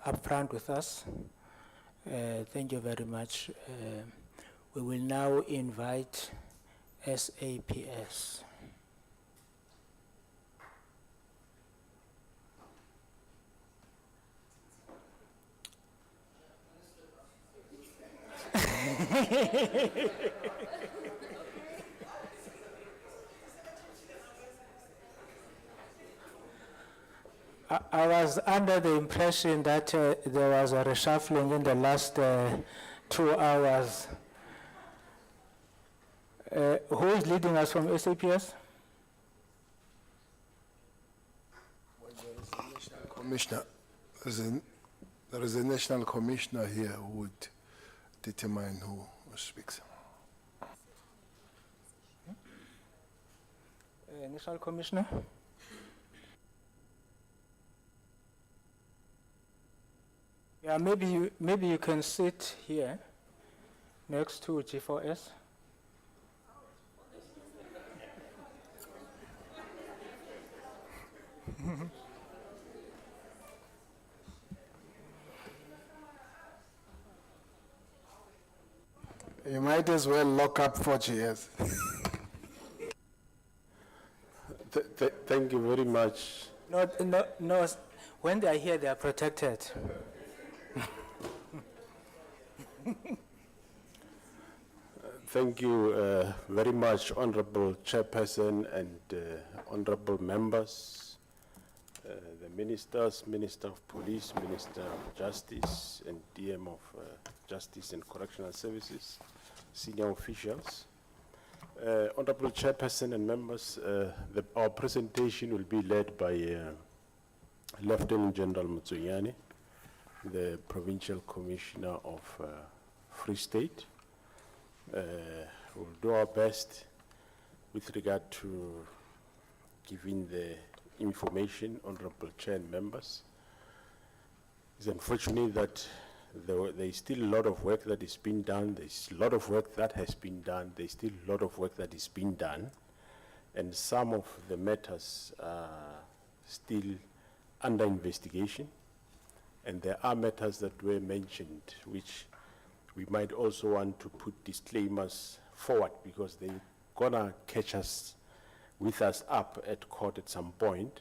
upfront with us. Thank you very much. We will now invite SAPS. I was under the impression that there was a reshuffling in the last 2 hours. Who is leading us from SAPS?
Commissioner, there is a national commissioner here who would determine who speaks.
National Commissioner? Yeah, maybe you can sit here next to G4S.
You might as well lock up 4 years.
Thank you very much.
No, when they are here, they are protected.
Thank you very much, Honorable Chairperson and honorable members, the ministers, Minister of Police, Minister of Justice, and DM of Justice and Correctional Services, senior officials. Honorable Chairperson and members, our presentation will be led by Lieutenant General Mutsunyane, the Provincial Commissioner of Free State. We'll do our best with regard to giving the information, Honorable Chair and members. It's unfortunate that there is still a lot of work that is being done. There's a lot of work that has been done. There's still a lot of work that is being done. And some of the matters are still under investigation. And there are matters that were mentioned which we might also want to put disclaimers forward because they're gonna catch us
with us up at court at some point.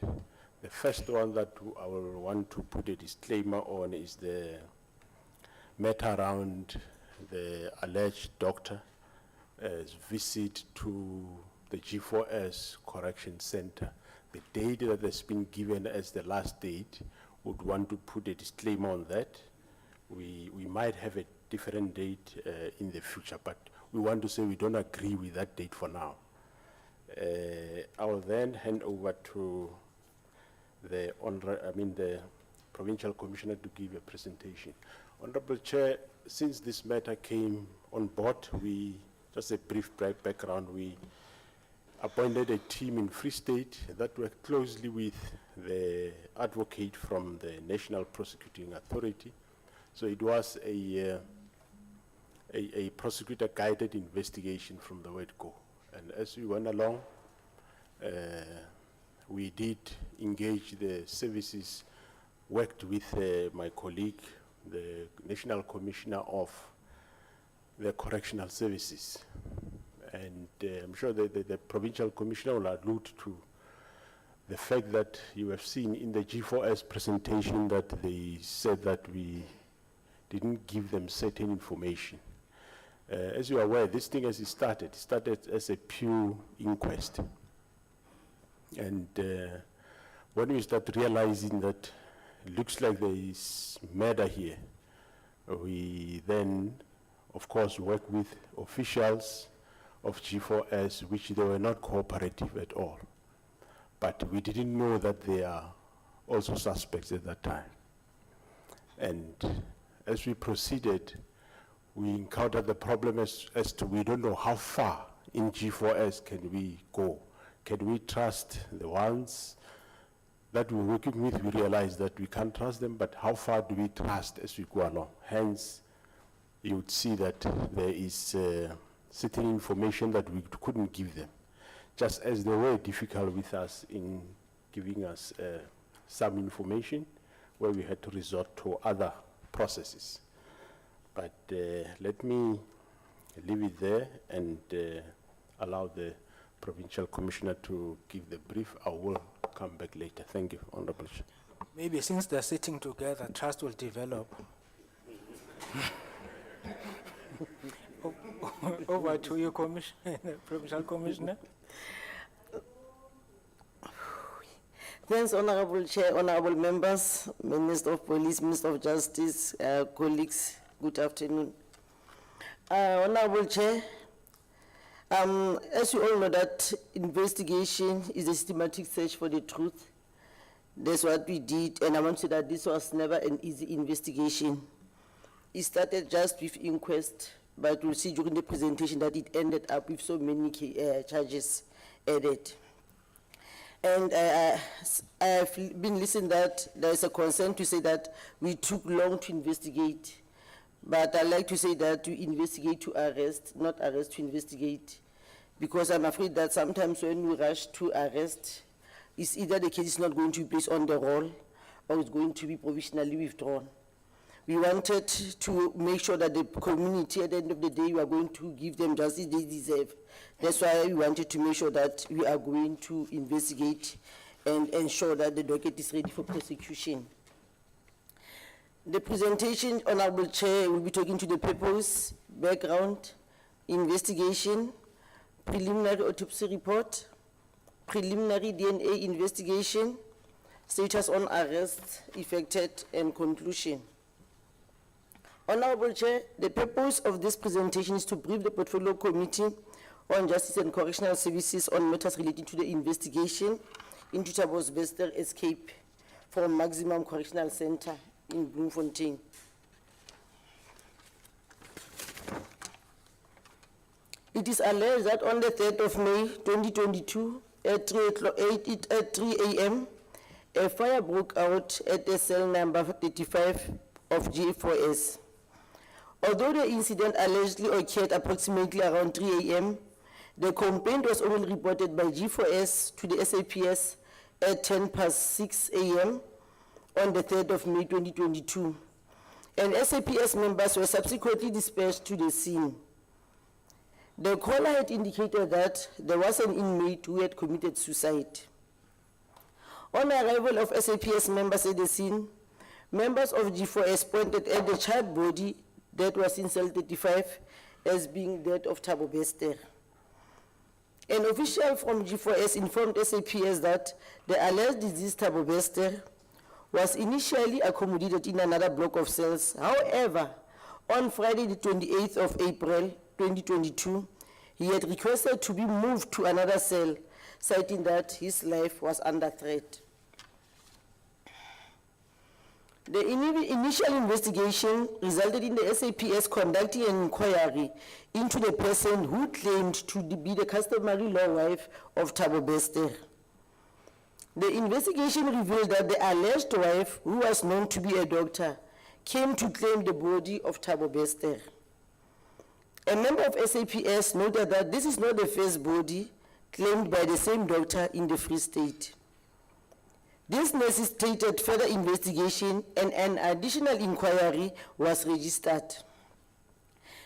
The first one that I will want to put a disclaimer on is the matter around the alleged doctor's visit to the G4S Correction Center. The date that has been given as the last date, would want to put a disclaimer on that. We might have a different date in the future, but we want to say we don't agree with that date for now. I will then hand over to the Provincial Commissioner to give a presentation. Honorable Chair, since this matter came on board, just a brief background, we appointed a team in Free State that worked closely with the advocate from the National Prosecuting Authority. So it was a prosecutor-guided investigation from the word go. And as we went along, we did engage the services, worked with my colleague, the National Commissioner of the Correctional Services. And I'm sure that the Provincial Commissioner will allude to the fact that you have seen in the G4S presentation that they said that we didn't give them certain information. As you are aware, this thing as it started as a pure inquest. And when we start realizing that it looks like there is murder here, we then, of course, work with officials of G4S, which they were not cooperative at all. But we didn't know that they are also suspects at that time. And as we proceeded, we encountered the problem as to we don't know how far in G4S can we go. Can we trust the ones that we're working with? We realized that we can't trust them, but how far do we trust as we go along? Hence, you would see that there is certain information that we couldn't give them, just as they were difficult with us in giving us some information where we had to resort to other processes. But let me leave it there and allow the Provincial Commissioner to give the brief. I will come back later. Thank you, Honorable Chair.
Maybe since they're sitting together, trust will develop. Over to you, Commissioner, Provincial Commissioner.
Thanks, Honorable Chair, honorable members, Minister of Police, Minister of Justice, colleagues, good afternoon. Honorable Chair, as you all know, that investigation is a systematic search for the truth. That's what we did, and I want to say that this was never an easy investigation. It started just with inquest, but we'll see during the presentation that it ended up with so many charges added. And I have been listening that there's a concern to say that we took long to investigate. But I like to say that we investigate to arrest, not arrest to investigate. Because I'm afraid that sometimes when we rush to arrest, it's either the case is not going to be placed on the roll or it's going to be provisionally withdrawn. We wanted to make sure that the community, at the end of the day, we are going to give them justice they deserve. That's why we wanted to make sure that we are going to investigate and ensure that the docket is ready for prosecution. The presentation, Honorable Chair, will be talking to the purpose, background, investigation, preliminary autopsy report, preliminary DNA investigation, status on arrest effected, and conclusion. Honorable Chair, the purpose of this presentation is to brief the Portfolio Committee on Justice and Correctional Services on matters relating to the investigation into Thabo's Bester escape from Maximum Correctional Center in Bloemfontein. It is alleged that on the 3rd of May 2022 at 3 a.m., a fire broke out at the cell number 35 of G4S. Although the incident allegedly occurred approximately around 3 a.m., the complaint was only reported by G4S to the SAPS at 6:10 a.m. on the 3rd of May 2022, and SAPS members were subsequently dispatched to the scene. The caller had indicated that there was an inmate who had committed suicide. On arrival of SAPS members at the scene, members of G4S pointed at the charred body that was in cell 35 as being that of Thabo Bester. An official from G4S informed SAPS that the alleged deceased Thabo Bester was initially accommodated in another block of cells. However, on Friday the 28th of April 2022, he had requested to be moved to another cell, citing that his life was under threat. The initial investigation resulted in the SAPS conducting an inquiry into the person who claimed to be the customary law wife of Thabo Bester. The investigation revealed that the alleged wife, who was known to be a doctor, came to claim the body of Thabo Bester. A member of SAPS noted that this is not the first body claimed by the same doctor in the Free State. This necessitated further investigation and an additional inquiry was registered.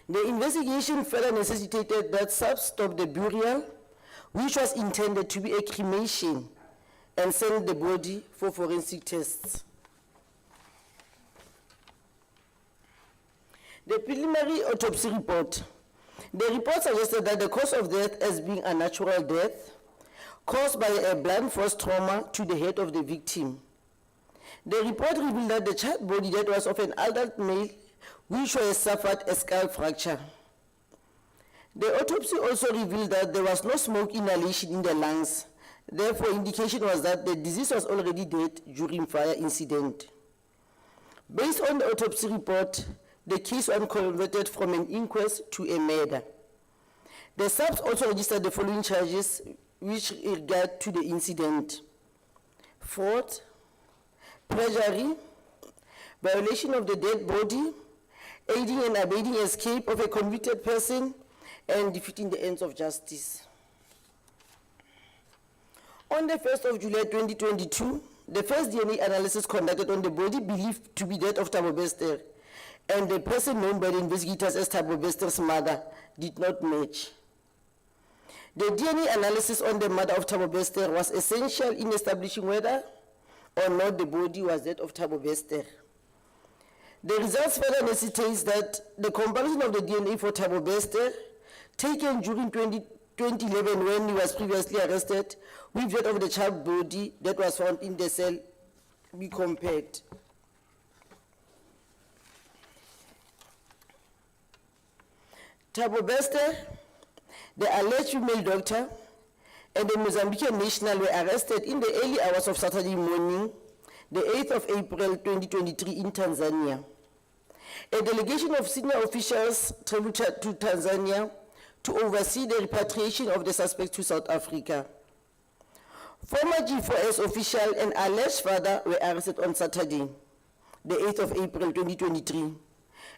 The investigation further necessitated that SAPS stop the burial, which was intended to be a cremation, and send the body for forensic tests. The preliminary autopsy report. The report suggested that the cause of death as being a natural death caused by a blunt force trauma to the head of the victim. The report revealed that the charred body that was of an adult male which has suffered a skull fracture. The autopsy also revealed that there was no smoke inhalation in the lungs. Therefore, indication was that the deceased was already dead during fire incident. Based on the autopsy report, the case was converted from an inquest to a murder. The SAPS also registered the following charges which regard to the incident: fraud, perjury, violation of the dead body, aiding and abetting escape of a convicted person, and defeating the ends of justice. On the 1st of July 2022, the first DNA analysis conducted on the body believed to be that of Thabo Bester, and the person known by the investigators as Thabo Bester's mother did not match. The DNA analysis on the mother of Thabo Bester was essential in establishing whether or not the body was that of Thabo Bester. The results further necessitates that the comparison of the DNA for Thabo Bester, taken during 2011 when he was previously arrested, with that of the child body that was found in the cell, be compared. Thabo Bester, the alleged female doctor, and the Mozambican national were arrested in the early hours of Saturday morning, the 8th of April 2023 in Tanzania. A delegation of senior officials traveled to Tanzania to oversee the repatriation of the suspect to South Africa. Former G4S official and alleged father were arrested on Saturday, the 8th of April 2023,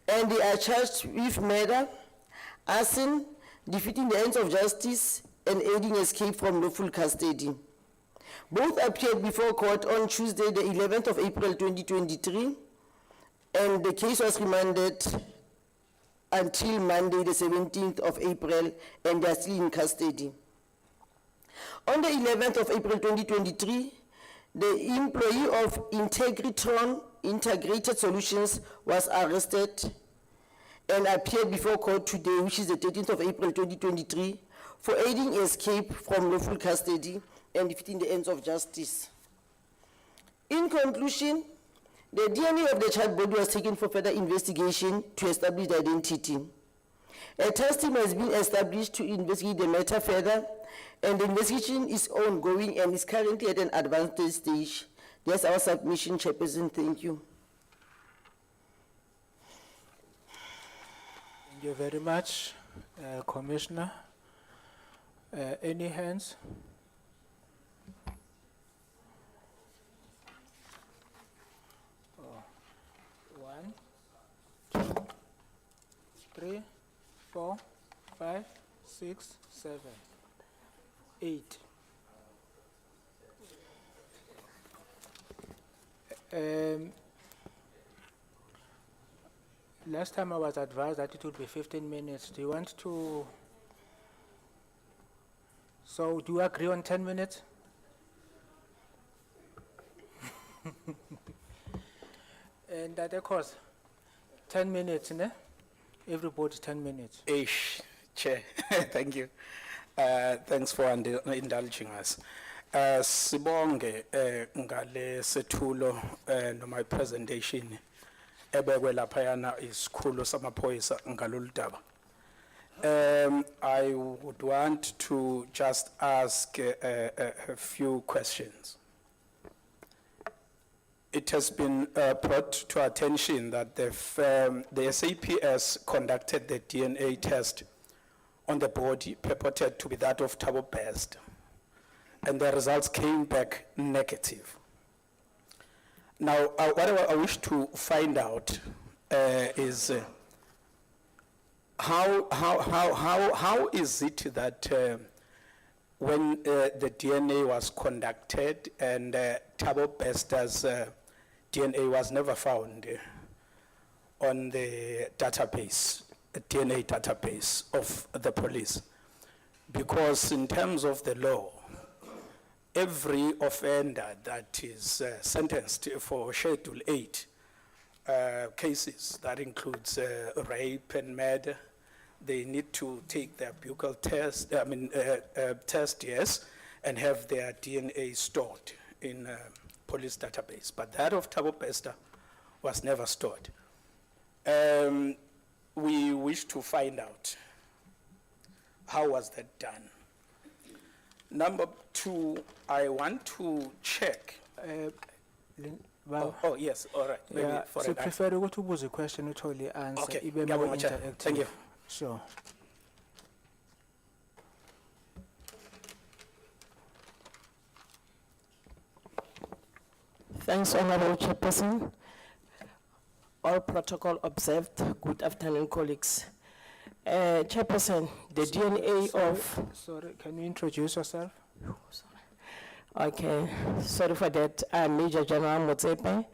and they are charged with murder, arson, defeating the ends of justice, and aiding escape from lawful custody. Both appeared before court on Tuesday, the 11th of April 2023, and the case was remanded until Monday, the 17th of April, and they are still in custody. On the 11th of April 2023, the employee of Integritron Integrated Solutions was arrested and appeared before court today, which is the 13th of April 2023, for aiding escape from lawful custody and defeating the ends of justice. In conclusion, the DNA of the child body was taken for further investigation to establish the identity. A task team has been established to investigate the matter further, and the investigation is ongoing and is currently at an advanced stage. That's our submission, Chairperson. Thank you.
Thank you very much, Commissioner. Any hands? Oh. 1, 2, 3, 4, 5, 6, 7, 8. Last time I was advised that it would be 15 minutes. Do you want to So do you agree on 10 minutes? And that, of course, 10 minutes, ne? Everybody 10 minutes.
Ish, Chair, thank you. Thanks for indulging us. Sibonge ngale sethulo no my presentation ebekwe laphayana isikhulu samaphoyisa ngalolu daba. I would want to just ask a few questions. It has been brought to attention that the SAPS conducted the DNA test on the body purported to be that of Thabo Best, and the results came back negative. Now, what I wish to find out is how is it that when the DNA was conducted and Thabo Best's DNA was never found on the database, DNA database of the police? Because in terms of the law, every offender that is sentenced for Schedule 8 cases, that includes rape and murder, they need to take their buccal test, test, yes, and have their DNA stored in police database. But that of Thabo Bester was never stored. We wish to find out how was that done. Number two, I want to check. Oh, yes, all right. Maybe
Yeah,
for
so
an
prefer to pose a question to totally answer.
Okay,
Ibe
ngiyabonga,
more
Chair.
interactive.
Thank you.
Sure.
Thanks, Honorable Chairperson. All protocol observed. Good afternoon, colleagues. Chairperson, the DNA of...
Sorry, can you introduce yourself?
Okay, sorry for that. I'm Major General Motsepe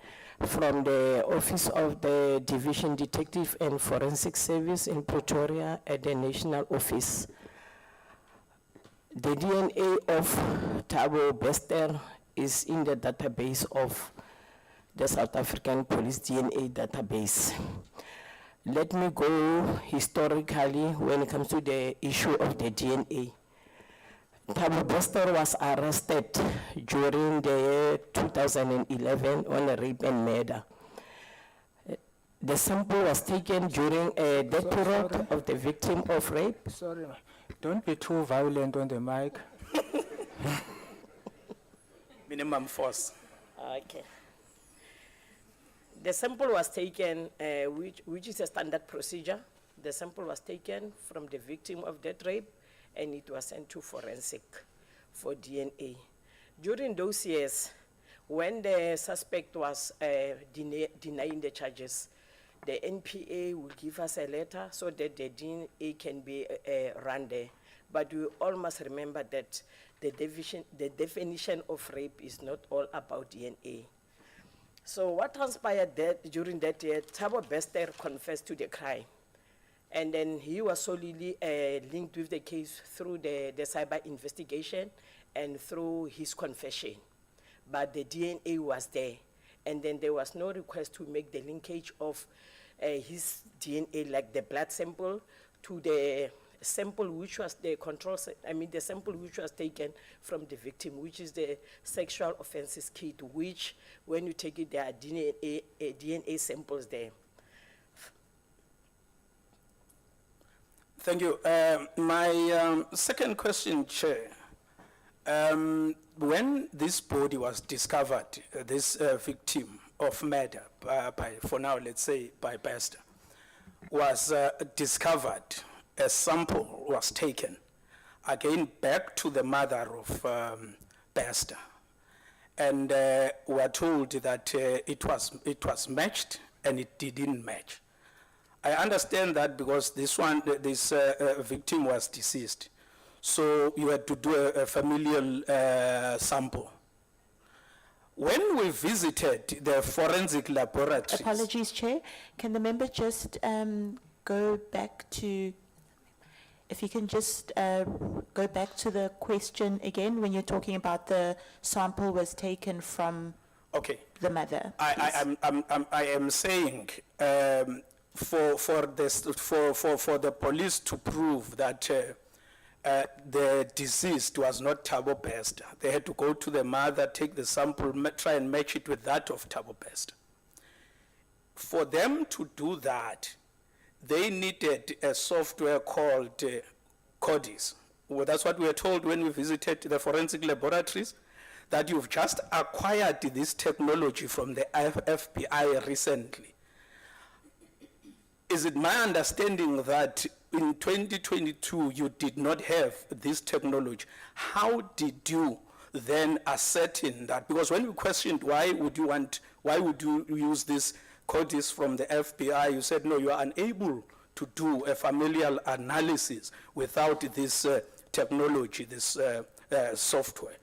from the Office of the Division Detective and Forensic Service in Pretoria at the National Office. The DNA of Thabo Bester is in the database of the South African Police DNA database. Let me go historically when it comes to the issue of the DNA. Thabo Bester was arrested during the year 2011 on a rape and murder. The sample was taken during a death period of the victim of rape.
Sorry, don't be too violent on the mic.
Minimum force.
Okay. The sample was taken, which is a standard procedure. The sample was taken from the victim of that rape, and it was sent to forensic for DNA. During those years, when the suspect was denying the charges, the NPA will give us a letter so that the DNA can be run there. But we all must remember that the definition of rape is not all about DNA. So what transpired during that year, Thabo Bester confessed to the crime. And then he was solely linked with the case through the cyber investigation and through his confession. But the DNA was there. And then there was no request to make the linkage of his DNA, like the blood sample, to the sample which was the the sample which was taken from the victim, which is the sexual offenses kit, which when you take it, there are DNA samples there.
Thank you. My second question, Chair. When this body was discovered, this victim of murder, for now, let's say by Bester, was discovered, a sample was taken, again back to the mother of Bester. And we are told that it was matched and it didn't match. I understand that because this victim was deceased. So you had to do a familial sample. When we visited the forensic laboratories...
Apologies, Chair. Can the member just go back to... if you can just go back to the question again, when you're talking about the sample was taken from
Okay.
the mother.
I am saying, for the police to prove that the deceased was not Thabo Bester, they had to go to the mother, take the sample, try and match it with that of Thabo Bester. For them to do that, they needed a software called CODIS. Well, that's what we were told when we visited the forensic laboratories, that you've just acquired this technology from the FBI recently. Is it my understanding that in 2022 you did not have this technology? How did you then ascertain that? Because when we questioned why would you use this CODIS from the FBI, you said no, you are unable to do a familial analysis without this technology, this software.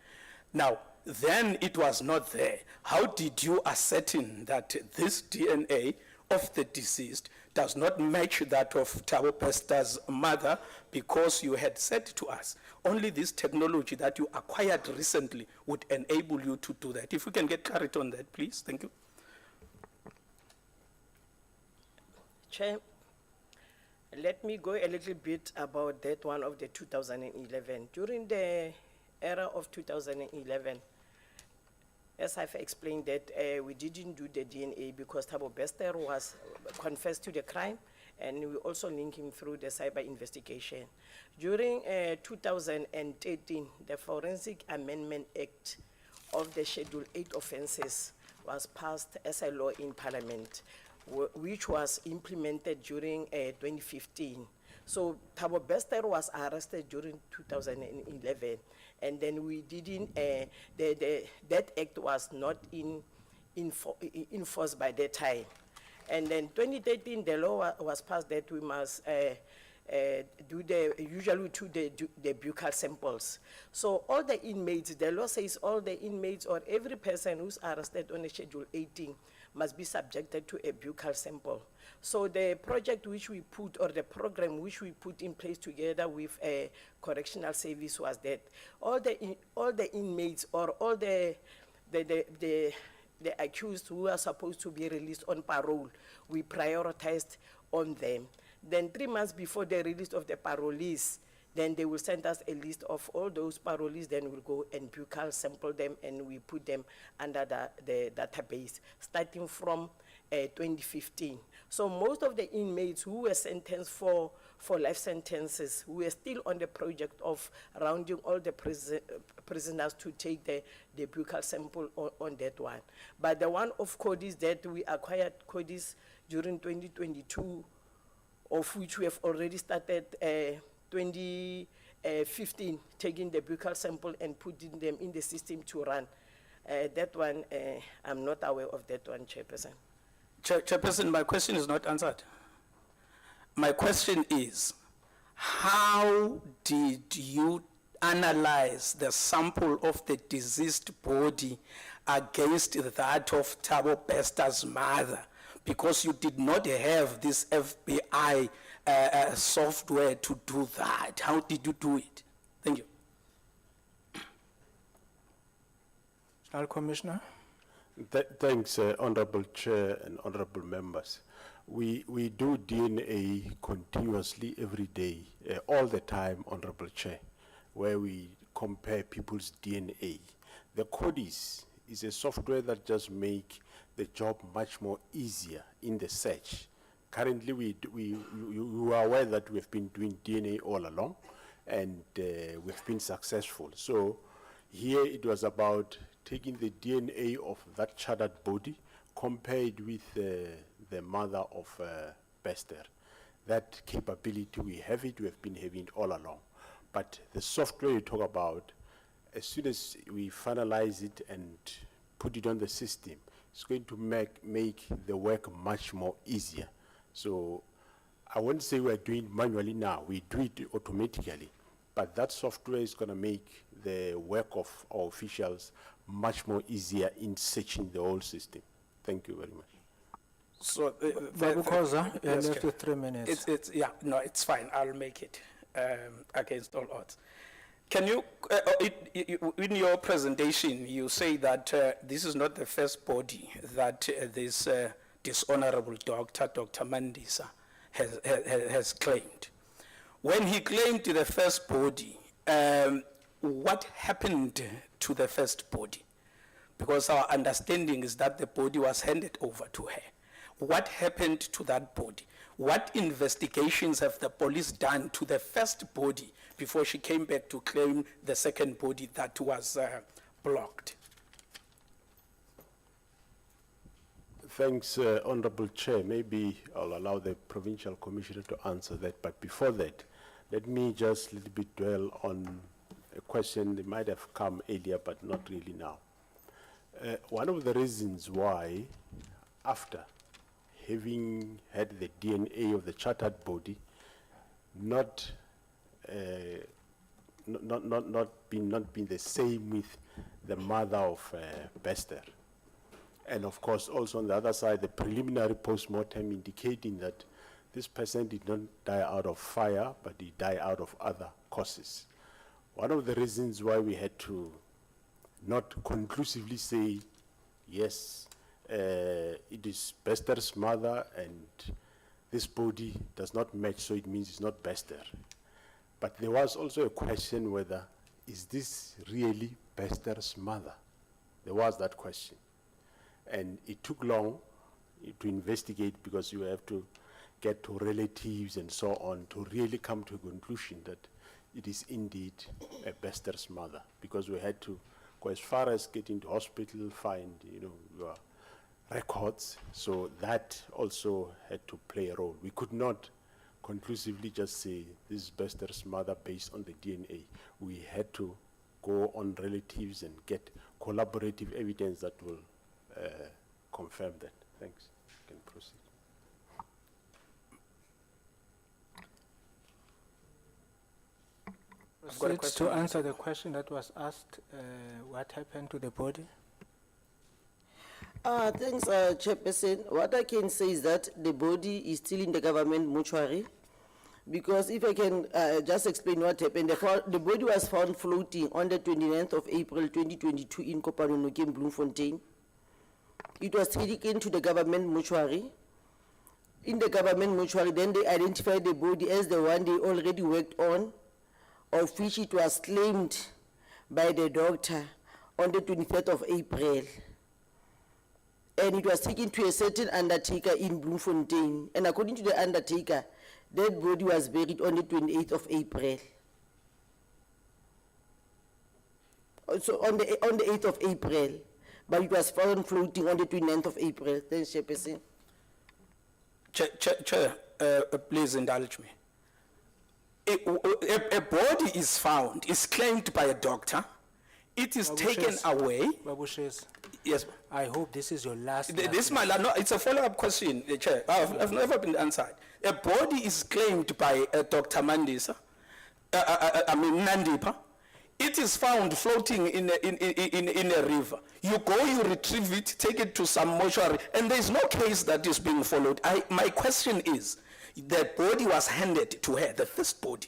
Now, then it was not there. How did you ascertain that this DNA of the deceased does not match that of Thabo Bester's mother, because you had said to us only this technology that you acquired recently would enable you to do that? If we can get clarity on that, please. Thank you.
Chair, let me go a little bit about that one of the 2011. During the era of 2011, as I've explained that we didn't do the DNA because Thabo Bester was confessed to the crime, and we also link him through the cyber investigation. During 2013, the Forensic Amendment Act of the Schedule 8 offenses was passed as a law in Parliament, which was implemented during 2015. So Thabo Bester was arrested during 2011, and then we didn't, that act was not enforced by that time. And then 2013, the law was passed that we must usually do the buccal samples. So all the inmates, the law says all the inmates or every person who's arrested on a Schedule 18 must be subjected to a buccal sample. So the project which we put, or the program which we put in place together with a correctional service, was that all the inmates or all the accused who are supposed to be released on parole, we prioritized on them. Then 3 months before the release of the parolees, then they will send us a list of all those parolees, then we'll go and buccal sample them, and we put them under the database, starting from 2015. So most of the inmates who were sentenced for life sentences, we are still on the project of rounding all the prisoners to take the buccal sample on that one. But the one of CODIS that we acquired CODIS during 2022, of which we have already started 2015, taking the buccal sample and putting them in the system to run. That one, I'm not aware of that one, Chairperson.
Chairperson, my question is not answered. My question is, how did you analyze the sample of the deceased body against that of Thabo Bester's mother? Because you did not have this FBI software to do that. How did you do it? Thank you.
National Commissioner.
Thanks, Honorable Chair and Honorable Members. We do DNA continuously every day, all the time, Honorable Chair, where we compare people's DNA. The CODIS is a software that just makes the job much more easier in the search. Currently, you are aware that we've been doing DNA all along, and we've been successful. So here it was about taking the DNA of that chartered body, compared with the mother of Bester. That capability, we have it, we have been having it all along. But the software you talk about, as soon as we finalize it and put it on the system, it's going to make the work much more easier. So I won't say we're doing it manually now, we do it automatically, but that software is going to make the work of our officials much more easier in searching the whole system. Thank you very much.
So,
Babu Khoza, you
yes,
left with 3 minutes.
Yeah, no, it's fine, I'll make it. against all odds. Can you, in your presentation, you say that this is not the first body that this dishonorable doctor, Dr. Mandisa, has claimed. When he claimed the first body, what happened to the first body? Because our understanding is that the body was handed over to her. What happened to that body? What investigations have the police done to the first body before she came back to claim the second body that was blocked?
Thanks, Honorable Chair. Maybe I'll allow the Provincial Commissioner to answer that. But before that, let me just a little bit dwell on a question that might have come earlier, but not really now. One of the reasons why, after having had the DNA of the chartered body not been the same with the mother of Bester, and of course also on the other side the preliminary post-mortem indicating that this person did not die out of fire, but he died out of other causes. One of the reasons why we had to not conclusively say yes, it is Bester's mother and this body does not match, so it means it's not Bester. But there was also a question whether, is this really Bester's mother? There was that question. And it took long to investigate because you have to get to relatives and so on to really come to a conclusion that it is indeed a Bester's mother, because we had to go as far as getting to hospital, find, your records. So that also had to play a role. We could not conclusively just say this is Bester's mother based on the DNA. We had to go on relatives and get collaborative evidence that will confirm that. Thanks. You can proceed.
To answer the question that was asked, what happened to the body?
Thanks, Chairperson. What I can say is that the body is still in the government mortuary, because if I can just explain what happened, the body was found floating on the 29th of April 2022 in Kopanonoke, Bloemfontein. It was taken to the government mortuary. In the government mortuary, then they identified the body as the one they already worked on, of which it was claimed by the doctor on the 23rd of April. And it was taken to a certain undertaker in Bloemfontein. And according to the undertaker, that body was buried on the 28th of April. So on the 8th of April, but it was found floating on the 29th of April. Thanks, Chairperson.
Chair, please indulge me. A body is found, is claimed by a doctor, it is taken away.
Babushes,
Yes.
I hope this is your last.
This is my last, no, it's a follow-up question, Chair. I've never been answered. A body is claimed by Dr. Mandisa, Nandipa. It is found floating in a river. You go, you retrieve it, take it to some mortuary, and there is no case that is being followed. My question is, the body was handed to her, the first body.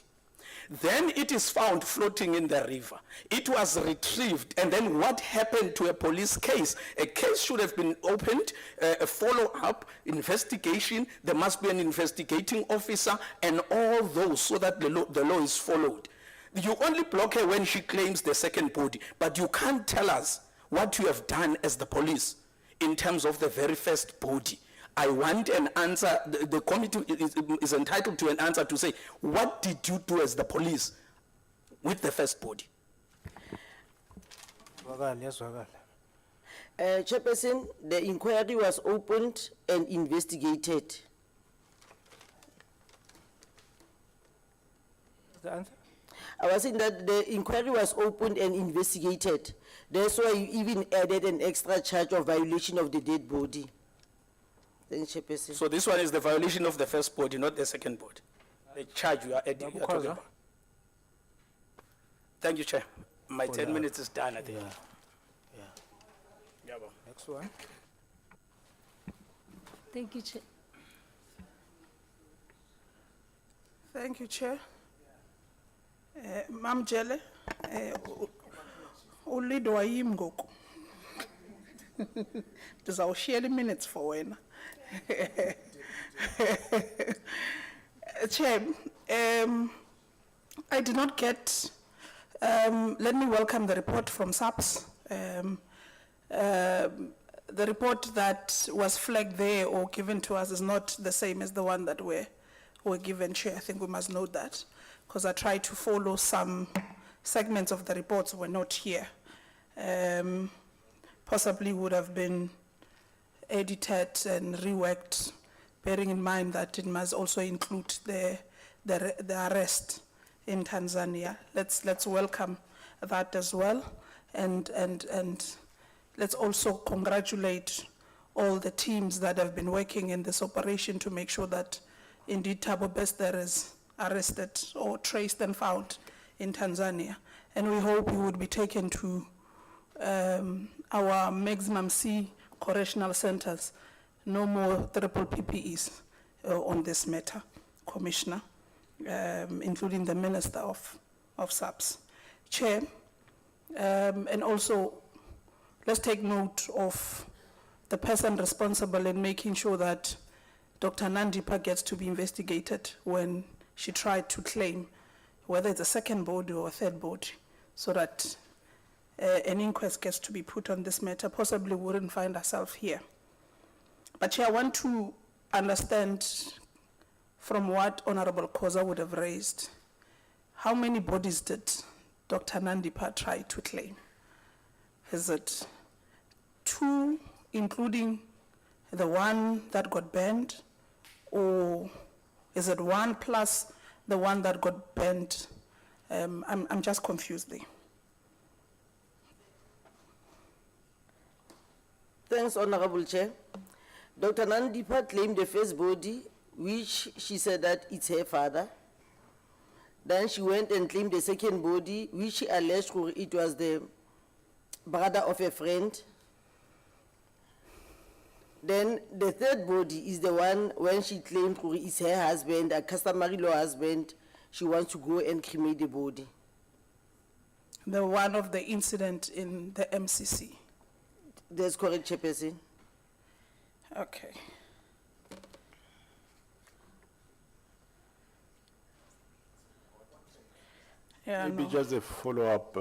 Then it is found floating in the river. It was retrieved, and then what happened to a police case? A case should have been opened, a follow-up investigation. There must be an investigating officer and all those, so that the law is followed. You only block her when she claims the second body, but you can't tell us what you have done as the police in terms of the very first body. I want an answer. The committee is entitled to an answer to say, what did you do as the police with the first body?
Chairperson, the inquiry was opened and investigated.
The answer?
I was saying that the inquiry was opened and investigated. That's why you even added an extra charge of violation of the dead body. Thanks, Chairperson.
So this one is the violation of the first body, not the second body. The charge you are adding. You are talking about. Thank you, Chair. My 10 minutes is done, I think.
Yeah. Next one.
Thank you, Chair.
Thank you, Chair. Mam Jele, ulead wa yim ngoku. Ndizawushiyela minutes for wena. Chair, I did not get, let me welcome the report from SAPS. The report that was flagged there or given to us is not the same as the one that were given, Chair. I think we must note that, because I tried to follow some segments of the reports were not here. Possibly would have been edited and reworked, bearing in mind that it must also include the arrest in Tanzania. Let's welcome that as well, and let's also congratulate all the teams that have been working in this operation to make sure that indeed Thabo Bester is arrested or traced and found in Tanzania. And we hope he would be taken to our maximum C correctional centers. No more triple PPEs on this matter, Commissioner, including the Minister of SAPS. Chair, and also let's take note of the person responsible in making sure that Dr. Nandipa gets to be investigated when she tried to claim whether it's a second body or a third body, so that an inquest gets to be put on this matter. Possibly wouldn't find herself here. But Chair, I want to understand from what Honorable Koza would have raised, how many bodies did Dr. Nandipa try to claim? Is it 2, including the one that got burned, or is it 1 plus the one that got burned? I'm just confused there.
Thanks, Honorable Chair. Dr. Nandipa claimed the first body, which she said that it's her father. Then she went and claimed the second body, which she alleged it was the brother of a friend. Then the third body is the one when she claimed it's her husband, a customary law husband. She wants to go and cremate the body.
The one of the incident in the MCC.
That's correct, Chairperson.
Okay. Yeah,
Maybe
no.
just a follow-up,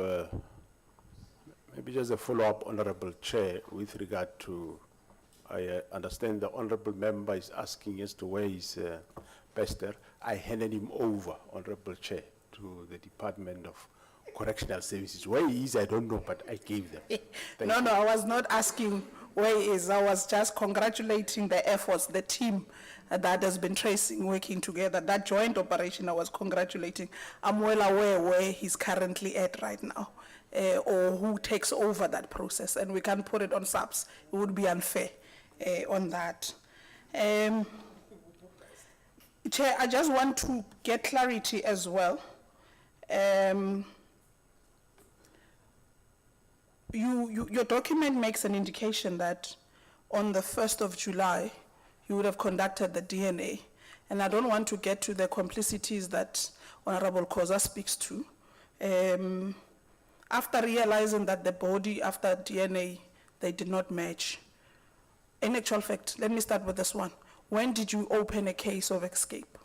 Honorable Chair, with regard to, I understand the Honorable Member is asking as to where is Bester. I handed him over, Honorable Chair, to the Department of Correctional Services. Where he is, I don't know, but I gave them. Thank you.
No, I was not asking where he is. I was just congratulating the efforts, the team that has been tracing, working together. That joint operation, I was congratulating. I'm well aware where he's currently at right now, or who takes over that process, and we can't put it on SAPS. It would be unfair on that. Chair, I just want to get clarity as well. Your document makes an indication that on the 1st of July, you would have conducted the DNA. And I don't want to get to the complicities that Honorable Koza speaks to. After realizing that the body, after DNA, they did not match. In actual fact, let me start with this one. When did you open a case of escape?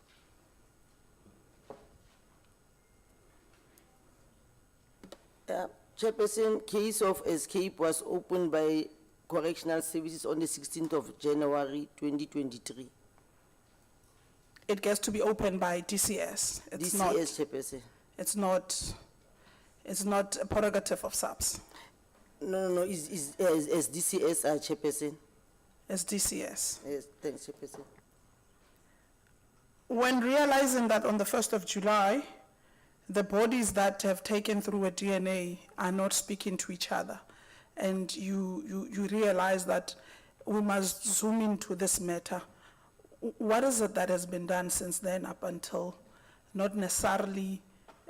Chairperson, case of escape was opened by Correctional Services on the 16th of January 2023.
It gets to be opened by DCS. It's not,
Chairperson.
it's not a prerogative of SAPS.
No, it's DCS, Chairperson.
It's DCS.
Yes, thanks, Chairperson.
When realizing that on the 1st of July, the bodies that have taken through a DNA are not speaking to each other, and you realize that we must zoom into this matter, what is it that has been done since then up until, not necessarily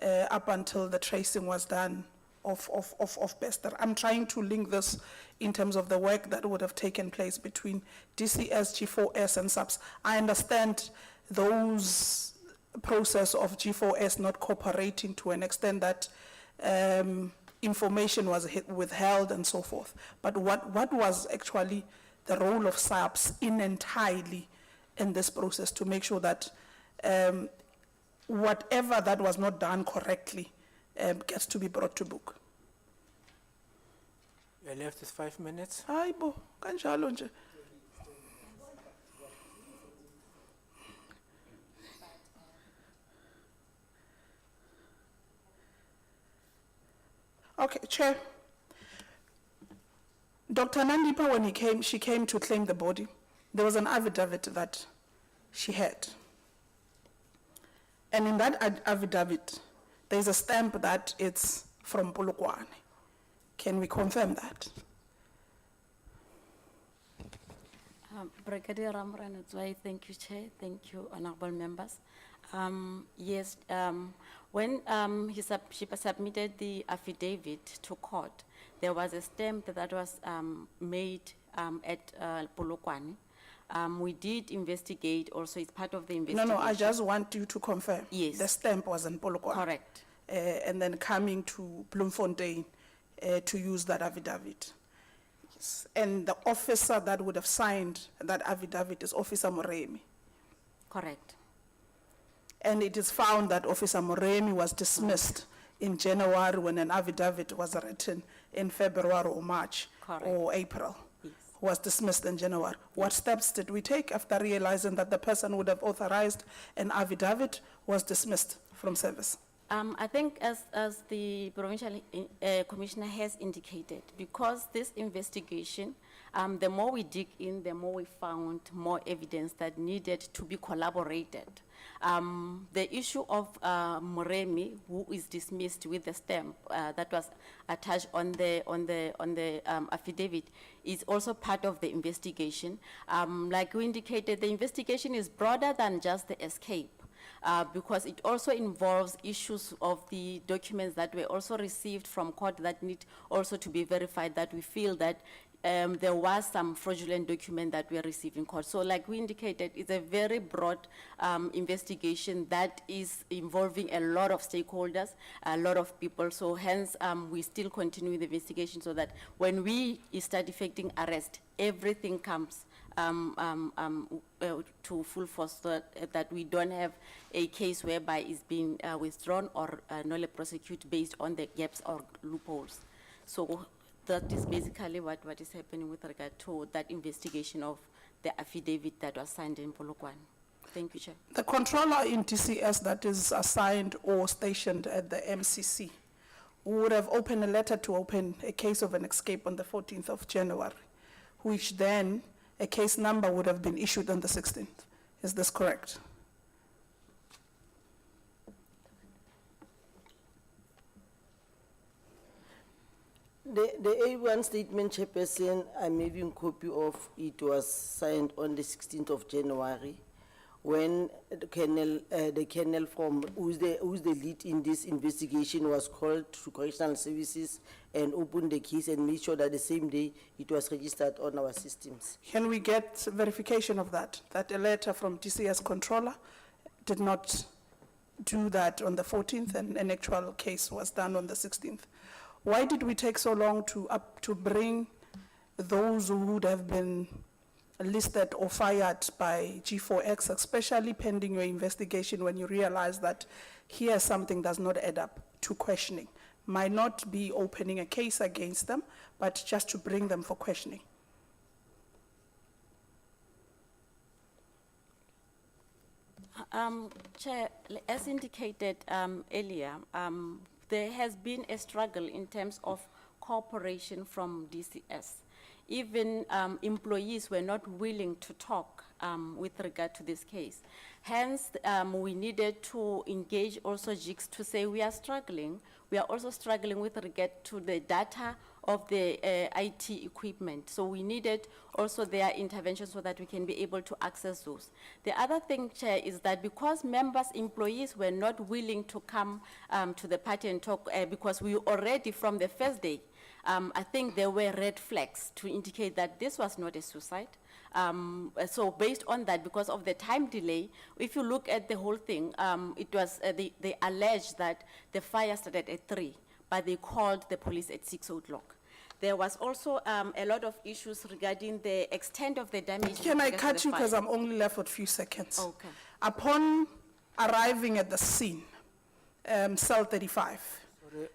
up until the tracing was done of Bester? I'm trying to link this in terms of the work that would have taken place between DCS, G4S, and SAPS. I understand those process of G4S not cooperating to an extent that information was withheld and so forth. But what was actually the role of SAPS entirely in this process to make sure that whatever that was not done correctly gets to be brought to book?
You're left with 5 minutes.
Hayi bo, kanjalo nje. Okay, Chair. Dr. Nandipa, when she came to claim the body, there was an affidavit that she had. And in that affidavit, there's a stamp that it's from Polokwane. Can we confirm that?
Brigadier Ramranadzwai, thank you, Chair. Thank you, honorable members. Yes, when she submitted the affidavit to court, there was a stamp that was made at Polokwane. We did investigate also, it's part of the investigation.
No, I just want you to confirm.
Yes.
The stamp was in Polokwane.
Correct.
And then coming to Bloemfontein to use that affidavit. Yes. And the officer that would have signed that affidavit is Officer Moremi.
Correct.
And it is found that Officer Moremi was dismissed in January when an affidavit was written in February or March.
Correct.
Or April.
Yes.
Was dismissed in January. What steps did we take after realizing that the person would have authorized an affidavit was dismissed from service?
I think as the provincial commissioner has indicated, because this investigation, the more we dig in, the more we found more evidence that needed to be collaborated. The issue of Moremi, who is dismissed with the stamp that was attached on the affidavit, is also part of the investigation. Like we indicated, the investigation is broader than just the escape. Because it also involves issues of the documents that were also received from court that need also to be verified, that we feel that there was some fraudulent document that we received in court. So like we indicated, it's a very broad investigation that is involving a lot of stakeholders, a lot of people. So hence, we still continue the investigation so that when we start effecting arrest, everything comes to full force, so that we don't have a case whereby it's been withdrawn or null prosecute based on the gaps or loopholes. So that is basically what is happening with regard to that investigation of the affidavit that was signed in Polokwane. Thank you, Chair.
The controller in TCS that is assigned or stationed at the MCC would have opened a letter to open a case of an escape on the 14th of January, which then a case number would have been issued on the 16th. Is this correct?
The A1 statement, Chairperson, I'm having a copy of it, was signed on the 16th of January when the colonel from who's the lead in this investigation was called to Correctional Services and opened the case and made sure that the same day it was registered on our systems.
Can we get verification of that a letter from TCS controller did not do that on the 14th and an actual case was done on the 16th? Why did we take so long to bring those who would have been listed or fired by G4X, especially pending your investigation, when you realize that here something does not add up to questioning? Might not be opening a case against them, but just to bring them for questioning.
Chair, as indicated earlier, there has been a struggle in terms of cooperation from DCS. Even employees were not willing to talk with regard to this case. Hence, we needed to engage also JICS to say we are struggling. We are also struggling with regard to the data of the IT equipment. So we needed also their intervention so that we can be able to access those. The other thing, Chair, is that because members, employees were not willing to come to the party and talk, because we already from the first day I think there were red flags to indicate that this was not a suicide. So based on that, because of the time delay, if you look at the whole thing, it was, they alleged that the fire started at 3, but they called the police at 6 o'clock. There was also a lot of issues regarding the extent of the damage.
Can I
with regards to
cut
the
you because
fire.
I'm only left with a few seconds?
Okay.
Upon arriving at the scene, cell 35,
Sorry,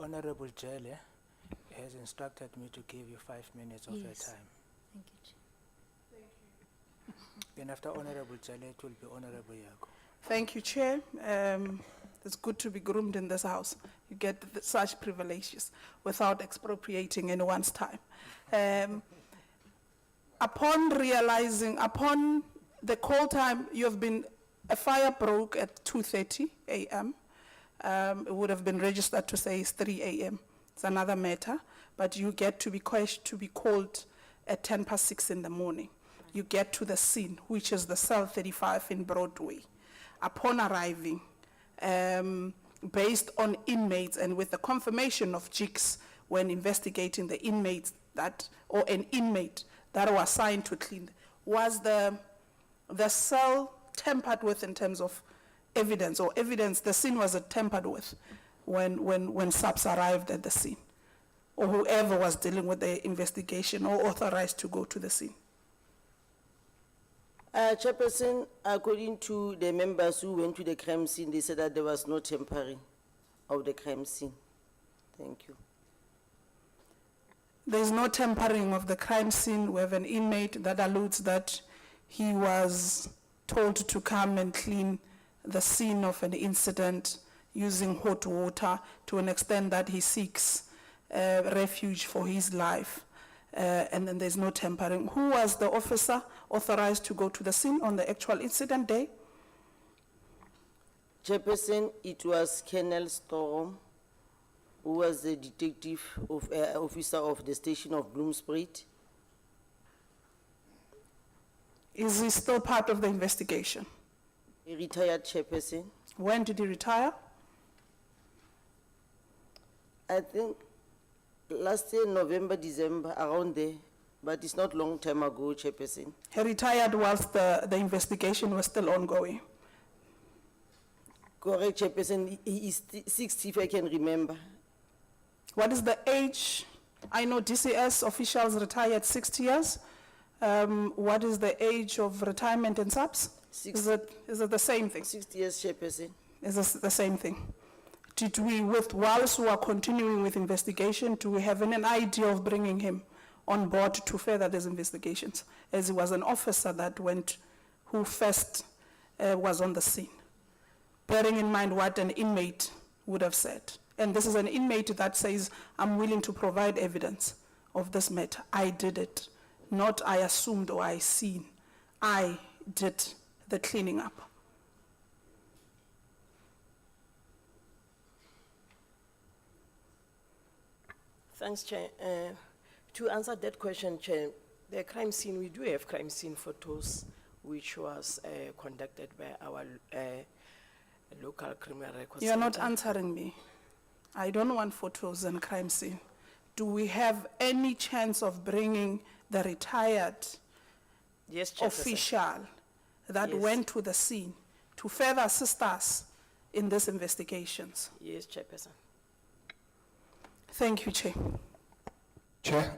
Honorable Jele has instructed me to give you 5 minutes of your
Yes.
time.
Thank you, Chair.
Then after Honorable Jele, it will be Honorable Yako.
Thank you, Chair. It's good to be groomed in this house. You get such privileges without expropriating anyone's time. Upon realizing, upon the call time, a fire broke at 2:30 a.m. It would have been registered to say it's 3 a.m. It's another matter, but you get to be called at 6:10 in the morning. You get to the scene, which is the cell 35 in Broadway. Upon arriving, based on inmates and with the confirmation of jigs when investigating the inmates or an inmate that was assigned to clean, was the cell tampered with in terms of evidence, or evidence, the scene was tampered with when SAPS arrived at the scene, or whoever was dealing with the investigation or authorized to go to the scene?
Chairperson, according to the members who went to the crime scene, they said that there was no tampering of the crime scene. Thank you.
There's no tampering of the crime scene. We have an inmate that alludes that he was told to come and clean the scene of an incident using hot water to an extent that he seeks refuge for his life. And then there's no tampering. Who was the officer authorized to go to the scene on the actual incident day?
Chairperson, it was Colonel Storm, who was the detective officer of the station of Bloomsbury.
Is he still part of the investigation?
A retired chairperson.
When did he retire?
I think last year, November, December, around there, but it's not long time ago, chairperson.
He retired whilst the investigation was still ongoing.
Correct, chairperson. He is 60, if I can remember.
What is the age? I know DCS officials retire at 60 years. What is the age of retirement in SAPS? Is it the same thing?
60 years, chairperson.
Is this the same thing? Did we, whilst we are continuing with investigation, do we have an idea of bringing him on board to further these investigations, as he was an officer who first was on the scene, bearing in mind what an inmate would have said? And this is an inmate that says, I'm willing to provide evidence of this matter. I did it, not I assumed or I seen. I did the cleaning up.
Thanks, Chair. To answer that question, Chair, the crime scene, we do have crime scene photos, which was conducted by our local criminal records.
You are not
center.
answering me. I don't want photos and crime scene. Do we have any chance of bringing the retired
Yes, Chairperson.
official that
Yes.
went to the scene to further assist us in these investigations?
Yes, Chairperson.
Thank you, Chair.
Chair,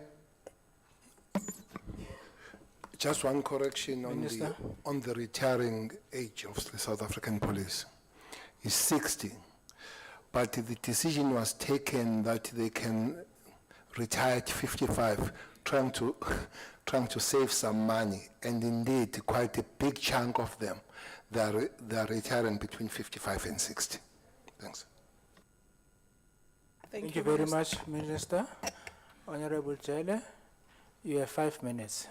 just one correction
Minister.
on the retiring age of the South African police. It's 60, but the decision was taken that they can retire at 55, trying to save some money, and indeed quite a big chunk of them, they're retiring between 55 and 60. Thanks.
Thank you very much, Minister. Honorable Jele, you have 5 minutes.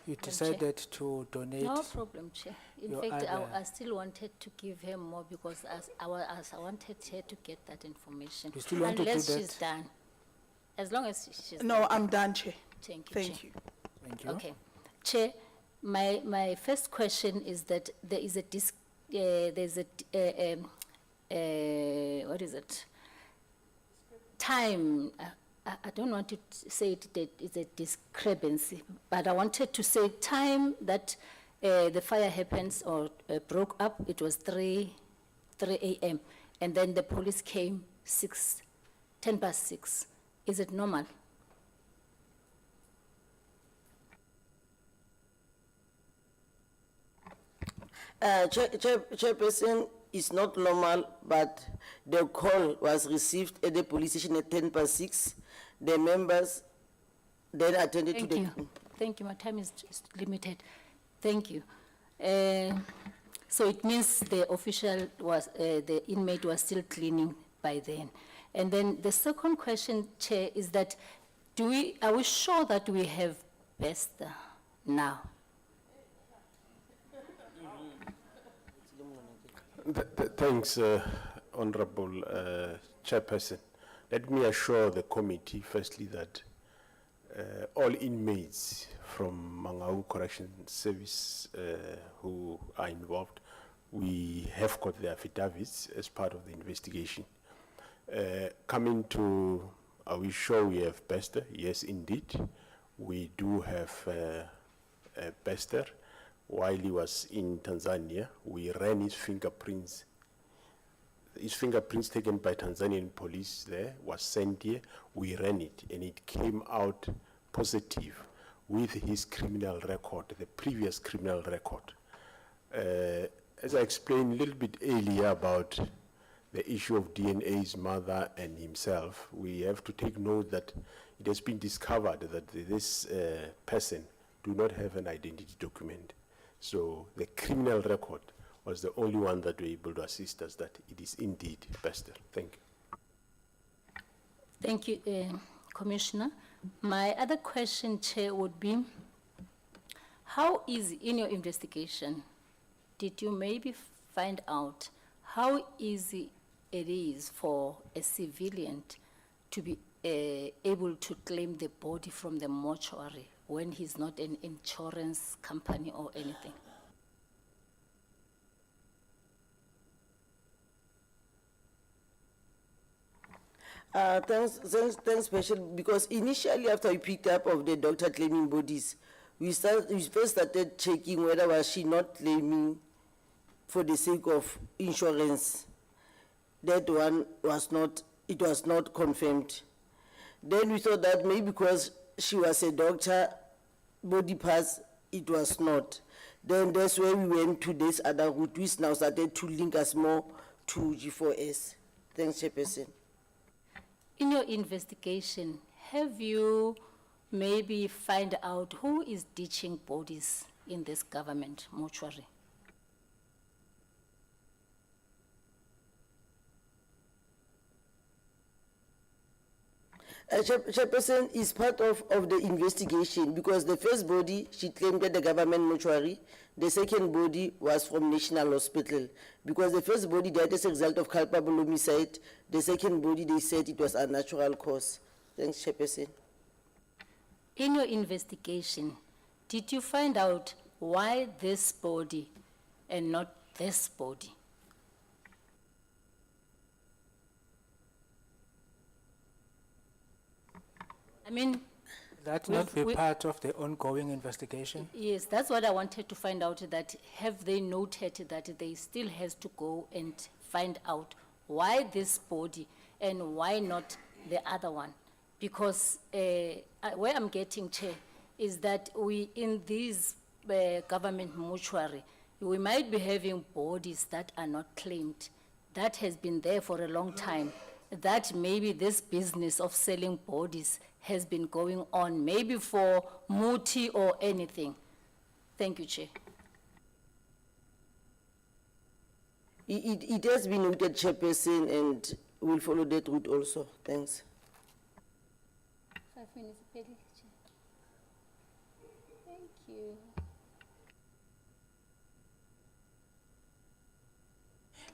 You decided to donate.
No problem, Chair. In
your
fact,
other-
I still wanted to give her more because I wanted her to get that information.
You still want to do
Unless
that?
she's done. As long as she's
No,
done.
I'm done, Chair.
Thank you,
Thank
Chair.
you.
Thank you.
Okay. Chair, my first question is that there is what is it? time, I don't want to say it that it's a discrepancy, but I wanted to say time that the fire happens or broke up, it was 3 a.m. And then the police came 10 past 6. Is it normal?
Chairperson, is not normal, but the call was received at the police station at 10 past 6. The members then attended
Thank
to the...
you. Thank you, my time is just limited. Thank you. So it means the official was, the inmate was still cleaning by then. And then the second question, Chair, is that are we sure that we have Bester now?
Thanks, Honorable Chairperson. Let me assure the committee, firstly, that all inmates from Mangaung Correctional Service who are involved, we have got their affidavits as part of the investigation. Coming to, are we sure we have Bester? Yes, indeed. We do have Bester. While he was in Tanzania, we ran his fingerprints. His fingerprints taken by Tanzanian police there was sent here. We ran it, and it came out positive with his criminal record, the previous criminal record. As I explained a little bit earlier about the issue of DNA's mother and himself, we have to take note that it has been discovered that this person do not have an identity document. So the criminal record was the only one that were able to assist us that it is indeed Bester. Thank you.
Thank you, Commissioner. My other question, Chair, would be, how easy in your investigation did you maybe find out how easy it is for a civilian to be able to claim the body from the mortuary when he's not an insurance company or anything?
Thanks, Special, because initially after we picked up of the doctor claiming bodies, we first started checking whether was she not claiming for the sake of insurance. That one was not, it was not confirmed. Then we thought that maybe because she was a doctor, body parts, it was not. Then that's where we went to this other route, which now started to link us more to G4S. Thanks, Chairperson.
In your investigation, have you maybe find out who is ditching bodies in this government mortuary?
Chairperson is part of the investigation because the first body she claimed at the government mortuary, the second body was from National Hospital because the first body died as a result of culpable homicide, the second body they said it was a natural cause. Thanks, Chairperson.
In your investigation, did you find out why this body and not this body? I mean,
That not be part of the ongoing investigation?
yes, that's what I wanted to find out, that have they noted that they still has to go and find out why this body and why not the other one? Because where I'm getting to is that we, in these government mortuary, we might be having bodies that are not claimed. That has been there for a long time. That maybe this business of selling bodies has been going on, maybe for Muti or anything. Thank you, Chair.
It has been noted, Chairperson, and we'll follow that route also. Thanks.
5 minutes, Chair. Thank you.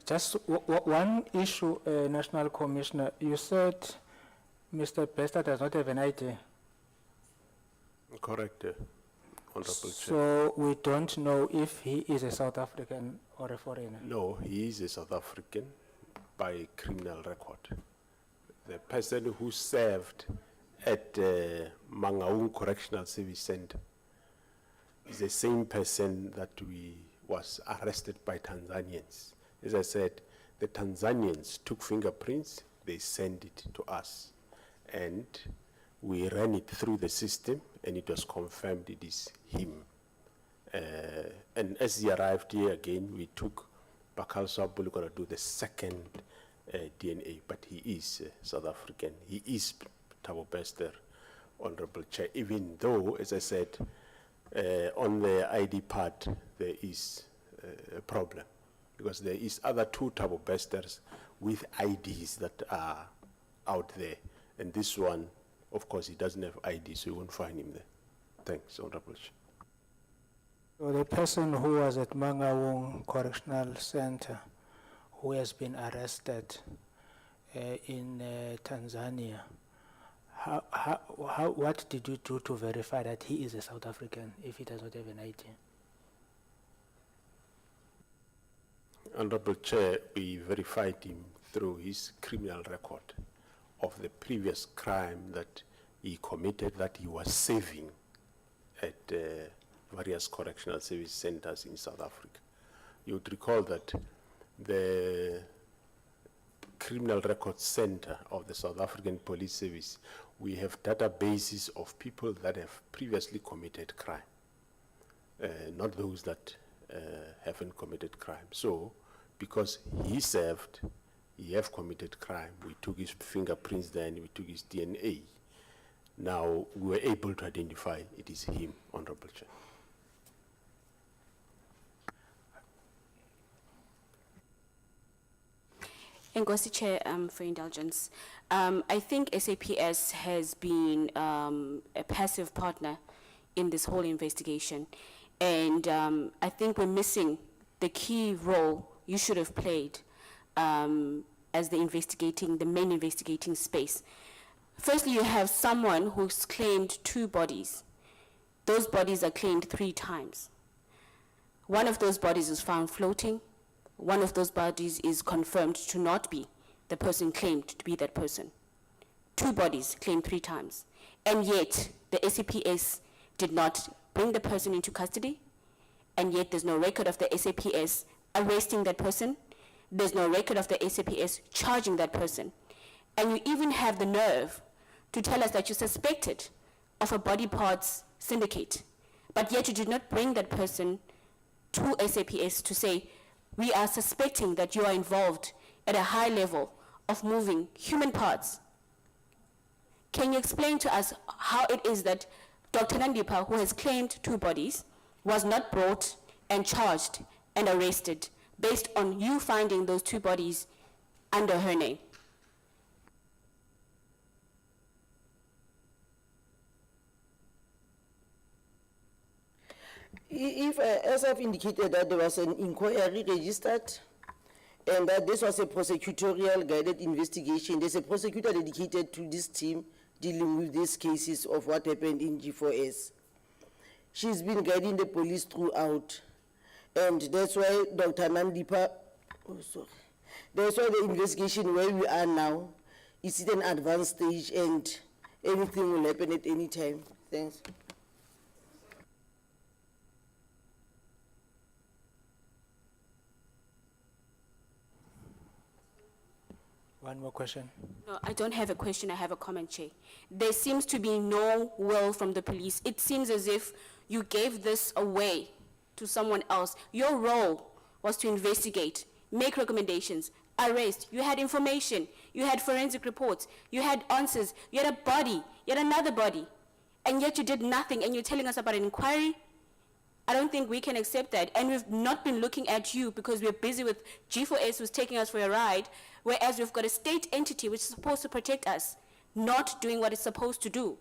Just one issue, National Commissioner. You said Mr. Bester does not have an ID.
Correct, Honorable Chair.
So we don't know if he is a South African or a foreigner.
No, he is a South African by criminal record. the person who served at Mangaung Correctional Service Center is the same person that was arrested by Tanzanians. As I said, the Tanzanians took fingerprints, they sent it to us, and we ran it through the system, and it was confirmed it is him. And as he arrived here again, we took Bakal Swabulu, going to do the second DNA, but he is South African. He is Thabo Bester, Honorable Chair, even though, as I said, on the ID part, there is a problem, because there is other 2 Thabo Besters with IDs that are out there, and this one, of course, he doesn't have ID, so you won't find him there. Thanks, Honorable Chair.
So the person who was at Mangaung Correctional Center, who has been arrested in Tanzania, what did you do to verify that he is a South African if he does not have an ID?
Honorable Chair, we verified him through his criminal record of the previous crime that he committed, that he was saving at various correctional service centers in South Africa. You would recall that the Criminal Records Center of the South African Police Service, we have databases of people that have previously committed crime, not those that haven't committed crime. So, because he served, he have committed crime, we took his fingerprints then, we took his DNA. Now, we were able to identify it is him, Honorable Chair.
Ngosi Chair, for indulgence. I think SAPS has been a passive partner in this whole investigation. And I think we're missing the key role you should have played as the main investigating space. Firstly, you have someone who's claimed 2 bodies. Those bodies are claimed 3 times. One of those bodies is found floating. One of those bodies is confirmed to not be the person claimed to be that person. 2 bodies claimed 3 times. And yet, the SAPS did not bring the person into custody, and yet there's no record of the SAPS arresting that person. There's no record of the SAPS charging that person. And you even have the nerve to tell us that you suspected of a body parts syndicate, but yet you did not bring that person to SAPS to say, we are suspecting that you are involved at a high level of moving human parts. Can you explain to us how it is that Dr. Nandipa, who has claimed 2 bodies, was not brought and charged and arrested based on you finding those 2 bodies under her name?
If, as I've indicated, that there was an inquiry registered and that this was a prosecutorial guided investigation, there's a prosecutor dedicated to this team dealing with these cases of what happened in G4S. She's been guiding the police throughout, and that's why Dr. Nandipa, that's why the investigation where we are now is at an advanced stage and anything will happen at any time. Thanks.
One more question.
No, I don't have a question, I have a comment, Chair. There seems to be no will from the police. It seems as if you gave this away to someone else. Your role was to investigate, make recommendations, arrest. You had information, you had forensic reports, you had answers, you had a body, you had another body, and yet you did nothing, and you're telling us about an inquiry? I don't think we can accept that, and we've not been looking at you because we're busy with G4S who's taking us for a ride, whereas we've got a state entity which is supposed to protect us, not doing what it's supposed to do.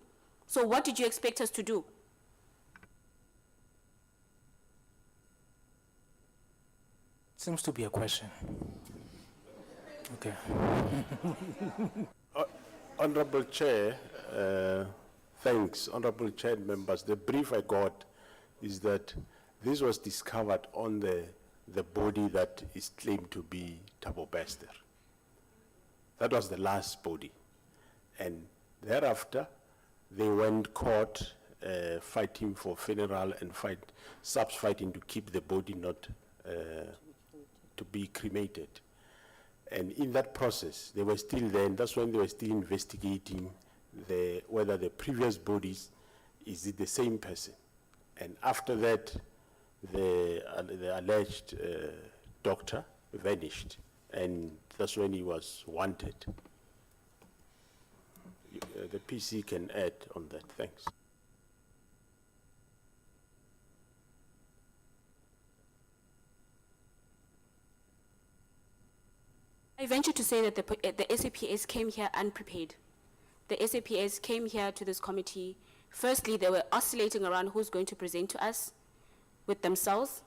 So what did you expect us to do?
Seems to be a question. Okay.
Honorable Chair, thanks. Honorable Chair members, the brief I got is that this was discovered on the body that is claimed to be Thabo Bester. That was the last body. And thereafter, they went court fighting for funeral and subs fighting to keep the body not to be cremated. And in that process, they were still there, and that's when they were still investigating whether the previous bodies, is it the same person? And after that, the alleged doctor vanished, and that's when he was wanted. The PC can add on that. Thanks.
I venture to say that the SAPS came here unprepared. The SAPS came here to this committee. Firstly, they were oscillating around who's going to present to us with themselves,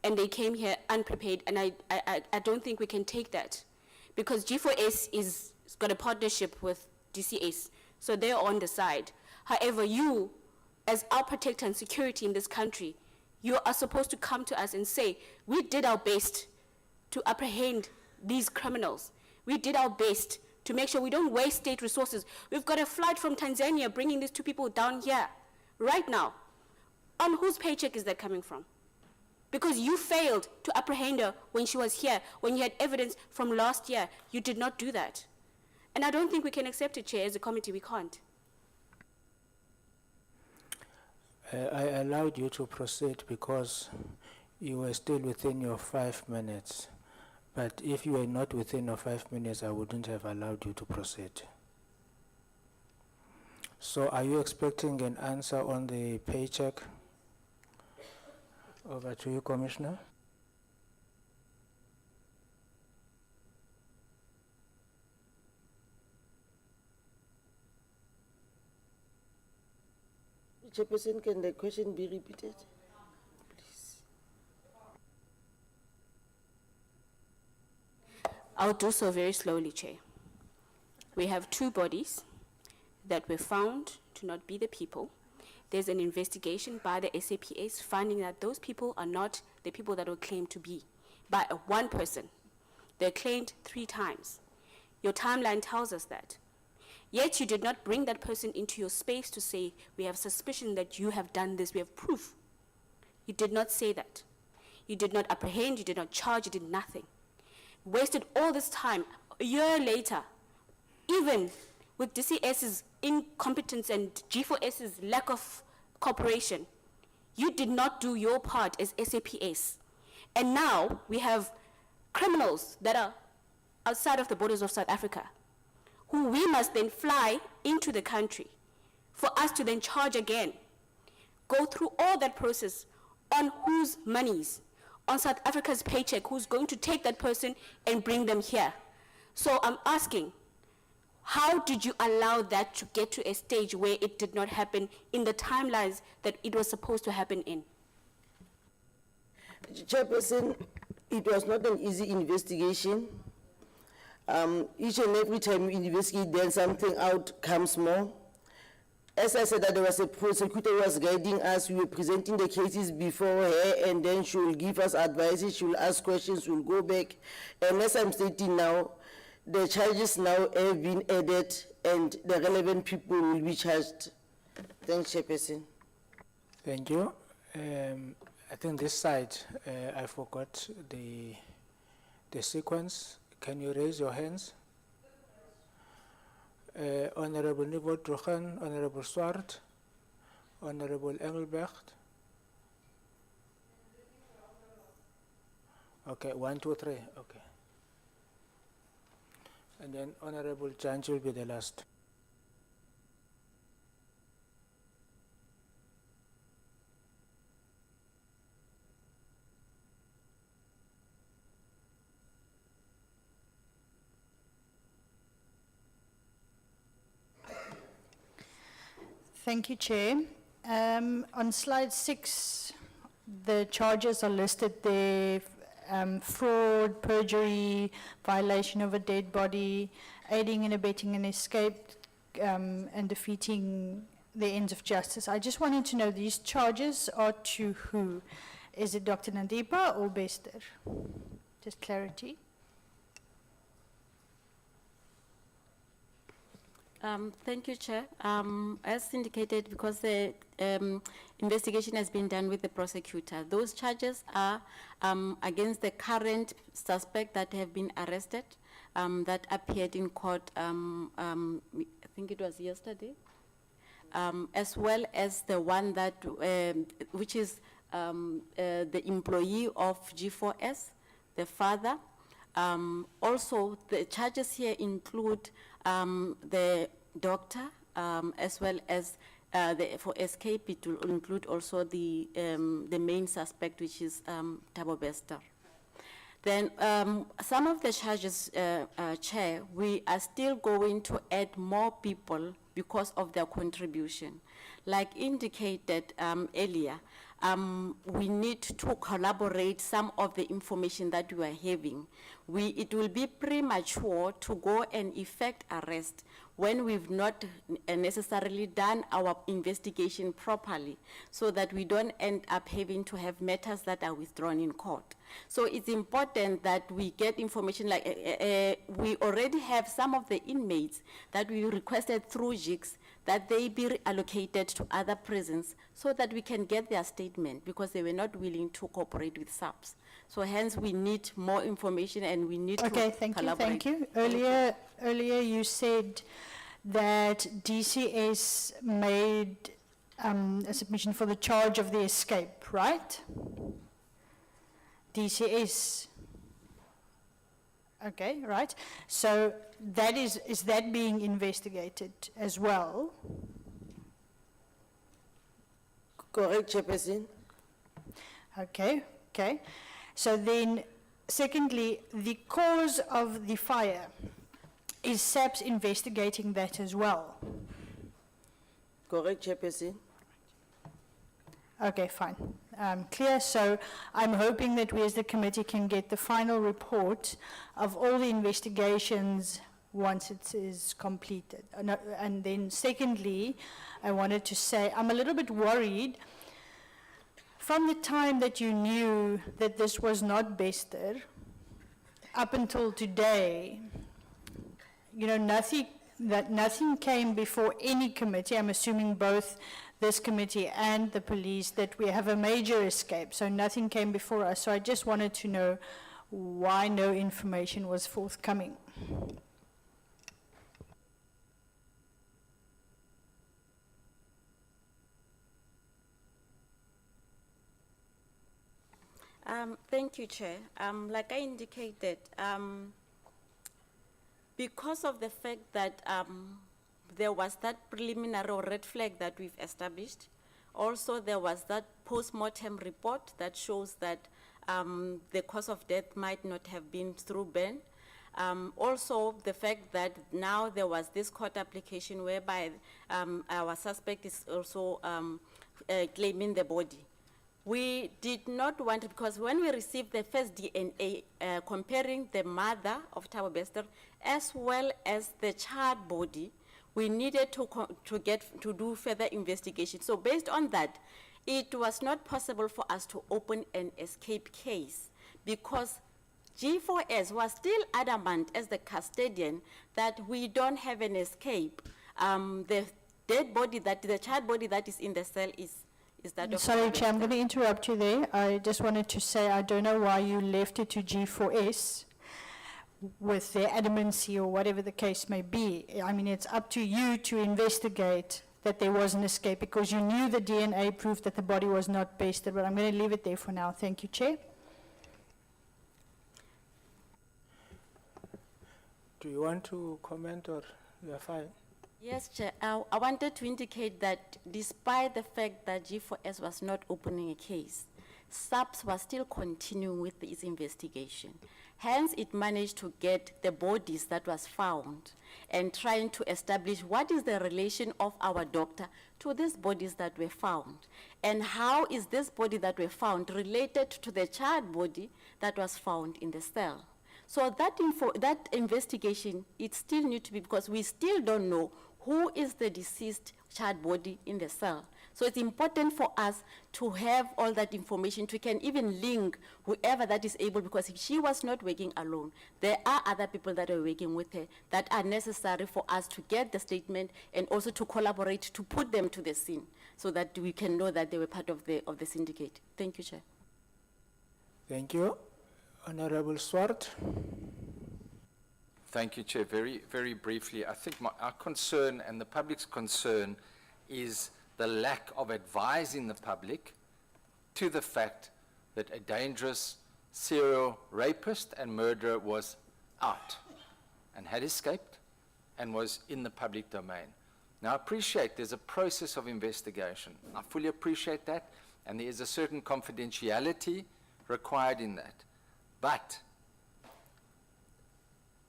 and they came here unprepared, and I don't think we can take that, because G4S is got a partnership with DCS, so they're on the side. However, you, as our protector and security in this country, you are supposed to come to us and say, we did our best to apprehend these criminals. We did our best to make sure we don't waste state resources. We've got a flight from Tanzania bringing these two people down here, right now. On whose paycheck is that coming from? Because you failed to apprehend her when she was here, when you had evidence from last year. You did not do that. And I don't think we can accept it, Chair. As a committee, we can't.
I allowed you to proceed because you were still within your 5 minutes. But if you were not within your 5 minutes, I wouldn't have allowed you to proceed. So are you expecting an answer on the paycheck? Over to you, Commissioner.
Chairperson, can the question be repeated? Please.
I'll do so very slowly, Chair. We have two bodies that were found to not be the people. There's an investigation by the SAPS finding that those people are not the people that were claimed to be by one person. They're claimed 3 times. Your timeline tells us that. Yet you did not bring that person into your space to say, we have suspicion that you have done this, we have proof. You did not say that. You did not apprehend, you did not charge, you did nothing. Wasted all this time. A year later, even with DCS's incompetence and G4S's lack of cooperation, you did not do your part as SAPS. And now we have criminals that are outside of the borders of South Africa, who we must then fly into the country for us to then charge again. Go through all that process on whose monies? On South Africa's paycheck, who's going to take that person and bring them here? So I'm asking, how did you allow that to get to a stage where it did not happen in the timelines that it was supposed to happen in?
Chairperson, it was not an easy investigation. Each and every time we investigate, then something out comes more. As I said, that there was a prosecutor who was guiding us. We were presenting the cases before her, and then she will give us advice, she will ask questions, we'll go back. And as I'm stating now, the charges now have been added, and the relevant people will be charged. Thanks, Chairperson.
Thank you. I think this side, I forgot the sequence. Can you raise your hands? Honorable Niveau Trochen, Honorable Swart, Honorable Engelbrecht. Okay, 1, 2, 3, okay. And then Honorable Janj will be the last.
Thank you, Chair. On slide 6, the charges are listed there, fraud, perjury, violation of a dead body, aiding and abetting an escape, and defeating the ends of justice. I just wanted to know, these charges are to who? Is it Dr. Nandipa or Bester? Just clarity.
Thank you, Chair. As indicated, because the investigation has been done with the prosecutor, those charges are against the current suspect that have been arrested, that appeared in court, I think it was yesterday, as well as the one that, which is the employee of G4S, the father. Also, the charges here include the doctor, as well as for escape, it will include also the main suspect, which is Thabo Bester. Then some of the charges, Chair, we are still going to add more people because of their contribution. Like indicated earlier, we need to collaborate some of the information that we are having. It will be premature to go and effect arrest when we've not necessarily done our investigation properly, so that we don't end up having to have matters that are withdrawn in court. So it's important that we get information, like we already have some of the inmates that we requested through JICS that they be allocated to other prisons so that we can get their statement, because they were not willing to cooperate with SAPS. So hence we need more information and we need to collaborate.
Thank you. Earlier you said that DCS made a submission for the charge of the escape, right? DCS. Okay, right. So that is that being investigated as well?
Correct, Chairperson.
Okay. So then, secondly, the cause of the fire, is SAPS investigating that as well?
Correct, Chairperson.
Okay, fine. Clear. So I'm hoping that we as the committee can get the final report of all the investigations once it is completed. And then secondly, I wanted to say, I'm a little bit worried. From the time that you knew that this was not Bester, up until today, you know, nothing came before any committee. I'm assuming both this committee and the police, that we have a major escape. So nothing came before us. So I just wanted to know why no information was forthcoming.
Thank you, Chair. Like I indicated, because of the fact that there was that preliminary or red flag that we've established, also there was that post-mortem report that shows that the cause of death might not have been through burn. Also, the fact that now there was this court application whereby our suspect is also claiming the body. We did not want, because when we received the first DNA comparing the mother of Thabo Bester as well as the child body, we needed to do further investigation. So based on that, it was not possible for us to open an escape case, because G4S was still adamant as the custodian that we don't have an escape. The dead body, the child body that is in the cell is that of
Sorry, Chair, I'm going to interrupt you there. I just wanted to say I don't know why you left it to G4S with their adamancy or whatever the case may be. I mean, it's up to you to investigate that there was an escape, because you knew the DNA proved that the body was not pasted. But I'm going to leave it there for now. Thank you, Chair.
Do you want to comment, or you are fine?
Yes, Chair. I wanted to indicate that despite the fact that G4S was not opening a case, SAPS was still continuing with its investigation. Hence, it managed to get the bodies that was found and trying to establish what is the relation of our doctor to these bodies that were found, and how is this body that were found related to the child body that was found in the cell. So that investigation, it still needs to be, because we still don't know who is the deceased child body in the cell. So it's important for us to have all that information. We can even link whoever that is able, because she was not working alone. There are other people that are working with her that are necessary for us to get the statement and also to collaborate to put them to the scene so that we can know that they were part of the syndicate. Thank you, Chair.
Thank you. Honorable Swart.
Thank you, Chair. Very, very briefly, I think our concern and the public's concern is the lack of advising the public to the fact that a dangerous serial rapist and murderer was out and had escaped and was in the public domain. Now, I appreciate there's a process of investigation. I fully appreciate that, and there is a certain confidentiality required in that. But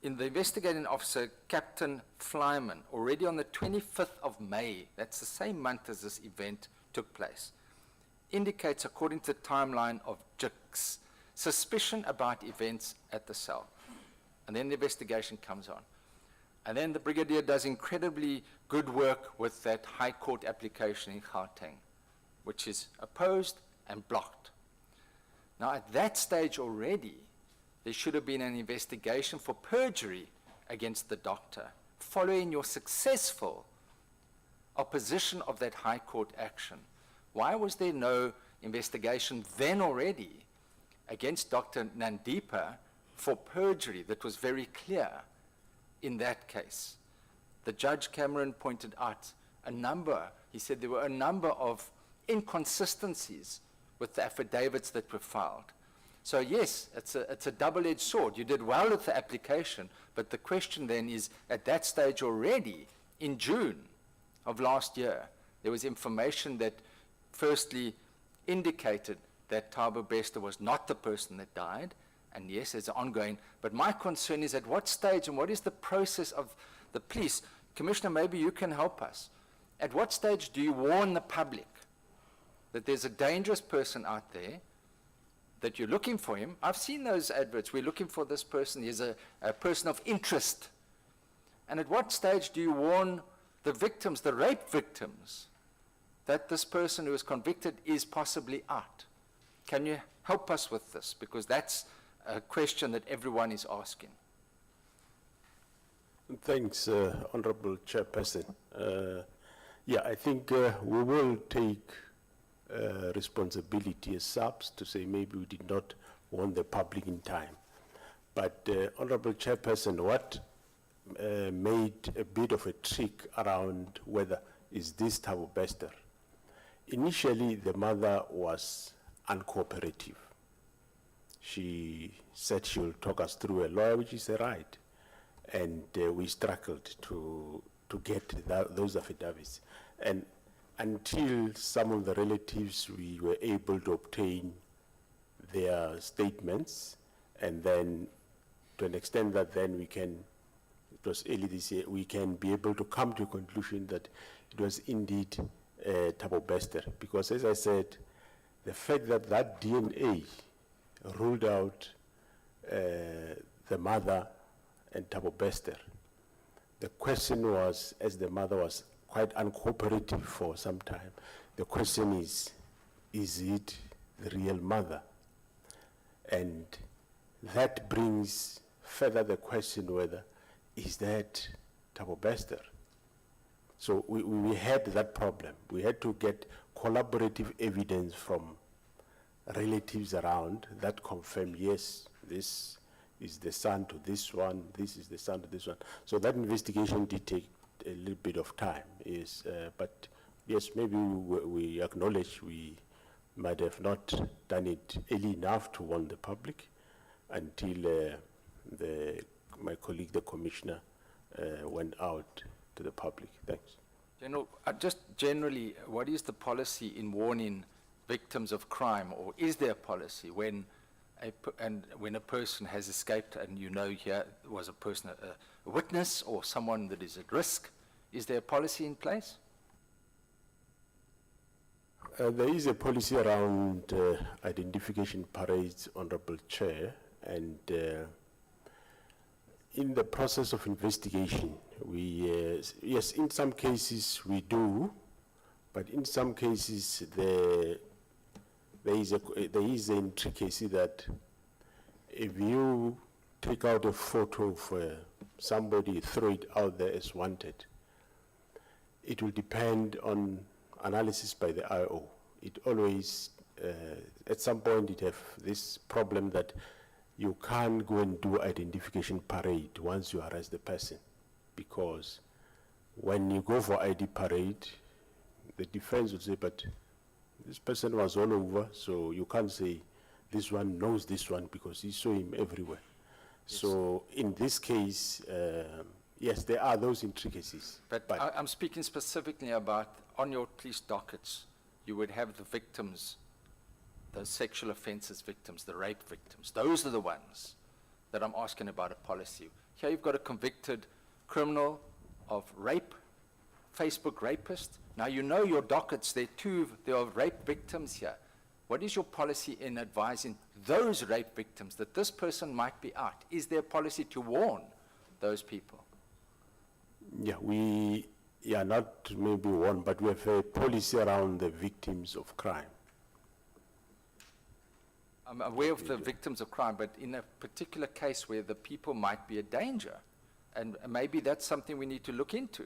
in the investigating officer, Captain Flyman, already on the 25th of May, that's the same month as this event took place, indicates, according to the timeline of JICS, suspicion about events at the cell. And then the investigation comes on. And then the Brigadier does incredibly good work with that High Court application in Gauteng, which is opposed and blocked. Now, at that stage already, there should have been an investigation for perjury against the doctor, following your successful opposition of that High Court action. Why was there no investigation then already against Dr. Nandipa for perjury that was very clear in that case? The Judge Cameron pointed out he said there were a number of inconsistencies with the affidavits that were filed. So yes, it's a double-edged sword. You did well with the application, but the question then is, at that stage already, in June of last year, there was information that firstly indicated that Thabo Bester was not the person that died, and yes, it's ongoing. But my concern is at what stage and what is the process of the police? Commissioner, maybe you can help us. At what stage do you warn the public that there's a dangerous person out there, that you're looking for him? I've seen those adverts. We're looking for this person. He's a person of interest. And at what stage do you warn the victims, the rape victims, that this person who is convicted is possibly out? Can you help us with this? Because that's a question that everyone is asking.
Thanks, Honorable Chairperson. Yeah, I think we will take responsibility as subs to say maybe we did not warn the public in time. But Honorable Chairperson, what made a bit of a trick around whether is this Thabo Bester? Initially, the mother was uncooperative. She said she will talk us through a lawyer, which is a right. And we struggled to get those affidavits. And until some of the relatives, we were able to obtain their statements, and then to an extent that then we can, it was early this year, we can be able to come to a conclusion that it was indeed Thabo Bester. Because as I said, the fact that that DNA ruled out the mother and Thabo Bester, the question was, as the mother was quite uncooperative for some time, the question is it the real mother? And that brings further the question whether, is that Thabo Bester? So we had that problem. We had to get collaborative evidence from relatives around that confirm, yes, this is the son to this one, this is the son to this one. So that investigation did take a little bit of time, yes, but yes, maybe we acknowledge we might have not done it early enough to warn the public until my colleague, the commissioner, went out to the public. Thanks.
General, just generally, what is the policy in warning victims of crime, or is there a policy when a person has escaped and you know here was a person, a witness or someone that is at risk? Is there a policy in place?
There is a policy around identification parades, Honorable Chair, and in the process of investigation, we, yes, in some cases we do, But in some cases, there is an intricacy that if you take out a photo of somebody, throw it out there as wanted, it will depend on analysis by the IO. It always, at some point, it have this problem that you can't go and do identification parade once you arrest the person, because when you go for ID parade, the defense will say, but this person was all over, so you can't say this one knows this one because he saw him everywhere. Yes. So in this case, yes, there are those intricacies.
But I'm speaking specifically about on your police dockets, you would have the victims, the sexual offences victims, the rape victims. Those are the ones that I'm asking about a policy. Here you've got a convicted criminal of rape, Facebook rapist. Now you know your dockets, there are rape victims here. What is your policy in advising those rape victims that this person might be out? Is there a policy to warn those people?
Yeah, we are not maybe one, but we have a policy around the victims of crime.
I'm aware of the victims of crime, but in a particular case where the people might be a danger, and maybe that's something we need to look into,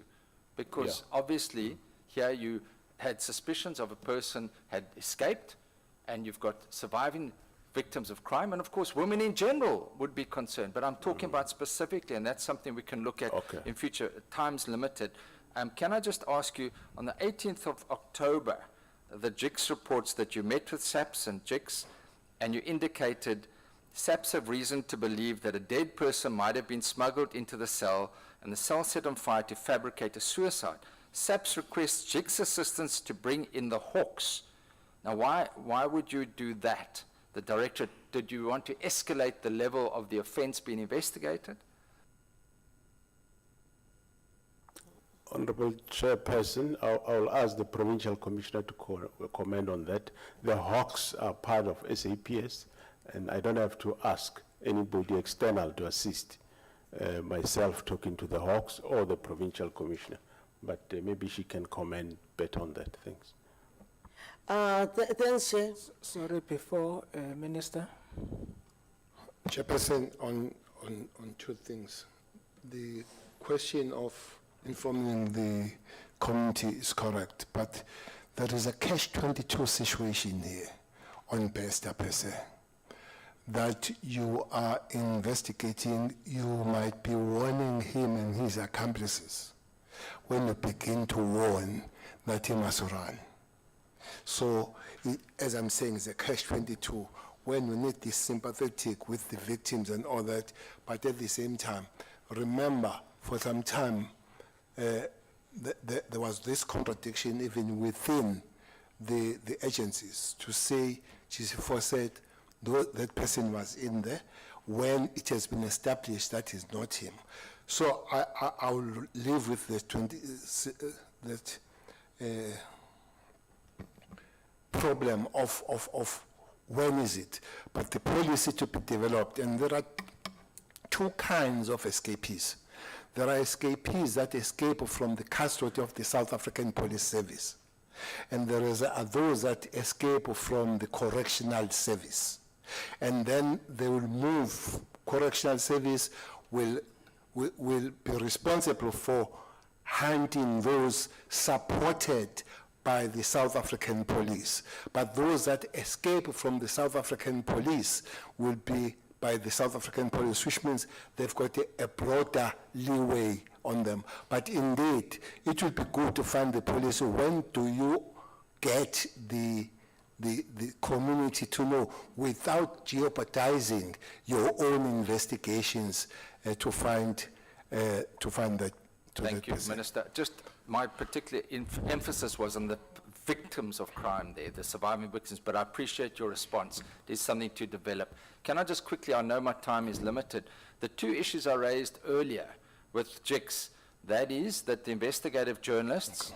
because obviously here you had suspicions of a person had escaped, and you've got surviving victims of crime, and of course women in general would be concerned, but I'm talking about specifically, and that's something we can look at in future. Time's limited. Can I just ask you, on the 18th of October, the JICS reports that you met with SAPS and JICS, and you indicated SAPS have reason to believe that a dead person might have been smuggled into the cell, and the cell set on fire to fabricate a suicide. SAPS requests JICS assistance to bring in the Hawks. Now, why would you do that? The directorate, did you want to escalate the level of the offence being investigated?
Honorable Chairperson, I'll ask the Provincial Commissioner to comment on that. The Hawks are part of SAPS, and I don't have to ask anybody external to assist myself talking to the Hawks or the Provincial Commissioner, but maybe she can comment better on that. Thanks.
Thanks, Chair.
Sorry, before Minister.
Chairperson, on two things. The question of informing the community is correct, but there is a catch-22 situation here on Bester per se. That you are investigating, you might be warning him and his accomplices when you begin to warn that he must run. So, as I'm saying, it's a catch-22 when you need to be sympathetic with the victims and all that, but at the same time, remember, for some time, there was this contradiction even within the agencies to say, G4 said, that person was in there when it has been established that is not him. So I will live with the problem of when is it, but the policy to be developed, and there are two kinds of escapees. There are escapees that escape from the custody of the South African Police Service, and there are those that escape from the Correctional Service. And then they will move, Correctional Service will be responsible for hunting those supported by the South African police. But those that escape from the South African police will be by the South African police, which means they've got a broader leeway on them. But indeed, it would be good to find the policy. When do you get the community to know without jeopardizing your own investigations to find that?
Thank you, Minister. Just my particular emphasis was on the victims of crime there, the surviving victims, but I appreciate your response. There's something to develop. Can I just quickly, I know my time is limited, the two issues I raised earlier with JICS, that is that the investigative journalists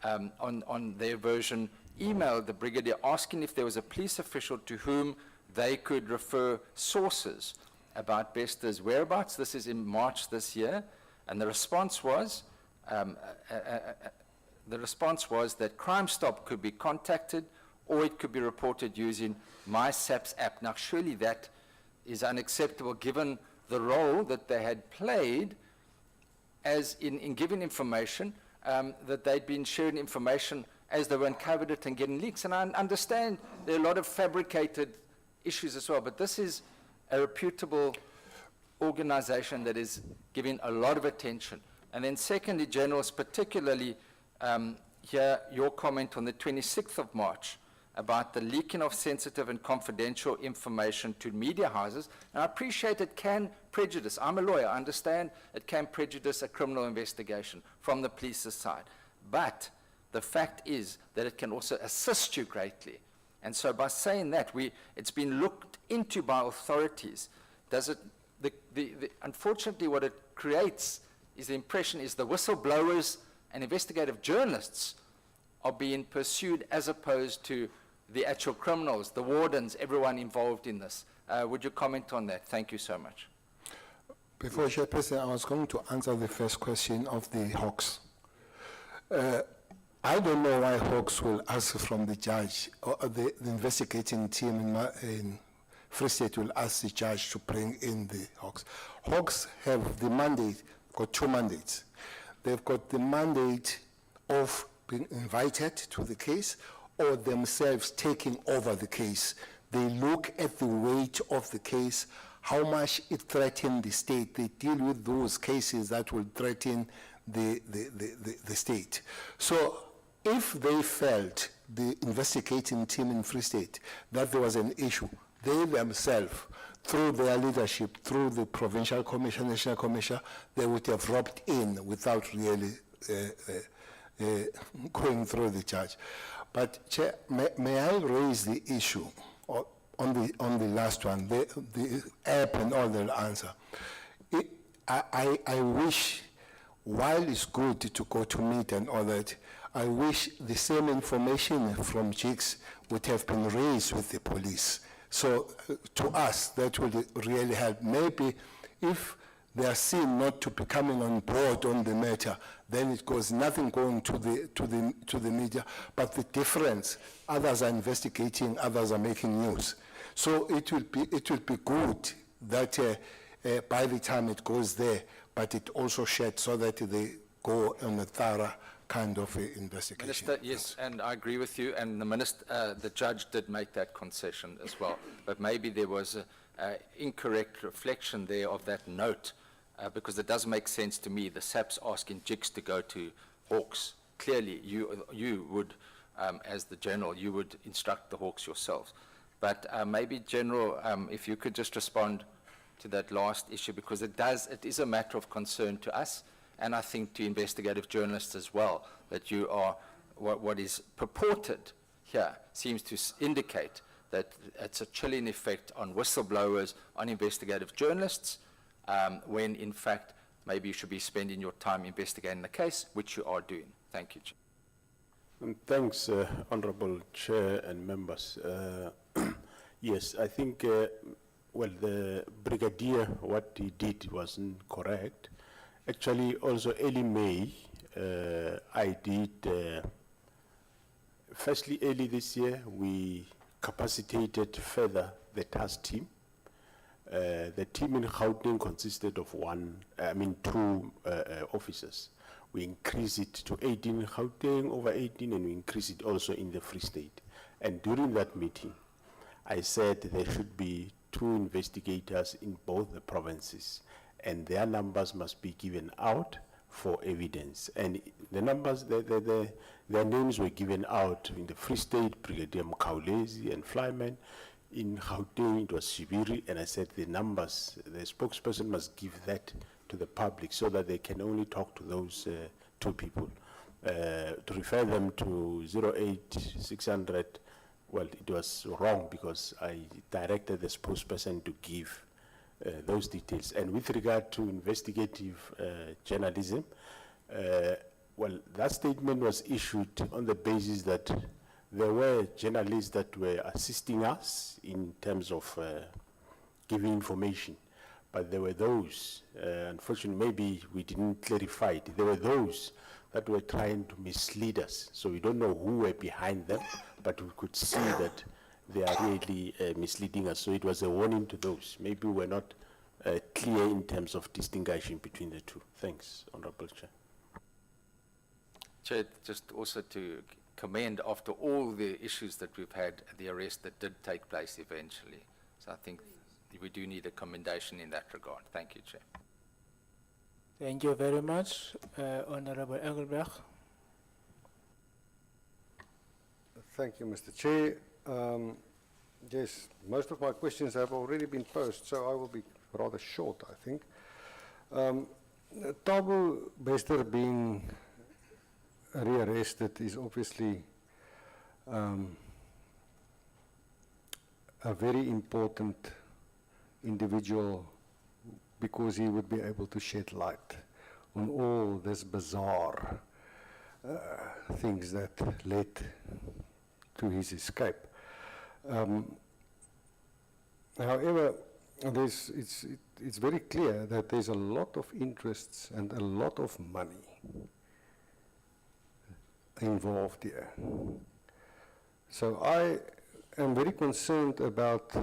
on their version emailed the brigadier asking if there was a police official to whom they could refer sources about Bester's whereabouts. This is in March this year, and the response was the response was that Crime Stop could be contacted or it could be reported using My SAPS app. Now, surely that is unacceptable given the role that they had played as in giving information, that they'd been sharing information as they were uncovered it and getting leaks. And I understand there are a lot of fabricated issues as well, but this is a reputable organization that is giving a lot of attention. And then secondly, Generals, particularly here, your comment on the 26th of March about the leaking of sensitive and confidential information to media houses. And I appreciate it can prejudice. I'm a lawyer. I understand it can prejudice a criminal investigation from the police's side. But the fact is that it can also assist you greatly. And so by saying that, it's been looked into by authorities. Does it, unfortunately, what it creates is the impression is the whistleblowers and investigative journalists are being pursued as opposed to the actual criminals, the wardens, everyone involved in this. Would you comment on that? Thank you so much.
Before Chairperson, I was going to answer the first question of the Hawks. I don't know why Hawks will ask from the judge, or the investigating team in Free State will ask the judge to bring in the Hawks. Hawks have the mandate, got two mandates. They've got the mandate of being invited to the case or themselves taking over the case. They look at the weight of the case, how much it threatened the state. They deal with those cases that will threaten the state. So if they felt, the investigating team in Free State, that there was an issue, they themselves, through their leadership, through the provincial commission, national commission, they would have roped in without really going through the judge. But Chair, may I raise the issue on the last one, the app and all the answer. I wish, while it's good to go to meet and all that, I wish the same information from JICS would have been raised with the police. So to us, that would really help. Maybe if they are seen not to be coming on board on the matter, then it goes nothing going to the media. But the difference, others are investigating, others are making news. So it will be good that by the time it goes there, but it also shared so that they go on a thorough kind of investigation.
Minister, yes, and I agree with you, and the judge did make that concession as well. But maybe there was an incorrect reflection there of that note, because it does make sense to me, the SAP's asking JICS to go to Hawks. Clearly, you would, as the General, you would instruct the Hawks yourselves. But maybe, General, if you could just respond to that last issue, because it is a matter of concern to us, and I think to investigative journalists as well, that you are, what is purported here seems to indicate that it's a chilling effect on whistleblowers, on investigative journalists, when in fact maybe you should be spending your time investigating the case, which you are doing. Thank you.
And thanks, Honorable Chair and members. Yes, I think, well, the Brigadier, what he did wasn't correct. Actually, also early May, I did, firstly, early this year, we capacitated further the task team. The team in Gauteng consisted of two officers. We increased it to 18 in Gauteng, over 18, and we increased it also in the Free State. And during that meeting, I said there should be 2 investigators in both the provinces, and their numbers must be given out for evidence. And the numbers, their names were given out in the Free State, Brigadier Mkaulezi and Flyman. In Gauteng, it was Shibiri, and I said the numbers, the spokesperson must give that to the public so that they can only talk to those 2 people. To refer them to 08600, well, it was wrong because I directed the spokesperson to give those details. And with regard to investigative journalism, well, that statement was issued on the basis that there were journalists that were assisting us in terms of giving information, but there were those, unfortunately, maybe we didn't clarify it, there were those that were trying to mislead us. So we don't know who were behind them, but we could see that they are really misleading us. So it was a warning to those. Maybe we're not clear in terms of distinguishing between the two. Thanks, Honorable Chair.
Chair, just also to commend after all the issues that we've had, the arrest that did take place eventually. So I think we do need a commendation in that regard. Thank you, Chair.
Thank you very much, Honorable Engelbrecht.
Thank you, Mr. Chair. Yes, most of my questions have already been posed, so I will be rather short, I think. Thabo Bester being rearrested is obviously a very important individual because he would be able to shed light on all this bizarre things that led to his escape. However, it's very clear that there's a lot of interests and a lot of money involved here. So I am very concerned about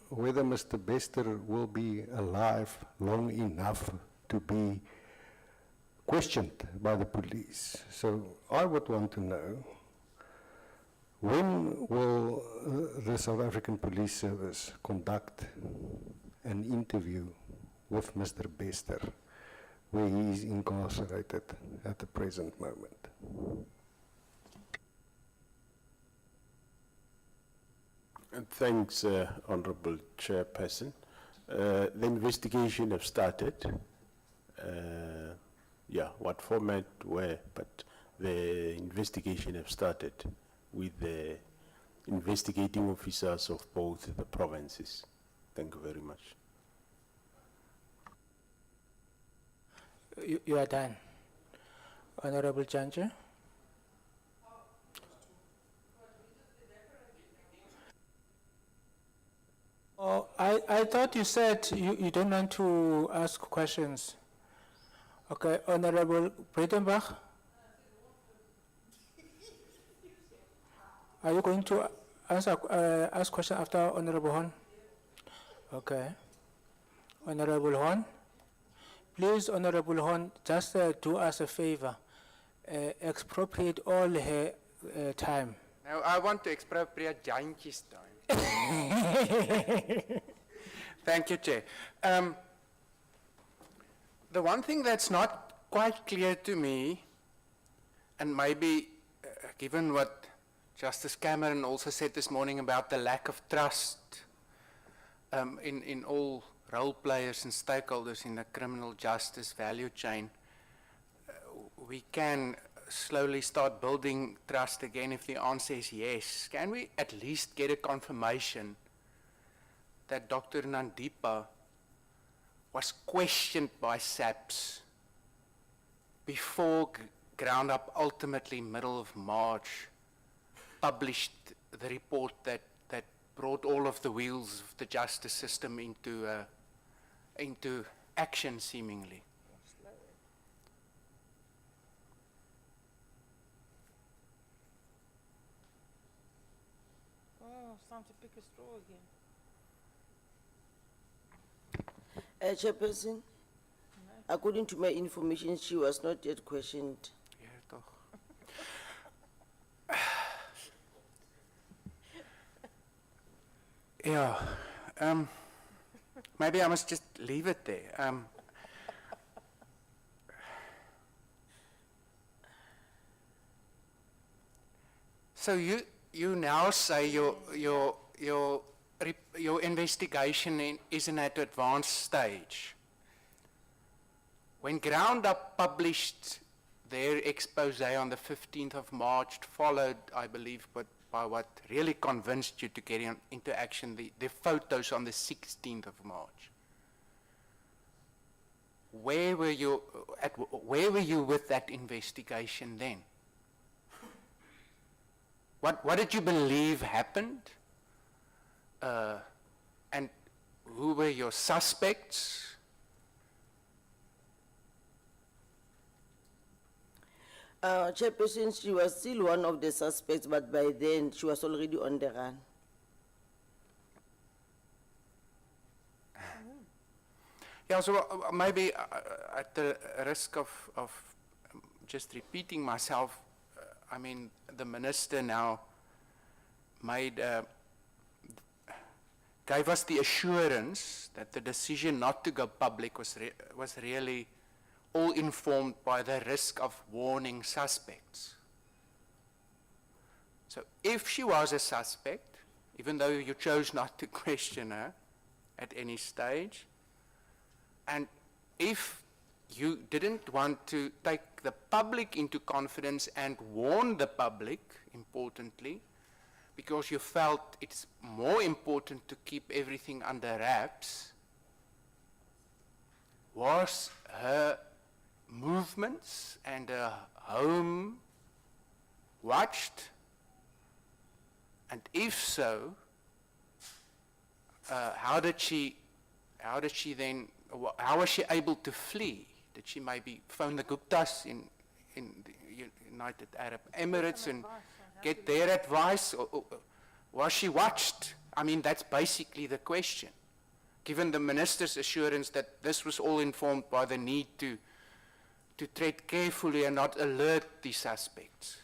whether Mr. Bester will be alive long enough to be questioned by the police. So I would want to know, when will the South African Police Service conduct an interview with Mr. Bester, where he is incarcerated at the present moment?
Thanks, Honorable Chairperson. The investigation have started. Yeah, what format, where, but the investigation have started with the investigating officers of both the provinces. Thank you very much.
You are done. Honorable Jancha. Oh, I thought you said you don't want to ask questions. Okay, Honorable Breitenbach. Are you going to answer, ask question after Honorable Horn? Okay. Honorable Horn. Please, Honorable Horn, just do us a favor. Expropriate all her time.
Now, I want to expropriate Jantjie's time. Thank you, Chair. The one thing that's not quite clear to me, and maybe given what Justice Cameron also said this morning about the lack of trust in all role players and stakeholders in the criminal justice value chain, we can slowly start building trust again if the answer is yes. Can we at least get a confirmation that Dr. Nandipa was questioned by SAPS before Ground Up ultimately middle of March published the report that brought all of the wheels of the justice system into action seemingly?
Oh, it's time to pick a straw again.
Chairperson, according to my information, she was not yet questioned.
Yeah, maybe I must just leave it there. So you now say your investigation is in an advanced stage. When Ground Up published their expose on the 15th of March, followed, I believe, by what really convinced you to get into action, the photos on the 16th of March. Where were you with that investigation then? What did you believe happened? And who were your suspects?
Chairperson, she was still one of the suspects, but by then she was already on the run.
Yeah, so maybe at the risk of just repeating myself, I mean, the minister now gave us the assurance that the decision not to go public was really all informed by the risk of warning suspects. So if she was a suspect, even though you chose not to question her at any stage, and if you didn't want to take the public into confidence and warn the public, importantly, because you felt it's more important to keep everything under wraps, was her movements and her home watched? And if so, how was she able to flee? Did she maybe phone the Guptas in the United Arab Emirates and get their advice? Or was she watched? I mean, that's basically the question. Given the minister's assurance that this was all informed by the need to tread carefully and not alert the suspects.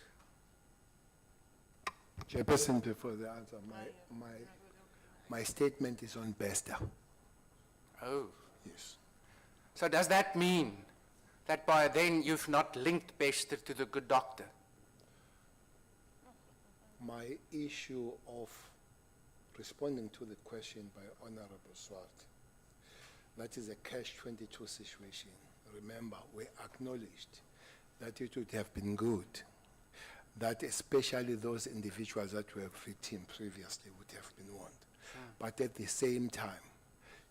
Chairperson, before the answer, my statement is on Bester.
Oh.
Yes.
So does that mean that by then you've not linked Bester to the good doctor?
My issue of responding to the question by Honorable Swart, that is a catch-22 situation. Remember, we acknowledged that it would have been good that especially those individuals that were victims previously would have been warned. But at the same time,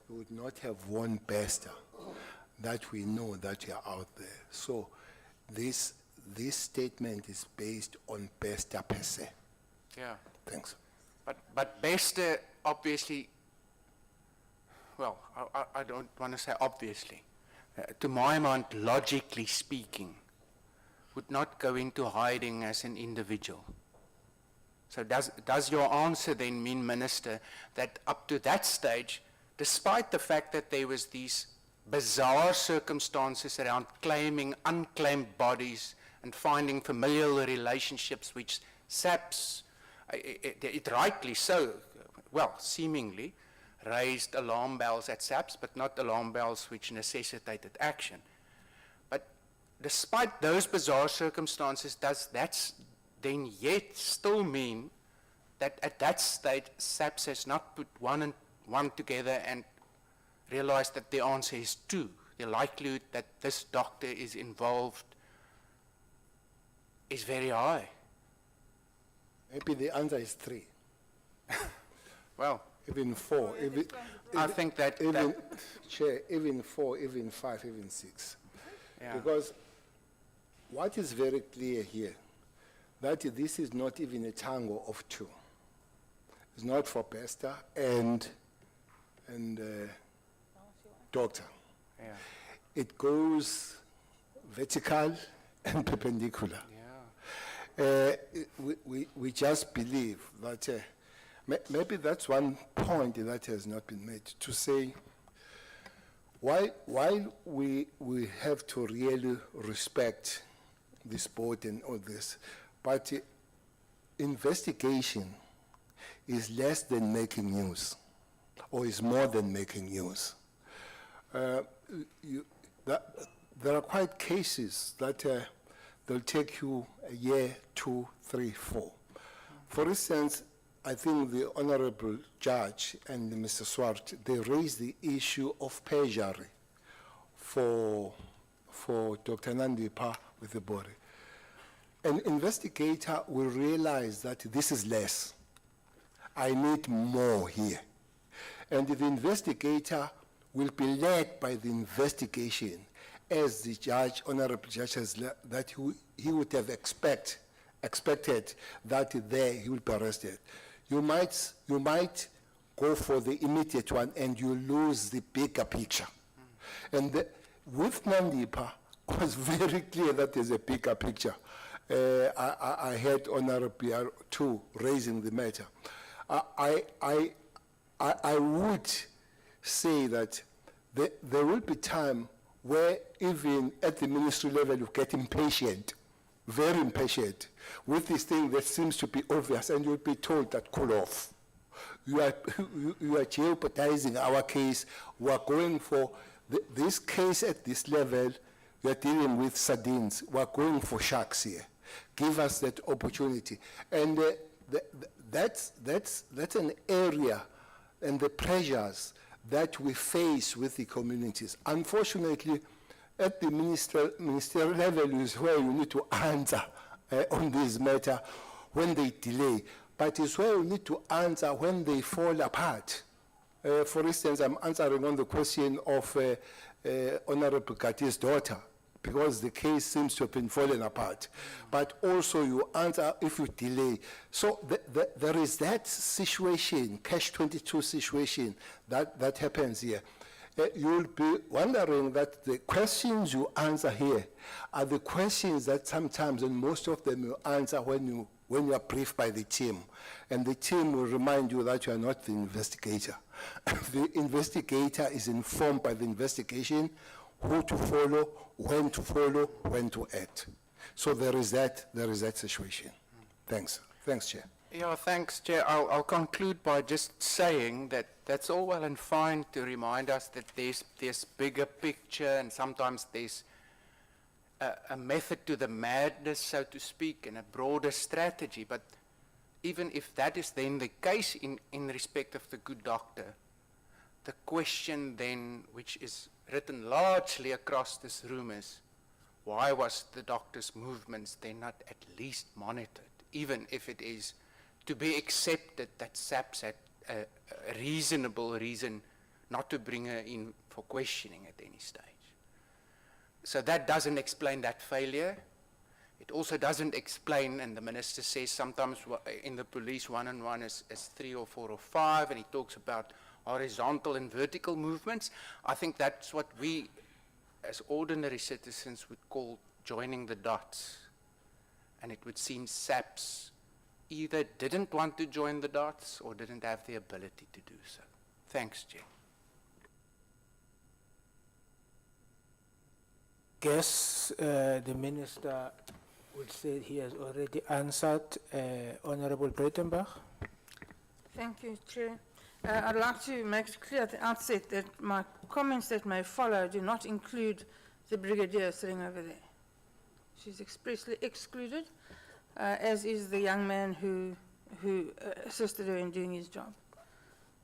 we would not have warned Bester that we know that you are out there. So this statement is based on Bester per se.
Yeah.
Thanks.
But Bester obviously, well, I don't want to say obviously. To my mind, logically speaking, would not go into hiding as an individual. So does your answer then mean, Minister, that up to that stage, despite the fact that there was these bizarre circumstances around claiming unclaimed bodies and finding familial relationships which SAPS, it rightly so, well, seemingly, raised alarm bells at SAPS, but not alarm bells which necessitated action. But despite those bizarre circumstances, does that then yet still mean that at that stage SAPS has not put one and one together and realized that the answer is two? The likelihood that this doctor is involved is very high.
Maybe the answer is 3.
Well,
even 4.
I think that
Chair, even 4, even 5, even 6.
Yeah.
Because what is very clear here, that this is not even a tango of 2. It's not for Bester and doctor.
Yeah.
It goes vertical and perpendicular. We just believe that maybe that's one point that has not been made, to say while we have to really respect this board and all this, but investigation is less than making news, or is more than making news. There are quite cases that they'll take you a year, 2, 3, 4. For instance, I think the Honorable Judge and Mr. Swart, they raised the issue of perjury for Dr. Nandipa with the body. An investigator will realize that this is less. I need more here. And the investigator will be led by the investigation, as the judge, Honorable Judge, that he would have expected that there he will be arrested. You might go for the immediate one and you lose the bigger picture. And with Nandipa, it was very clear that there's a bigger picture.
I heard Honorable Pierre too raising the matter. I would say that there will be time where even at the ministry level you get impatient, very impatient, with this thing that seems to be obvious, and you'll be told that cool off. You are jeopardizing our case. We are going for this case at this level. We are dealing with sardines. We are going for sharks here. Give us that opportunity, and that's an area and the pressures that we face with the communities. Unfortunately, at the ministerial level is where you need to answer on this matter when they delay, but it's where you need to answer when they fall apart. For instance, I'm answering on the question of Honorable Kati's daughter, because the case seems to have been falling apart. But also you answer if you delay. So there is that situation, catch-22 situation that happens here. You'll be wondering that the questions you answer here are the questions that sometimes, and most of them, you answer when you are briefed by the team. And the team will remind you that you are not the investigator. The investigator is informed by the investigation, who to follow, when to act. So there is that situation. Thanks. Thanks, Chair.
Yeah, thanks, Chair. I'll conclude by just saying that that's all well and fine to remind us that there's bigger picture, and sometimes there's a method to the madness, so to speak, and a broader strategy. But even if that is then the case in respect of the good doctor, the question then, which is written largely across this room, is why was the doctor's movements then not at least monitored, even if it is to be accepted that SAPS had a reasonable reason not to bring her in for questioning at any stage. So that doesn't explain that failure. It also doesn't explain, and the minister says sometimes in the police 1 and 1 is 3 or 4 or 5, and he talks about horizontal and vertical movements. I think that's what we as ordinary citizens would call joining the dots. And it would seem SAPS either didn't want to join the dots or didn't have the ability to do so. Thanks, Chair.
Guess the minister would say he has already answered Honorable Breitenbach.
Thank you, Chair. I'd like to make it clear at the outset that my comments that may follow do not include the Brigadier sitting over there. She's expressly excluded, as is the young man who assisted her in doing his job.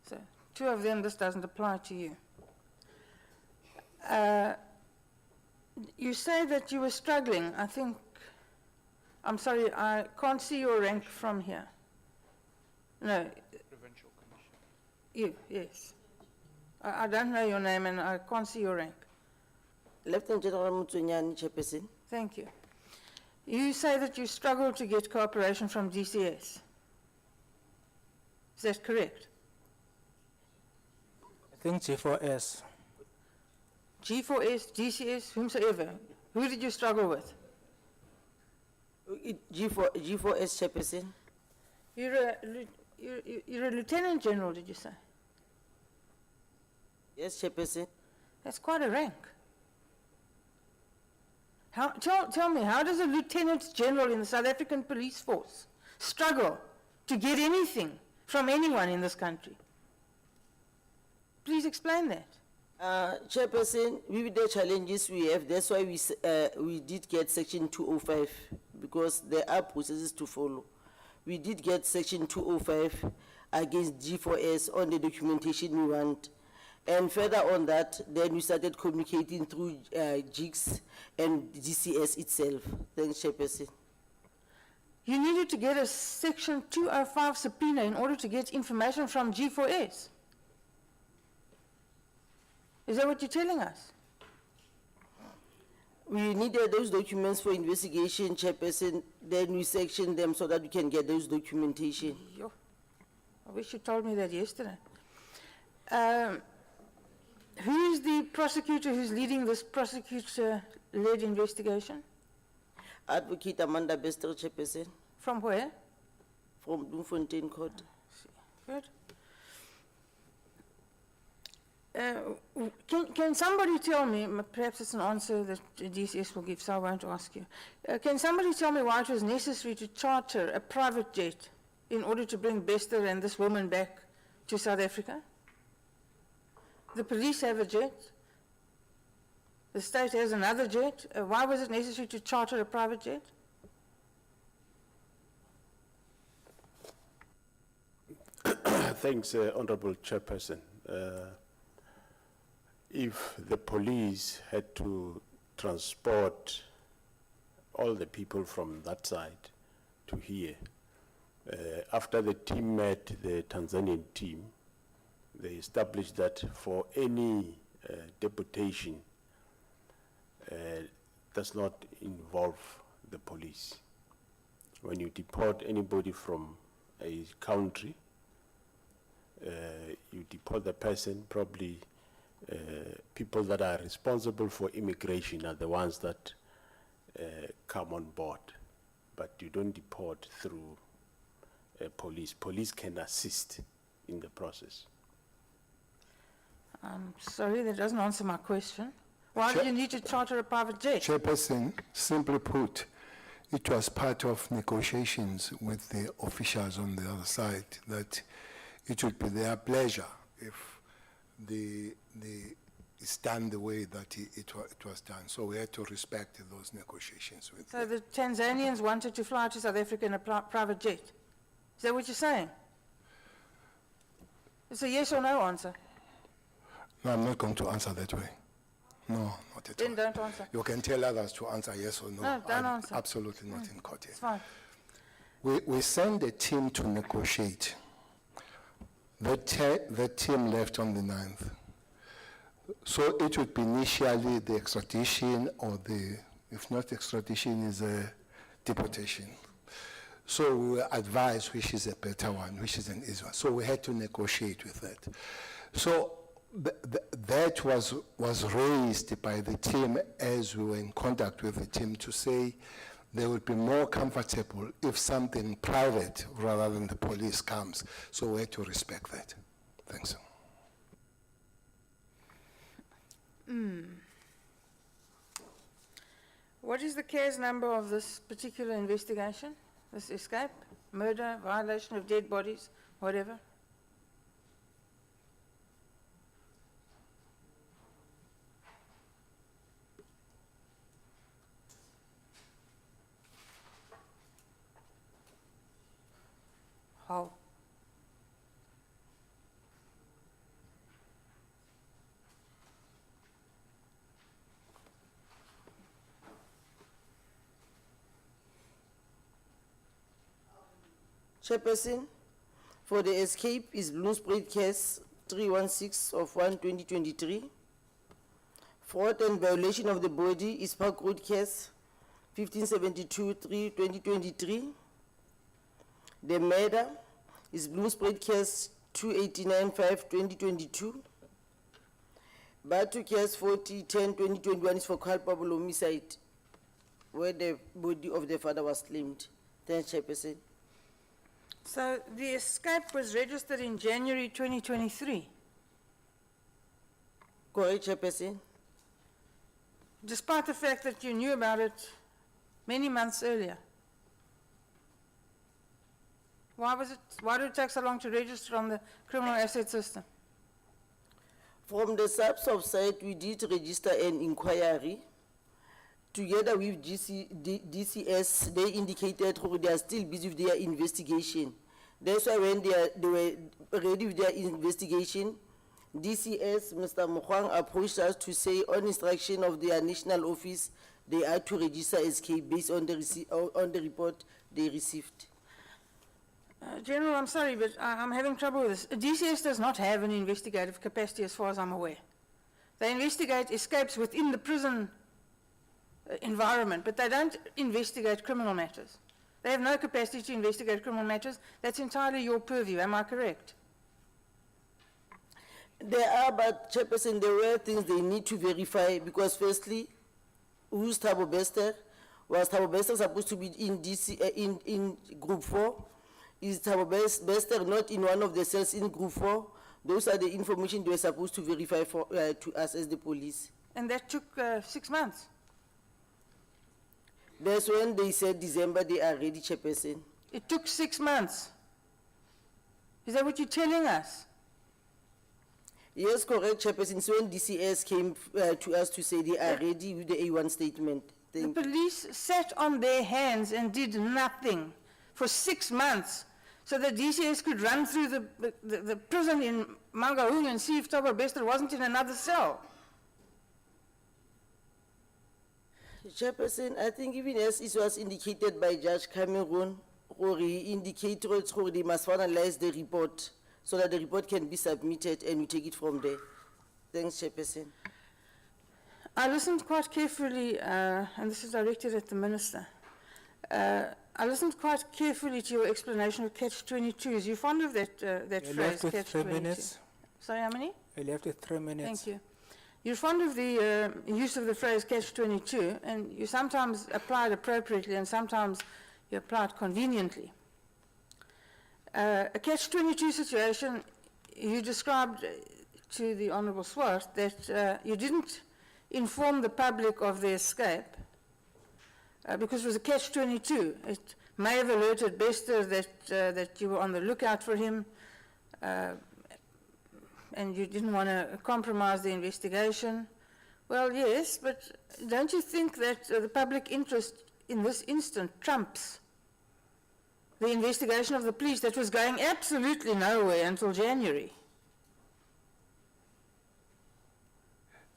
So, 2 of them, this doesn't apply to you. You say that you were struggling. I'm sorry, I can't see your rank from here. No.
Provincial Commissioner.
You, yes. I don't know your name and I can't see your rank.
Lieutenant General Mutsunyani, Chairperson.
Thank you. You say that you struggled to get cooperation from DCS. Is that correct?
I think G4S.
G4S, DCS, whomsoever. Who did you struggle with?
G4S, Chairperson.
You're a Lieutenant General, did you say?
Yes, Chairperson.
That's quite a rank. Tell me, how does a Lieutenant General in the South African Police Force struggle to get anything from anyone in this country? Please explain that.
Chairperson, with the challenges we have, that's why we did get Section 205, because there are processes to follow. We did get Section 205 against G4S on the documentation we want. And further on that, then we started communicating through GIGS and DCS itself. Thanks, Chairperson.
You needed to get a Section 205 subpoena in order to get information from G4S. Is that what you're telling us?
We needed those documents for investigation, Chairperson. Then we sectioned them so that we can get those documentation.
Yo, I wish you told me that yesterday. Who is the prosecutor who's leading this prosecutor-led investigation?
Advocate Amanda Bester, Chairperson,
From where?
from Bloemfontein Court.
Good. Can somebody tell me, perhaps it's an answer that DCS will give, so I won't ask you. Can somebody tell me why it was necessary to charter a private jet in order to bring Bester and this woman back to South Africa? The police have a jet. The state has another jet. Why was it necessary to charter a private jet?
Thanks, Honorable Chairperson. If the police had to transport all the people from that side to here, after the team met the Tanzanian team, they established that for any deportation does not involve the police. When you deport anybody from a country, you deport the person, probably people that are responsible for immigration are the ones that come on board, but you don't deport through police. Police can assist in the process.
I'm sorry, that doesn't answer my question. Why do you need to charter a private jet?
Chairperson, simply put, it was part of negotiations with the officials on the other side that it would be their pleasure if it's done the way that it was done. So we had to respect those negotiations with
So the Tanzanians wanted to fly to South Africa in a private jet? Is that what you're saying? It's a yes or no answer.
No, I'm not going to answer that way. No, not at all.
Then don't answer.
You can tell others to answer yes or no.
No, don't answer.
Absolutely not in court here.
It's fine.
We sent a team to negotiate. The team left on the 9th. So it would be initially the extradition or if not extradition, is a deportation. So we were advised which is a better one, which is an easy one. So we had to negotiate with that. So that was raised by the team as we were in contact with the team to say they would be more comfortable if something private rather than the police comes. So we had to respect that. Thanks.
What is the case number of this particular investigation? This escape, murder, violation of dead bodies, whatever? How?
Chairperson, for the escape is Bloomsbury case 316 of 1/2023. Fraud and violation of the body is Park Road case 1572 3/2023. The murder is Bloomsbury case 289 5/2022. Batu case 4010/2021 is for culpable homicide, where the body of the father was claimed. Thanks, Chairperson.
So the escape was registered in January 2023,
Correct, Chairperson.
despite the fact that you knew about it many months earlier. Why did it take so long to register on the criminal asset system?
From the SAPSOF side, we did register an inquiry. Together with DCS, they indicated they are still busy with their investigation. That's why when they were ready with their investigation, DCS, Mr. Mangaung, approached us to say on instruction of their national office, they are to register SK based on the report they received.
General, I'm sorry, but I'm having trouble with this. DCS does not have an investigative capacity as far as I'm aware. They investigate escapes within the prison environment, but they don't investigate criminal matters. They have no capacity to investigate criminal matters. That's entirely your purview, am I correct?
There are, but Chairperson, there were things they need to verify because firstly, who's Thabo Bester? Was Thabo Bester supposed to be in DC, in group 4? Is Thabo Bester not in one of the cells in group 4? Those are the information they were supposed to verify for, to us as the police.
And that took 6 months.
That's when they said December they are ready, Chairperson.
It took 6 months. Is that what you're telling us?
Yes, correct, Chairperson. So when DCS came to us to say they are ready with the A1 statement.
The police sat on their hands and did nothing for 6 months so that DCS could run through the prison in Mangaung and see if Thabo Bester wasn't in another cell.
Chairperson, I think even as it was indicated by Judge Cameron, or he indicated that they must finalize the report so that the report can be submitted and we take it from there. Thanks, Chairperson.
I listened quite carefully, and this is directed at the Minister. I listened quite carefully to your explanation of catch-22s. You're fond of that
You're
phrase,
left with 3
catch-22.
minutes.
Sorry, how many?
You're left with 3 minutes.
Thank you. You're fond of the use of the phrase catch-22, and you sometimes apply it appropriately and sometimes you apply it conveniently. A catch-22 situation, you described to the Honourable Swart that you didn't inform the public of the escape because it was a catch-22. It may have alerted Bester that you were on the lookout for him, and you didn't want to compromise the investigation. Well, yes, but don't you think that the public interest in this instant trumps the investigation of the police that was going absolutely nowhere until January?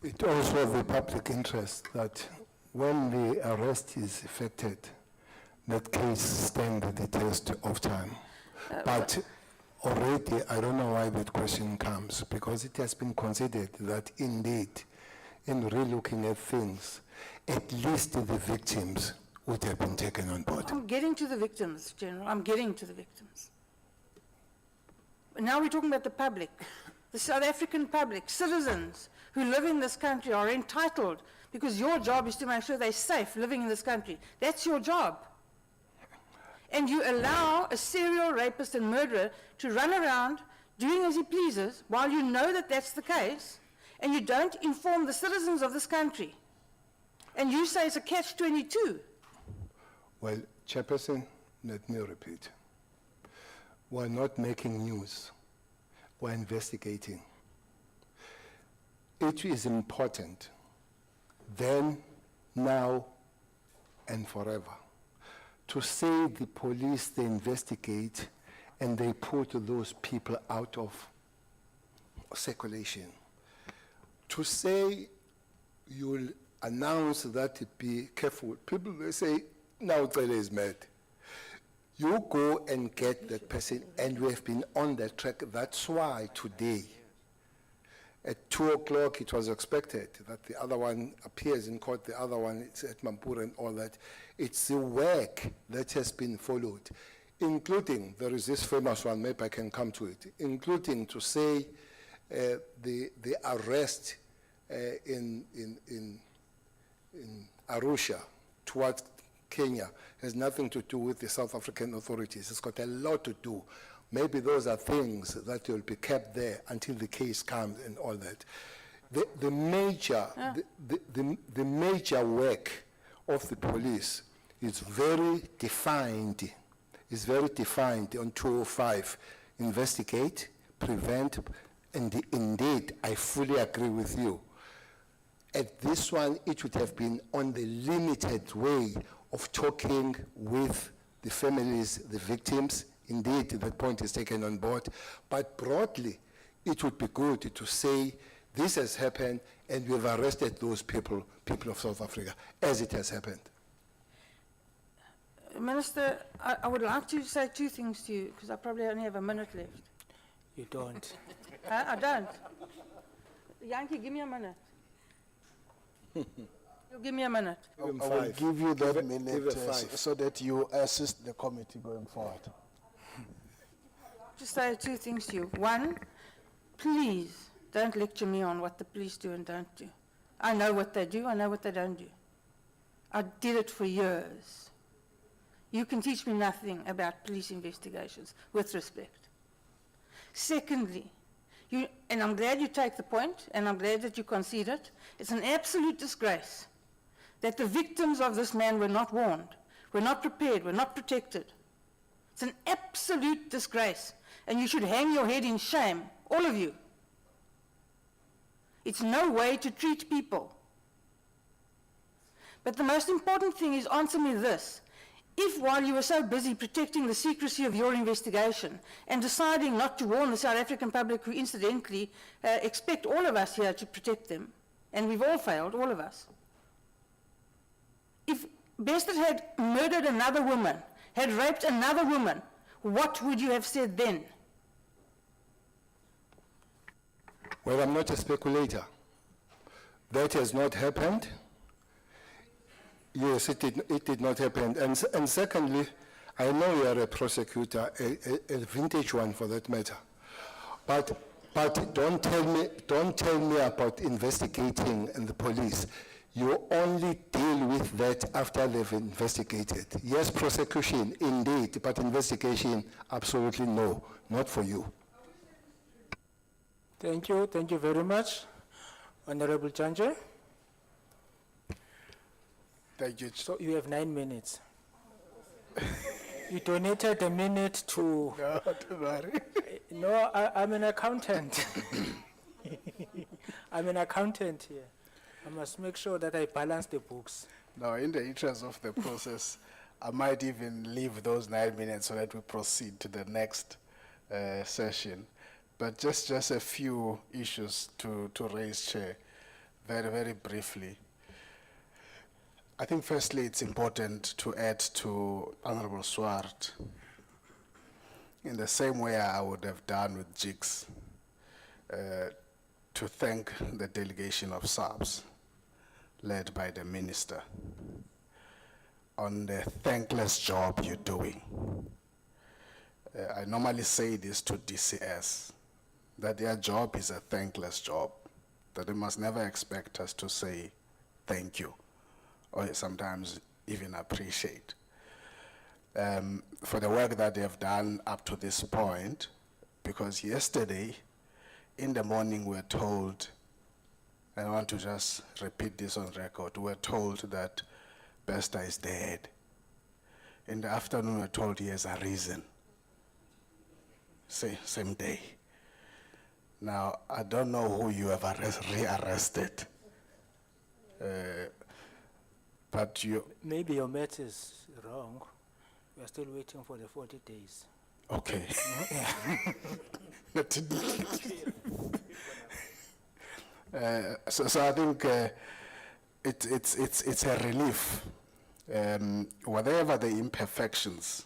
It also the public interest that when the arrest is effected, that case stands the test of time. But already, I don't know why that question comes, because it has been considered that indeed, in relooking at things, at least the victims would have been taken on board.
I'm getting to the victims, General. I'm getting to the victims. But now we're talking about the public, the South African public, citizens who live in this country are entitled, because your job is to make sure they're safe living in this country. That's your job. And you allow a serial rapist and murderer to run around doing as he pleases while you know that that's the case, and you don't inform the citizens of this country. And you say it's a catch-22.
Well, Chairperson, let me repeat. We're not making news. We're investigating. It is important then, now, and forever to say the police, they investigate and they put those people out of circulation. To say you'll announce that, be careful. People, they say, now Tele is mad. You go and get that person, and we have been on that track. That's why today, at 2 o'clock, it was expected that the other one appears in court, the other one is at Mampura and all that. It's the work that has been followed, including, there is this famous one, maybe I can come to it, including to say the arrest in Arusha towards Kenya has nothing to do with the South African authorities. It's got a lot to do. Maybe those are things that will be kept there until the case comes and all that. The major work of the police is very defined. Is very defined on 205. Investigate, prevent, and indeed, I fully agree with you. At this one, it would have been on the limited way of talking with the families, the victims. Indeed, that point is taken on board. But broadly, it would be good to say, this has happened, and we've arrested those people of South Africa, as it has happened.
Minister, I would like to say 2 things to you, because I probably only have a minute left.
You don't.
I don't. Yankee, give me a minute. You give me a minute.
Give him
I will
5.
give you that
Give
minute
it 5.
so that you assist the committee going forward.
Just say 2 things to you. 1, please don't lecture me on what the police do and don't do. I know what they do, I know what they don't do. I did it for years. You can teach me nothing about police investigations, with respect. Secondly, and I'm glad you take the point, and I'm glad that you concede it, it's an absolute disgrace that the victims of this man were not warned, were not prepared, were not protected. It's an absolute disgrace, and you should hang your head in shame, all of you. It's no way to treat people. But the most important thing is, answer me this. If while you were so busy protecting the secrecy of your investigation and deciding not to warn the South African public, who incidentally expect all of us here to protect them, and we've all failed, all of us. If Bestard had murdered another woman, had raped another woman, what would you have said then?
Well, I'm not a speculator. That has not happened. Yes, it did not happen. And secondly, I know you are a prosecutor, a vintage one for that matter. But don't tell me about investigating in the police. You only deal with that after they've investigated. Yes, prosecution, indeed, but investigation, absolutely no, not for you.
Thank you very much. Honorable Chanje.
Thank you.
So you have 9 minutes. You donated a minute to...
No, don't worry.
No, I'm an accountant. I'm an accountant here. I must make sure that I balance the books.
No, in the interest of the process, I might even leave those 9 minutes so that we proceed to the next session. But just a few issues to raise, Chair, very, very briefly. I think firstly it's important to add to Honorable Swart in the same way I would have done with Jigs, to thank the delegation of SAPS led by the Minister on the thankless job you're doing. I normally say this to DCS, that their job is a thankless job, that they must never expect us to say thank you, or sometimes even appreciate. For the work that they have done up to this point, because yesterday in the morning we were told, and I want to just repeat this on record, we were told that Bester is dead. In the afternoon we were told he has arisen. Same day. Now, I don't know who you have re-arrested. But you...
Maybe your math is wrong. We are still waiting for the 40 days.
Okay. So I think it's a relief. Whatever the imperfections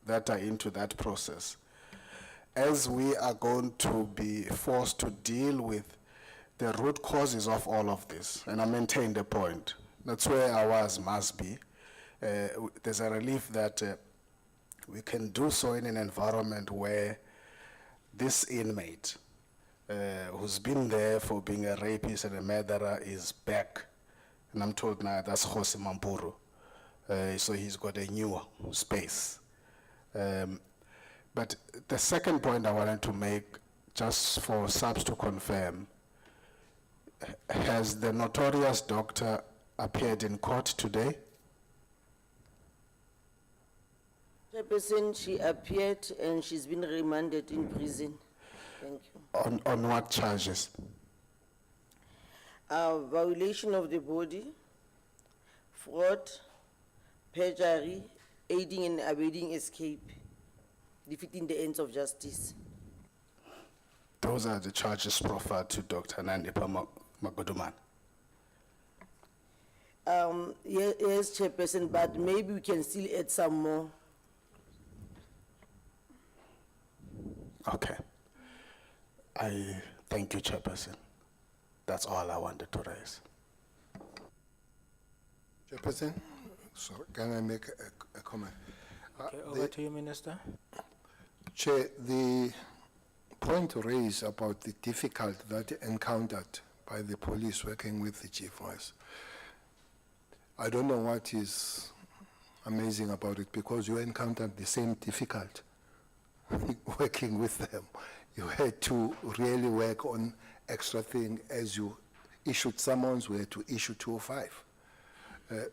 that are into that process, as we are going to be forced to deal with the root causes of all of this, and I maintain the point, that's where ours must be. There's a relief that we can do so in an environment where this inmate, who's been there for being a rapist and a murderer, is back. And I'm told now that's Jose Mampuru. So he's got a new space. But the second point I wanted to make, just for SAPS to confirm, has the notorious doctor appeared in court today?
Chairperson, she appeared and she's been remanded in prison. Thank you.
On what charges?
Violation of the body, fraud, perjury, aiding and abetting escape, defeating the ends of justice.
Those are the charges proffered to Dr. Nandipa Magoduman.
Yes, Chairperson, but maybe we can still add some more.
Okay. I thank you, Chairperson. That's all I wanted to raise.
Chairperson, sorry, can I make a comment?
Okay, over to you, Minister.
Chair, the point raised about the difficulty that encountered by the police working with the chief was, I don't know what is amazing about it, because you encountered the same difficult working with them. You had to really work on extra thing. As you issued summons, we had to issue 205.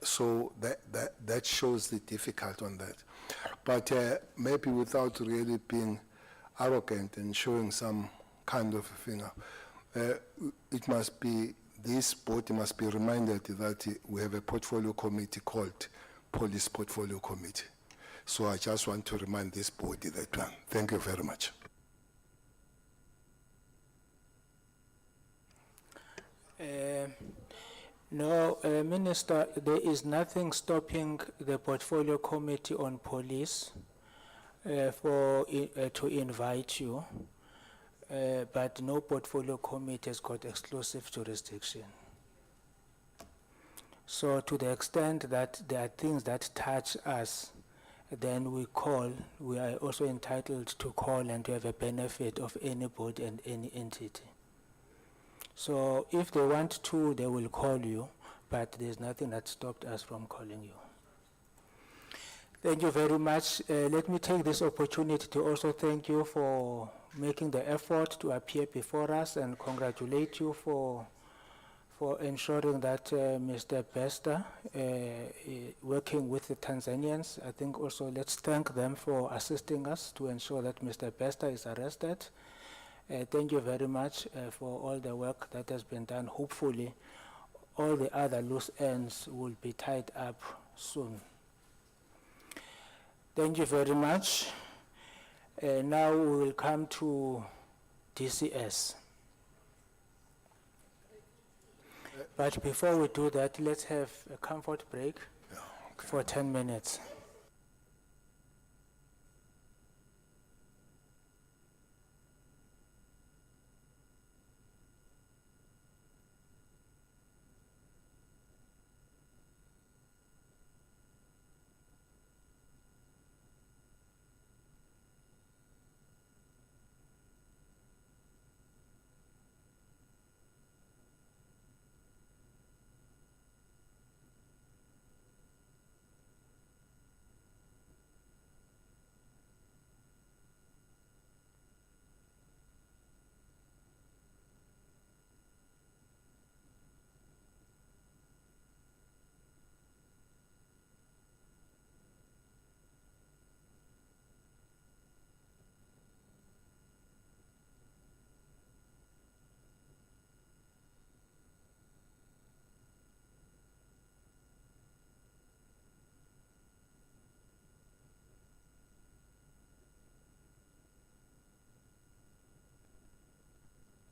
So that shows the difficult on that. But maybe without really being arrogant and showing some kind of a finger, it must be, this body must be reminded that we have a portfolio committee called Police Portfolio Committee. So I just want to remind this body that one. Thank you very much.
No, Minister, there is nothing stopping the Portfolio Committee on Police to invite you, but no Portfolio Committee has got exclusive jurisdiction. So to the extent that there are things that touch us, then we are also entitled to call and to have a benefit of anybody and any entity. So if they want to, they will call you, but there's nothing that stopped us from calling you. Thank you very much. Let me take this opportunity to also thank you for making the effort to appear before us and congratulate you for ensuring that Mr. Bester, working with the Tanzanians, I think also let's thank them for assisting us to ensure that Mr. Bester is arrested. Thank you very much for all the work that has been done. Hopefully, all the other loose ends will be tied up soon. Thank you very much. Now we will come to DCS. But before we do that, let's have a comfort break for 10 minutes.